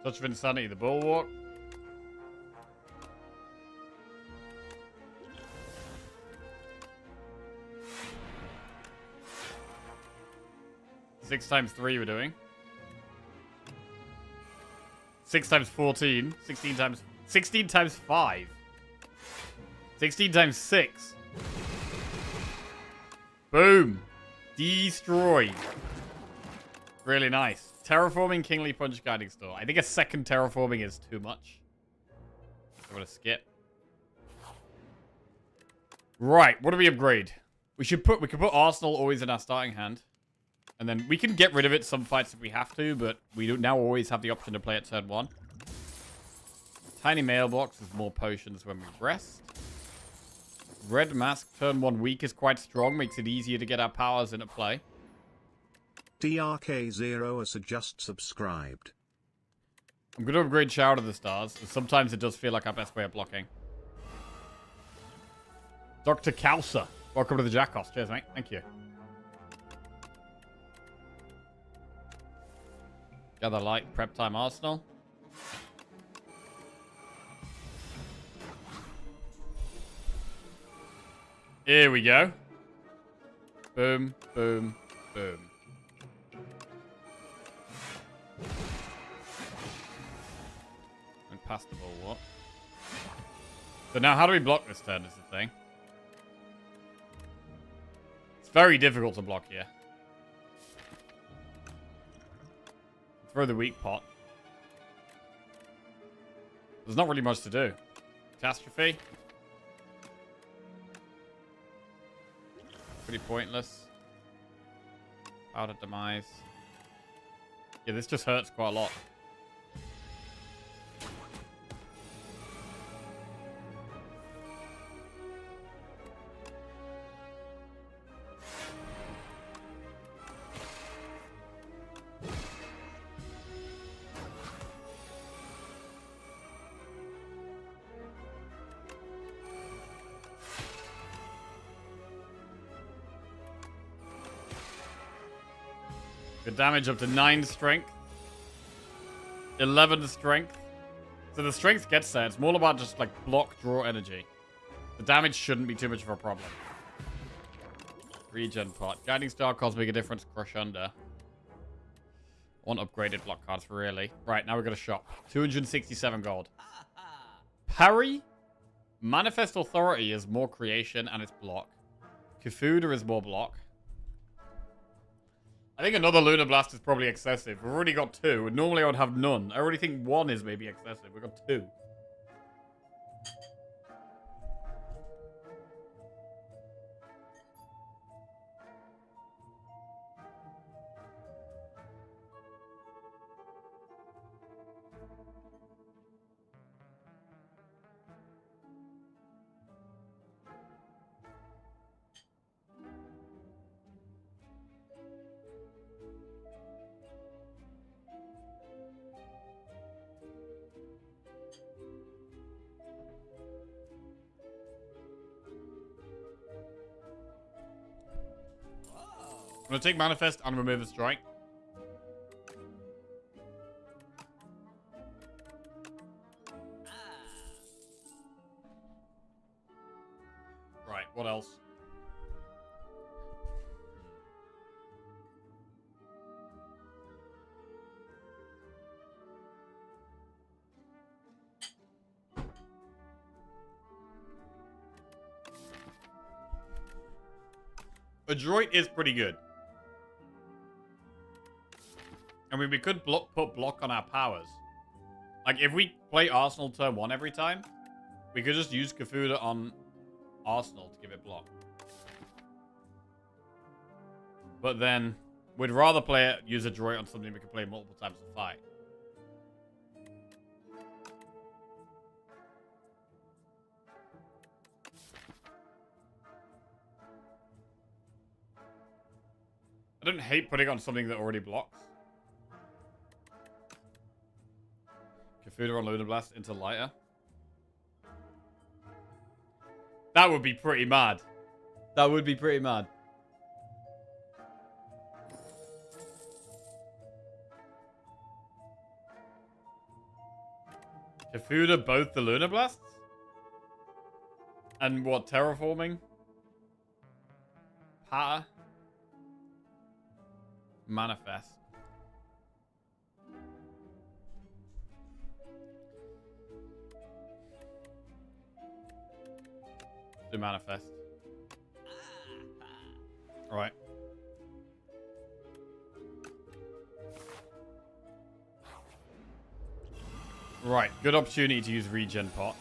Touch of Insanity, the Bulwark. Six times 3 we're doing. 6 times 14. 16 times 5. 16 times 6. Boom. Destroyed. Really nice. Terraforming, Kingly Punch, Guiding Store. I think a second terraforming is too much. I'm gonna skip. Right, what do we upgrade? We could put Arsenal always in our starting hand. And then we can get rid of it some fights if we have to, but we do now always have the option to play at turn 1. Tiny mailbox with more potions when we rest. Red Mask, turn 1 weak is quite strong, makes it easier to get our powers into play. DRK0 as just subscribed. I'm going to upgrade Shower to the Stars. Sometimes it does feel like our best way of blocking. Dr. Kausa. Welcome to the Jackos. Cheers, mate. Thank you. Gather light. Prep time Arsenal. Here we go. Boom, boom, boom. And pass the ball, what? So now how do we block this turn is the thing. It's very difficult to block here. Throw the weak pot. There's not really much to do. Catastrophe. Pretty pointless. Powder demise. Yeah, this just hurts quite a lot. Good damage up to 9 strength. 11 strength. So the strength gets there. It's more about just like block, draw energy. The damage shouldn't be too much of a problem. Regen pot. Guiding Star, Cosmic Indifference, Crush Under. Want upgraded block cards, really. Right, now we've got a shop. 267 gold. Parry. Manifest Authority is more creation and it's block. Kifuda is more block. I think another Lunar Blast is probably excessive. We've already got 2. Normally I would have none. I already think 1 is maybe excessive. We've got 2. I'm going to take Manifest and remove a strike. Right, what else? Adroit is pretty good. I mean, we could put block on our powers. Like, if we play Arsenal turn 1 every time, we could just use Kifuda on Arsenal to give it block. But then, we'd rather use Adroit on something we can play multiple times to fight. I don't hate putting on something that already blocks. Kifuda on Lunar Blast into lighter. That would be pretty mad. That would be pretty mad. Kifuda both the Lunar Blasts? And what, terraforming? Patter? Manifest. Do manifest. Alright. Right, good opportunity to use regen pot.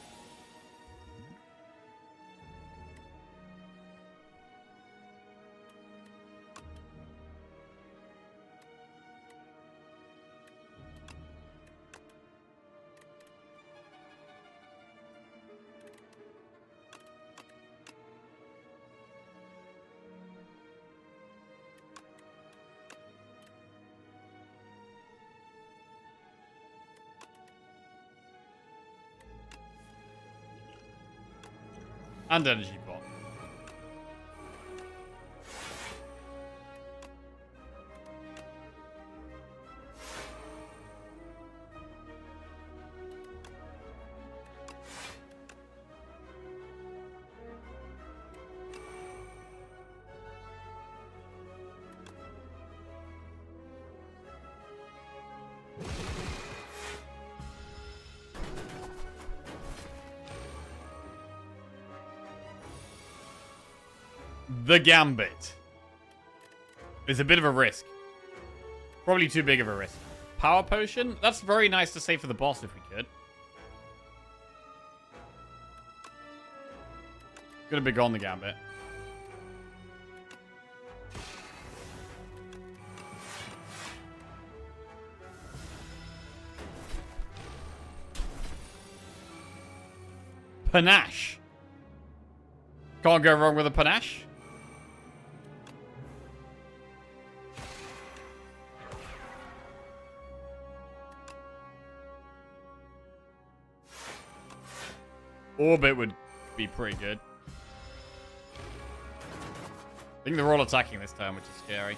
And energy pot. The Gambit is a bit of a risk. Probably too big of a risk. Power Potion? That's very nice to save for the boss if we could. Gonna be gone the Gambit. Panache. Can't go wrong with a Panache. Orbit would be pretty good. I think they're all attacking this turn, which is scary.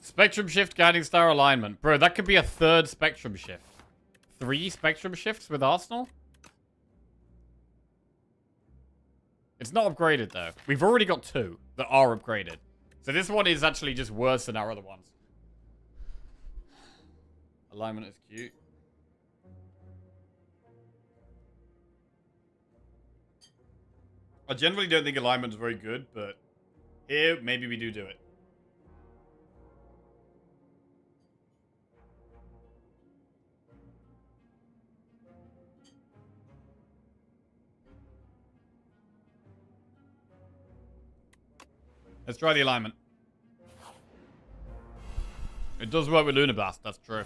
Spectrum Shift, Guiding Star Alignment. Bro, that could be a third Spectrum Shift. 3 Spectrum Shifts with Arsenal? It's not upgraded, though. We've already got 2 that are upgraded. So this one is actually just worse than our other ones. Alignment is cute. I generally don't think alignment is very good, but here, maybe we do it. Let's try the alignment. It does work with Lunablast, that's true.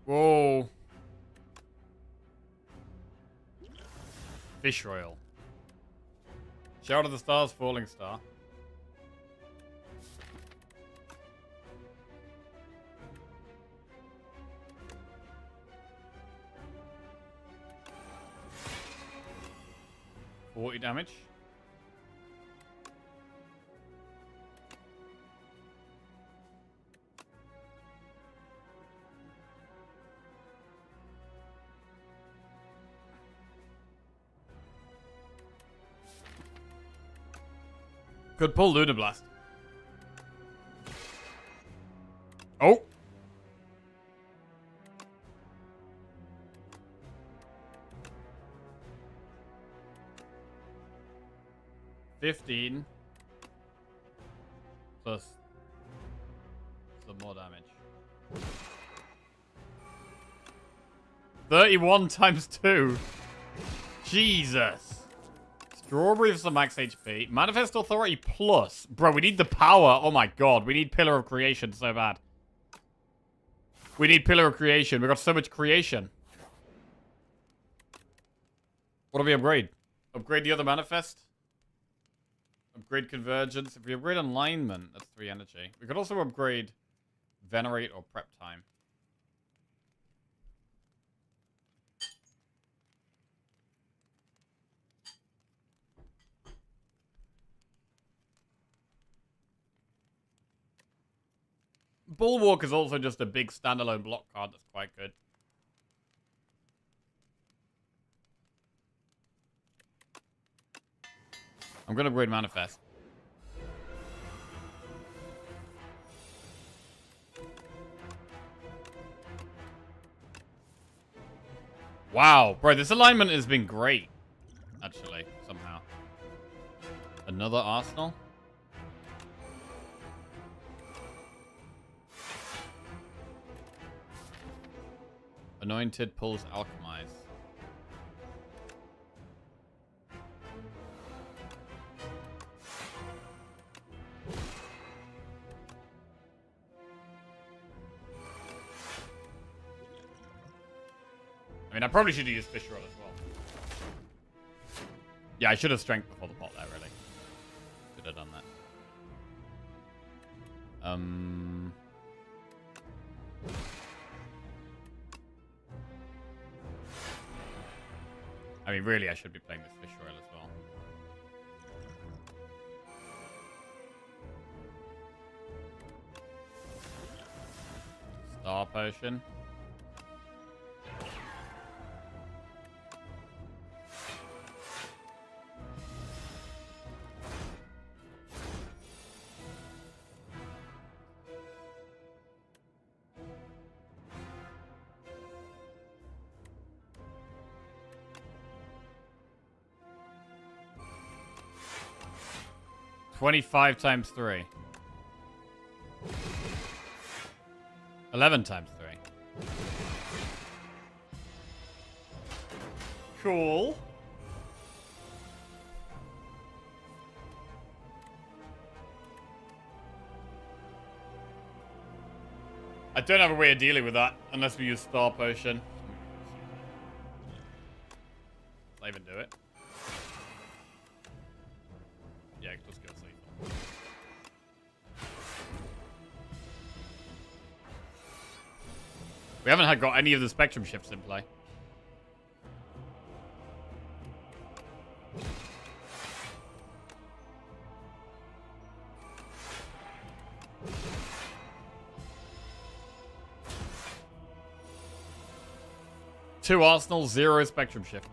Whoa. Fish Royal. Shout of the Stars, Falling Star. $40 damage. Could pull Lunablast. Oh! $15 plus some more damage. 31 times 2. Jesus. Strawberry for some max HP. Manifest Authority plus. Bro, we need the power. Oh my god. We need Pillar of Creation so bad. We need Pillar of Creation. We got so much creation. What do we upgrade? Upgrade the other Manifest? Upgrade Convergence. If we upgrade Alignment, that's 3 energy. We could also upgrade Venerate or prep time. Bulwark is also just a big standalone block card that's quite good. I'm going to upgrade Manifest. Wow, bro, this alignment has been great. Actually, somehow. Another Arsenal? Anointed pulls Alchemize. I mean, I probably should have used Fish Roll as well. Yeah, I should have strength before the pot there, really. Should have done that. I mean, really, I should be playing this Fish Royal as well. Star Potion. $25 times 3. 11 times 3. Cool. I don't have a way of dealing with that unless we use Star Potion. I'll even do it. Yeah, let's go sleep. We haven't got any of the spectrum shifts in play. Two Arsenal, 0 spectrum shift.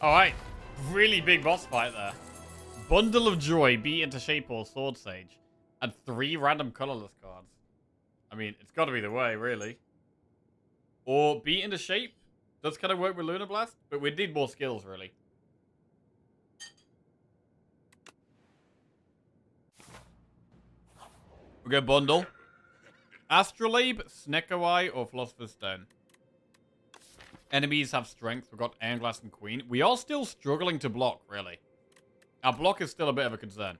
Alright, really big boss fight there. Bundle of Joy, Beat into Shape or Sword Sage. And 3 random colorless cards. I mean, it's got to be the way, really. Or Beat into Shape. Does kind of work with Lunar Blast, but we need more skills, really. We go Bundle. Astrolabe, Snecko-Eye, or Philosopher's Stone. Enemies have strength. We've got Airglass and Queen. We are still struggling to block, really. Our block is still a bit of a concern.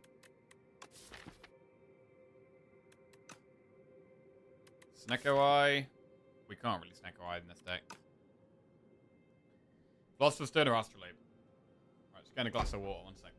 Snecko-Eye. We can't really Snecko-Eye in this deck. Philosopher's Stone or Astrolabe? Right, just get a glass of water, 1 sec.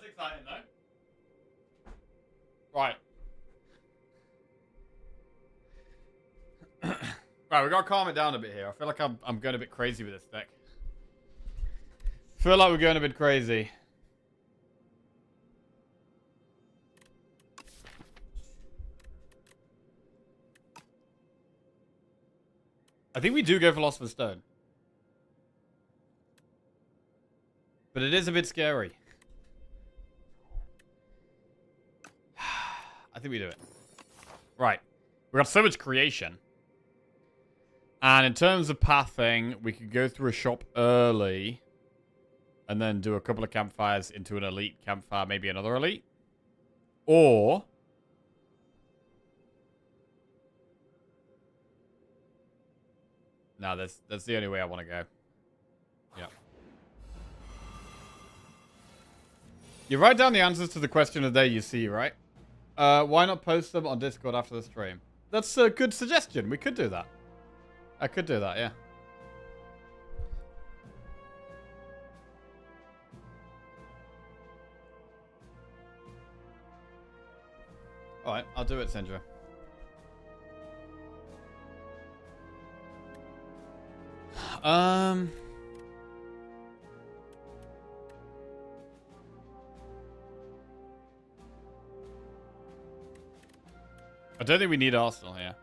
exciting, though. Right. Right, we gotta calm it down a bit here. I feel like I'm going a bit crazy with this deck. Feel like we're going a bit crazy. I think we do go Philosopher's Stone. But it is a bit scary. I think we do it. Right. We got so much creation. And in terms of pathing, we could go through a shop early. And then do a couple of campfires into an elite campfire, maybe another elite. Or... no, that's the only way I want to go. Yeah. You write down the answers to the question of the day you see, right? Why not post them on Discord after the stream? That's a good suggestion. We could do that. I could do that, yeah. Alright, I'll do it, Sindra. I don't think we need Arsenal here.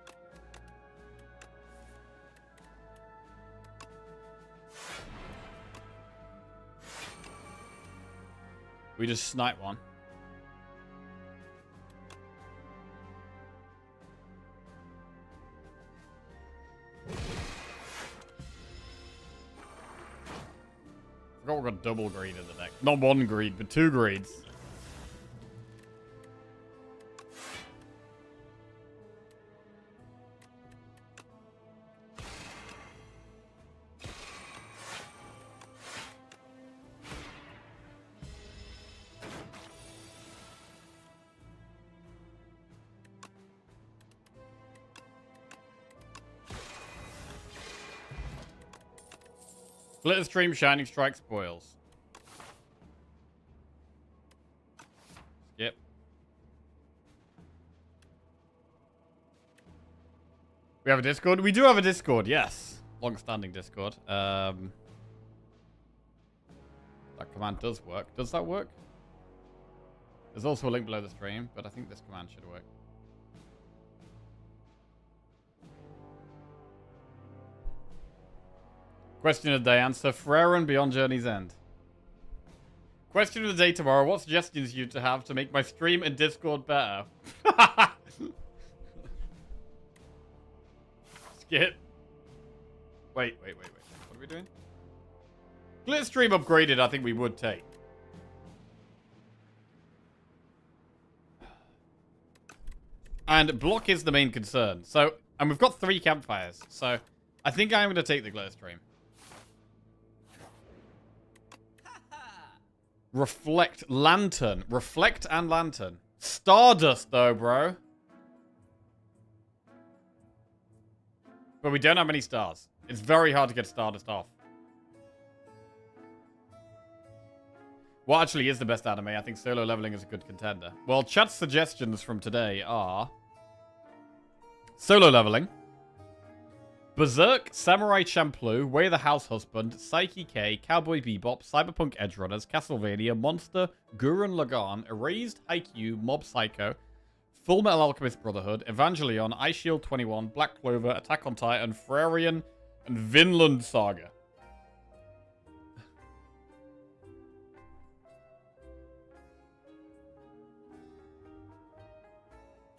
We just snipe one. I forgot we got double greed in the deck. Not one greed, but two greeds. Glitter Stream, Shining Strike, Spoils. Skip. We have a Discord? We do have a Discord, yes. Long-standing Discord. That command does work. Does that work? There's also a link below the stream, but I think this command should work. Question of the day answer. Freren Beyond Journey's End. Question of the day tomorrow. What suggestions you to have to make my stream and Discord better? Skip. Wait. What are we doing? Glitter Stream upgraded, I think we would take. And block is the main concern. So, and we've got 3 campfires. So, I think I'm going to take the Glitter Stream. Reflect, Lantern. Reflect and Lantern. Stardust, though, bro. But we don't have many stars. It's very hard to get Stardust off. What actually is the best anime? I think Solo Leveling is a good contender. Well, chat's suggestions from today are... Solo Leveling, Berserk, Samurai Champloo, Way of the House Husband, Psyche K, Cowboy Bebop, Cyberpunk Edge Runners, Castlevania, Monster, Gurren Lagann, Erased, Haikyuu, Mob Psycho, Full Metal Alchemist Brotherhood, Evangelion, Ice Shield 21, Black Clover, Attack on Titan, Frarian, and Vinland Saga.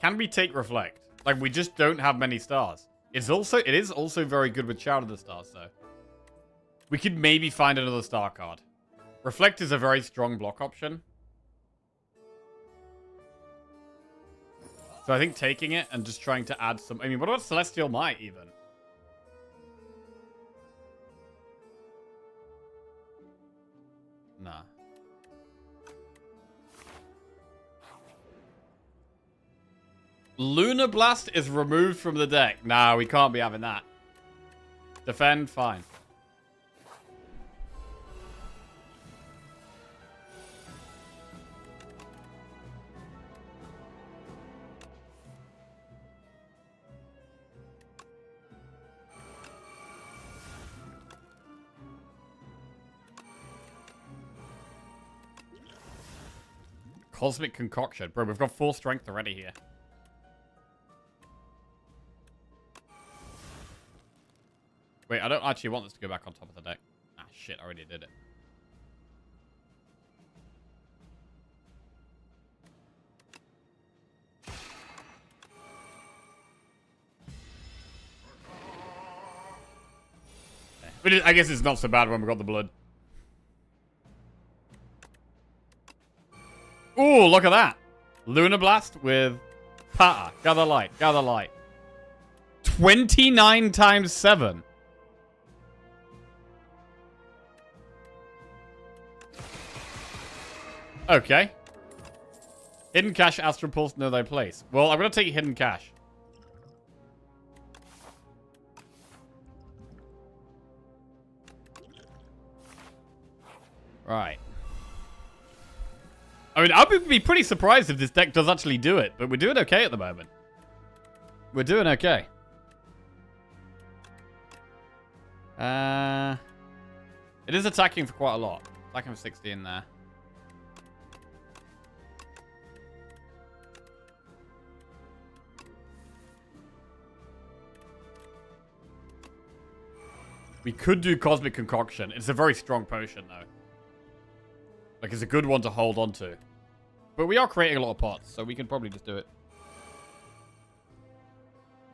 Can we take Reflect? Like, we just don't have many stars. It is also very good with Child of the Stars, though. We could maybe find another star card. Reflect is a very strong block option. So I think taking it and just trying to add some... I mean, what about Celestial Might, even? Nah. Lunar Blast is removed from the deck. Nah, we can't be having that. Defend, fine. Cosmic Concoction. Bro, we've got 4 strength already here. Wait, I don't actually want this to go back on top of the deck. Ah, shit, I already did it. But I guess it's not so bad when we got the blood. Ooh, look at that. Lunar Blast with Patter. Gather light, gather light. 29 times 7. Okay. Hidden Cache, Astral Pulse, know thy place. Well, I'm going to take Hidden Cache. Right. I mean, I would be pretty surprised if this deck does actually do it, but we're doing okay at the moment. We're doing okay. It is attacking for quite a lot. Attacking for 60 in there. We could do Cosmic Concoction. It's a very strong potion, though. Like, it's a good one to hold on to. But we are creating a lot of pots, so we can probably just do it.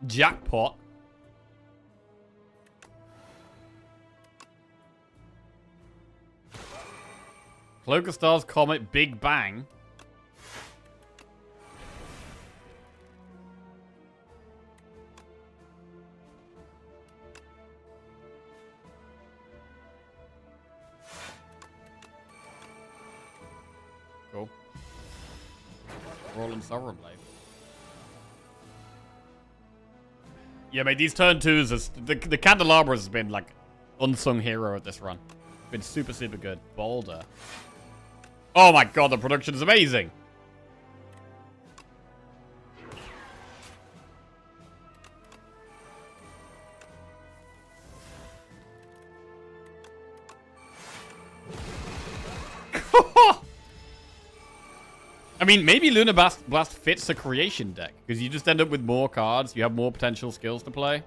Jackpot. Cloak of Stars, Comet, Big Bang. Cool. Rolling Sovereign Blade. Yeah, mate, these turn 2s, the Candelabra has been, like, unsung hero at this run. Been super, super good. Boulder. Oh my god, the production is amazing! I mean, maybe Lunar Blast fits a creation deck, because you just end up with more cards, you have more potential skills to play.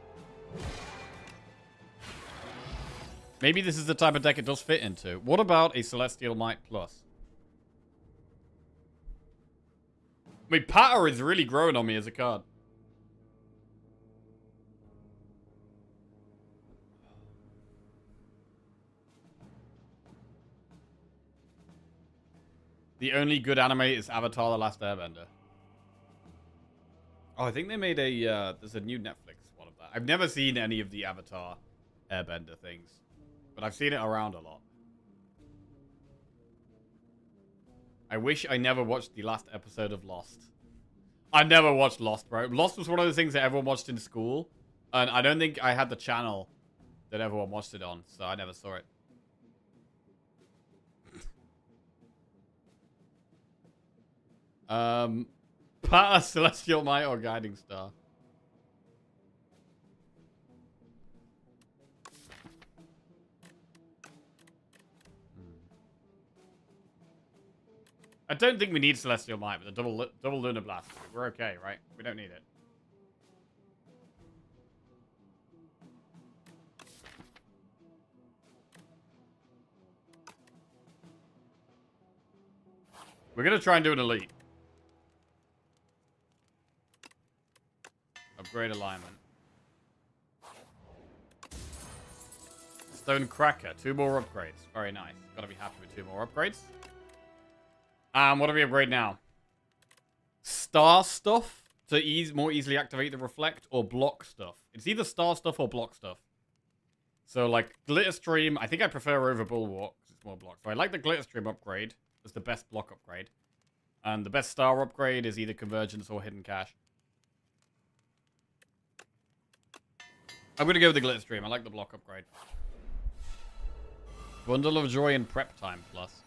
Maybe this is the type of deck it does fit into. What about a Celestial Might Plus? I mean, Patter is really growing on me as a card. The only good anime is Avatar: The Last Airbender. Oh, I think they made a, there's a new Netflix one of that. I've never seen any of the Avatar Airbender things, but I've seen it around a lot. I wish I never watched the last episode of Lost. I never watched Lost, bro. Lost was one of the things that everyone watched in school, and I don't think I had the channel that everyone watched it on, so I never saw it. Patter, Celestial Might, or Guiding Star? I don't think we need Celestial Might, but the double Lunar Blast. We're okay, right? We don't need it. We're gonna try and do an elite. Upgrade alignment. Stone Cracker. 2 more upgrades. Very nice. Gotta be happy with 2 more upgrades. What do we upgrade now? Star Stuff to more easily activate the Reflect, or Block Stuff. It's either Star Stuff or Block Stuff. So, like, Glitter Stream, I think I prefer over Bulwark, because it's more block. So I like the Glitter Stream upgrade. It's the best block upgrade. And the best Star upgrade is either Convergence or Hidden Cache. I'm going to go with the Glitter Stream. I like the block upgrade. Bundle of Joy and Prep Time Plus.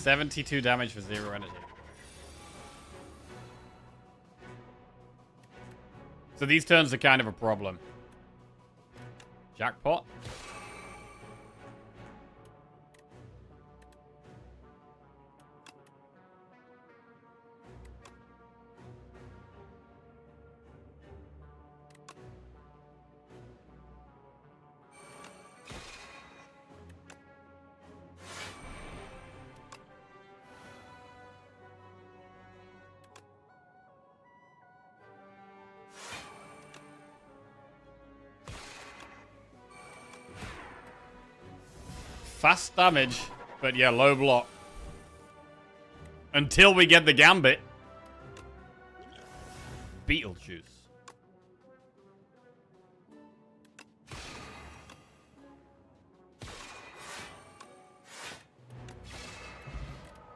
72 damage for 0 energy. So these turns are kind of a problem. Jackpot. Fast damage, but yeah, low block. Until we get the Gambit. Beetlejuice.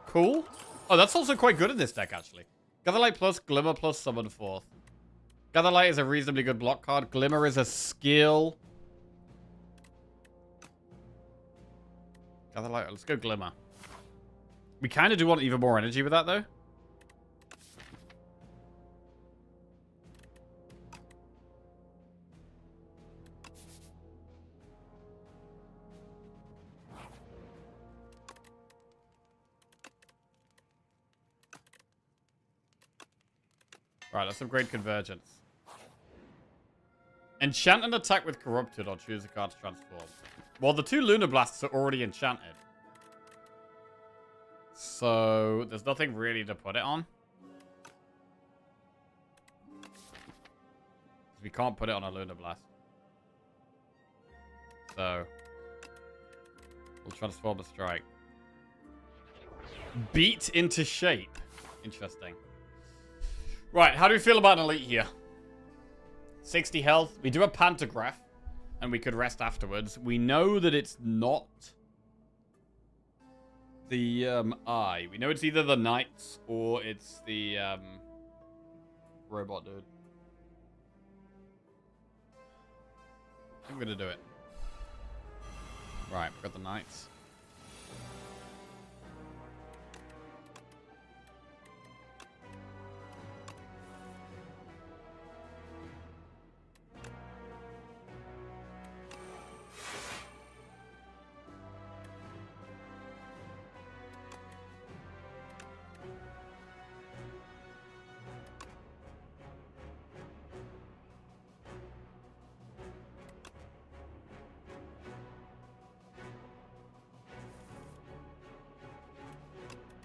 Cool. Oh, that's also quite good in this deck, actually. Gatherlight plus, Glimmer plus, Summon Forth. Gatherlight is a reasonably good block card. Glimmer is a skill. Gatherlight, let's go Glimmer. We kind of do want even more energy with that, though. Right, let's upgrade Convergence. Enchant an attack with Corrupted or choose a card to transform. Well, the 2 Lunar Blasts are already enchanted. So, there's nothing really to put it on. We can't put it on a Lunar Blast. So, we'll transform the strike. Beat into shape. Interesting. Right, how do we feel about an elite here? 60 health. We do a Pantograph, and we could rest afterwards. We know that it's not the eye. We know it's either the Knights or it's the robot dude. I'm gonna do it. Right, we've got the Knights.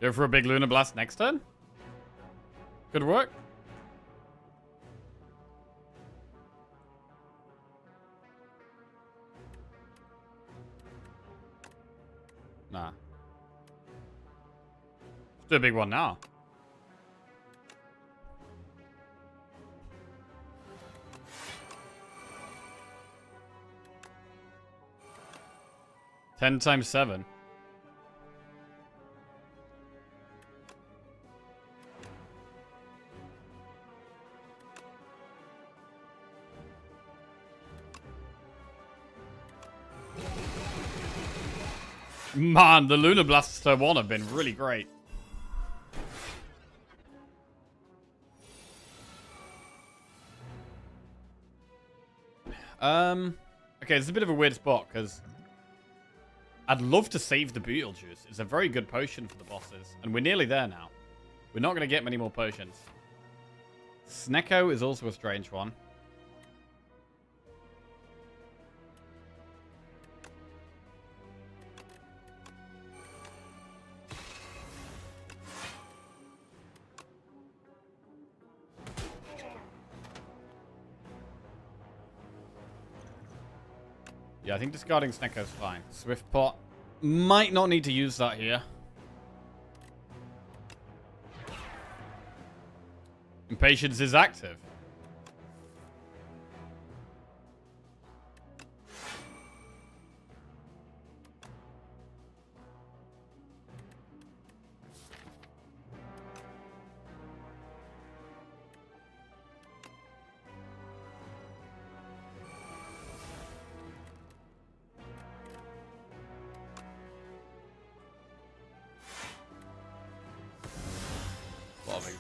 Go for a big Lunar Blast next turn? Could work. Nah. Let's do a big one now. Ten times 7. Man, the Lunar Blasts turn 1 have been really great. Okay, it's a bit of a weird spot, because I'd love to save the Beetlejuice. It's a very good potion for the bosses, and we're nearly there now. We're not going to get many more potions. Snecko is also a strange one. Yeah, I think discarding Snecko's fine. Swift Pot. Might not need to use that here. Impatience is active.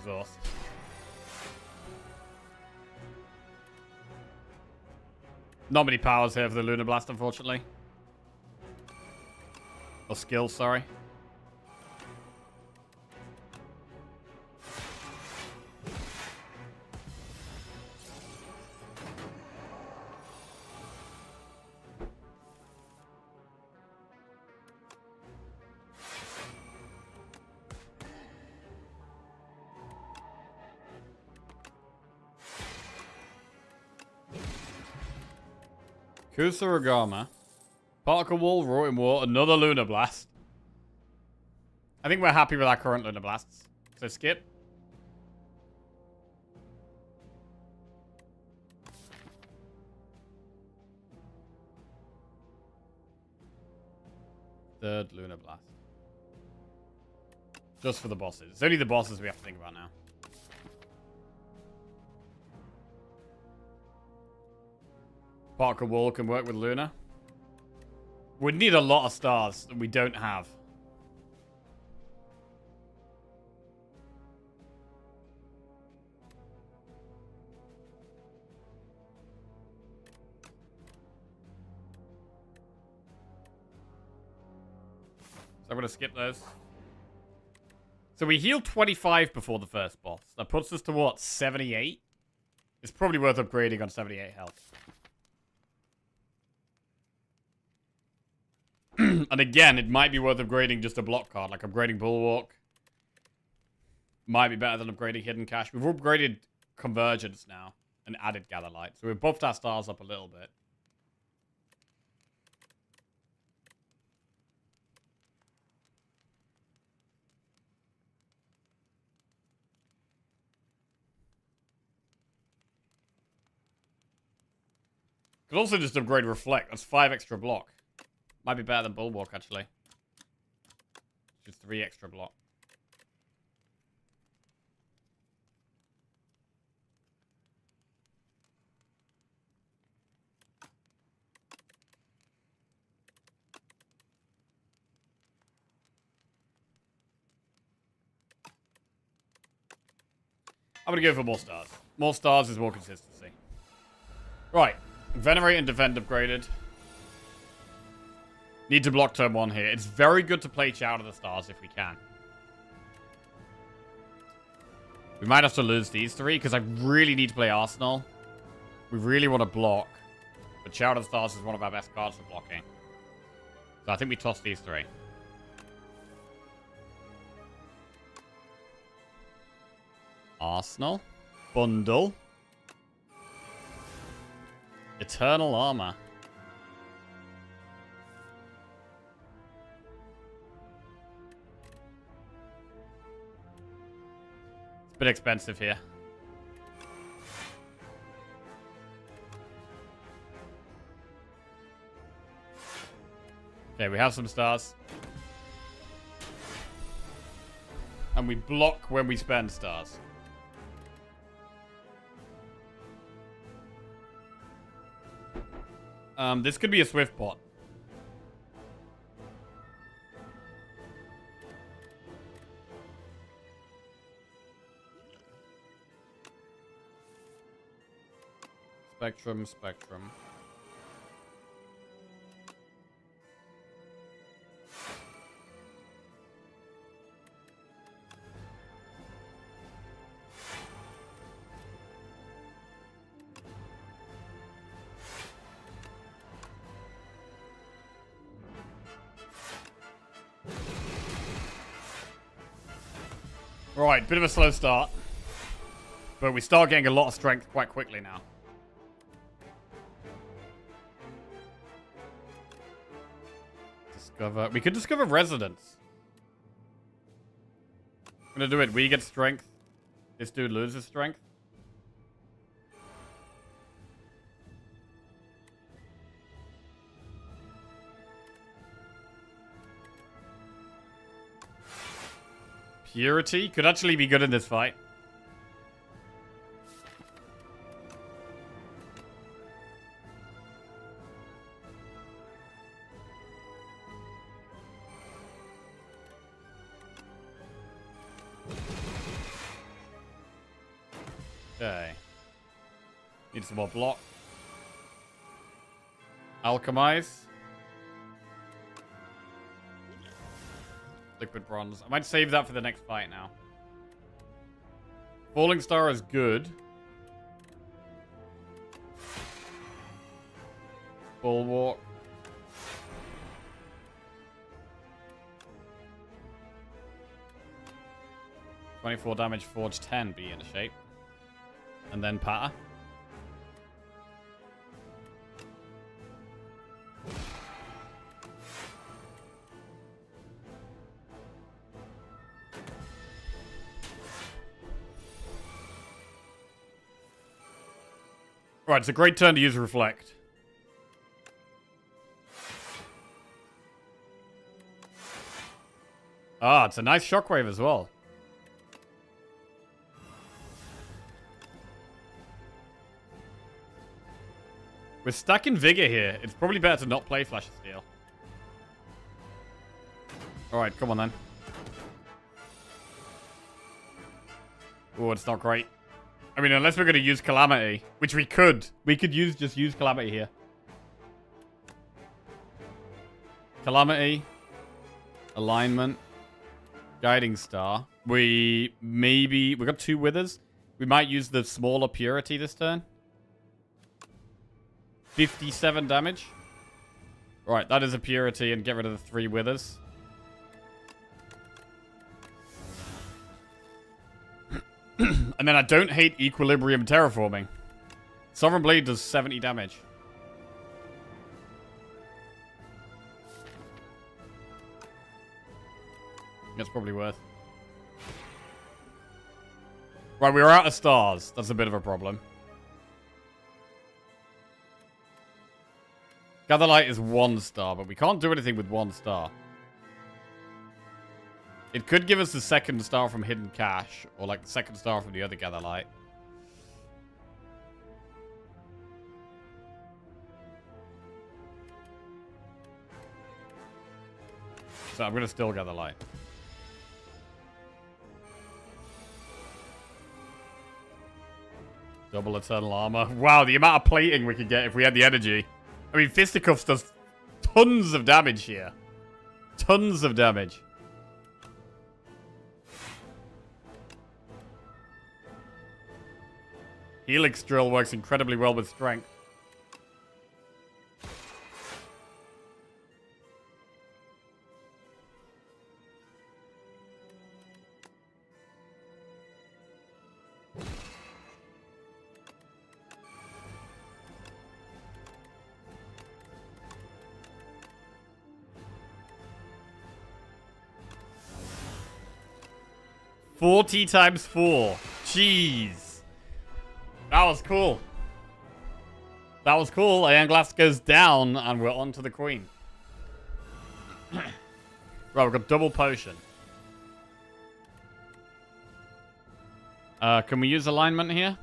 exhaust. Not many powers here for the Lunar Blast, unfortunately. Or skills, sorry. Kusarigama. Particle Wall, Rotting War, another Lunar Blast. I think we're happy with our current Lunar Blasts. So skip. Third Lunar Blast. Just for the bosses. It's only the bosses we have to think about now. Particle Wall can work with Luna. We need a lot of stars that we don't have. So I'm going to skip those. So we healed 25 before the first boss. That puts us to what? 78? It's probably worth upgrading on 78 health. And again, it might be worth upgrading just a block card, like upgrading Bulwark. Might be better than upgrading Hidden Cache. We've upgraded Convergence now and added Gather Light. So we've buffed our stars up a little bit. Could also just upgrade Reflect. That's 5 extra block. Might be better than Bulwark, actually. Just 3 extra block. I'm going to go for more stars. More stars is more consistency. Right. Venerate and Defend upgraded. Need to block turn 1 here. It's very good to play Shout of the Stars if we can. We might have to lose these 3 because I really need to play Arsenal. We really want to block. But Shout of the Stars is one of our best cards for blocking. So I think we toss these 3. Arsenal. Bundle. Eternal Armor. It's a bit expensive here. Okay, we have some stars. And we block when we spend stars. This could be a Swift pot. Spectrum, Spectrum. Right, bit of a slow start. But we start getting a lot of strength quite quickly now. Discover. We could discover Residence. I'm gonna do it. We get strength. This dude loses strength. Purity could actually be good in this fight. Okay. Need some more block. Alchemize. Liquid bronze. I might save that for the next fight now. Falling star is good. Bulwark. .24 damage, forge 10, be in a shape. And then patter. Right, it's a great turn to use Reflect. Ah, it's a nice shockwave as well. We're stuck in Vigor here. It's probably better to not play Flash of Steel. Alright, come on then. Oh, it's not great. I mean, unless we're going to use Calamity, which we could. We could just use Calamity here. Calamity. Alignment. Guiding Star. We got 2 Withers. We might use the smaller Purity this turn. 57 damage. Right, that is a Purity and get rid of the 3 Withers. And then I don't hate Equilibrium Terraforming. Sovereign Blade does 70 damage. That's probably worth. Right, we are out of stars. That's a bit of a problem. Gatherlight is 1 star, but we can't do anything with 1 star. It could give us the 2nd star from Hidden Cache, or like the 2nd star from the other Gatherlight. So I'm going to still Gatherlight. Double Eternal Armor. Wow, the amount of plating we could get if we had the energy. I mean, Fisticuffs does tons of damage here. Tons of damage. Helix Drill works incredibly well with strength. $40 times 4. Jeez. That was cool. That was cool. Iron Glass goes down, and we're on to the Queen. Right, we've got double potion. Can we use alignment here?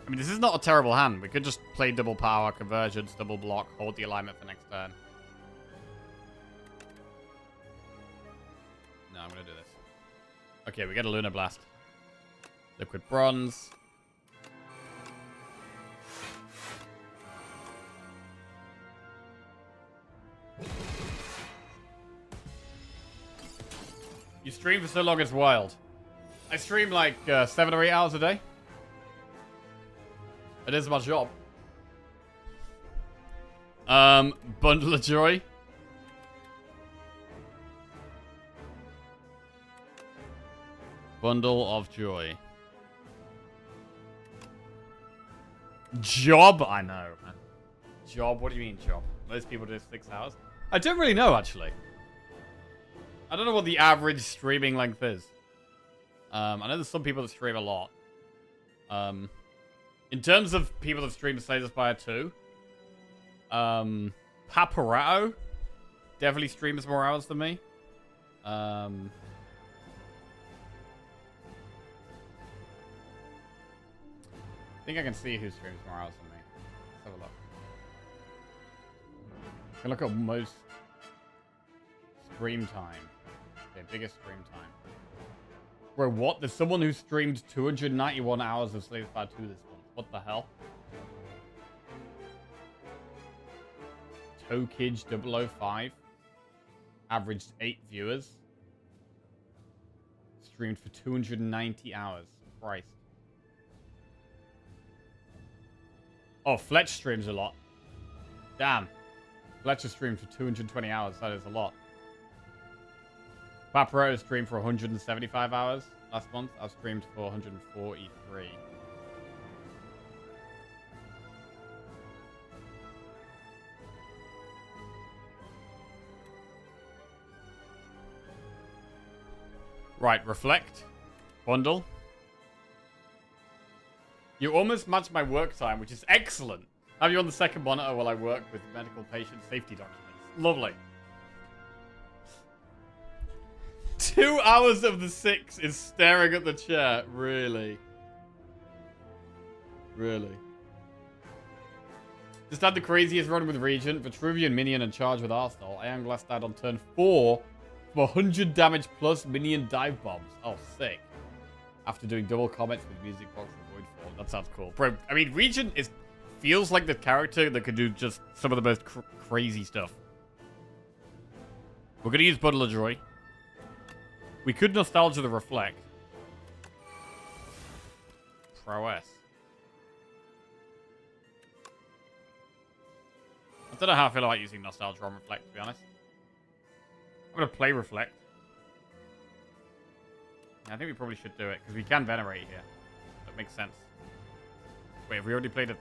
I mean, this is not a terrible hand. We could just play double power, convergence, double block, hold the alignment for next turn. No, I'm going to do this. Okay, we get a Lunar Blast. Liquid Bronze. You stream for so long, it's wild. I stream like 7 or 8 hours a day. It is my job. Bundle of Joy. Bundle of Joy. Job? I know. Job? What do you mean, job? Most people do 6 hours. I don't really know, actually. I don't know what the average streaming length is. I know there's some people that stream a lot. In terms of people that stream Slay the Spire 2, Paparazzo definitely streams more hours than me. I think I can see who streams more hours than me. Let's have a look. I can look at most stream time. Okay, biggest stream time. Bro, what? There's someone who streamed 291 hours of Slay the Spire 2 this month. What the hell? Tokage 005. Averaged 8 viewers. Streamed for 290 hours. Christ. Oh, Fletch streams a lot. Damn. Fletcher streamed for 220 hours. That is a lot. Paparotta streamed for 175 hours last month. I've streamed for 143. Right, reflect. Bundle. You almost match my work time, which is excellent. Have you on the second monitor while I work with medical patient safety documents. Lovely. 2 hours of the 6 is staring at the chair. Really? Really? Just had the craziest run with Regent, Vitruvian Minion and Charge with Arsenal. Iron Glass died on turn 4 for 100 damage plus Minion dive bombs. Oh, sick. After doing double comets with Music Box and Voidfall. That sounds cool. Bro, I mean, Regent feels like the character that could do just some of the most crazy stuff. We're going to use Bundle of Joy. We could Nostalgia the Reflect. Prowess. I don't know how I feel about using Nostalgia on Reflect, to be honest. I'm going to play Reflect. Yeah, I think we probably should do it, because we can Venerate here. That makes sense. Wait, have we already played it?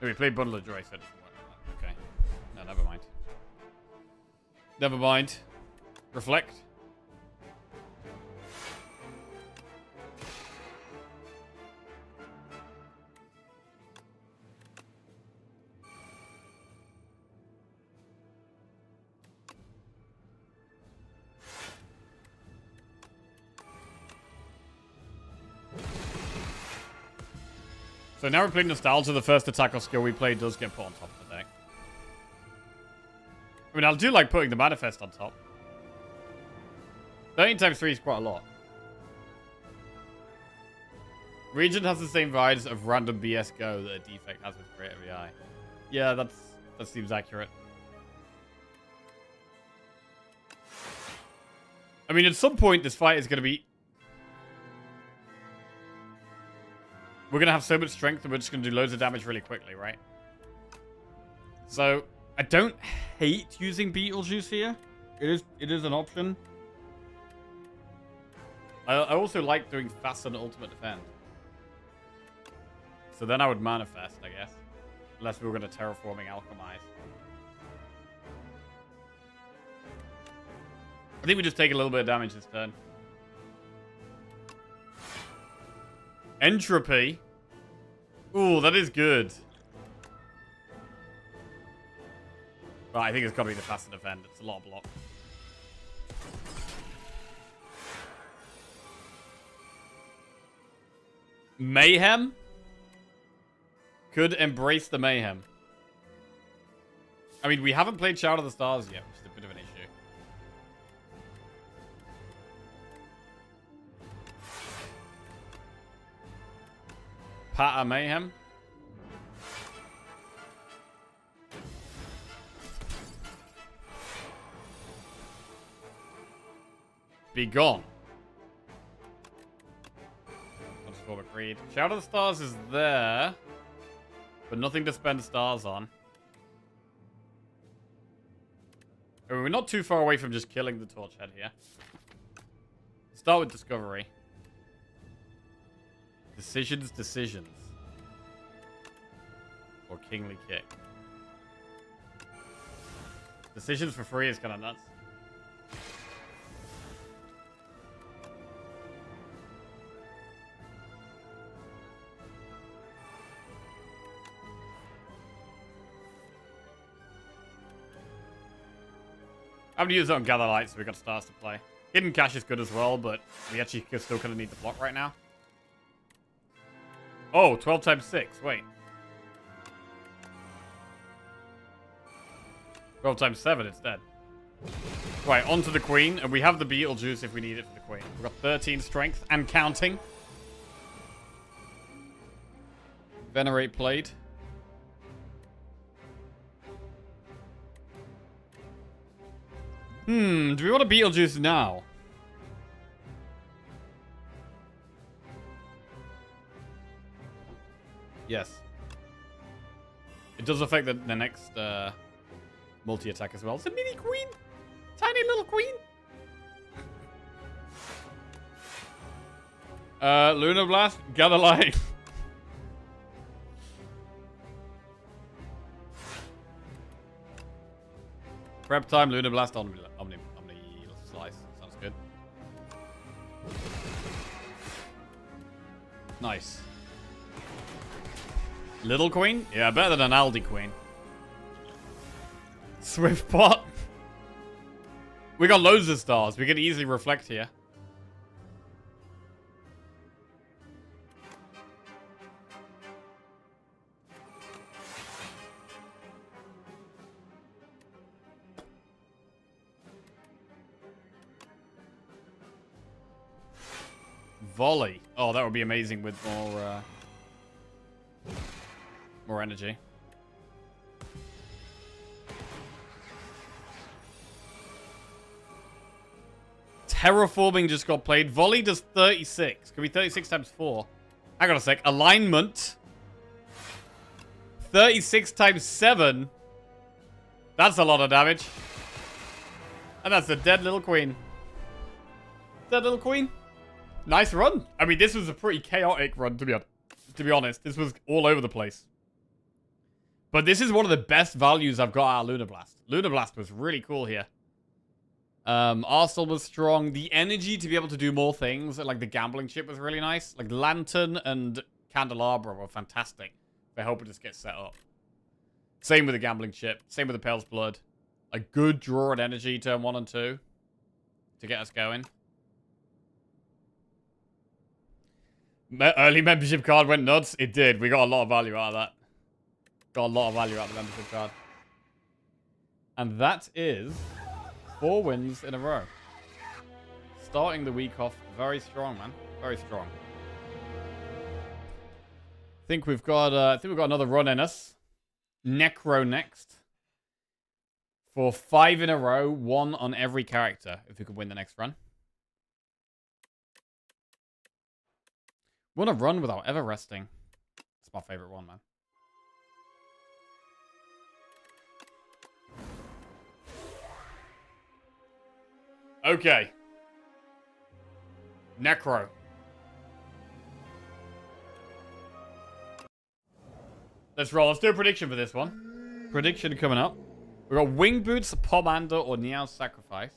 No, we played Bundle of Joy, so it doesn't work. Okay. No, never mind. Never mind. Reflect. So now we're playing Nostalgia. The first attack or skill we play does get put on top of the deck. I mean, I do like putting the Manifest on top. 13 times 3 is quite a lot. Regent has the same vibes of random BS Go that a defect has with Creative AI. Yeah, that seems accurate. I mean, at some point, this fight is going to be... We're going to have so much strength that we're just going to do loads of damage really quickly, right? So, I don't hate using Beetlejuice here. It is an option. I also like doing fast and ultimate defend. So then I would Manifest, I guess. Unless we were going to Terraforming Alchemize. I think we just take a little bit of damage this turn. Entropy. Ooh, that is good. Right, I think it's got to be the fast and defend. It's a lot of block. Mayhem? Could embrace the mayhem. I mean, we haven't played Shout of the Stars yet, which is a bit of an issue. Patter Mayhem. Be gone. Transform agreed. Shout of the Stars is there, but nothing to spend stars on. I mean, we're not too far away from just killing the Torch Head here. Start with Discovery. Decisions. Or Kingly Kick. Decisions for free is kind of nuts. I'm going to use it on Gather Light, so we got stars to play. Hidden Cache is good as well, but we actually still kind of need the block right now. Oh, 12 times 6. Wait. 12 times 7 instead. Right, on to the queen. And we have the Beetlejuice if we need it for the queen. We've got 13 strength and counting. Venerate Blade. Do we want a Beetlejuice now? Yes. It does affect the next multi-attack as well. It's a mini queen. Tiny little queen. Lunar Blast, gather line. Prep time, Lunar Blast, Omni Slice. Sounds good. Nice. Little Queen? Yeah, better than an Aldi Queen. Swift Pot. We got loads of stars. We can easily reflect here. Volley. Oh, that would be amazing with more energy. Terraforming just got played. Volley does 36. Could be 36 times 4. Hang on a sec. Alignment. 36 times 7. That's a lot of damage. And that's a dead little queen. Dead little queen. Nice run. I mean, this was a pretty chaotic run, to be honest. This was all over the place. But this is one of the best values I've got out of Lunar Blast. Lunar Blast was really cool here. Arsenal was strong. The energy to be able to do more things, like the gambling chip was really nice. Like Lantern and Candelabra were fantastic. They hope it just gets set up. Same with the gambling chip. Same with the Pale's Blood. A good draw and energy turn 1 and 2 to get us going. Early membership card went nuts. It did. We got a lot of value out of that. Got a lot of value out of the membership card. And that is 4 wins in a row. Starting the week off very strong, man. Very strong. I think we've got another run in us. Necro next. For 5 in a row, 1 on every character, if we could win the next run. Want to run without ever resting. It's my favorite one, man. Okay. Necro. Let's roll. Let's do a prediction for this one. Prediction coming up. We've got Wing Boots, Pomander, or Niao's Sacrifice.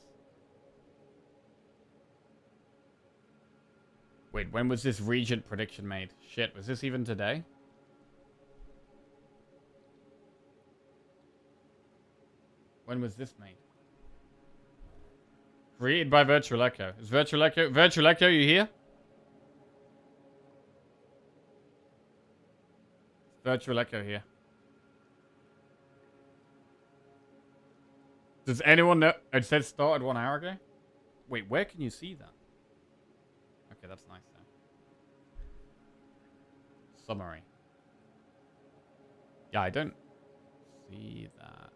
Wait, when was this Regent prediction made? Shit, was this even today? When was this made? Created by Virtual Echo. Is Virtual Echo, you here? Virtual Echo here. Does anyone know? It said started 1 hour ago? Wait, where can you see that? Okay, that's nice then. Summary. Yeah, I don't see that.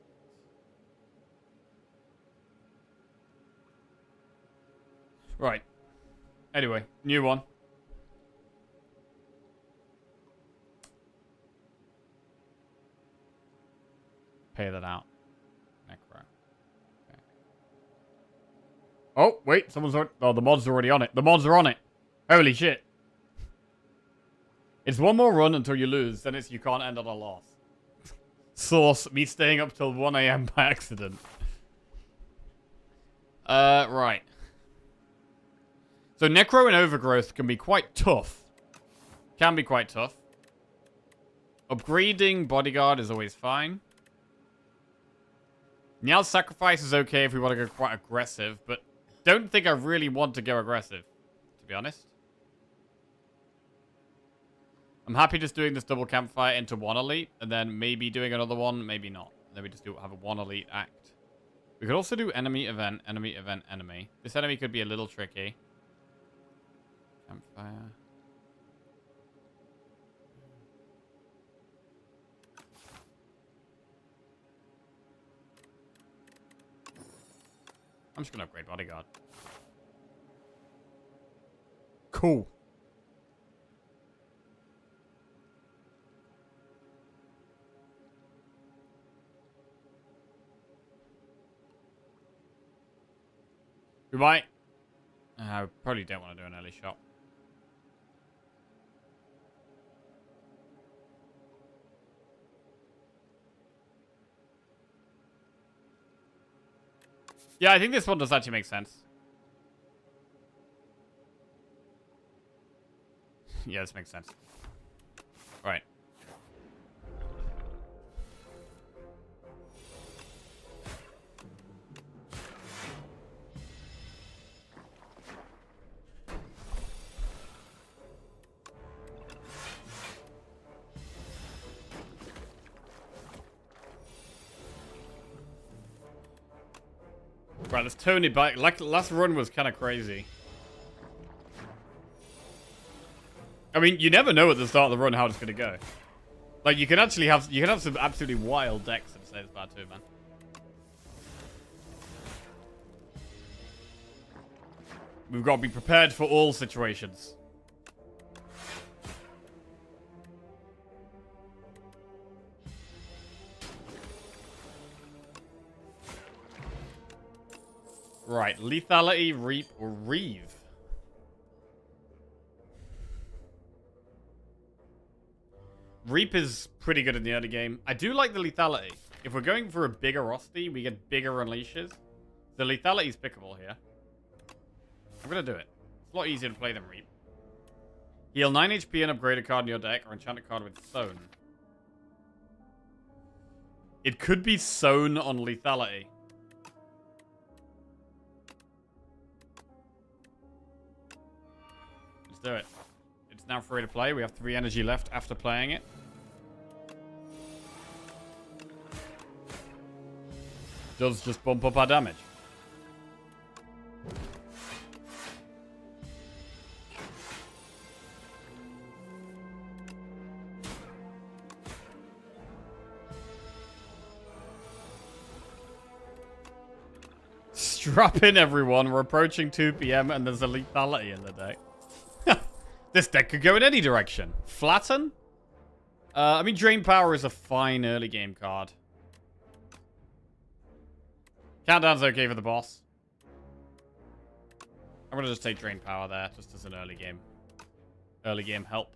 Right. Anyway, new one. Pay that out. Necro. Okay. Oh, wait. Someone's already... Oh, the mod's already on it. The mods are on it. Holy shit. It's one more run until you lose. Then it's you can't end on a loss. Source, me staying up till 1 AM by accident. Right. So Necro and Overgrowth can be quite tough. Can be quite tough. Upgrading Bodyguard is always fine. Niao's Sacrifice is okay if we want to go quite aggressive, but don't think I really want to go aggressive, to be honest. I'm happy just doing this double campfire into one elite, and then maybe doing another one, maybe not. Then we just have a one elite act. We could also do enemy, event, enemy, event, enemy. This enemy could be a little tricky. Campfire. I'm just going to upgrade bodyguard. Cool. We might. I probably don't want to do an early shot. Yeah, I think this one does actually make sense. Yeah, this makes sense. All right. Right, let's turn it back. Like last run was kind of crazy. I mean, you never know at the start of the run how it's gonna go. Like you can actually have some absolutely wild decks at Slay the Spire too, man. We've got to be prepared for all situations. Right, lethality, reap, or reeve. Reap is pretty good in the early game. I do like the lethality. If we're going for a bigger Rosti, we get bigger unleashes. The lethality is pickable here. I'm gonna do it. It's a lot easier to play than reap. Heal 9 HP and upgrade a card in your deck, or enchant a card with Sown. It could be Sown on lethality. Let's do it. It's now free to play. We have 3 energy left after playing it. Does just bump up our damage. Strap in, everyone. We're approaching 2 PM and there's a lethality in the deck. This deck could go in any direction. Flatten? I mean, Drain Power is a fine early game card. Countdown's okay for the boss. I'm gonna just take Drain Power there, just as an early game help.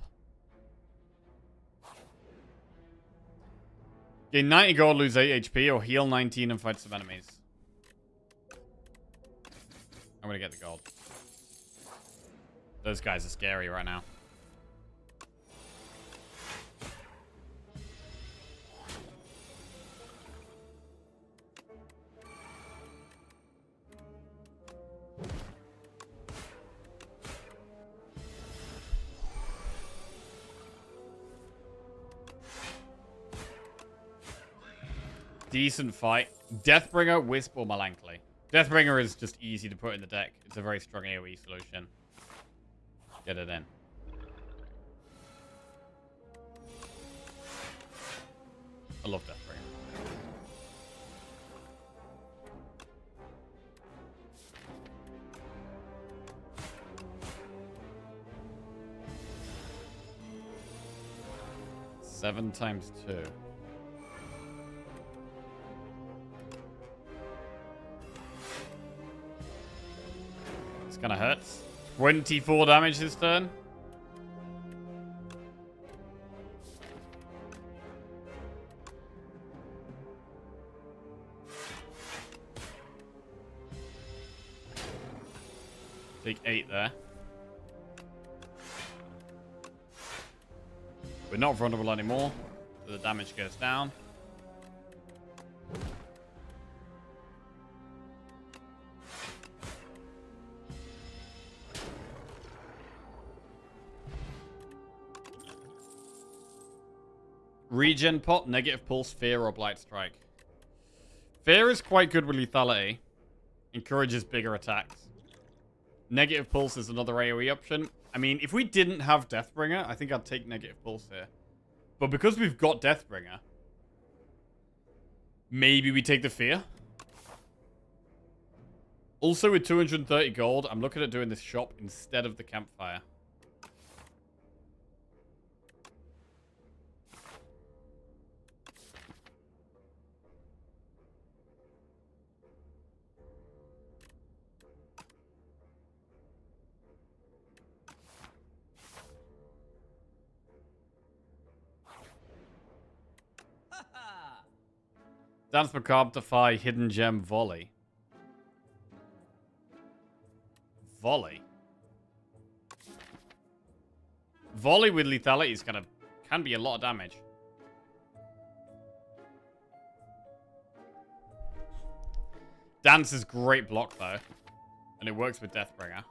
Gain 90 gold, lose 8 HP, or heal 19 and fight some enemies. I'm gonna get the gold. Those guys are scary right now. Decent fight. Deathbringer, Wisp, or Melancholy. Deathbringer is just easy to put in the deck. It's a very strong AoE solution. Get it in. I love Deathbringer. Seven times 2. This kind of hurts. 24 damage this turn. Take 8 there. We're not vulnerable anymore, so the damage goes down. Regen pot, negative pulse, fear, or blight strike. Fear is quite good with lethality. Encourages bigger attacks. Negative pulse is another AoE option. I mean, if we didn't have Deathbringer, I think I'd take negative pulse here. But because we've got Deathbringer, maybe we take the fear. Also, with 230 gold, I'm looking at doing this shop instead of the campfire. Dance Macabre, Defy, Hidden Gem, Volley. Volley? Volley with lethality is can be a lot of damage. Dance is great block though. And it works with Deathbringer.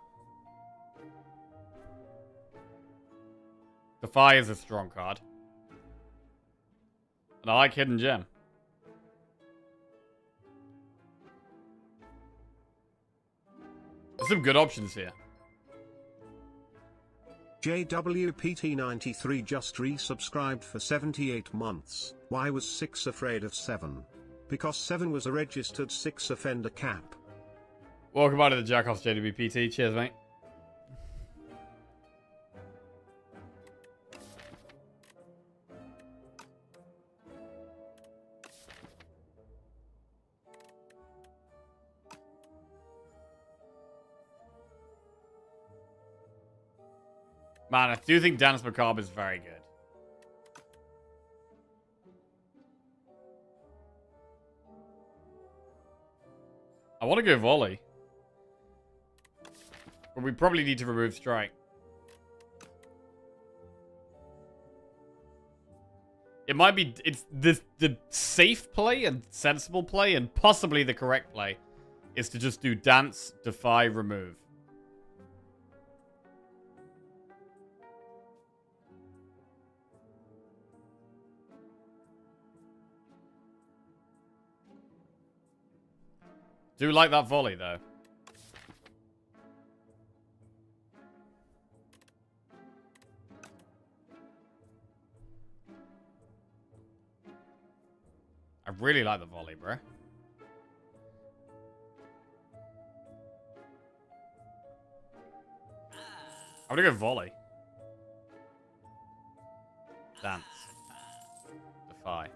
Defy is a strong card. And I like Hidden Gem. There's some good options here. JWPT93 just resubscribed for 78 months. Why was 6 afraid of 7? Because 7 was a registered 6 offender cap. Welcome back to the Jackoffs JWPT. Cheers, mate. Man, I do think Dance Macabre is very good. I want to go Volley. But we probably need to remove Strike. It might be... It's the safe play and sensible play and possibly the correct play is to just do Dance, Defy, Remove. Do like that Volley, though. I really like the Volley, bro. I'm gonna go Volley. Dance. Defy.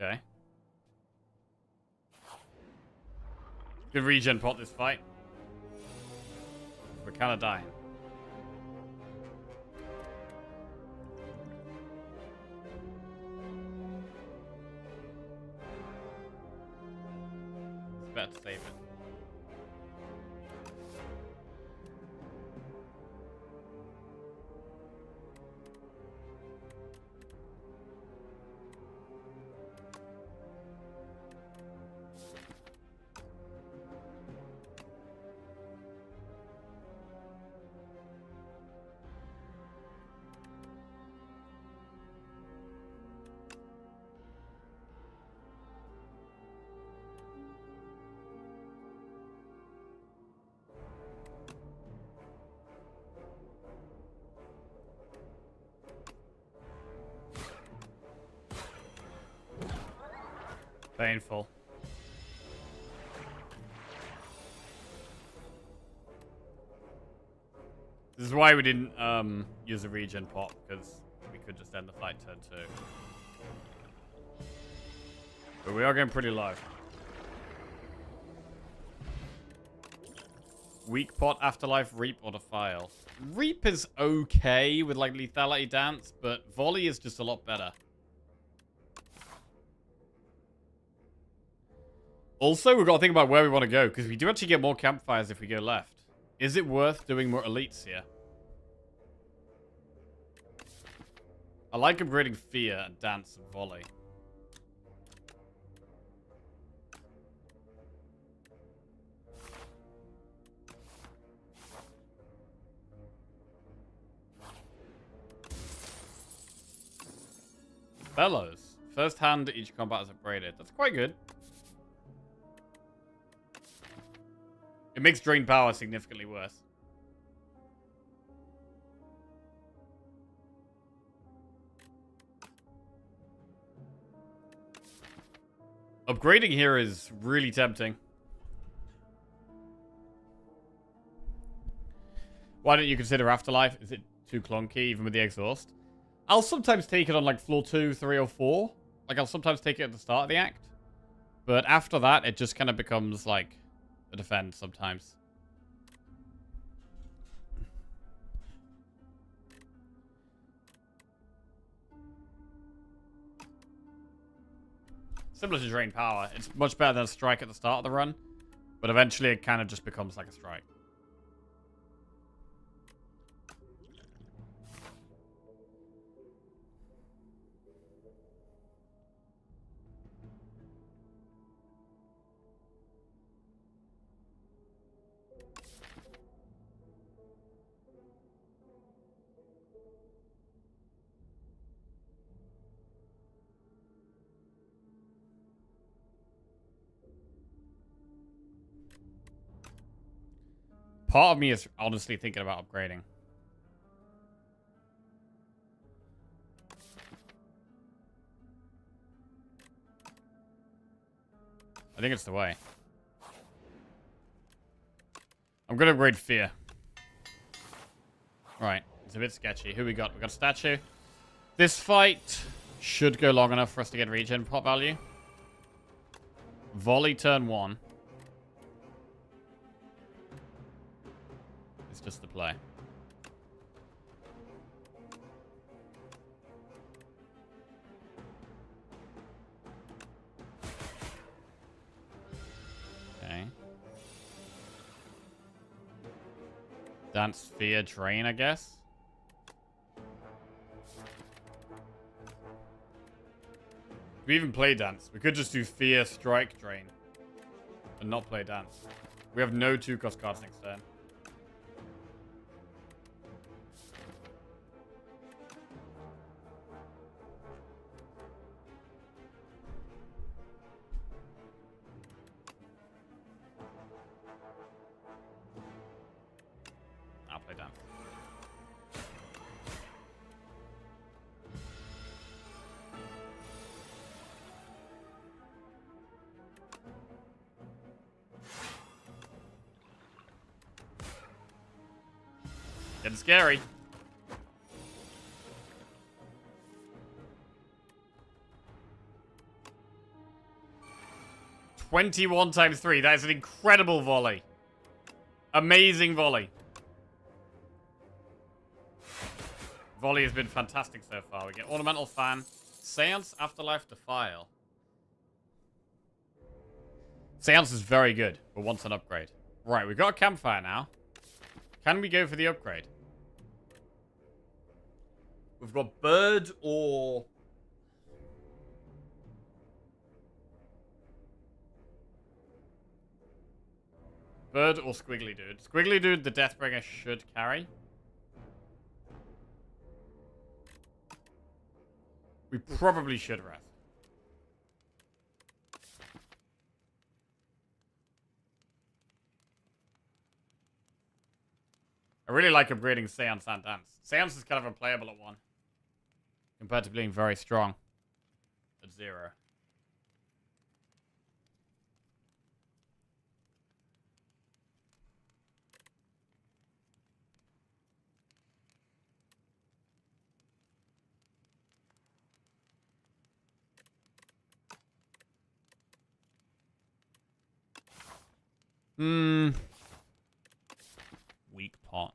Okay. Good regen pot this fight. We're kind of dying. It's better to save it. Painful. This is why we didn't use a regen pot, because we could just end the fight turn 2. But we are getting pretty low. Weak pot, Afterlife, Reap, or Defile. Reap is okay with like lethality dance, but Volley is just a lot better. Also, we've got to think about where we want to go, because we do actually get more campfires if we go left. Is it worth doing more elites here? I like upgrading Fear and Dance and Volley. Bellows. First hand, each combat is upgraded. That's quite good. It makes drain power significantly worse. Upgrading here is really tempting. Why don't you consider Afterlife? Is it too clunky, even with the exhaust? I'll sometimes take it on like floor 2, 3, or 4. Like, I'll sometimes take it at the start of the act. But after that, it just kind of becomes like a defense sometimes. Similar to drain power. It's much better than a strike at the start of the run. But eventually it kind of just becomes like a strike. Part of me is honestly thinking about upgrading. I think it's the way. I'm going to upgrade Fear. Right. It's a bit sketchy. Who we got? We got Statue. This fight should go long enough for us to get regen pot value. Volley turn 1. It's just the play. Okay. Dance, Fear, Drain, I guess. We even play Dance. We could just do Fear, Strike, Drain. And not play Dance. We have no 2-cost cards next turn. I'll play Dance. Getting scary. $21 times 3. That is an incredible volley. Amazing volley. Volley has been fantastic so far. We get Ornamental Fan, Seance, Afterlife, Defile. Seance is very good, but wants an upgrade. Right, we've got a Campfire now. Can we go for the upgrade? We've got Bird or... Bird or Squiggly Dude. Squiggly Dude, the Deathbringer should carry. We probably should rest. I really like upgrading Seance and Dance. Seance is kind of unplayable at 1. Compared to being very strong at 0. Weak pot.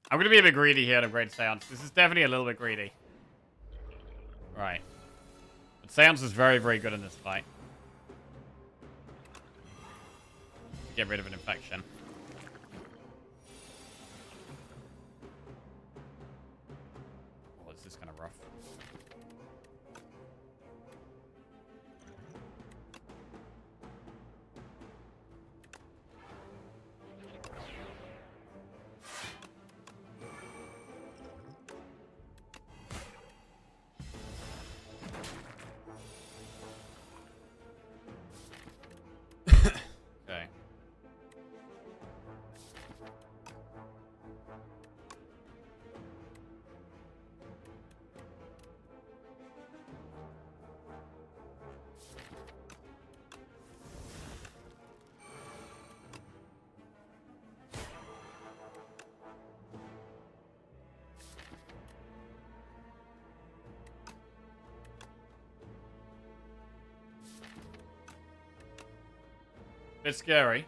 I'm going to be a bit greedy here to upgrade Seance. This is definitely a little bit greedy. Right. But Seance is very, very good in this fight. Get rid of an infection. Oh, this is kind of rough. Bit scary.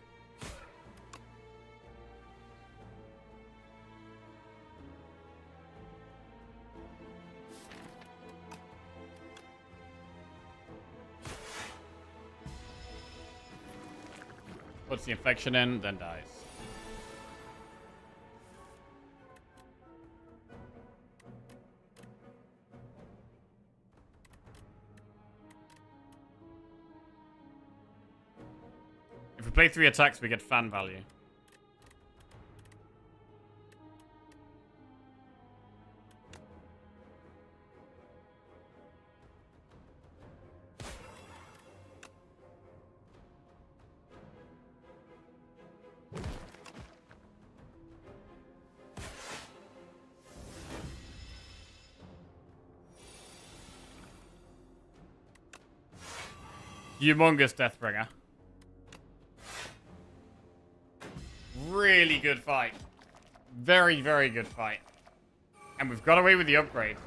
Puts the infection in, then dies. If we play 3 attacks, we get fan value. Humongous Deathbringer. Really good fight. Very, very good fight. And we've got away with the upgrade.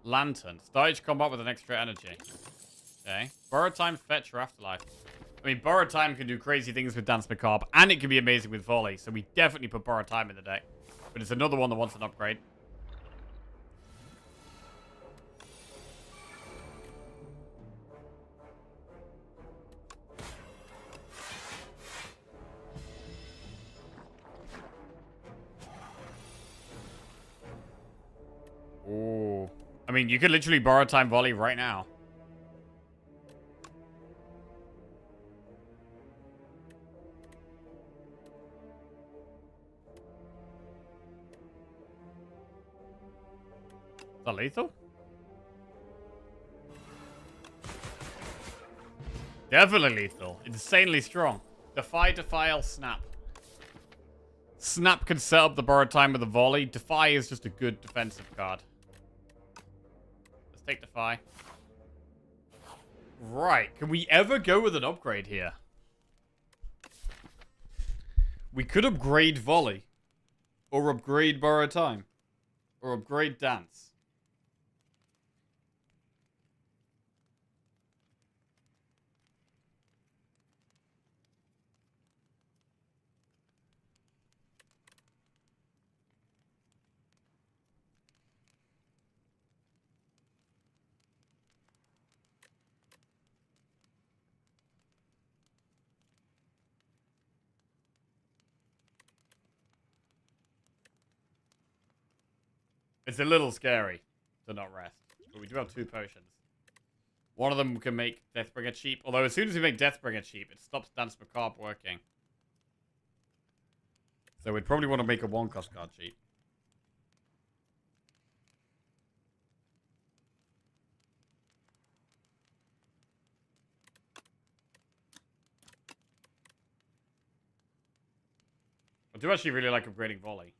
Lantern. Start each combat with an extra energy. Okay. Borrow time, fetch, or afterlife. I mean, borrow time can do crazy things with Dance Macabre, and it can be amazing with volley, so we definitely put borrow time in the deck. But it's another one that wants an upgrade. Ooh. I mean, you could literally borrow time volley right now. Is that lethal? Definitely lethal. Insanely strong. Defy, defile, snap. Snap can set up the borrowed time with a volley. Defy is just a good defensive card. Let's take Defy. Right. Can we ever go with an upgrade here? We could upgrade volley. Or upgrade borrowed time. Or upgrade dance. It's a little scary to not rest. But we do have 2 potions. One of them can make Deathbringer cheap. Although as soon as we make Deathbringer cheap, it stops Dance Macabre working. So we'd probably want to make a 1-cost card cheap. I do actually really like upgrading volley.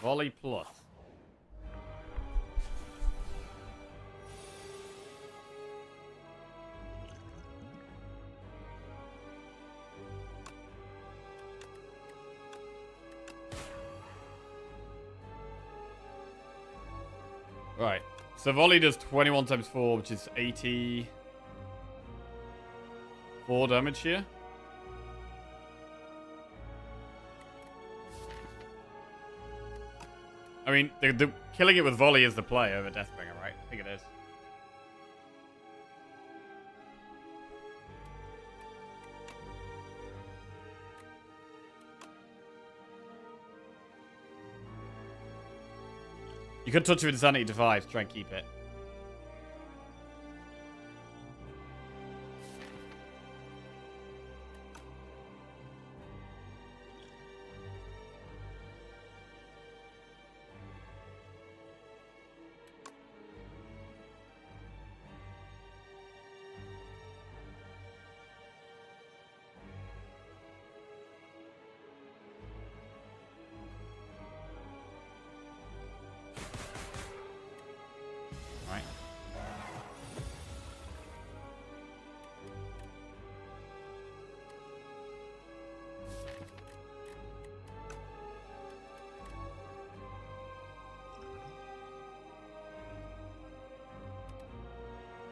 Volley plus. Right. So volley does 21 times 4, which is 84 damage here. I mean, the killing it with volley is the play over Deathbringer, right? I think it is. You could touch with Insanity Defy to try and keep it.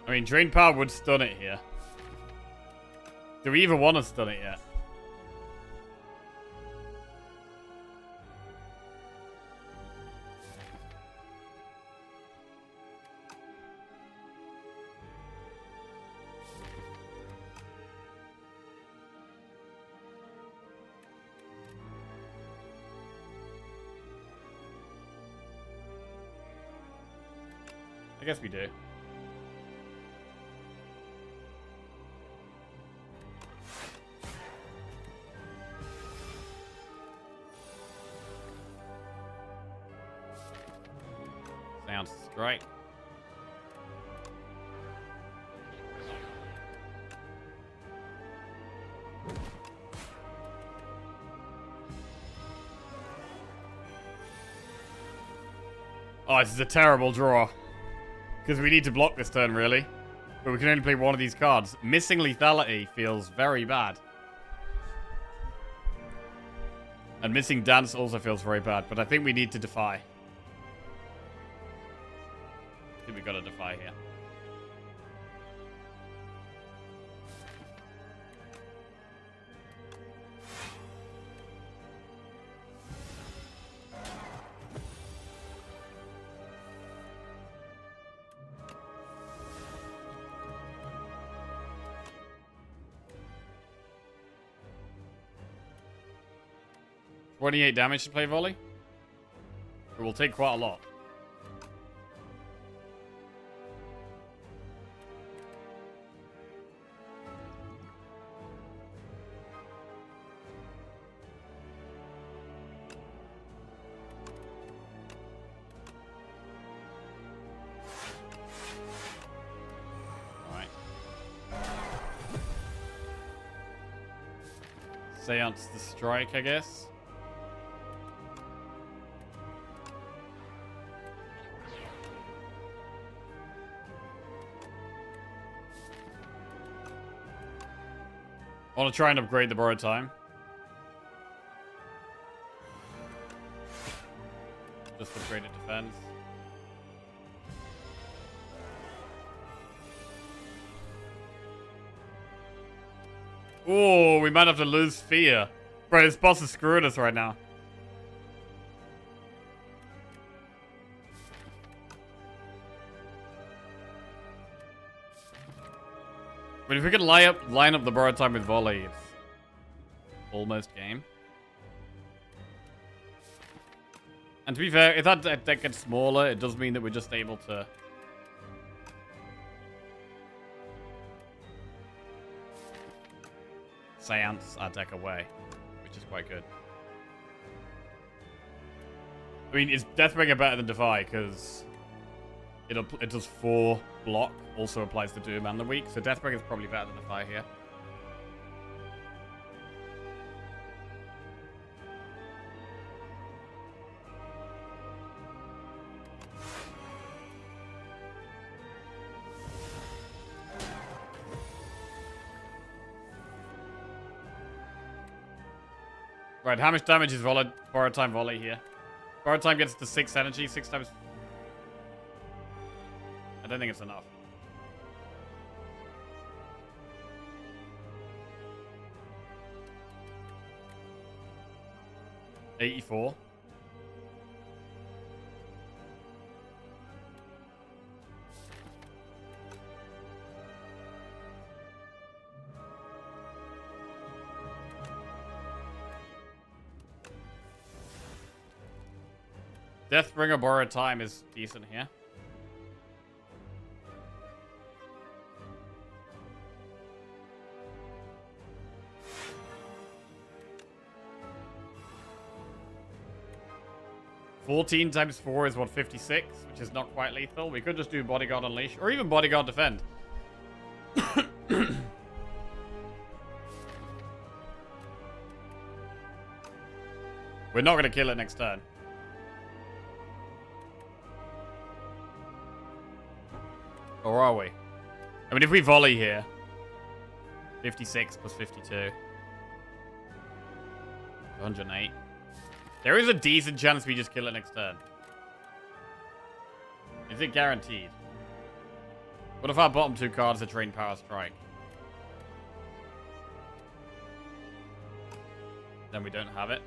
I mean, Drain Power would stun it here. Do we even want to stun it yet? I guess we do. Sounds great. Oh, this is a terrible draw. Because we need to block this turn, really. But we can only play one of these cards. Missing lethality feels very bad. And missing dance also feels very bad. But I think we need to defy. I think we got to defy here. $28 damage to play volley. It will take quite a lot. Alright. Seance the strike, I guess. I want to try and upgrade the borrowed time. Just upgraded defense. Oh, we might have to lose fear. Bro, this boss is screwing us right now. But if we can line up the borrowed time with volley, it's almost game. And to be fair, if that deck gets smaller, it does mean that we're just able to seance our deck away, which is quite good. I mean, is Deathbringer better than Defy? Because it does 4 block, also applies to Doom and the Weak, so Deathbringer is probably better than Defy here. Right, how much damage is borrowed time volley here? Borrowed time gets to 6 energy, 6 times. I don't think it's enough. $84. Deathbringer borrowed time is decent here. $14 times 4 is what, 56, which is not quite lethal. We could just do Bodyguard Unleash, or even Bodyguard Defend. We're not going to kill it next turn. Or are we? I mean, if we volley here, 56 plus 52. 108. There is a decent chance we just kill it next turn. Is it guaranteed? What if our bottom 2 cards are Drain Power Strike? Then we don't have it.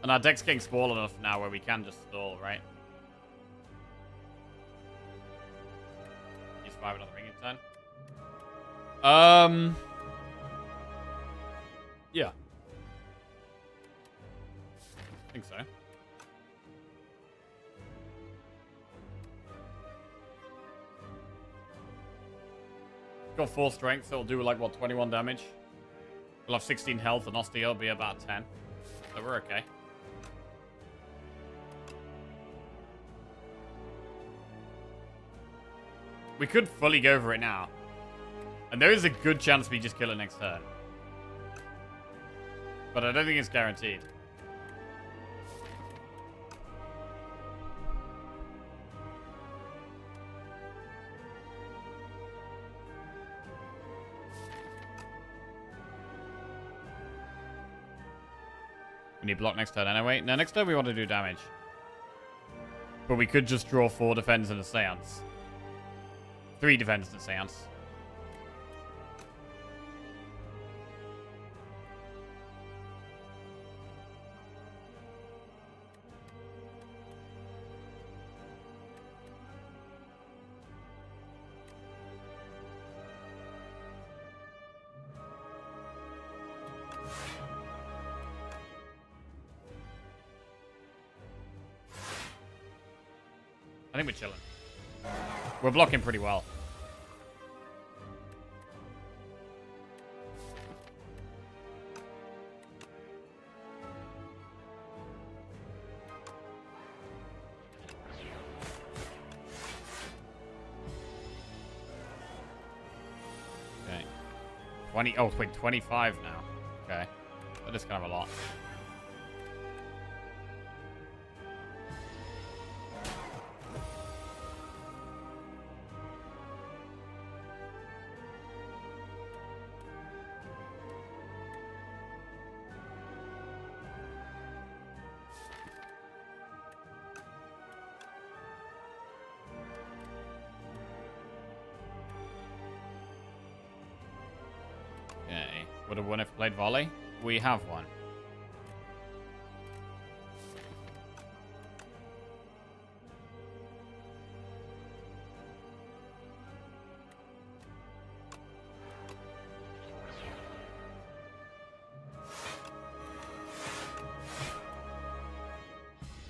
And our deck's getting small enough now where we can just stall, right? You survive another ring in turn. Yeah. I think so. Got 4 strength, so it'll do like, what, 21 damage? We'll have 16 health, and Osteo will be about 10. So we're okay. We could fully go for it now. And there is a good chance we just kill it next turn. But I don't think it's guaranteed. We need block next turn anyway. No, next turn we want to do damage. But we could just draw 4 defense and a seance. 3 defense and a seance. I think we're chilling. We're blocking pretty well. Okay. 20. Oh, wait, 25 now. Okay. That is kind of a lot. Would have won if played volley. We have one.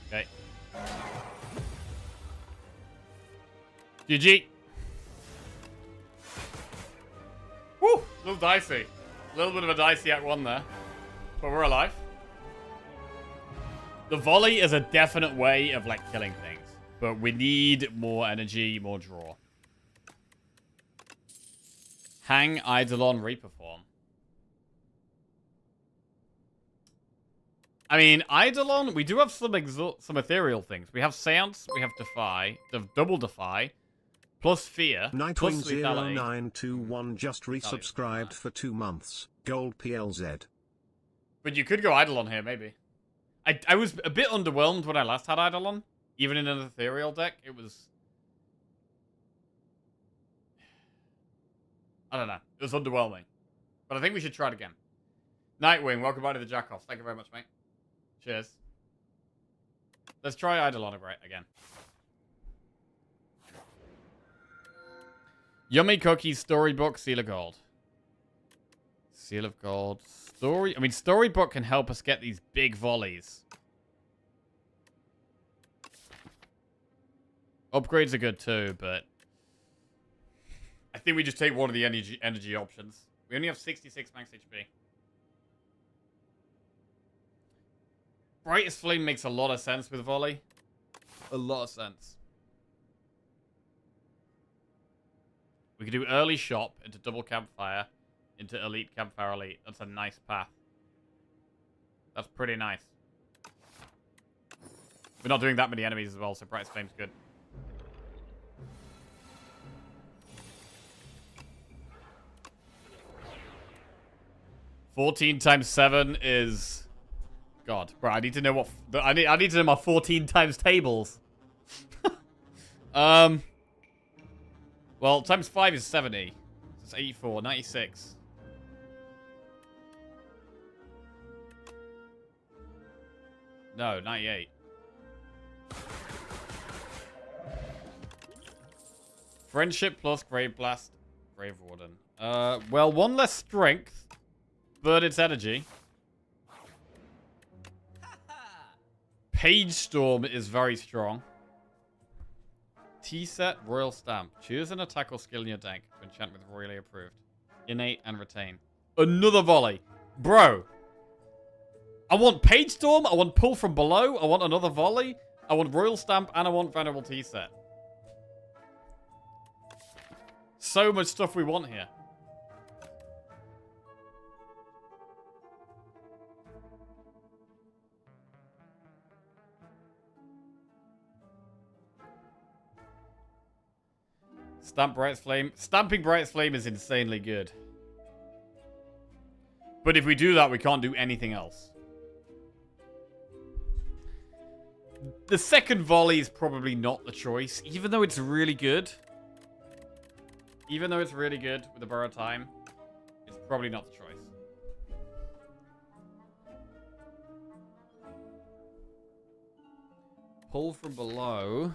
Okay. GG. Woo! A little dicey. A little bit of a dicey Act 1 there. But we're alive. The volley is a definite way of, like, killing things. But we need more energy, more draw. Hang, Eidolon, Reperform. I mean, Eidolon, we do have some ethereal things. We have Seance, we have Defy, double Defy, plus Fear, plus Lethality. Nightwing0921 just resubscribed for 2 months. Gold PLZ. But you could go Eidolon here, maybe. I was a bit underwhelmed when I last had Eidolon. Even in an ethereal deck, it was... I don't know. It was underwhelming. But I think we should try it again. Nightwing, welcome back to the Jackoffs. Thank you very much, mate. Cheers. Let's try Eidolon again. Yummy Cookies, Storybook, Seal of Gold. Seal of Gold. Storybook can help us get these big volleys. Upgrades are good too, but... I think we just take one of the energy options. We only have 66 max HP. Brightest Flame makes a lot of sense with volley. A lot of sense. We could do early shop into double campfire, into elite campfire elite. That's a nice path. That's pretty nice. We're not doing that many enemies as well, so Brightest Flame's good. $14 times 7 is... God, bro, I need to know what... I need to know my 14 times tables. Well, times 5 is 70. So it's 84, 96. No, 98. Friendship plus Grave Blast, Grave Warden. Well, 1 less strength, but it's energy. Page Storm is very strong. T-set, Royal Stamp. Choose an attack or skill in your deck to enchant with royally approved. Innate and retain. Another volley. Bro. I want Page Storm, I want Pull from Below, I want another volley, I want Royal Stamp, and I want Venerable T-set. So much stuff we want here. Stamp Bright's Flame. Stamping Bright's Flame is insanely good. But if we do that, we can't do anything else. The second volley is probably not the choice, even though it's really good. Even though it's really good with the Borrow Time, it's probably not the choice. Pull from below.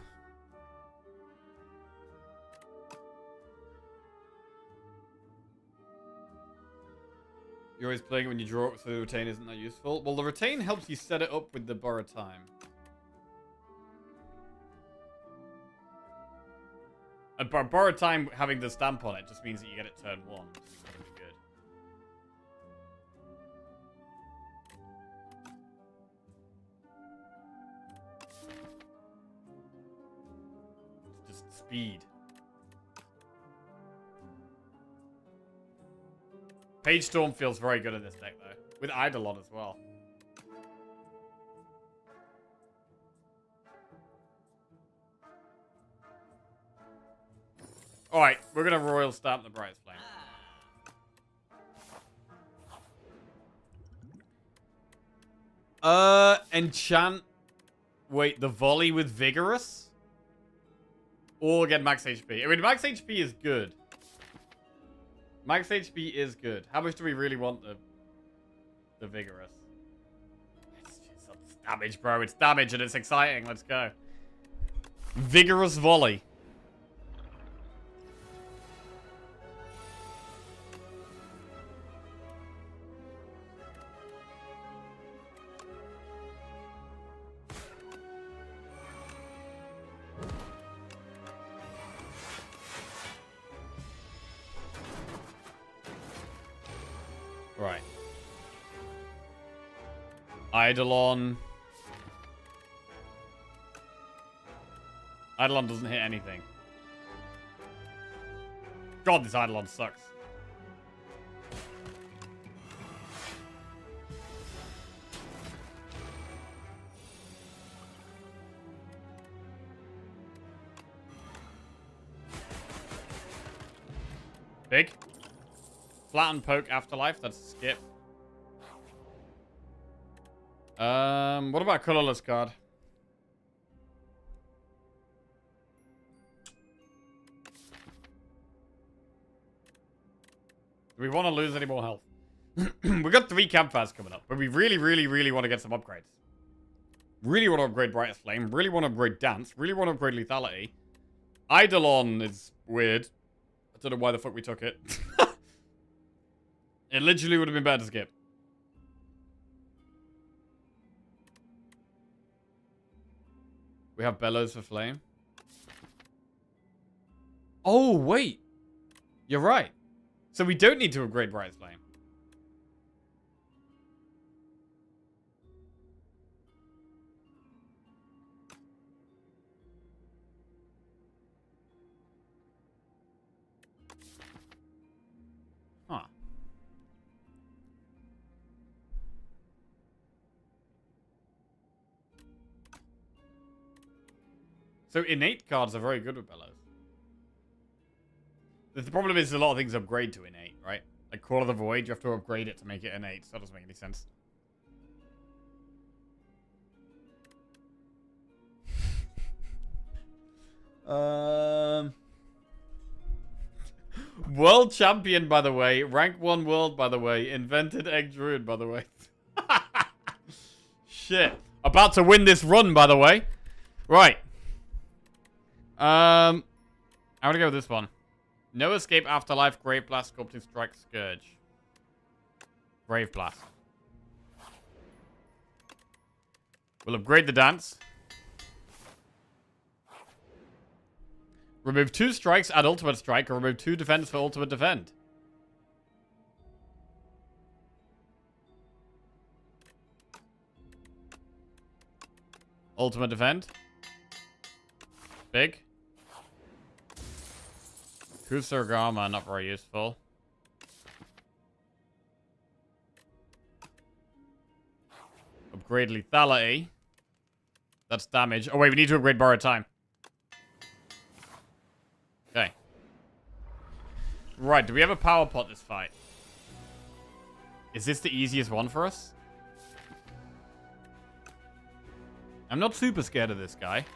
You're always playing it when you draw it, so the retain isn't that useful. Well, the retain helps you set it up with the Borrow Time. And Borrow Time having the stamp on it just means that you get it turn 1. Which is going to be good. It's just speed. Page Storm feels very good in this deck, though. With Eidolon as well. Alright, we're going to Royal Stamp the Bright's Flame. Enchant... Wait, the volley with Vigorous? Or get max HP. I mean, max HP is good. Max HP is good. How much do we really want the Vigorous? It's damage, bro. It's damage and it's exciting. Let's go. Vigorous Volley. Right. Eidolon. Eidolon doesn't hit anything. God, this Eidolon sucks. Big. Flatten Poke Afterlife, that's a skip. What about colorless card? Do we want to lose any more health? We've got 3 campfires coming up, but we really, really, really want to get some upgrades. Really want to upgrade Brightest Flame, really want to upgrade Dance, really want to upgrade Lethality. Eidolon is weird. I don't know why the fuck we took it. It literally would have been better to skip. We have Bellows for Flame. Oh, wait. You're right. So we don't need to upgrade Brightest Flame. Huh. So innate cards are very good with Bellows. The problem is a lot of things upgrade to innate, right? Like Call of the Void, you have to upgrade it to make it innate. So that doesn't make any sense. World champion, by the way. Rank 1 world, by the way. Invented egg druid, by the way. Shit. About to win this run, by the way. Right. I'm gonna go with this one. No escape afterlife, Grave Blast, Sculpting Strike, Scourge. Grave Blast. We'll upgrade the dance. Remove 2 strikes, add ultimate strike, or remove 2 defense for ultimate defend. Ultimate defend. Big. Kusarigama, not very useful. Upgrade lethality. That's damage. Oh wait, we need to upgrade borrowed time. Okay. Right, do we have a power pot this fight? Is this the easiest one for us? I'm not super scared of this guy.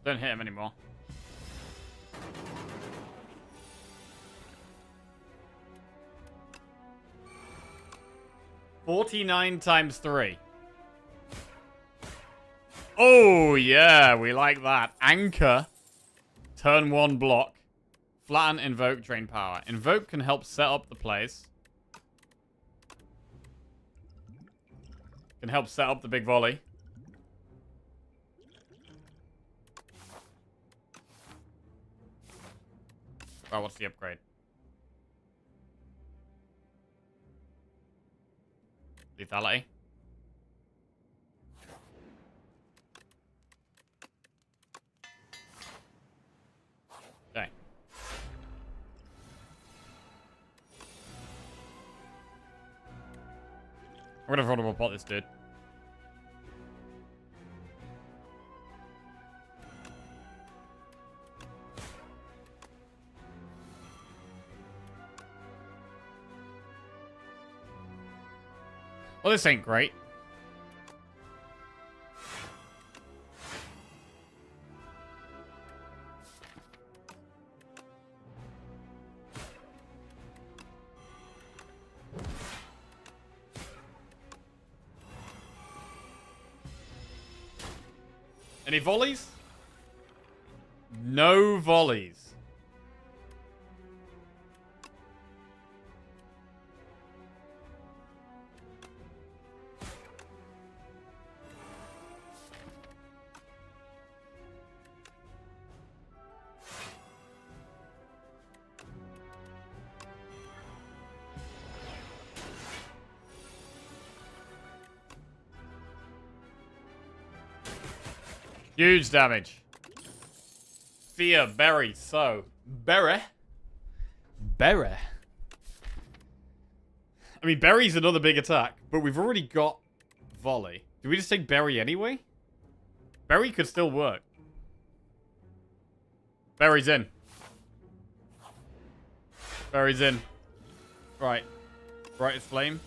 Don't hit him anymore. $49 times 3. Oh, yeah, we like that. Anchor. Turn 1 block. Flatten, invoke, drain power. Invoke can help set up the place. Can help set up the big volley. Oh, what's the upgrade? Lethality. Okay. I'm gonna vulnerable pot this dude. Well, this ain't great. Any volleys? No volleys. Huge damage. Fear, berry, so. Berry? Berry. I mean, berry's another big attack, but we've already got volley. Do we just take berry anyway? Berry could still work. Berry's in. Berry's in. Right. Brightest flame.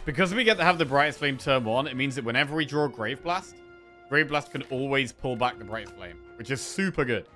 Because we get to have the Brightest Flame turn 1, it means that whenever we draw Grave Blast can always pull back the Brightest Flame, which is super good.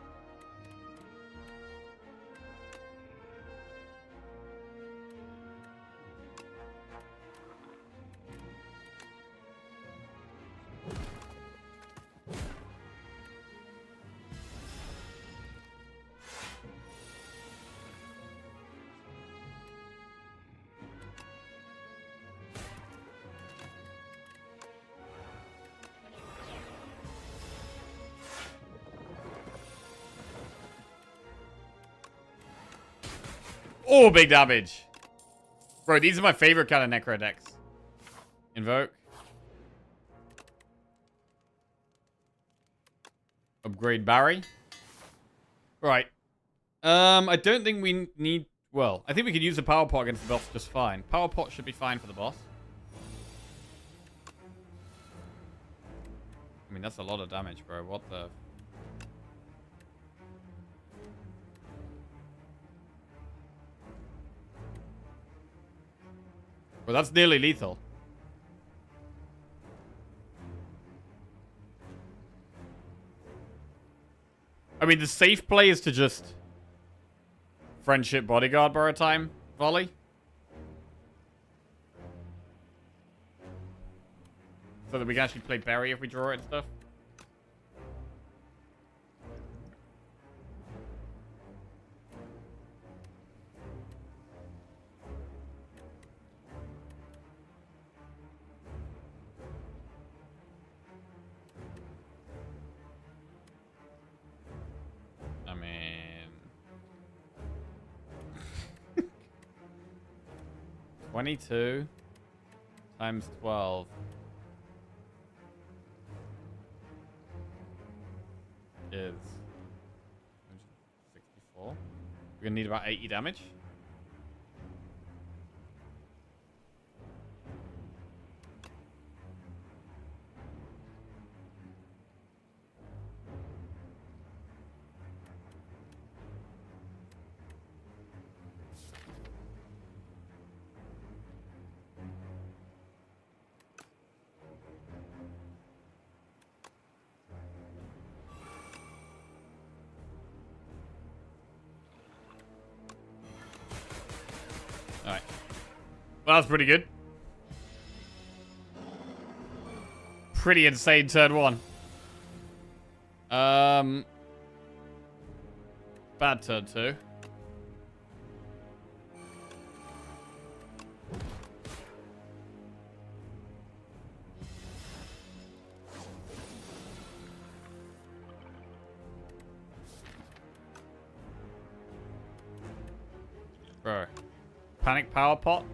Oh, big damage. Bro, these are my favorite kind of necro decks. Invoke. Upgrade Barry. Right. I don't think we need... Well, I think we could use the power pot against the boss just fine. Power pot should be fine for the boss. I mean, that's a lot of damage, bro. What the... Well, that's nearly lethal. I mean, the safe play is to just... Friendship Bodyguard Borrow Time volley. So that we can actually play Berry if we draw it and stuff. I mean... 22 times 12 is 64. We're gonna need about 80 damage. Alright. Well, that's pretty good. Pretty insane turn one. Bad turn two. Bro. Panic Power Pot.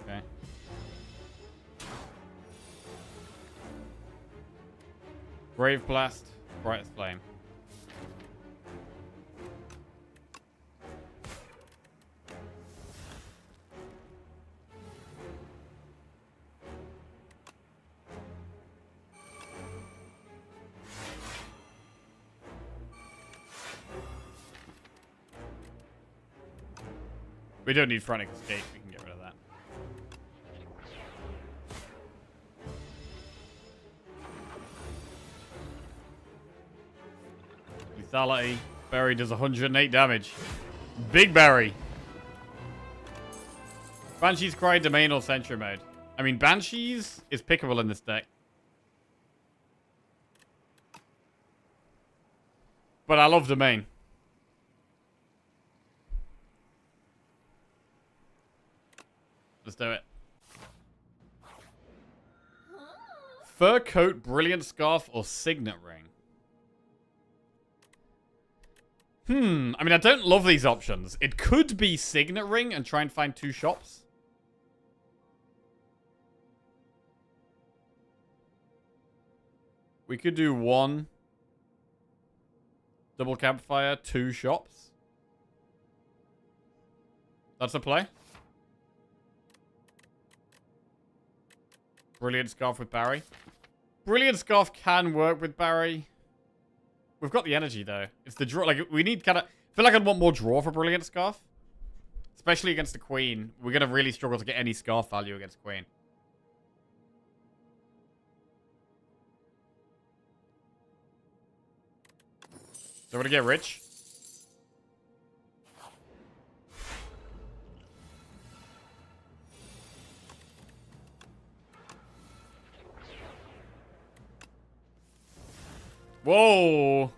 Okay. Brave Blast, Brightest Flame. We don't need Frantic Escape. We can get rid of that. Lethality. Barry does 108 damage. Big Barry. Banshee's Cry, Domain, or Sentry Mode. I mean, Banshee's is pickable in this deck. But I love Domain. Let's do it. Fur Coat, Brilliant Scarf, or Signet Ring? I mean, I don't love these options. It could be Signet Ring and try and find two shops. We could do one. Double Campfire, two shops. That's a play. Brilliant Scarf with Barry. Brilliant Scarf can work with Barry. We've got the energy, though. It's the draw. Like, we need kind of... I feel like I'd want more draw for Brilliant Scarf. Especially against the Queen. We're going to really struggle to get any Scarf value against Queen. So we're going to get rich. Whoa!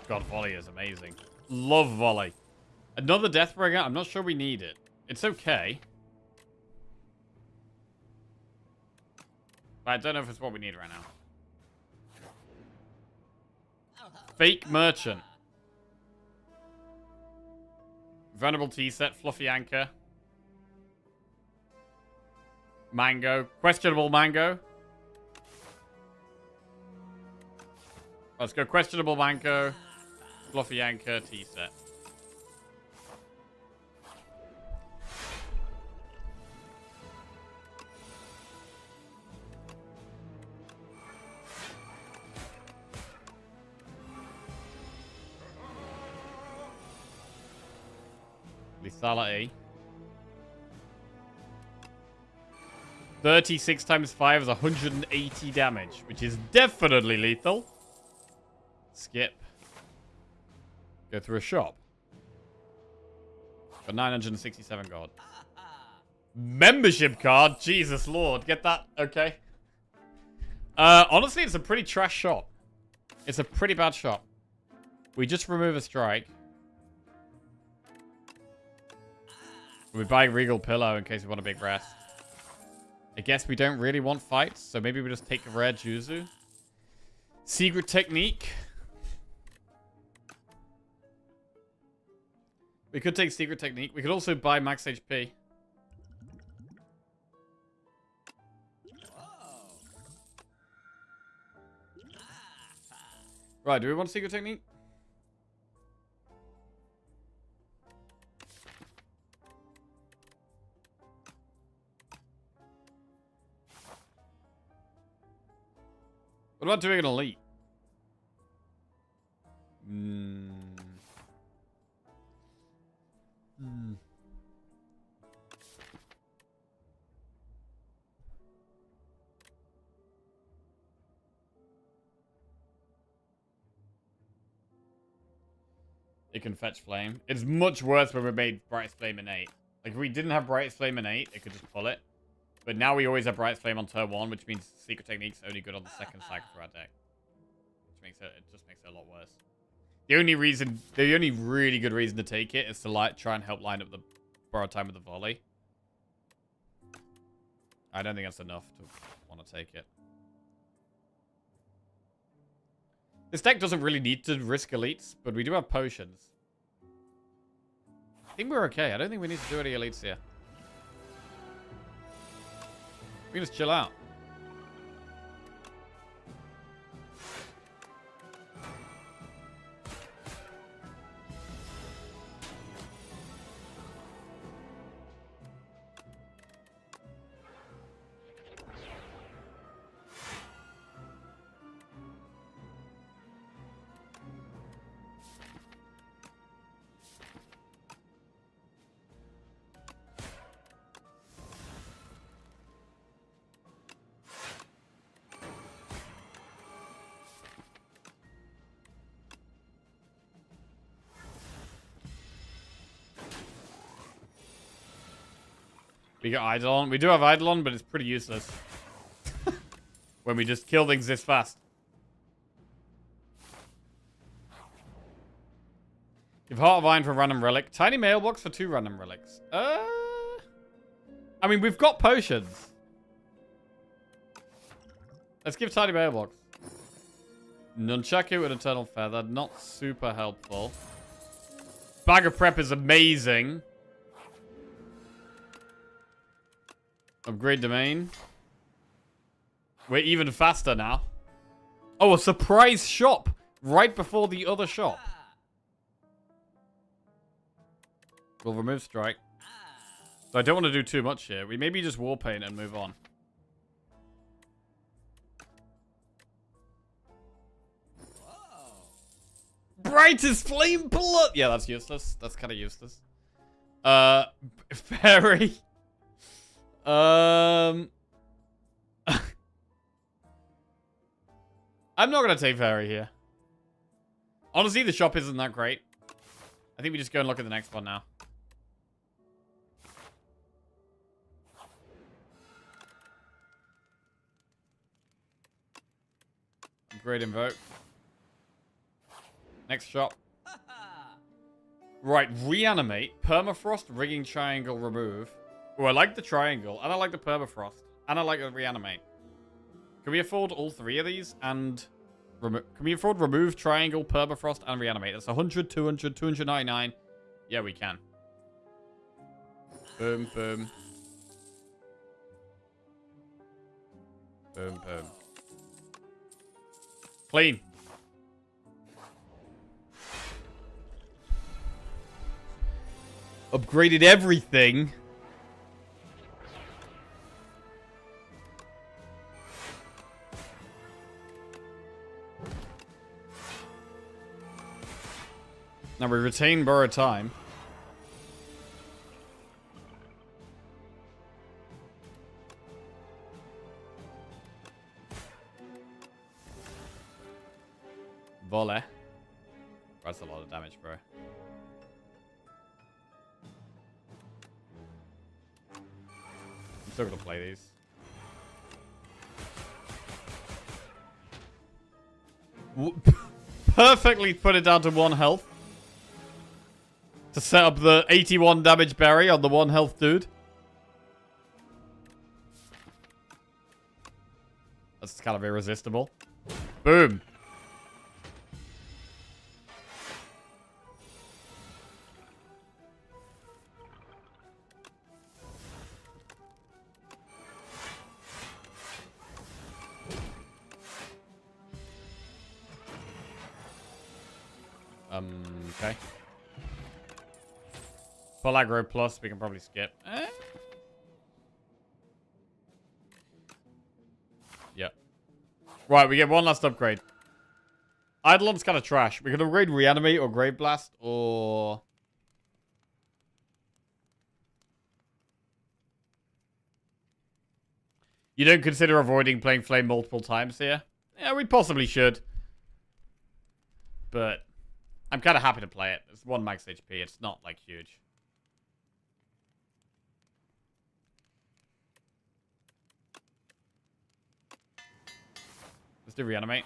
God, volley is amazing. Love volley. Another Deathbringer? I'm not sure we need it. It's okay. But I don't know if it's what we need right now. Fake Merchant. Vulnerable T-set, Fluffy Anchor. Mango. Questionable Mango. Let's go Questionable Mango, Fluffy Anchor, T-set. Lethality. 36 times 5 is 180 damage, which is definitely lethal. Skip. Go through a shop. For 967 gold. Membership card? Jesus Lord. Get that? Okay. Honestly, it's a pretty trash shop. It's a pretty bad shop. We just remove a strike. We buy Regal Pillow in case we want a big rest. I guess we don't really want fights, so maybe we just take a rare Juzu. Secret Technique. We could take Secret Technique. We could also buy Max HP. Right, do we want Secret Technique? What about doing an elite? It can fetch flame. It's much worse when we made Brightest Flame in 8. Like, if we didn't have Brightest Flame in 8, it could just pull it. But now we always have Brightest Flame on turn 1, which means Secret Technique's only good on the second cycle for our deck. Which makes it just makes it a lot worse. The only really good reason to take it is to try and help line up the borrowed time with the volley. I don't think that's enough to want to take it. This deck doesn't really need to risk elites, but we do have potions. I think we're okay. I don't think we need to do any elites here. We can just chill out. We got Eidolon. We do have Eidolon, but it's pretty useless. When we just kill things this fast. Give Heart of Iron for random relic. Tiny mailbox for 2 random relics. I mean, we've got potions. Let's give Tiny mailbox. Nunchaku with Eternal Feather. Not super helpful. Bag of Prep is amazing. Upgrade domain. We're even faster now. Oh, a surprise shop right before the other shop. We'll remove strike. So I don't want to do too much here. We maybe just war paint and move on. Brightest flame blood. Yeah, that's useless. That's kind of useless. Fairy. I'm not going to take Fairy here. Honestly, the shop isn't that great. I think we just go and look at the next one now. Great invoke. Next shop. Right, reanimate, permafrost, rigging triangle, remove. Oh, I like the triangle, and I like the permafrost, and I like the reanimate. Can we afford all three of these? And can we afford remove, triangle, permafrost, and reanimate? That's 100, 200, 299. Yeah, we can. Boom, boom. Boom, boom. Clean. Upgraded everything. Now we retain borrowed time. Volley. That's a lot of damage, bro. I'm still gonna play these. Perfectly put it down to 1 health. To set up the 81 damage berry on the 1 health dude. That's kind of irresistible. Boom. Okay. Full aggro plus, we can probably skip. Yep. Right, we get 1 last upgrade. Eidolon's kind of trash. We can upgrade Reanimate or Grave Blast or... You don't consider avoiding playing Flame multiple times here? Yeah, we possibly should. But I'm kind of happy to play it. It's 1 max HP. It's not, like, huge. Let's do Reanimate.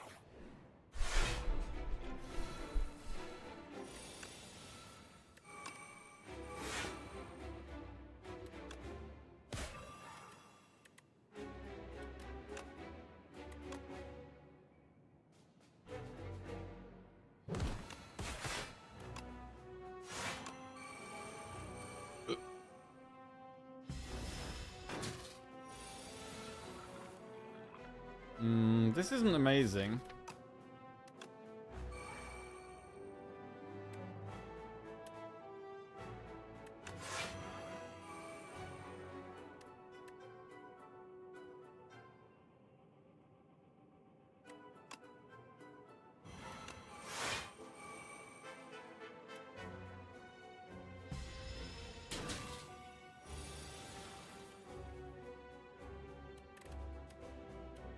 This isn't amazing.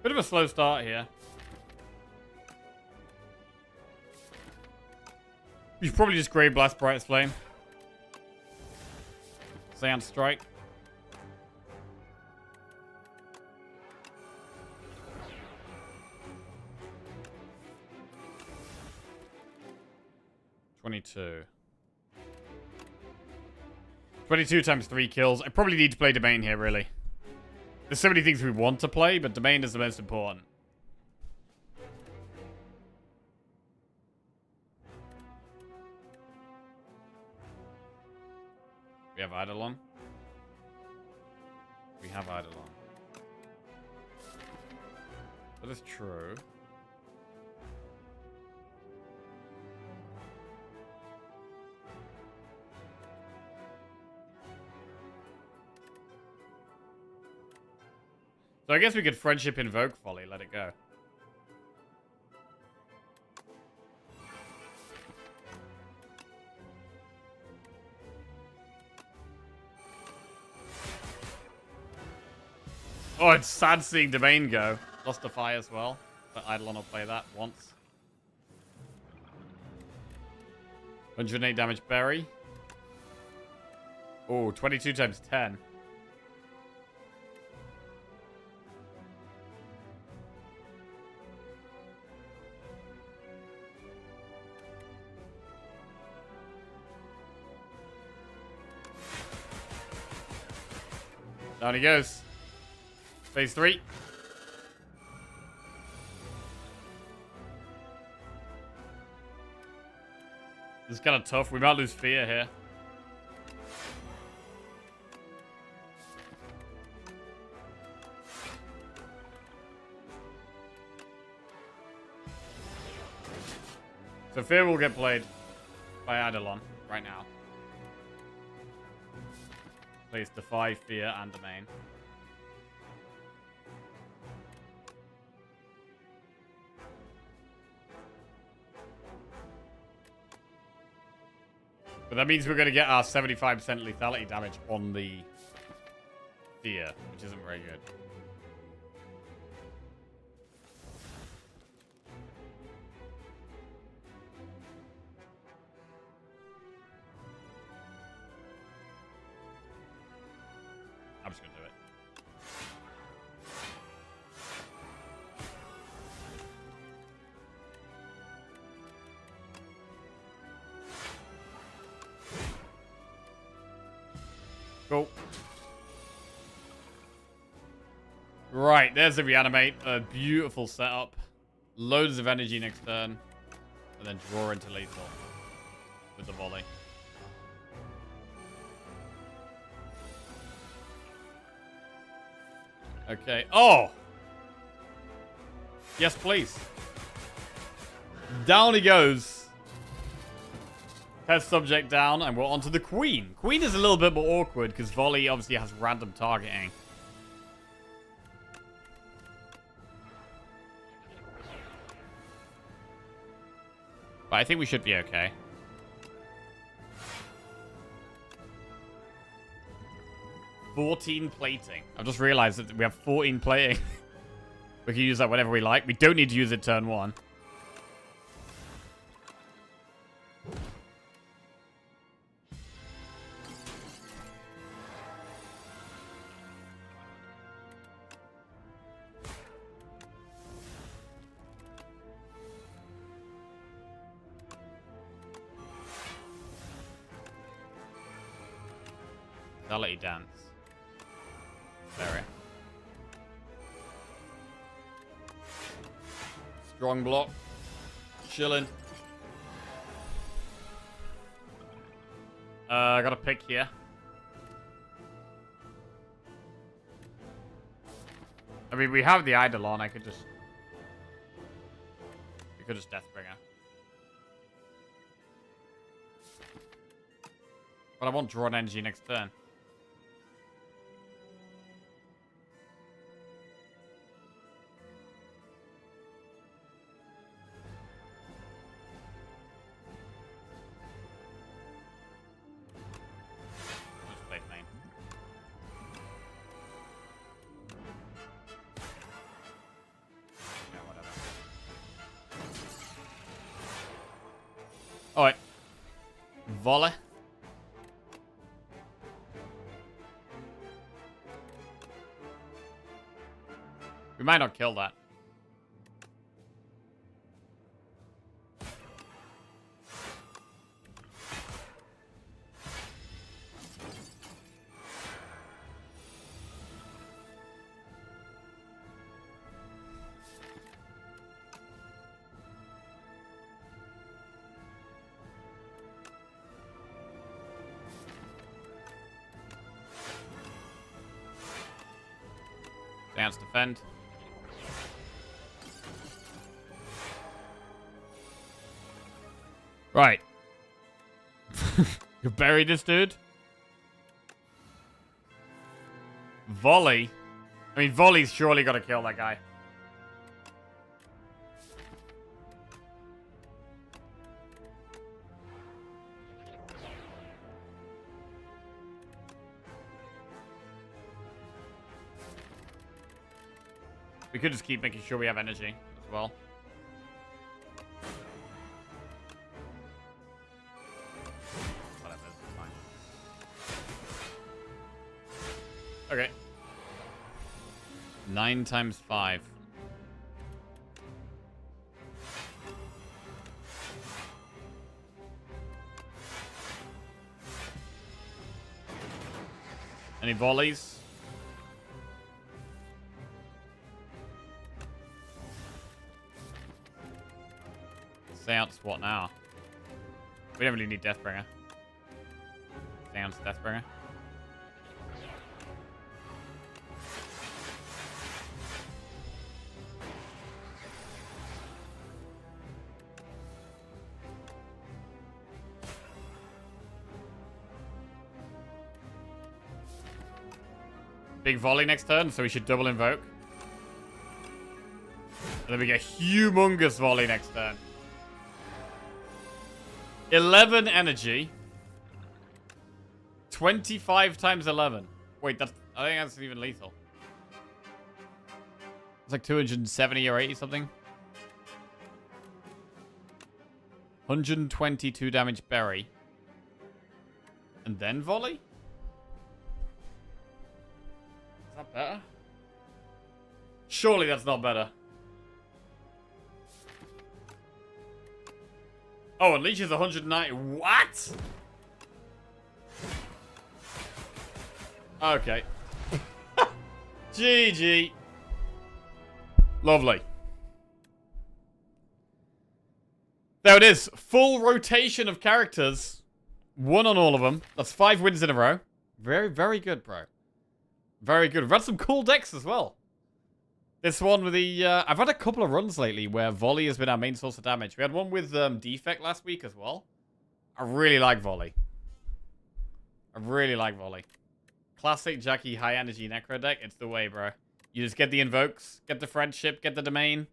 Bit of a slow start here. You should probably just Grave Blast Brightest Flame. Seance Strike. $22 times 3 kills. I probably need to play Domain here, really. There's so many things we want to play, but Domain is the most important. We have Eidolon. We have Eidolon. That is true. So I guess we could Friendship Invoke Folly, let it go. Oh, it's sad seeing Domain go. Lost Defy as well, but Eidolon will play that once. 108 damage Berry. Oh, 22 times 10. Down he goes. Phase 3. This is kind of tough. We might lose fear here. So fear will get played by Eidolon right now. Plays Defy, Fear, and Domain. But that means we're going to get our 75% lethality damage on the Fear, which isn't very good. I'm just going to do it. Cool. Right, there's the reanimate. A beautiful setup. Loads of energy next turn. And then draw into lethal with the volley. Okay. Oh! Yes, please. Down he goes. Test subject down, and we're on to the Queen. Queen is a little bit more awkward, because volley obviously has random targeting. But I think we should be okay. $14 plating. I've just realized that we have 14 plating. We can use that whenever we like. We don't need to use it turn 1. Fidelity dance. Very. Strong block. Chilling. I got a pick here. I mean, we have the Eidolon. I could just... We could just Deathbringer. But I want drawn energy next turn. Alright. Volley. We might not kill that. Dance defend. Right. You bury this dude. Volley. I mean, volley's surely got to kill that guy. We could just keep making sure we have energy as well. Whatever, it's fine. Okay. 9 times 5. Any volleys? what now? We don't really need Deathbringer. Down to Deathbringer. Big volley next turn, so we should double invoke. And then we get humongous volley next turn. 11 energy. 25 times 11. Wait, I think that's even lethal. It's like 270 or 80 something. 122 damage berry. And then volley? Is that better? Surely that's not better. Oh, unleashes 190. What? Okay. GG. Lovely. There it is. Full rotation of characters. 1 on all of them. That's 5 wins in a row. Very, very good, bro. Very good. We've had some cool decks as well. This one with the... I've had a couple of runs lately where volley has been our main source of damage. We had one with defect last week as well. I really like volley. I really like volley. Classic Jackie high energy necro deck. It's the way, bro. You just get the invokes, get the friendship, get the domain,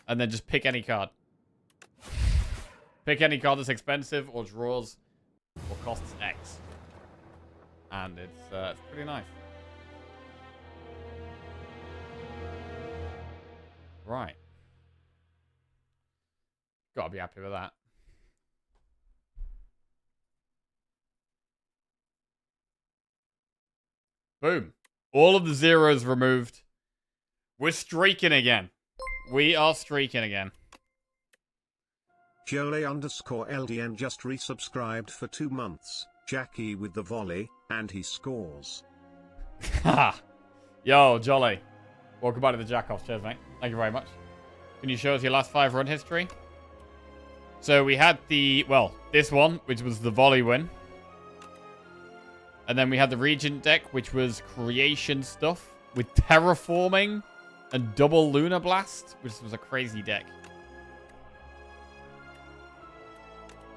and then just pick any card. Pick any card that's expensive or draws or costs X. And it's pretty nice. Right. Gotta be happy with that. Boom. All of the zeros removed. We're streaking again. We are streaking again. Jolie_LDN just resubscribed for 2 months. Jackie with the volley, and he scores. Ha! Yo, Jolly. Welcome back to the Jack-Off. Cheers, mate. Thank you very much. Can you show us your last 5 run history? So we had the, well, this one, which was the volley win. And then we had the Regent deck, which was creation stuff with terraforming and double Lunar Blast, which was a crazy deck.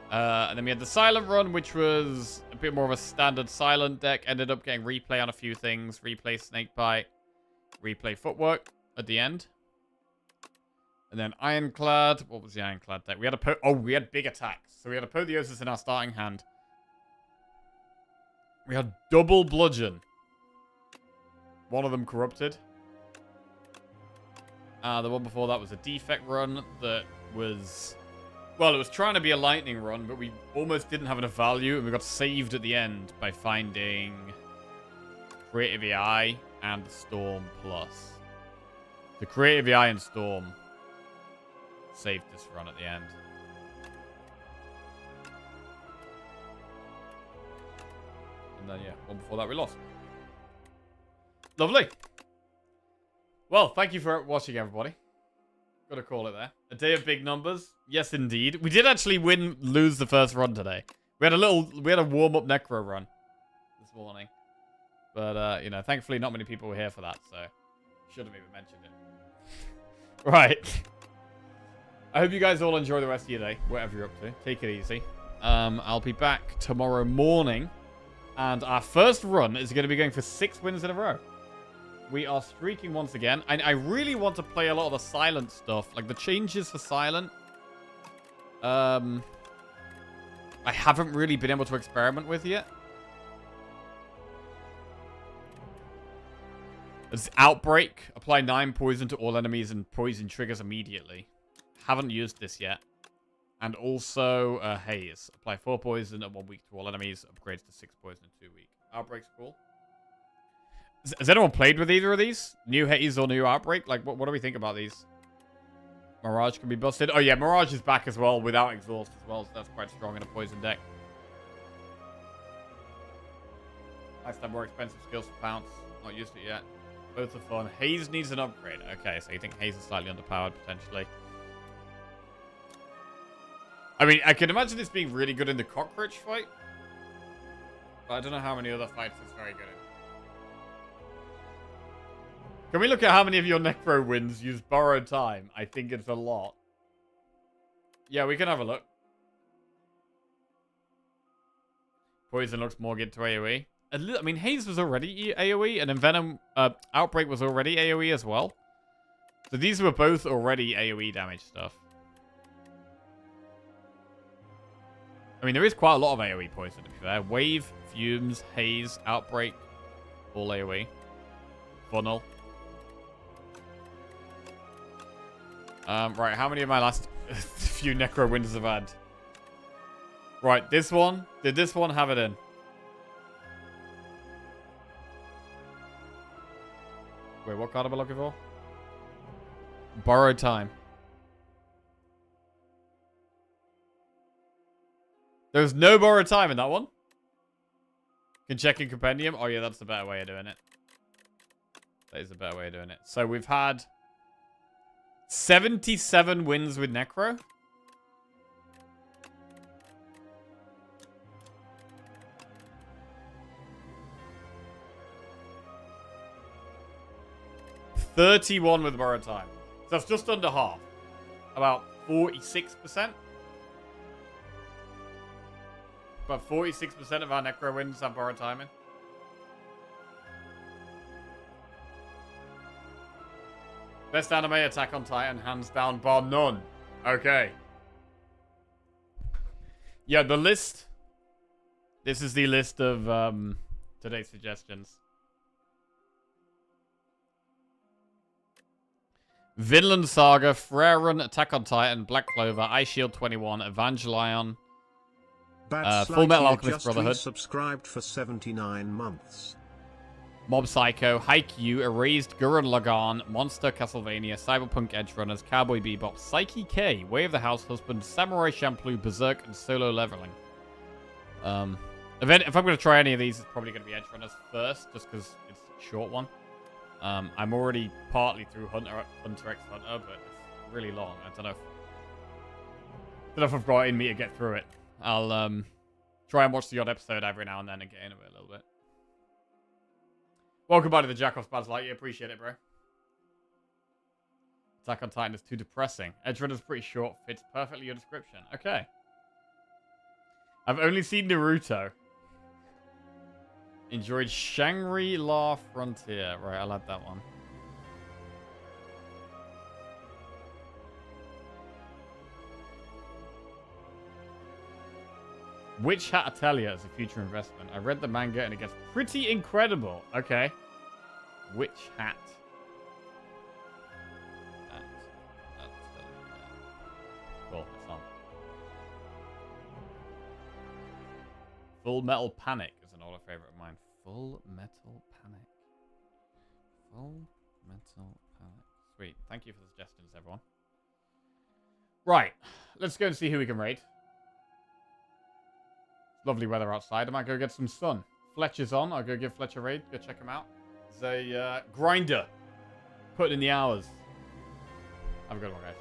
And then we had the Silent run, which was a bit more of a standard Silent deck. Ended up getting replay on a few things. Replay Snakebite. Replay Footwork at the end. And then Ironclad. What was the Ironclad deck? We had we had big attacks. So we had Apotheosis in our starting hand. We had double Bludgeon. One of them corrupted. The one before that was a defect run that was... Well, it was trying to be a lightning run, but we almost didn't have enough value, and we got saved at the end by finding Creative AI and Storm Plus. The Creative AI and Storm saved this run at the end. And then, yeah, one before that we lost. Lovely. Well, thank you for watching, everybody. Gotta call it there. A day of big numbers. Yes, indeed. We did actually lose the first run today. We had a warm-up Necro run this morning. But, you know, thankfully not many people were here for that, so shouldn't have even mentioned it. Right. I hope you guys all enjoy the rest of your day, whatever you're up to. Take it easy. I'll be back tomorrow morning. And our first run is going to be going for 6 wins in a row. We are streaking once again. I really want to play a lot of the Silent stuff. Like the changes for Silent. I haven't really been able to experiment with yet. It's Outbreak. Apply 9 poison to all enemies and poison triggers immediately. Haven't used this yet. And also Haze. Apply 4 poison at 1 week to all enemies. Upgrades to 6 poison in 2 weeks. Outbreak's cool. Has anyone played with either of these? New Haze or new Outbreak? Like, what do we think about these? Mirage can be busted. Oh, yeah, Mirage is back as well without Exhaust as well. So that's quite strong in a poison deck. Nice to have more expensive skills for Pounce. Not used it yet. Both are fun. Haze needs an upgrade. Okay, so you think Haze is slightly underpowered, potentially. I mean, I can imagine this being really good in the cockroach fight. But I don't know how many other fights it's very good in. Can we look at how many of your Necro wins use borrowed time? I think it's a lot. Yeah, we can have a look. Poison looks more good to AoE. I mean, Haze was already AoE, and then Venom Outbreak was already AoE as well. So these were both already AoE damage stuff. I mean, there is quite a lot of AoE poison, to be fair. Wave, Fumes, Haze, Outbreak, all AoE. Funnel. Right, how many of my last few Necro wins have had? Right, this one. Did this one have it in? Wait, what card am I looking for? Borrowed time. There's no borrowed time in that one. Can check in Compendium. Oh, yeah, that's the better way of doing it. That is the better way of doing it. So we've had 77 wins with Necro. $31 with borrowed time. So that's just under half. About 46%. About 46% of our Necro wins have borrowed time in. Best anime, Attack on Titan, hands down, bar none. Okay. Yeah, the list. This is the list of today's suggestions. Vinland Saga, Freyren, Attack on Titan, Black Clover, Ice Shield 21, Evangelion, Full Metal Alchemist Brotherhood. Subscribed for 79 months. Mob Psycho, Haikyuu, Erased, Gurren Lagann, Monster, Castlevania, Cyberpunk Edge Runners, Cowboy Bebop, Psyche K, Way of the House Husband, Samurai Champloo, Berserk, and Solo Leveling. If I'm going to try any of these, it's probably going to be Edge Runners first, just because it's a short one. I'm already partly through Hunter x Hunter, but it's really long. I don't know if I've got it in me to get through it. I'll try and watch the odd episode every now and then and get into it a little bit. Welcome back to the Jackoff's Baz Lightyear. Appreciate it, bro. Attack on Titan is too depressing. Edge Runner's pretty short. Fits perfectly your description. Okay. I've only seen Naruto. Enjoyed Shangri-La Frontier. Right, I'll add that one. Witch Hat Atelier is a future investment. I read the manga and it gets pretty incredible. Okay. Witch Hat. Cool, it's on. Full Metal Panic is an older favorite of mine. Full Metal Panic. Full Metal Panic. Sweet. Thank you for the suggestions, everyone. Right. Let's go and see who we can raid. Lovely weather outside. I might go get some sun. Fletcher's on. I'll go give Fletcher a raid. Go check him out. He's a grinder. Putting in the hours. Have a good one, guys.